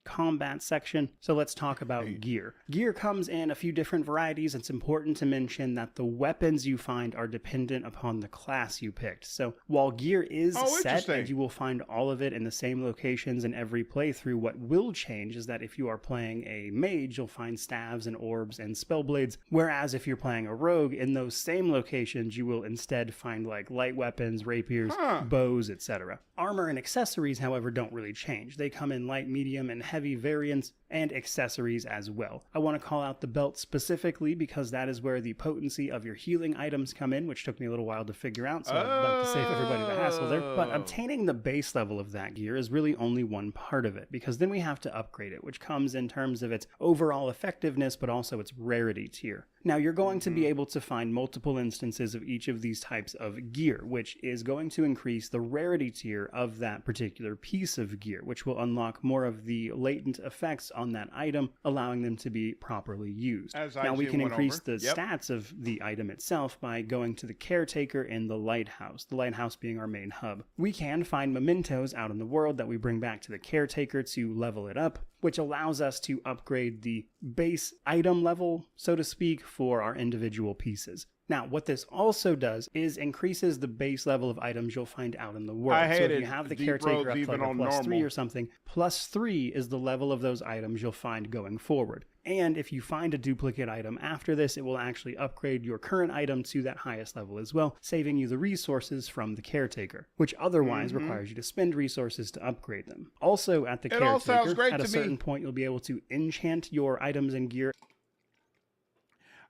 Combat section. So let's talk about gear. Gear comes in a few different varieties. It's important to mention that the weapons you find are dependent upon the class you picked. So while gear is set and you will find all of it in the same locations in every playthrough, what will change is that if you are playing a mage, you'll find staves and orbs and spellblades, whereas if you're playing a rogue, in those same locations you will instead find like light weapons, rapiers, bows, etc. Armor and accessories, however, don't really change. They come in light, medium, and heavy variants, and accessories as well. I want to call out the belt specifically because that is where the potency of your healing items come in, which took me a little while to figure out, so I'd like to save everybody the hassle there. But obtaining the base level of that gear is really only one part of it, because then we have to upgrade it, which comes in terms of its overall effectiveness, but also its rarity tier. Now, you're going to be able to find multiple instances of each of these types of gear, which is going to increase the rarity tier of that particular piece of gear, which will unlock more of the latent effects on that item, allowing them to be properly used. Now we IGN can went increase over. the Yep. stats of the item itself by going to the caretaker in the lighthouse being our main hub. We can find mementos out in the world that we bring back to the caretaker to level it up, which allows us to upgrade the base item level, so to speak, for our individual pieces. Now, what this also does is increases the base level of items you'll find out in the world. I So if hated you have the deep caretaker roads up to even like a on +3 normal. or something, +3 is the level of those items you'll find going forward. And if you find a duplicate item after this, it will actually upgrade your current item to that highest level as well, saving you the resources from the caretaker, which otherwise requires you to spend resources to upgrade them. Also, at the It all sounds caretaker, great at a to me. certain point, you'll be able to enchant your items and gear.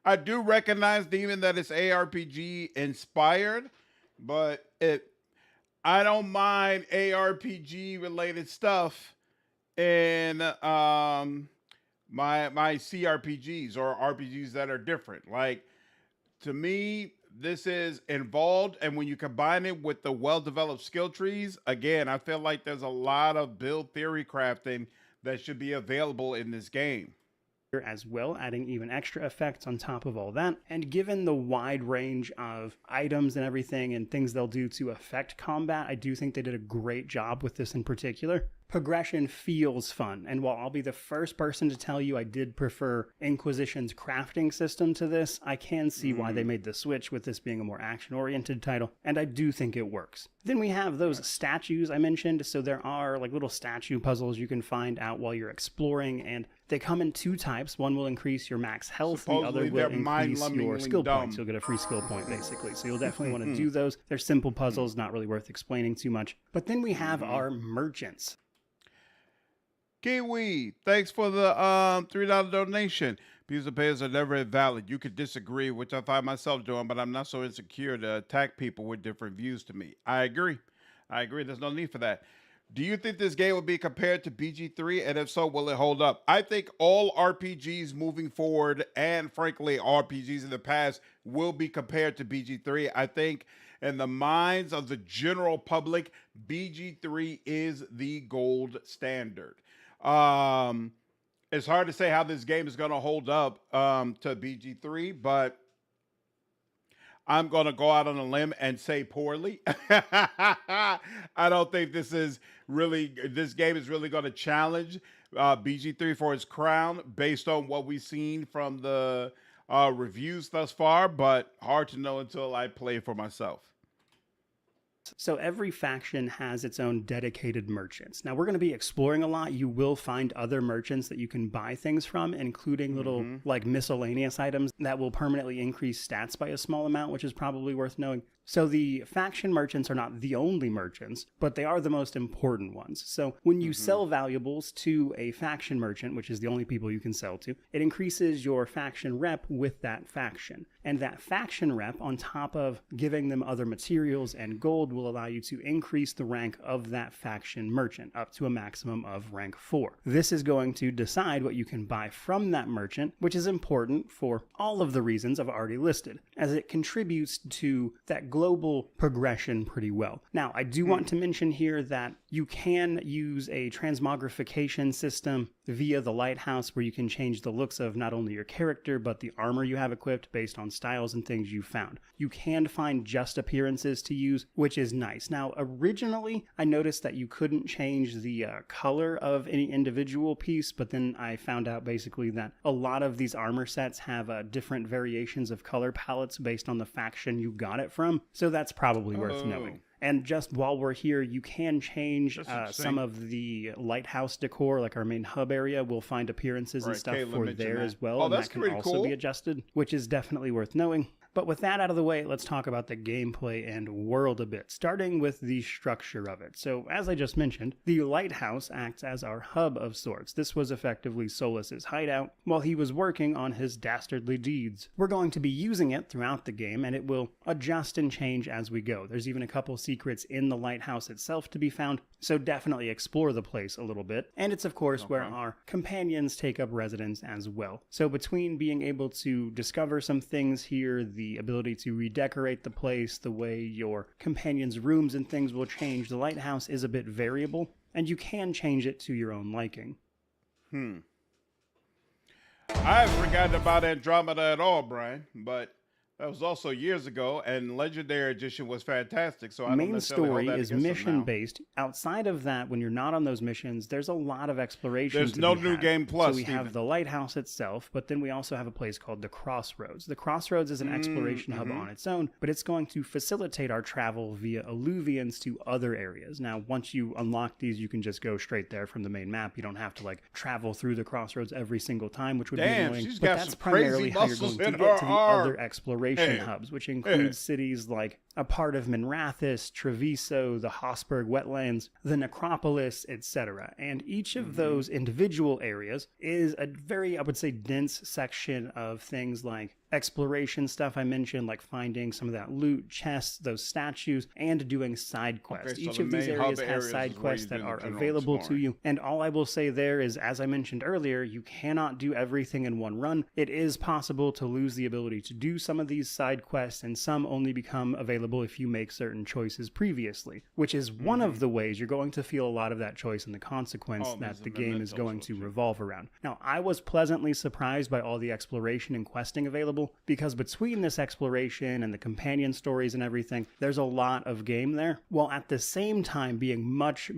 I do recognize, Demon, that it's ARPG inspired, but I don't mind ARPG related stuff in my CRPGs or RPGs that are different. Like, to me, this is involved, and when you combine it with the well-developed skill trees, again, I feel like there's a lot of build theory crafting that should be available in this game as well, adding even extra effects on top of all that. And given the wide range of items and everything and things they'll do to affect combat, I do think they did a great job with this in particular. Progression feels fun, and while I'll be the first person to tell you I did prefer Inquisition's crafting system to this, I can see why they made the switch with this being a more action-oriented title, and I do think it works. Then we have those statues I mentioned, so there are like little statue puzzles you can find out while you're exploring, and they come in two types. One will increase your max health, the other Supposedly will they're increase your mind-numbingly skill dumb. points. You'll get a free skill point, basically, so you'll definitely want to do those. They're simple puzzles, not really worth explaining too much. But then we have our merchants. Kiwi, thanks for the $3 donation. Views of payers are never invalid. You could disagree, which I find myself doing, but I'm not so insecure to attack people with different views to me. I agree. There's no need for that. Do you think this game will be compared to BG3? And if so, will it hold up? I think all RPGs moving forward, and frankly, RPGs in the past, will be compared to BG3. I think in the minds of the general public, BG3 is the gold standard. It's hard to say how this game is going to hold up to BG3, but I'm going to go out on a limb and say poorly. I don't think this game is really going to challenge BG3 for its crown based on what we've seen from the reviews thus far, but hard to know until I play for myself. So every faction has its own dedicated merchants. Now we're going to be exploring a lot. You will find other merchants that you can buy things from, including little like miscellaneous items that will permanently increase stats by a small amount, which is probably worth knowing. So the faction merchants are not the only merchants, but they are the most important ones. So when you sell valuables to a faction merchant, which is the only people you can sell to, it increases your faction rep with that faction. And that faction rep, on top of giving them other materials and gold, will allow you to increase the rank of that faction merchant up to a maximum of rank 4. This is going to decide what you can buy from that merchant, which is important for all of the reasons I've already listed, as it contributes to that global progression pretty well. Now, I do want to mention here that you can use a transmogrification system via the lighthouse where you can change the looks of not only your character, but the armor you have equipped based on styles and things you found. You can find just appearances to use, which is nice. Now, originally, I noticed that you couldn't change the color of any individual piece, but then I found out basically that a lot of these armor sets have different variations of color palettes based on the faction you got it from, so that's probably worth knowing. And just while we're here, you can change some of the lighthouse decor, like our main hub area. We'll find appearances and stuff Kayla for there that as well. Oh, and that's that can pretty also cool. be adjusted, which is definitely worth knowing. But with that out of the way, let's talk about the gameplay and world a bit, starting with the structure of it. So, as I just mentioned, the lighthouse acts as our hub of sorts. This was effectively Solus's hideout while he was working on his dastardly deeds. We're going to be using it throughout the game, and it will adjust and change as we go. There's even a couple secrets in the lighthouse itself to be found, so definitely explore the place a little bit. And it's, of course, where our companions take up residence as well. So between being able to discover some things here, the ability to redecorate the place, the way your companions' rooms and things will change, the lighthouse is a bit variable, and you can change it to your own liking. I haven't forgotten about Andromeda at all, Brian, but that was also years ago, and Legendary Edition was fantastic, so I don't Main necessarily hold story that is against them mission now. based. Outside of that, when you're not on those missions, there's a lot of exploration. There's to no be new had. game plus, So we Steven. have the lighthouse itself, but then we also have a place called the Crossroads. The Crossroads is an exploration hub on its own, but it's going to facilitate our travel via alluvians to other areas. Now, once you unlock these, you can just go straight there from the main map. You don't have to like travel through the Crossroads every single time, which would be annoying. She's But got that's some primarily crazy how you're muscles going to in get to her the other arm. exploration hubs, which includes cities like a part of Minrathous, Treviso, the Hosberg wetlands, the Necropolis, etc. And each of those individual areas is a very, I would say, dense section of things like exploration stuff I mentioned, like finding some of that loot, chests, those statues, and doing side quests. Okay, so Each the of these main areas hub has areas side is where quests you that do the are general available to exploring. you. And all I will say there is, as I mentioned earlier, you cannot do everything in one run. It is possible to lose the ability to do some of these side quests, and some only become available if you make certain choices previously, which is one of the ways you're going to feel a lot of that choice and the consequence that the game is going to revolve around. Now, I was pleasantly surprised by all the exploration and questing available, because between this exploration and the companion stories and everything, there's a lot of game there, while at the same time being much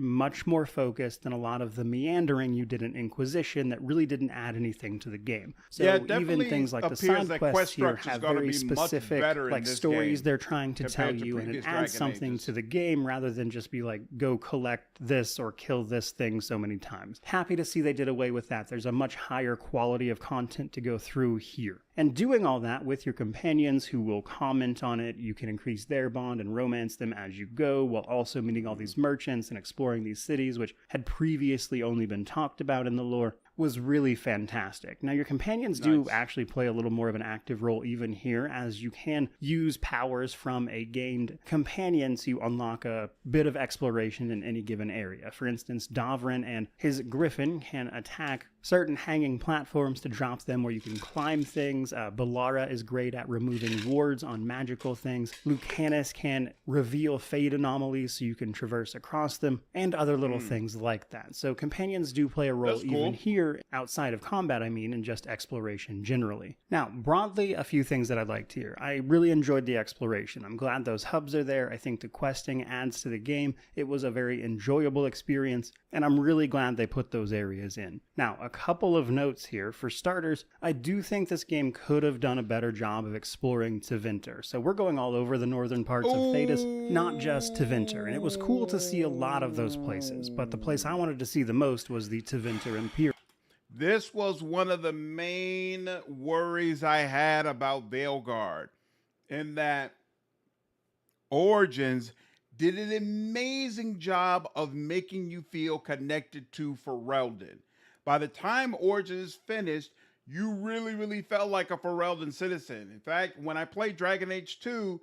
more focused than a lot of the meandering you did in Inquisition that really didn't add anything to the game. So Yeah, it even definitely things like the appears side that quests quest here structure's have gonna very be much specific better in like this stories game they're trying to tell compared to you, and it previous adds Dragon something Ages. to the game rather than just be like, go collect this or kill this thing so many times. Happy to see they did away with that. There's a much higher quality of content to go through here. And doing all that with your companions who will comment on it, you can increase their bond and romance them as you go, while also meeting all these merchants and exploring these cities, which had previously only been talked about in the lore, was really fantastic. Now, your companions do actually play a little more of an active role even here, as you can use powers from a gained companion to unlock a bit of exploration in any given area. For instance, Davrin and his griffin can attack certain hanging platforms to drop them where you can climb things. Balara is great at removing wards on magical things. Lucanus can reveal fade anomalies so you can traverse across them, and other little things like that. So companions do play a role That's cool. even here, outside of combat, I mean, and just exploration generally. Now, broadly, a few things that I liked here. I really enjoyed the exploration. I'm glad those hubs are there. I think the questing adds to the game. It was a very enjoyable experience, and I'm really glad they put those areas in. Now, a couple of notes here. For starters, I do think this game could have done a better job of exploring Tevinter. So we're going all over the northern parts of Thedas, not just Tevinter, and it was cool to see a lot of those places, but the place I wanted to see the most was the Tevinter Imperium. This was one of the main worries I had about Veilguard, in that Origins did an amazing job of making you feel connected to Ferelden. By the time Origins finished, you really felt like a Ferelden citizen. In fact, when I played Dragon Age 2,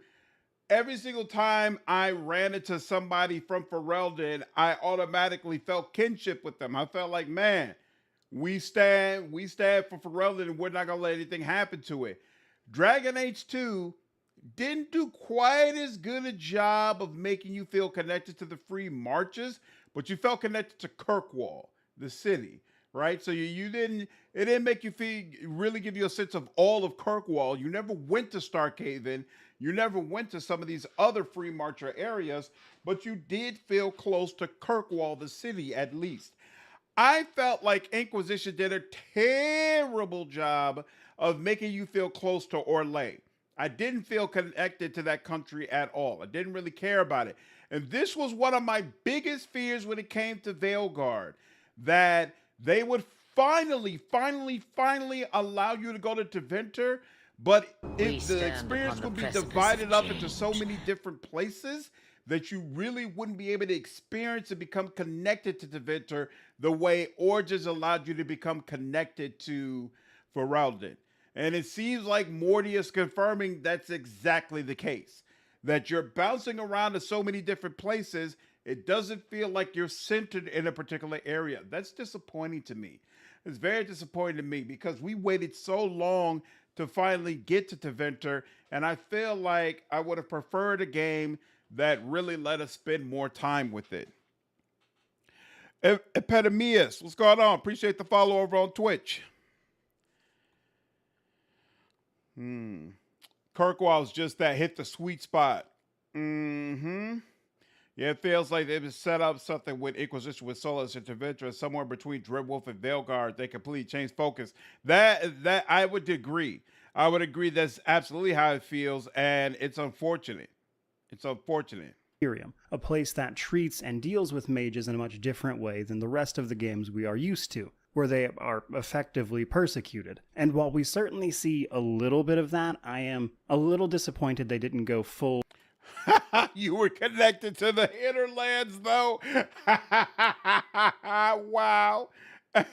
every single time I ran into somebody from Ferelden, I automatically felt kinship with them. I felt like, man, we stand for Ferelden, and we're not gonna let anything happen to it. Dragon Age 2 didn't do quite as good a job of making you feel connected to the free marches, but you felt connected to Kirkwall, the city, right? So it didn't make you really give you a sense of all of Kirkwall. You never went to Starkhaven. You never went to some of these other free marcher areas, but you did feel close to Kirkwall, the city, at least. I felt like Inquisition did a terrible job of making you feel close to Orlais. I didn't feel connected to that country at all. I didn't really care about it. And this was one of my biggest fears when it came to Veilguard, that they would finally allow you to go to Tevinter, but the experience would be divided up into so many different places that you really wouldn't be able to experience and become connected to Tevinter the way Origins allowed you to become connected to Ferelden. And it seems like Morty is confirming that's exactly the case. That you're bouncing around to so many different places, it doesn't feel like you're centered in a particular area. That's disappointing to me. It's very disappointing to me because we waited so long to finally get to Tevinter, and I feel like I would have preferred a game that really let us spend more time with it. Epidemius, what's going on? Appreciate the follow over on Twitch. Kirkwall's just that hit the sweet spot. Yeah, it feels like they've set up something with Inquisition with Solus and Tevintra somewhere between Dreadwolf and Veilguard. They completely changed focus. That I would agree. I would agree that's absolutely how it feels, and it's unfortunate. It's unfortunate. A place that treats and deals with mages in a much different way than the rest of the games we are used to, where they are effectively persecuted. And while we certainly see a little bit of that, I am a little disappointed they didn't go full. You were connected to the hinterlands, though. Wow.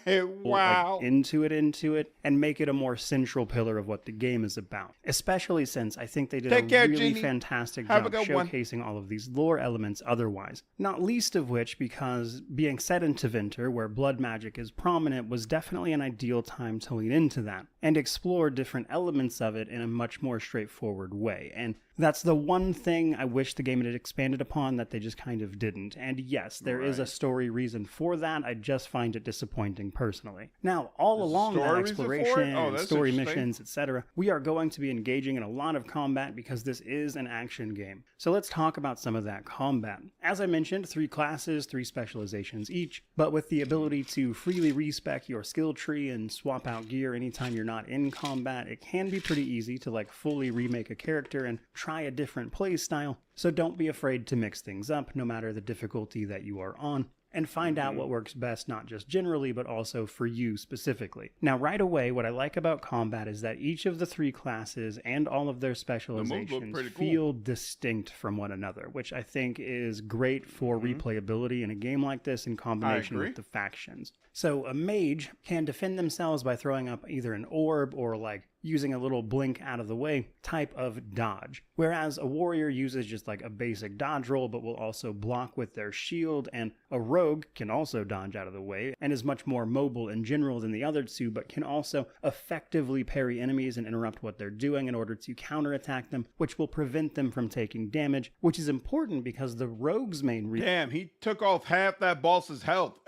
Wow. Like, into it, and make it a more central pillar of what the game is about. Especially since I think they did really fantastic job showcasing all of these lore elements otherwise. Not least of which because being set in Tevinter, where blood magic is prominent, was definitely an ideal time to lean into that, and explore different elements of it in a much more straightforward way. And that's the one thing I wish the game had expanded upon that they just kind of didn't. And yes, there is a story reason for that. I just find it disappointing personally. Now, all along that exploration, and story missions, etc., we are going to be engaging in a lot of combat because this is an action game. So let's talk about some of that combat. As I mentioned, 3 classes, 3 specializations each, but with the ability to freely respec your skill tree and swap out gear anytime you're not in combat, it can be pretty easy to like fully remake a character and try a different playstyle, so don't be afraid to mix things up no matter the difficulty that you are on, and find out what works best not just generally but also for you specifically. Now right away, what I like about combat is that each of the 3 classes and all of their specializations feel distinct from one another, which I think is great for replayability in a game like this in combination with the factions. So a mage can defend themselves by throwing up either an orb or like using a little blink out of the way type of dodge, whereas a warrior uses just like a basic dodge roll but will also block with their shield, and a rogue can also dodge out of the way and is much more mobile in general than the other 2, but can also effectively parry enemies and interrupt what they're doing in order to counterattack them, which will prevent them from taking damage, which is important because the rogue's main Damn, he took off half that boss's health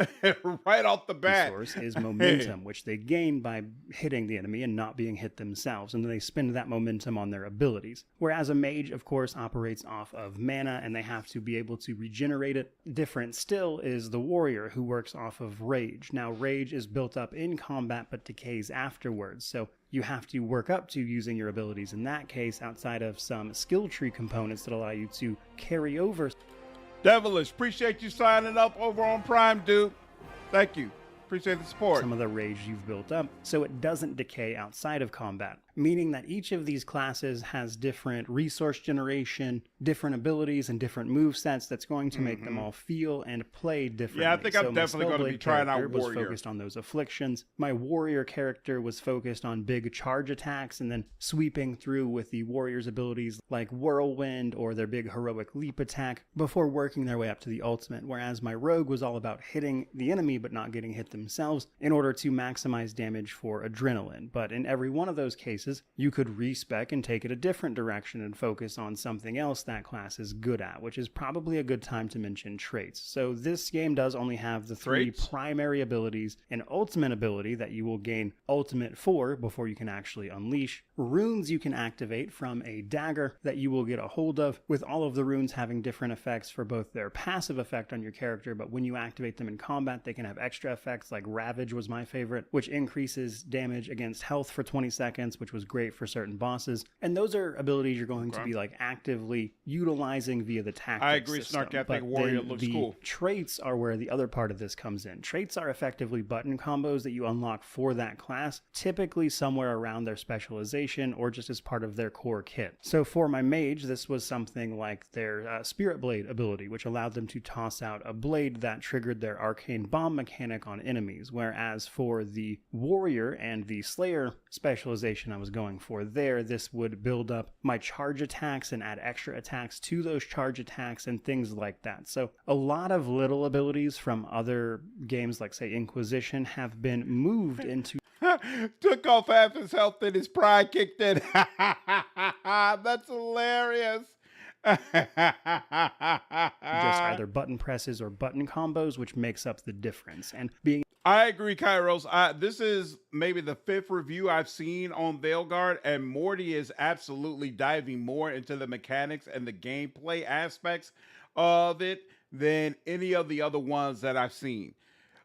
right off the bat. Resource is momentum, which they gain by hitting the enemy and not being hit themselves, and then they spend that momentum on their abilities. Whereas a mage, of course, operates off of mana, and they have to be able to regenerate it. Different still is the warrior, who works off of rage. Now, rage is built up in combat but decays afterwards, so you have to work up to using your abilities in that case outside of some skill tree components that allow you to carry over. Devilish, appreciate you signing up over on Prime, dude. Thank you. Appreciate the support. Some of the rage you've built up, so it doesn't decay outside of combat, meaning that each of these classes has different resource generation, different abilities, and different movesets that's going to make them all feel and play differently. Yeah, I think I'm definitely going to be trying out Warrior. Was focused on those afflictions. My Warrior character was focused on big charge attacks and then sweeping through with the Warrior's abilities like Whirlwind or their big heroic leap attack before working their way up to the ultimate, whereas my Rogue was all about hitting the enemy but not getting hit themselves in order to maximize damage for adrenaline. But in every one of those cases, you could respec and take it a different direction and focus on something else that class is good at, which is probably a good time to mention traits. So this game does only have the 3 primary abilities, an ultimate ability that you will gain ultimate for before you can actually unleash, runes you can activate from a dagger that you will get a hold of, with all of the runes having different effects for both their passive effect on your character, but when you activate them in combat, they can have extra effects like Ravage was my favorite, which increases damage against health for 20 seconds, which was great for certain bosses. And those are abilities you're going to be like actively utilizing via the tactics I agree, system. Snark. I think Warrior looks cool. Traits are where the other part of this comes in. Traits are effectively button combos that you unlock for that class, typically somewhere around their specialization or just as part of their core kit. So for my mage, this was something like their Spirit Blade ability, which allowed them to toss out a blade that triggered their arcane bomb mechanic on enemies, whereas for the warrior and the slayer specialization I was going for there, this would build up my charge attacks and add extra attacks to those charge attacks and things like that. So a lot of little abilities from other games like say Inquisition have been moved into took off half his health and his pride kicked in. That's hilarious. just either button presses or button combos, which makes up the difference. And being I agree, Kairos. This is maybe the 5th review I've seen on Veilguard, and Morty is absolutely diving more into the mechanics and the gameplay aspects of it than any of the other ones that I've seen.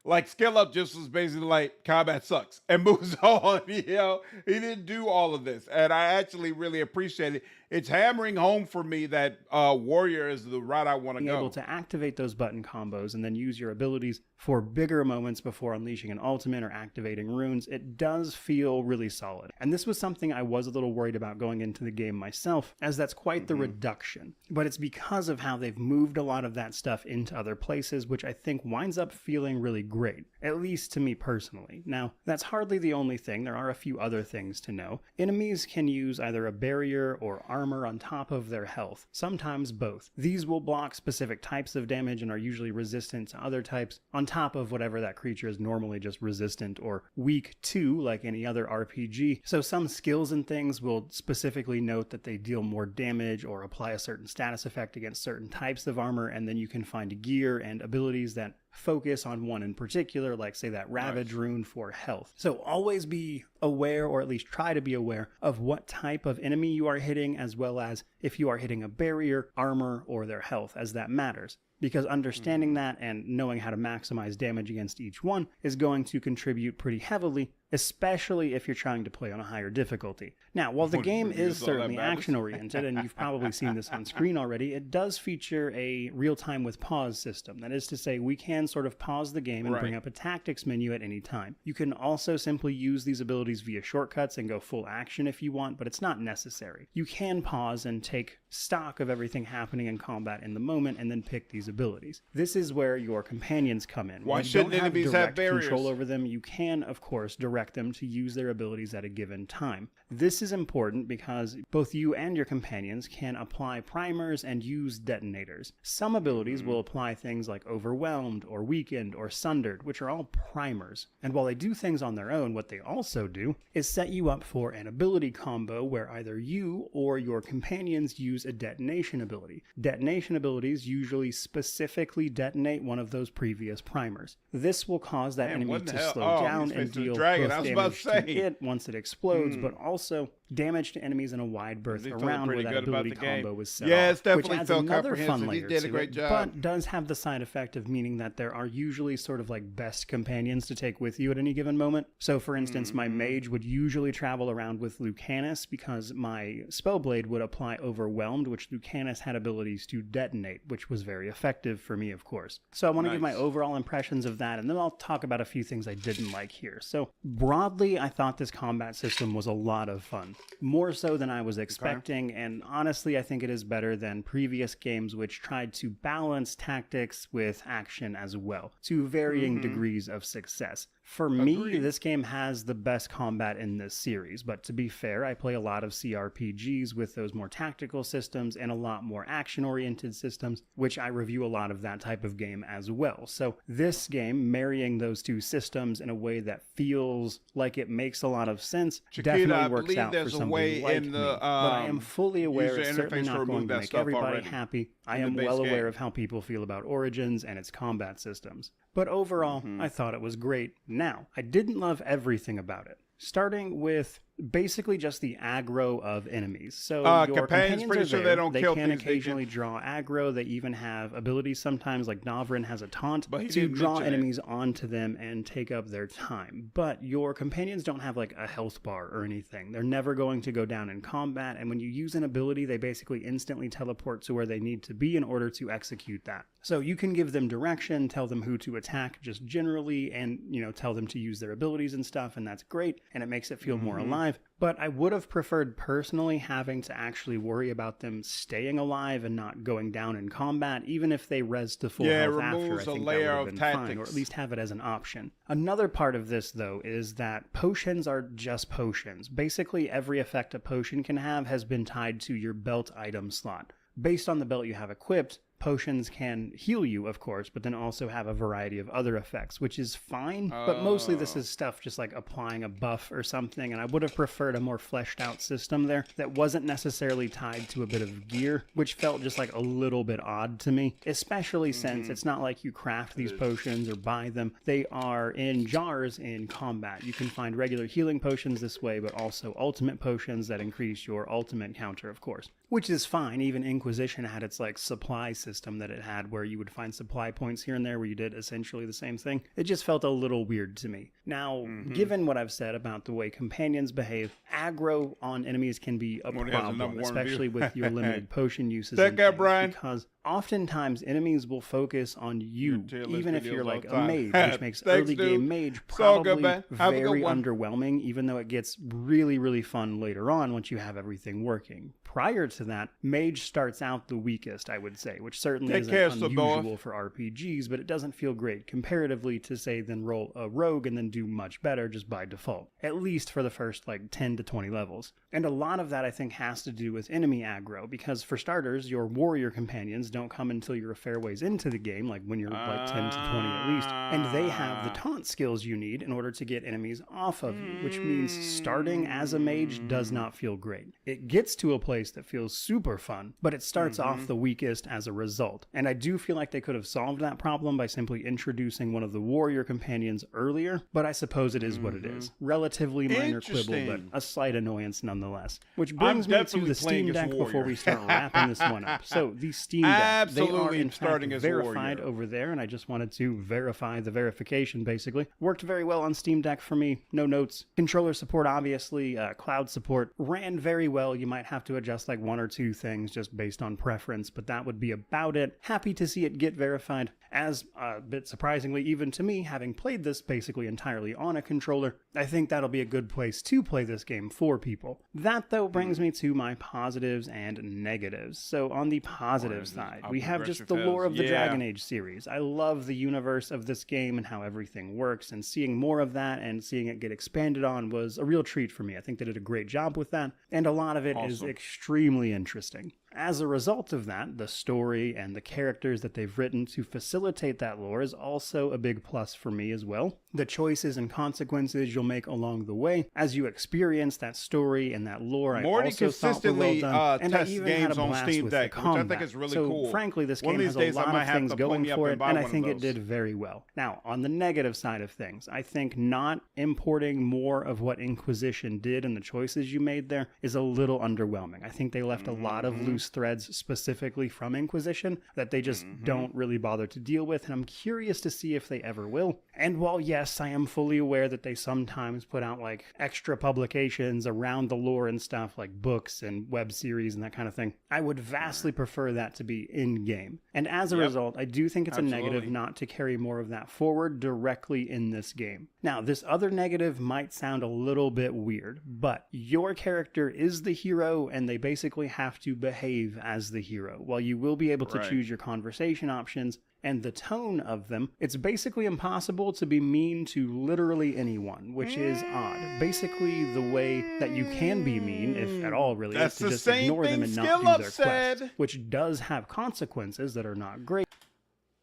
Like, Skill Up just was basically like, combat sucks, and moves on, He didn't do all of this, and I actually really appreciate it. It's hammering home for me that Warrior is the route I want to go. Being able to activate those button combos and then use your abilities for bigger moments before unleashing an ultimate or activating runes, it does feel really solid. And this was something I was a little worried about going into the game myself, as that's quite the reduction. But it's because of how they've moved a lot of that stuff into other places, which I think winds up feeling really great, at least to me personally. Now, that's hardly the only thing. There are a few other things to know. Enemies can use either a barrier or armor on top of their health, sometimes both. These will block specific types of damage and are usually resistant to other types, on top of whatever that creature is normally just resistant or weak to, like any other RPG. So some skills and things will specifically note that they deal more damage or apply a certain status effect against certain types of armor, and then you can find gear and abilities that focus on one in particular, like say that Ravage rune for health. So always be aware, or at least try to be aware, of what type of enemy you are hitting, as well as if you are hitting a barrier, armor, or their health, as that matters. Because understanding that and knowing how to maximize damage against each one is going to contribute pretty heavily, especially if you're trying to play on a higher difficulty. Now, while the game is certainly action-oriented, and you've probably seen this on screen already, it does feature a real-time with pause system. That is to say, we can sort of pause the game and bring up a tactics menu at any time. You can also simply use these abilities via shortcuts and go full action if you want, but it's not necessary. You can pause and take stock of everything happening in combat in the moment and then pick these abilities. This is where your companions come in. Why shouldn't enemies have barriers? Control over them, you can, of course, direct them to use their abilities at a given time. This is important because both you and your companions can apply primers and use detonators. Some abilities will apply things like Overwhelmed or Weakened or Sundered, which are all primers. And while they do things on their own, what they also do is set you up for an ability combo where either you or your companions use a detonation ability. Detonation abilities usually specifically detonate one of those previous primers. This will cause that enemy to slow down and deal both damage to it once it explodes, but also damage to enemies in a wide berth around where that ability combo was set Yeah, off, it's definitely which adds felt another fun comprehensive. He layer did a to great it, job. but does have the side effect of meaning that there are usually sort of like best companions to take with you at any given moment. So for instance, my mage would usually travel around with Lucanus because my Spellblade would apply Overwhelmed, which Lucanus had abilities to detonate, which was very effective for me, of course. So I want to give my overall impressions of that, and then I'll talk about a few things I didn't like here. So broadly, I thought this combat system was a lot of fun. More so than I was expecting, and honestly I think it is better than previous games which tried to balance tactics with action as well, to varying degrees of success. For me, this game has the best combat in this series, but to be fair, I play a lot of CRPGs with those more tactical systems and a lot more action-oriented systems, which I review a lot of that type of game as well. So this game, marrying those two systems in a way that feels like it makes a lot of sense, definitely works out for somebody like me. But I am fully aware it's certainly not going to make everybody happy. I am well aware of how people feel about Origins and its combat systems. But overall, I thought it was great. Now, I didn't love everything about it. Starting with basically just the aggro of enemies. So your companions pretty are sure there. they don't kill can things, occasionally draw aggro. They even have abilities sometimes, like Navrin has a taunt, But he to didn't draw mention enemies onto them and take up their time. But your companions don't have like a health bar or anything. They're never going to go down in combat, and when you use an ability, they basically instantly teleport to where they need to be in order to execute that. So you can give them direction, tell them who to attack just generally, and tell them to use their abilities and stuff, and that's great, and it makes it feel more alive. But I would have preferred personally having to actually worry about them staying alive and not going down in combat, even if they res to full health after. I think that would have been fine, or at least have it as an option. Another part of this, though, is that potions are just potions. Basically, every effect a potion can have has been tied to your belt item slot. Based on the belt you have equipped, Potions can heal you, of course, but then also have a variety of other effects, which is fine, but mostly this is stuff just like applying a buff or something, and I would have preferred a more fleshed out system there that wasn't necessarily tied to a bit of gear, which felt just like a little bit odd to me, especially since it's not like you craft these potions or buy them. They are in jars in combat. You can find regular healing potions this way, but also ultimate potions that increase your ultimate counter, of course, which is fine. Even Inquisition had its like supply system that it had where you would find supply points here and there where you did essentially the same thing. It just felt a little weird to me. Now, given what I've said about the way companions behave, aggro on enemies can be a problem, especially with your limited potion uses and things, because oftentimes enemies will focus on you, even if you're like a mage, which makes early game mage probably very underwhelming, even though it gets really, really fun later on once you have everything working. Prior to that, mage starts out the weakest, I would say, which certainly isn't unusual for RPGs, but it doesn't feel great comparatively to, say, then roll a rogue and then do much better just by default, at least for the first like 10 to 20 levels. And a lot of that I think has to do with enemy aggro, because for starters, your warrior companions don't come until you're a fair ways into the game, like when you're like 10 to 20 at least, and they have the taunt skills you need in order to get enemies off of you, which means starting as a mage does not feel great. It gets to a place that feels super fun, but it starts off the weakest as a result. And I do feel like they could have solved that problem by simply introducing one of the warrior companions earlier, but I suppose it is what it is. Relatively minor quibble, but a slight annoyance nonetheless. Which brings me to the Steam Deck before we start wrapping this one up. So the Steam Deck, they are in fact verified over there, and I just wanted to verify the verification basically. Worked very well on Steam Deck for me, no notes. Controller support obviously, cloud support ran very well. You might have to adjust like one or two things just based on preference, but that would be about it. Happy to see it get verified, as a bit surprisingly even to me, having played this basically entirely on a controller. I think that'll be a good place to play this game for people. That though brings me to my positives and negatives. So on the positive side, we have just the lore of the Dragon Age series. I love the universe of this game and how everything works, and seeing more of that and seeing it get expanded on was a real treat for me. I think they did a great job with that, and a lot of it is extremely interesting. As a result of that, the story and the characters that they've written to facilitate that lore is also a big plus for me as well. The choices and consequences you'll make along the way as you experience that story and that lore, I also thought were well done. And I even had a blast with the combat. Which I think is really cool. Frankly, this game has a lot of things going for it, and I think it did very well. Now, on the negative side of things, I think not importing more of what Inquisition did and the choices you made there is a little underwhelming. I think they left a lot of loose threads specifically from Inquisition that they just don't really bother to deal with, and I'm curious to see if they ever will. And while yes, I am fully aware that they sometimes put out like extra publications around the lore and stuff, like books and web series and that kind of thing, I would vastly prefer that to be in-game. And as a result, I do think it's a negative not to carry more of that forward directly in this game. Now, this other negative might sound a little bit weird, but your character is the hero and they basically have to behave as the hero. While you will be able to choose your conversation options and the tone of them, it's basically impossible to be mean to literally anyone, which is odd. Basically, the way that you can be mean, if at all really, is to just ignore them and not do their quest, which does have consequences that are not great.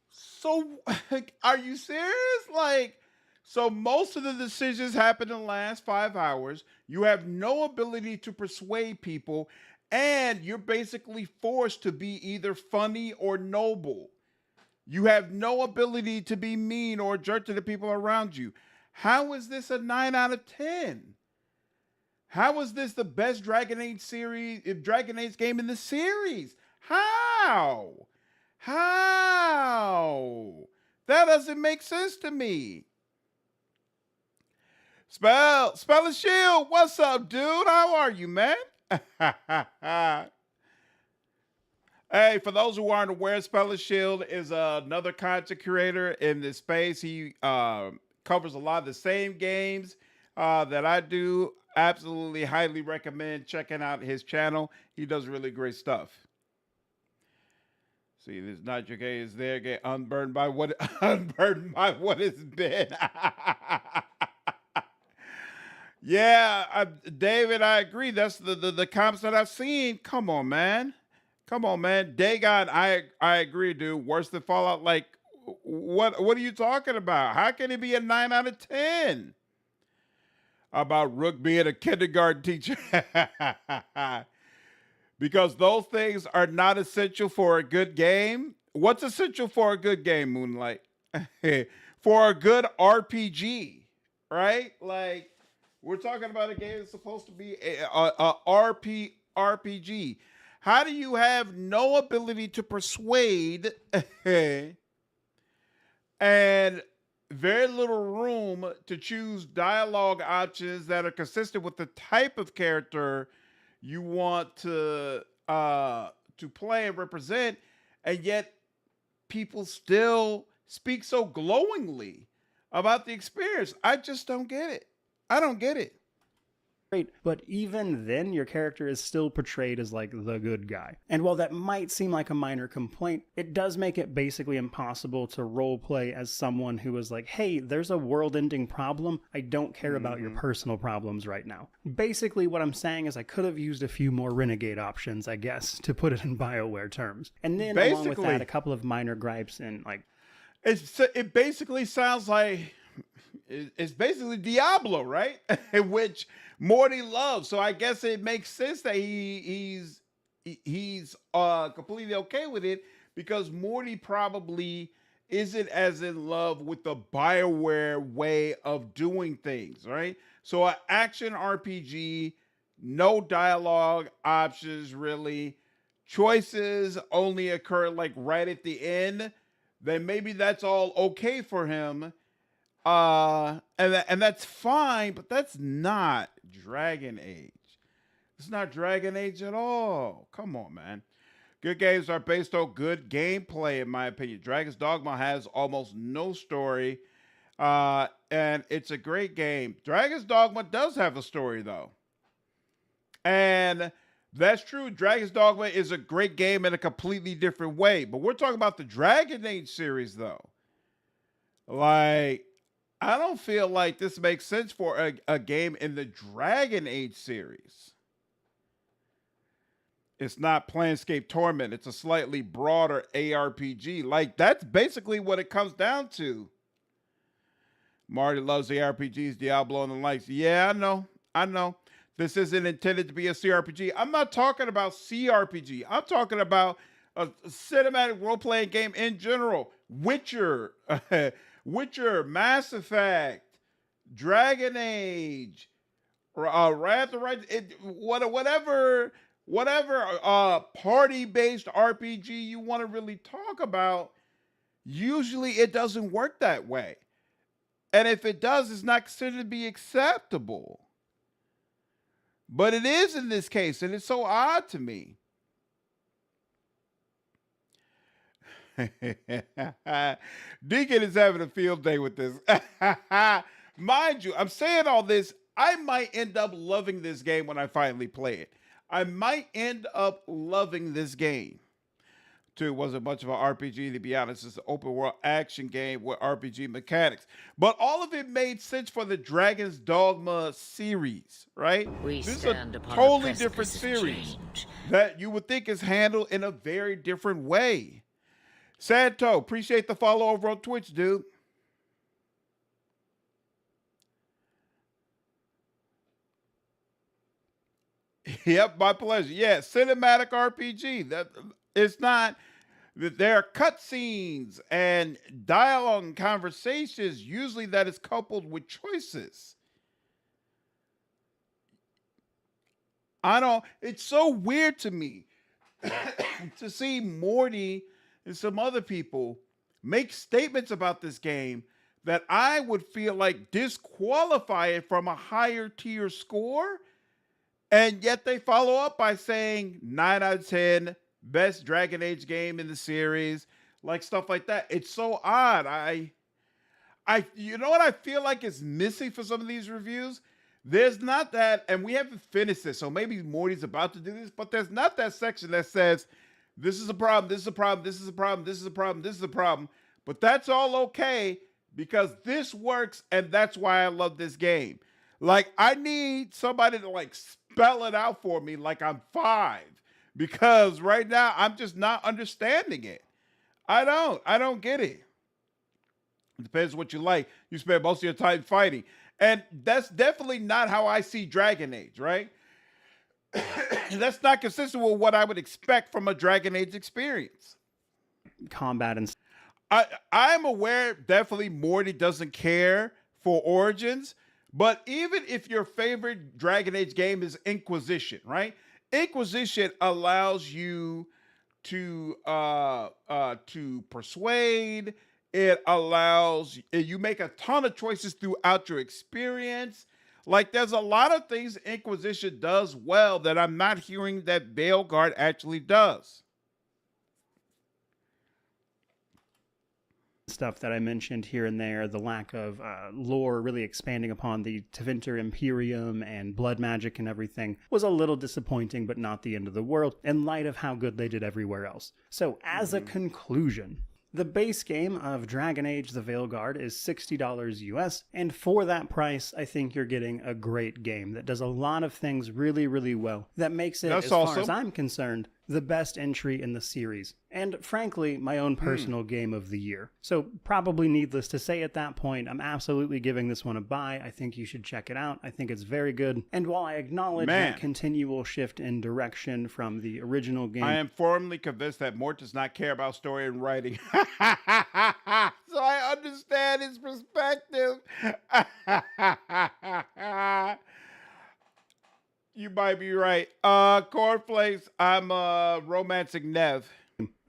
So, are you serious? Like, so most of the decisions happen in the last 5 hours. You have no ability to persuade people, and you're basically forced to be either funny or noble. You have no ability to be mean or a jerk to the people around you. How is this a 9 out of 10? How is this the best Dragon Age game in the series? How? That doesn't make sense to me. Spell a Shield, what's up, dude? How are you, man? Hey, for those who aren't aware, Spell Shield is another content creator in this space. He covers a lot of the same games that I do. Absolutely highly recommend checking out his channel. He does really great stuff. See, this not your gay is there. Get unburdened by what it's been. Yeah, David, I agree. That's the comps that I've seen. Come on, man. Come on, man. Dagon, I agree, dude. Worse than Fallout. Like, what are you talking about? How can it be a 9 out of 10? About Rook being a kindergarten teacher. Because those things are not essential for a good game. What's essential for a good game, Moonlight? For a good RPG, right? Like, we're talking about a game that's supposed to be a RPG. How do you have no ability to persuade and very little room to choose dialogue options that are consistent with the type of character you want to play and represent, and yet people still speak so glowingly about the experience? I just don't get it. I don't get it. Great, but even then, your character is still portrayed as like the good guy. And while that might seem like a minor complaint, it does make it basically impossible to roleplay as someone who is like, hey, there's a world-ending problem. I don't care about your personal problems right now. Basically, what I'm saying is I could have used a few more renegade options, I guess, to put it in BioWare terms. And then, along with that, a couple of minor gripes and like... It basically sounds like... It's basically Diablo, right? Which Morty loves. So I guess it makes sense that he's completely okay with it, because Morty probably isn't as in love with the BioWare way of doing things, right? So an action RPG, no dialogue options really, choices only occur like right at the end, then maybe that's all okay for him. And that's fine, but that's not Dragon Age. It's not Dragon Age at all. Come on, man. Good games are based on good gameplay, in my opinion. Dragon's Dogma has almost no story, and it's a great game. Dragon's Dogma does have a story, though. And that's true. Dragon's Dogma is a great game in a completely different way. But we're talking about the Dragon Age series, though. Like... I don't feel like this makes sense for a game in the Dragon Age series. It's not Planescape Torment. It's a slightly broader ARPG. Like, that's basically what it comes down to. Marty loves ARPGs, Diablo and the likes. Yeah, I know. This isn't intended to be a CRPG. I'm not talking about CRPG. I'm talking about a cinematic role-playing game in general. Witcher, Mass Effect, Dragon Age, Wrath of whatever party-based RPG you want to really talk about, usually it doesn't work that way. And if it does, it's not considered to be acceptable. But it is in this case, and it's so odd to me. Deacon is having a field day with this. Mind you, I'm saying all this, I might end up loving this game when I finally play it. I might end up loving this game. Too, it wasn't much of an RPG, to be honest. It's an open world action game with RPG mechanics. But all of it made sense for the Dragon's Dogma series, right? This is a totally different series that you would think is handled in a very different way. Santo, appreciate the follow over on Twitch, dude. Yep, my pleasure. Yeah, cinematic RPG. That it's not. There are cutscenes and dialogue and conversations, usually that is coupled with choices. I don't. It's so weird to me to see Morty and some other people make statements about this game that I would feel like disqualify it from a higher tier score, and yet they follow up by saying 9 out of 10, best Dragon Age game in the series, like stuff like that. It's so odd. You know what I feel like is missing for some of these reviews? There's not that, and we haven't finished this, so maybe Morty's about to do this, but there's not that section that says, this is a problem, this is a problem, this is a problem, this is a problem, this is a problem. But that's all okay because this works, and that's why I love this game. Like, I need somebody to like spell it out for me like I'm 5. because right now I'm just not understanding it. I don't get it. It depends what you like. You spend most of your time fighting. And that's definitely not how I see Dragon Age, right? That's not consistent with what I would expect from a Dragon Age experience. Combat and I'm aware definitely Morty doesn't care for Origins, but even if your favorite Dragon Age game is Inquisition, right? Inquisition allows you to persuade. It allows you make a ton of choices throughout your experience. Like there's a lot of things Inquisition does well that I'm not hearing that Veilguard actually does. Stuff that I mentioned here and there, the lack of lore really expanding upon the Tevinter Imperium and blood magic and everything was a little disappointing, but not the end of the world in light of how good they did everywhere else. So as a conclusion, the base game of Dragon Age the Veilguard is $60 US, and for that price, I think you're getting a great game that does a lot of things really, really well. That makes it, as far as I'm concerned, the best entry in the series, and frankly, my own personal game of the year. So probably needless to say at that point, I'm absolutely giving this one a buy. I think you should check it out. I think it's very good. And while I acknowledge that continual shift in direction from the original game, I am firmly convinced that Mort does not care about story and writing. So I understand his perspective. You might be right. Cornflakes, I'm romancing Nev.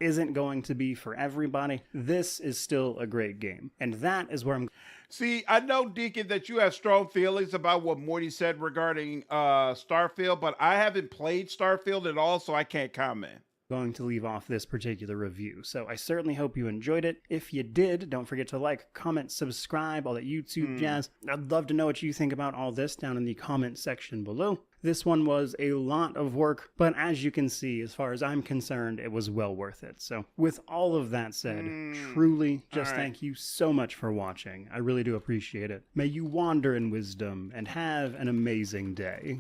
Isn't going to be for everybody. This is still a great game. And that is where I'm... See, I know, Deacon, that you have strong feelings about what Morty said regarding Starfield, but I haven't played Starfield at all, so I can't comment. Going to leave off this particular review. So I certainly hope you enjoyed it. If you did, don't forget to like, comment, subscribe, all that YouTube jazz. I'd love to know what you think about all this down in the comment section below. This one was a lot of work, but as you can see, as far as I'm concerned, it was well worth it. So with all of that said, truly just thank you so much for watching. I really do appreciate it. May you wander in wisdom and have an amazing day.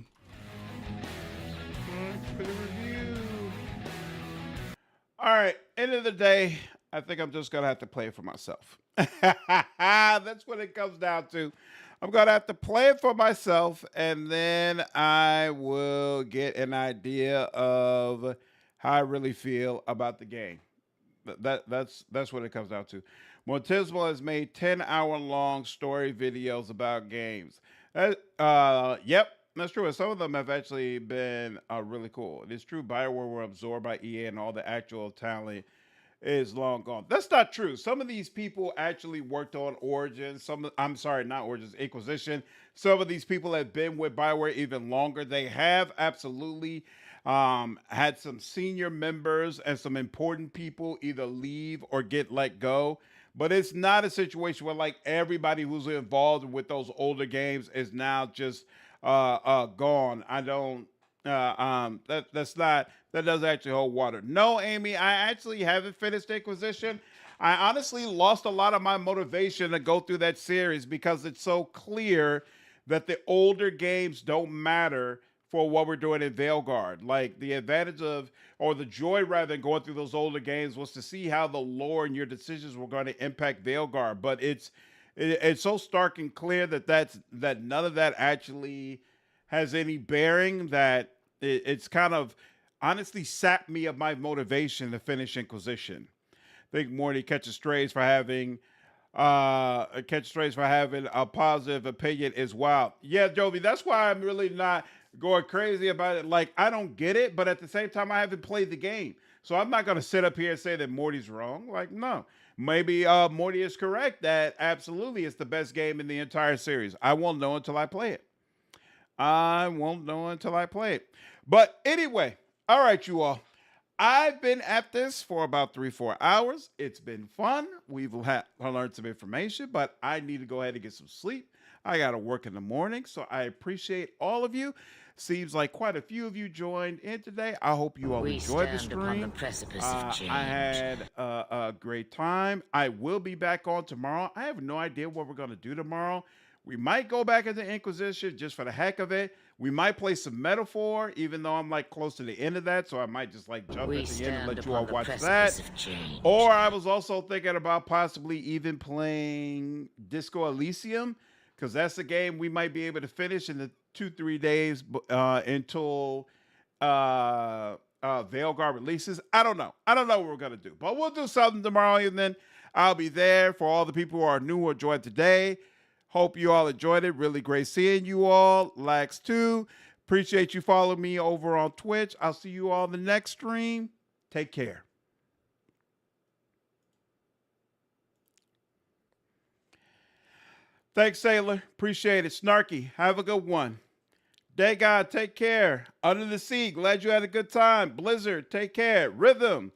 For the review. All right, end of the day, I think I'm just gonna have to play it for myself. That's what it comes down to. I'm gonna have to play it for myself, and then I will get an idea of how I really feel about the game. That's what it comes down to. Mortismal has made 10-hour-long story videos about games. Yep. That's true. And some of them have actually been really cool. It is true BioWare were absorbed by EA and all the actual talent is long gone. That's not true. Some of these people actually worked on Origins. I'm sorry, not Origins, Inquisition. Some of these people have been with BioWare even longer. They have absolutely had some senior members and some important people either leave or get let go. But it's not a situation where like everybody who's involved with those older games is now just gone. I don't that doesn't actually hold water. No, Amy, I actually haven't finished Inquisition. I honestly lost a lot of my motivation to go through that series because it's so clear that the older games don't matter for what we're doing in Veilguard. Like the advantage of, or the joy rather than going through those older games was to see how the lore and your decisions were going to impact Veilguard. But it's so stark and clear that none of that actually has any bearing, that it's kind of honestly sapped me of my motivation to finish Inquisition. I think Morty catches strays for having a positive opinion as well. Yeah, Jovi, that's why I'm really not going crazy about it. Like, I don't get it, but at the same time, I haven't played the game. So I'm not going to sit up here and say that Morty's wrong. Like, no. Maybe Morty is correct that absolutely it's the best game in the entire series. I won't know until I play it. But anyway, all right, you all. I've been at this for about 3-4 hours. It's been fun. We've learned some information, but I need to go ahead and get some sleep. I got to work in the morning, so I appreciate all of you. Seems like quite a few of you joined in today. I hope you all enjoyed the stream. Upon the precipice of change. I had a great time. I will be back on tomorrow. I have no idea what we're going to do tomorrow. We might go back into Inquisition just for the heck of it. We might play some Metaphor, even though I'm like close to the end of that, so I might just like jump at the end and let you all watch that. Or I was also thinking about possibly even playing Disco Elysium, because that's a game we might be able to finish in the 2-3 days until Veilguard releases. I don't know what we're gonna do, but we'll do something tomorrow evening. I'll be there for all the people who are new or joined today. Hope you all enjoyed it. Really great seeing you all. Lax too. Appreciate you following me over on Twitch. I'll see you all in the next stream. Take care. Thanks, Sailor. Appreciate it. Snarky, have a good one. Day God, take care. Under the Sea, glad you had a good time. Blizzard, take care. Rhythm,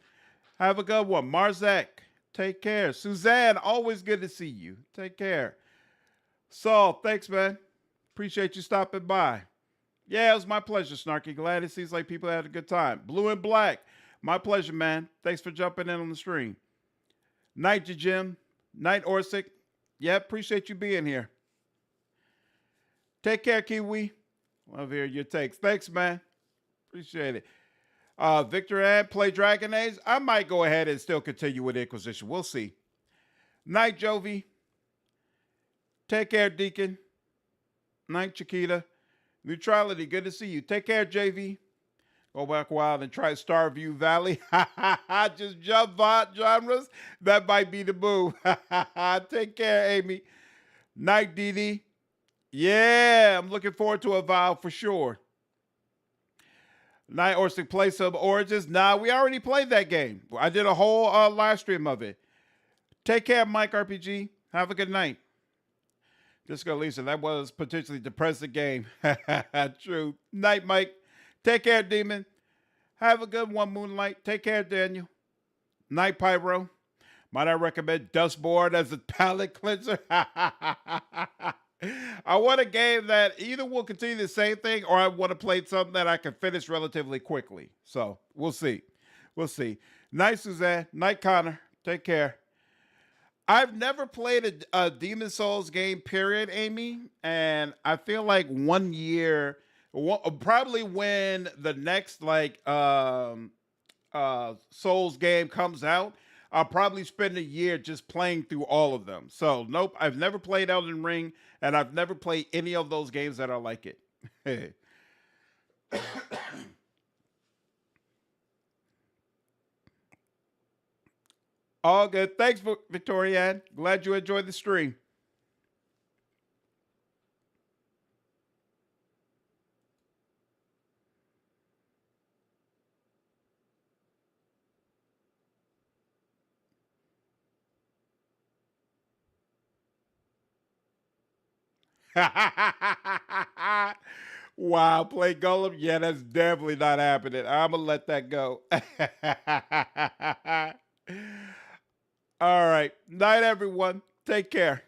have a good one. Marzek, take care. Suzanne, always good to see you. Take care. Saul, thanks, man. Appreciate you stopping by. Yeah, it was my pleasure, Snarky. Glad it seems like people had a good time. Blue and Black, my pleasure, man. Thanks for jumping in on the stream. Night, Jim. Night, Orsic. Yeah, appreciate you being here. Take care, Kiwi. Love hearing your takes. Thanks, man. Appreciate it. Victor and play Dragon Age. I might go ahead and still continue with Inquisition. We'll see. Night, Jovi. Take care, Deacon. Night, Chiquita. Neutrality, good to see you. Take care, JV. Go back wild and try Starview Valley. Just jump genres. That might be the move. Take care, Amy. Night, Dee Dee. Yeah, I'm looking forward to a Vow for sure. Night, Orsic, play some Origins. Nah, we already played that game. I did a whole live stream of it. Take care, Mike RPG. Have a good night. Disco Lisa, that was potentially depressing game. True. Night, Mike. Take care, Demon. Have a good one, Moonlight. Take care, Daniel. Night, Pyro. Might I recommend Dustboard as a palate cleanser? I want a game that either will continue the same thing or I want to play something that I can finish relatively quickly. So we'll see. We'll see. Night, Suzanne. Night, Connor. Take care. I've never played a Demon Souls game, period, Amy. And I feel like 1 year, probably when the next Souls game comes out, I'll probably spend a year just playing through all of them. So nope, I've never played Elden Ring, and I've never played any of those games that are like it. All good. Thanks, Victoria. Glad you enjoyed the stream. Wow, play Golem? Yeah, that's definitely not happening. I'm going to let that go. All right. Night, everyone. Take care.